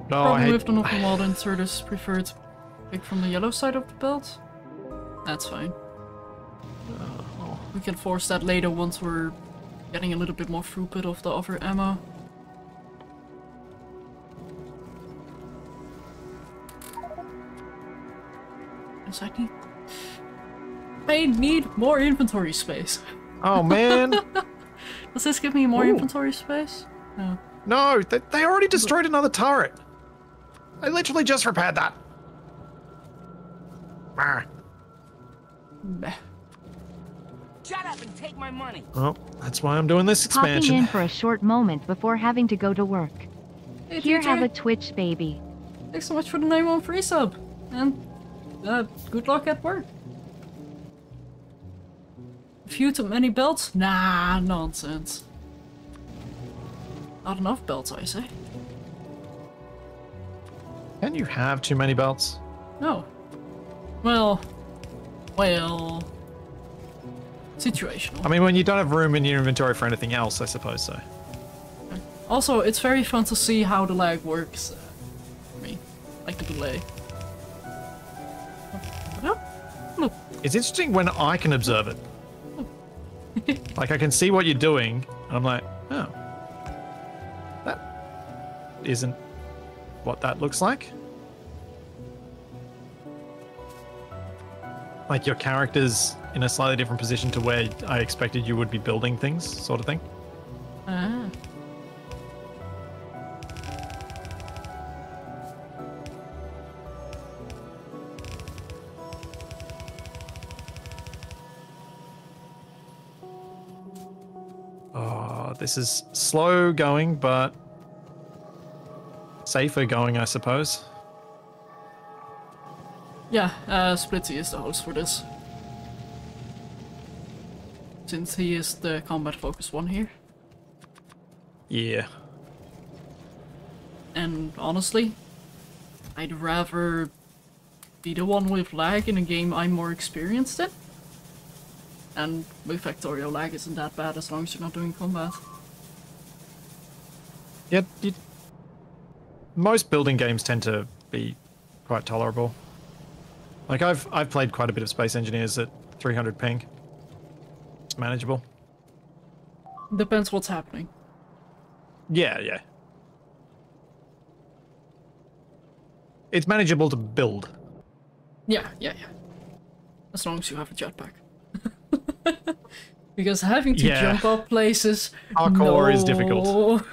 No, Probably with an open world insert is preferred to pick from the yellow side of the belt. That's fine. We can force that later once we're getting a little bit more throughput of the other ammo. Yes, I need more inventory space. Oh man! Does this give me more inventory space? No. No, they already destroyed another turret. I literally just repaired that. Meh. Shut up and take my money. Well, that's why I'm doing this expansion. Popping in for a short moment before having to go to work. Hey, Here, TJ. have a Twitch baby. Thanks so much for the 9-1 free sub. And good luck at work. A few too many belts? Nah, nonsense. Not enough belts, I say. Can you have too many belts? No. Well... situational. I mean, when you don't have room in your inventory for anything else, I suppose so. Also, it's very fun to see how the lag works. For me, like the delay. Oh, no. It's interesting when I can observe it. Like, I can see what you're doing, and I'm like, oh. That isn't what that looks like. Like, your character's in a slightly different position to where I expected you would be building things, sort of thing. Ah. Oh, this is slow going, but safer going, I suppose. Yeah, Splitsie is the host for this. Since he is the combat-focused one here. Yeah. And honestly, I'd rather be the one with lag in a game I'm more experienced in. And with Factorio, lag isn't that bad as long as you're not doing combat. Yeah, most building games tend to be quite tolerable. Like, I've played quite a bit of Space Engineers at 300 ping. It's manageable. Depends what's happening. Yeah, yeah. It's manageable to build. Yeah. As long as you have a jetpack. Because having to jump up places... Parkour is difficult.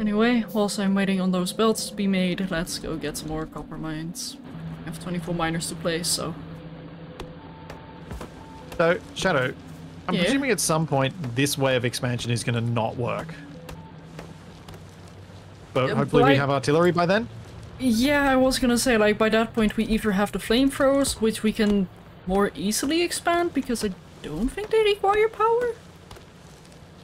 Anyway, whilst I'm waiting on those belts to be made, let's go get some more copper mines. I have 24 miners to place, so... So, Shadow, I'm presuming at some point this way of expansion is going to not work. But hopefully we have artillery by then? Yeah, I was gonna say, like, by that point we either have the flamethrowers, which we can more easily expand, because I don't think they require power.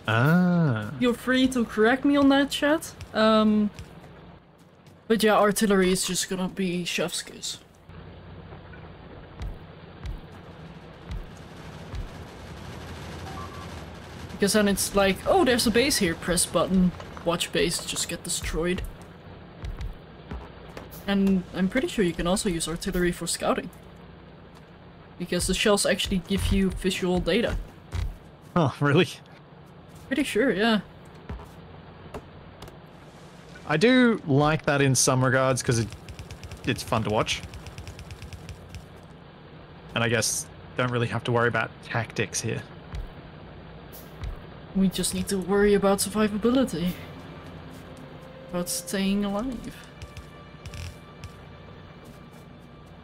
Ah. Feel free to correct me on that, chat. But yeah, artillery is just gonna be chef's kiss. Because then it's like, oh, there's a base here, press button, watch base just get destroyed. And I'm pretty sure you can also use artillery for scouting. Because the shells actually give you visual data. Oh, really? Pretty sure, yeah. I do like that in some regards because it's fun to watch. And I guess don't really have to worry about tactics here. We just need to worry about survivability. About staying alive.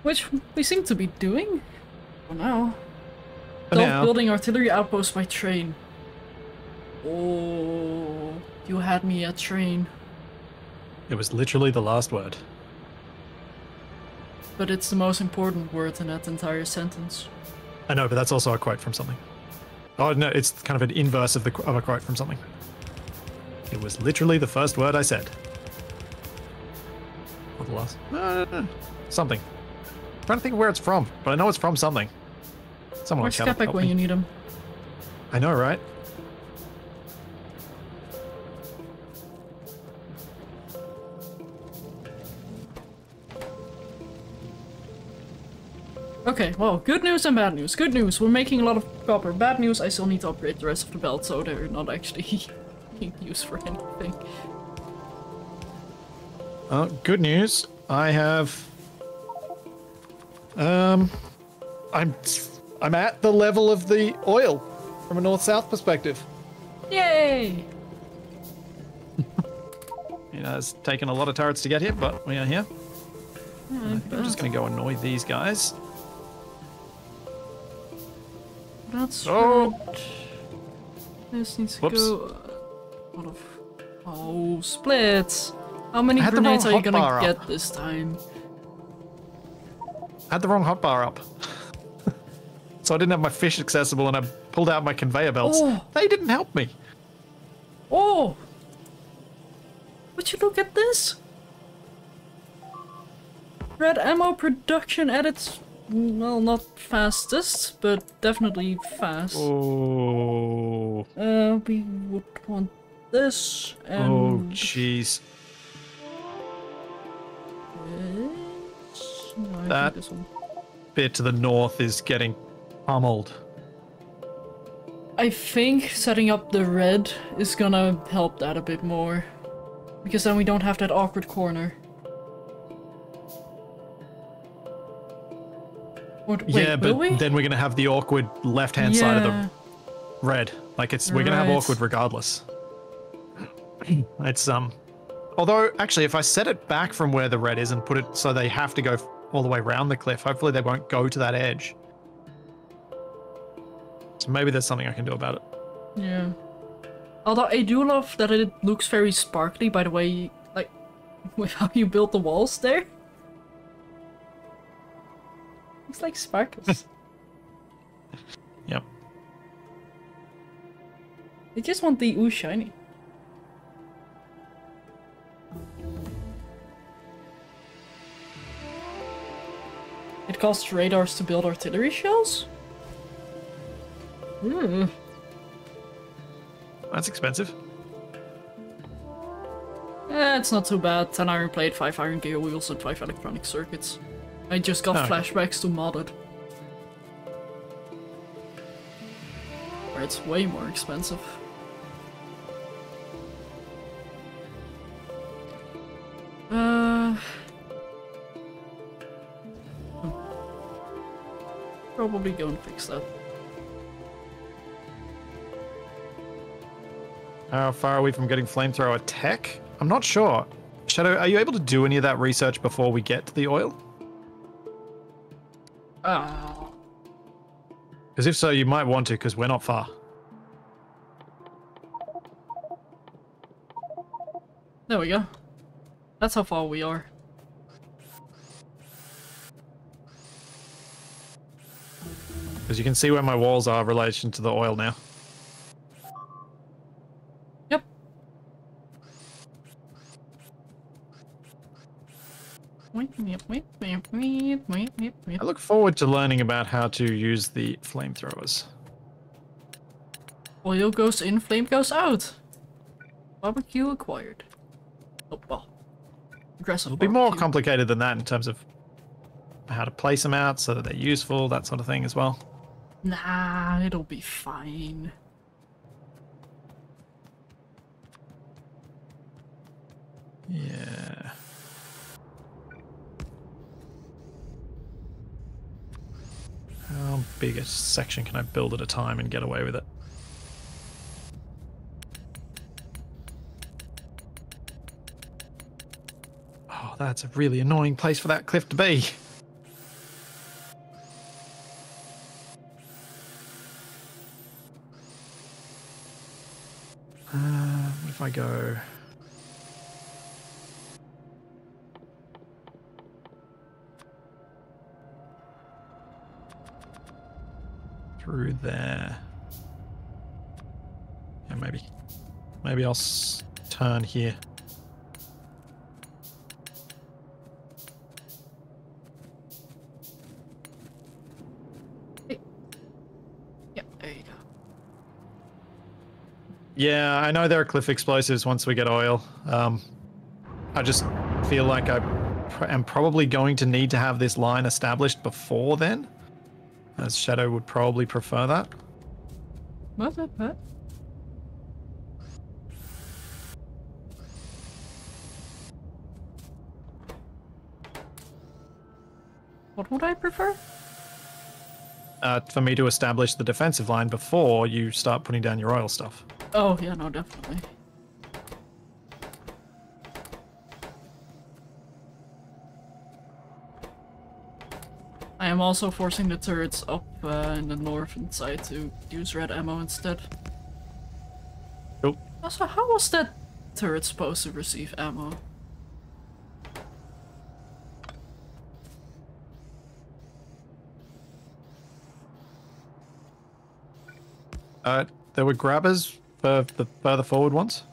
Which we seem to be doing for now. Don't building artillery outposts by train. Oh, you had me at train. It was literally the last word. But it's the most important word in that entire sentence. I know, but that's also a quote from something. Oh no, it's kind of an inverse of a quote from something. It was literally the first word I said. Or the last. No. Something. I'm trying to think of where it's from, but I know it's from something. Someone Where's Capac when you need him? I know, right? Okay, well, good news and bad news. Good news, we're making a lot of copper. Bad news, I still need to upgrade the rest of the belt, so they're not actually being used for anything. Good news. I have... I'm at the level of the oil from a north-south perspective. Yay! You know, it's taken a lot of turrets to get here, but we are here. Yeah, I think I'm just going to go annoy these guys. That's oh. Right. This needs to go. Out of. Oh, splits! How many grenades are you gonna get this time? I had the wrong hotbar up. So I didn't have my fish accessible and I pulled out my conveyor belts. Oh. They didn't help me. Oh! Would you look at this? red ammo production at its, well, not fastest, but definitely fast. Oh. We would want this and... Oh, jeez. No, That this one. bit to the north is getting pummeled. I think setting up the red is gonna help that a bit more. Because then we don't have that awkward corner. Wait, yeah, but we? then we're gonna have the awkward left-hand side of the red. Like we're gonna have awkward regardless. It's although actually, if I set it back from where the red is and put it so they have to go all the way around the cliff, hopefully they won't go to that edge. So maybe there's something I can do about it. Yeah. Although I do love that it looks very sparkly, by the way, like, with how you built the walls there. Looks like sparkles. Yep. They just want the ooh shiny. It costs radars to build artillery shells? Hmm. That's expensive. It's not too bad. 10 iron plate, 5 iron gear wheels, and 5 electronic circuits. I just got flashbacks to modded. Where it's way more expensive. Probably go and fix that. How far are we from getting flamethrower tech? I'm not sure. Shadow, are you able to do any of that research before we get to the oil? Because if so, you might want to, because we're not far. There we go. That's how far we are. Because you can see where my walls are in relation to the oil now. Yep. I look forward to learning about how to use the flamethrowers. Oil goes in, flame goes out. Barbecue acquired. Oh, well. Aggressive. It'll be more complicated than that in terms of how to place them out so that they're useful, that sort of thing as well. Nah, it'll be fine. Yeah. How big a section can I build at a time and get away with it? Oh, that's a really annoying place for that cliff to be. What if I go... through there? Yeah, maybe. Maybe I'll turn here. Yep, there you go. Yeah, I know there are cliff explosives once we get oil. I just feel like I am probably going to need to have this line established before then, as Shadow would probably prefer that. What? What would I prefer? For me to establish the defensive line before you start putting down your oil stuff. Oh, yeah, no, definitely. I am also forcing the turrets up in the northern side to use red ammo instead. Cool. Also, how was that turret supposed to receive ammo? There were grabbers for the further forward ones?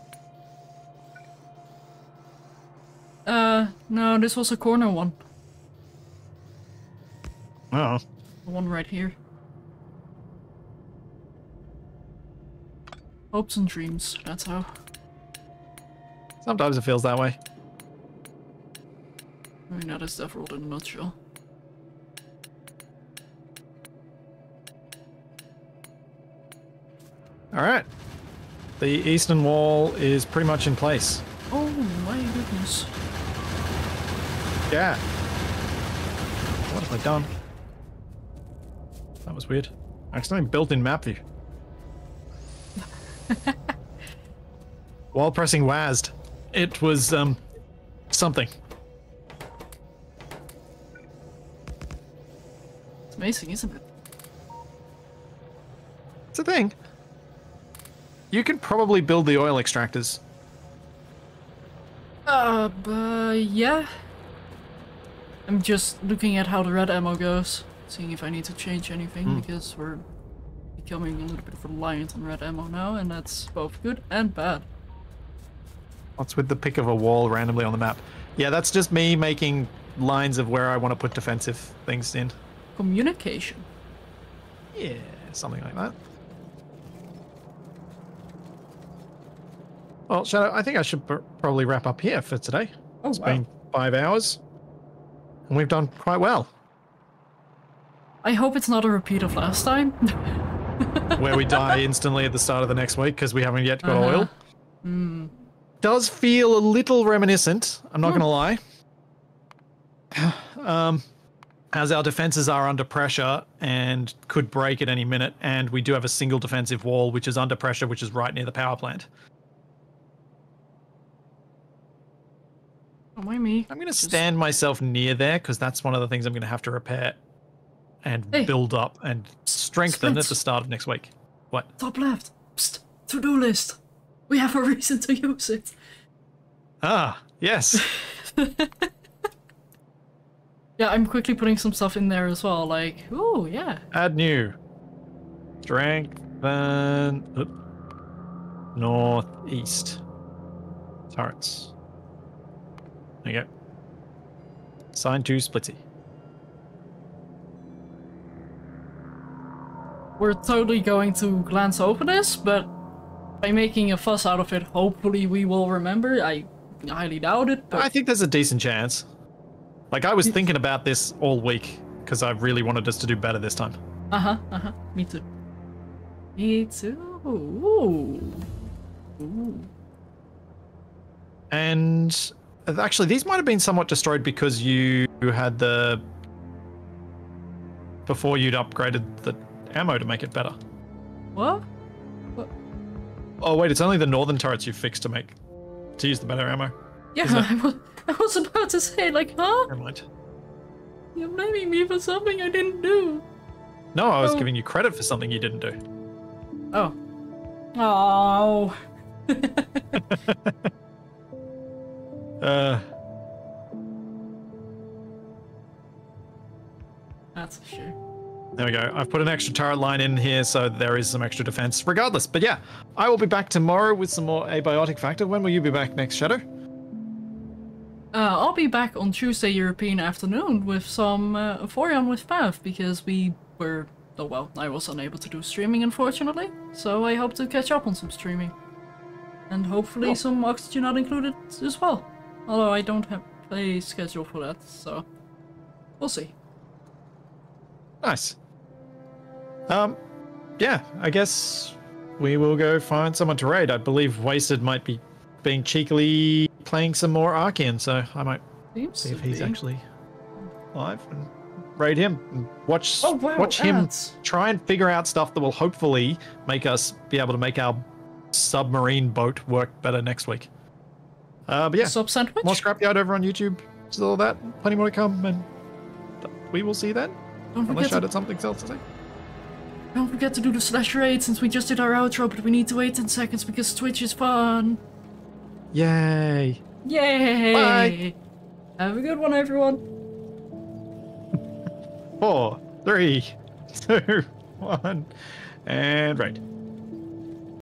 No, this was a corner one. Oh. The one right here. Hopes and dreams, that's how. Sometimes it feels that way. I mean, that is Deathworld in a nutshell. Alright. The eastern wall is pretty much in place. Oh my goodness. Yeah. What have I done? That was weird. I accidentally built in map view. While pressing WASD, it was something. It's amazing, isn't it? It's a thing. You can probably build the oil extractors. Yeah. I'm just looking at how the red ammo goes, seeing if I need to change anything, because we're becoming a little bit reliant on red ammo now, and that's both good and bad. What's with the pick of a wall randomly on the map? Yeah, that's just me making lines of where I want to put defensive things in. Communication. Yeah, something like that. Well, Shadow, I think I should probably wrap up here for today. Oh, it's been 5 hours, and we've done quite well. I hope it's not a repeat of last time. Where we die instantly at the start of the next week because we haven't yet got oil. Does feel a little reminiscent, I'm not going to lie. As our defenses are under pressure and could break at any minute, and we do have a single defensive wall which is under pressure, which is right near the power plant. Oh, why me? I'm going to stand myself near there because that's one of the things I'm going to have to repair and build up and strengthen at the start of next week. What? Top left. Psst. To-do list. We have a reason to use it. Ah, yes. Yeah, I'm quickly putting some stuff in there as well, like, ooh, yeah. Add new. Strengthen. Northeast. Turrets. There you go. Assign to Splitsie. We're totally going to glance over this, but by making a fuss out of it, hopefully we will remember. I highly doubt it, but... I think there's a decent chance. Like, I was thinking about this all week, because I really wanted us to do better this time. Me too. Me too. Ooh. Ooh. And actually, these might have been somewhat destroyed because you had the... Before you'd upgraded the ammo to make it better. What? What? Oh, wait, it's only the northern turrets you fixed to use the better ammo. Yeah, I was about to say, like, huh? Never mind. You're blaming me for something I didn't do. No, I was giving you credit for something you didn't do. Oh. Oh. That's a shame. There we go. I've put an extra turret line in here, so there is some extra defense regardless. But yeah, I will be back tomorrow with some more abiotic factor. When will you be back next, Shadow? I'll be back on Tuesday European afternoon with some Euphoria with Pav, because we were... Oh well, I was unable to do streaming, unfortunately. So I hope to catch up on some streaming. And hopefully some Oxygen not included as well. Although I don't have a schedule for that, so... We'll see. Nice. Yeah, I guess we will go find someone to raid. I believe Wasted might be being cheekily playing some more Archean, so I might see if he's actually live and raid him and watch him try and figure out stuff that will hopefully make us be able to make our submarine boat work better next week. But yeah, Sub sandwich? More Scrapyard over on YouTube. Still all that, plenty more to come, and we will see then. Unless I had something else to say. Don't forget to do the slash raid since we just did our outro, but we need to wait 10 seconds because Twitch is fun. Yay. Yay. Bye. Have a good one, everyone. 4, 3, 2, 1, and raid.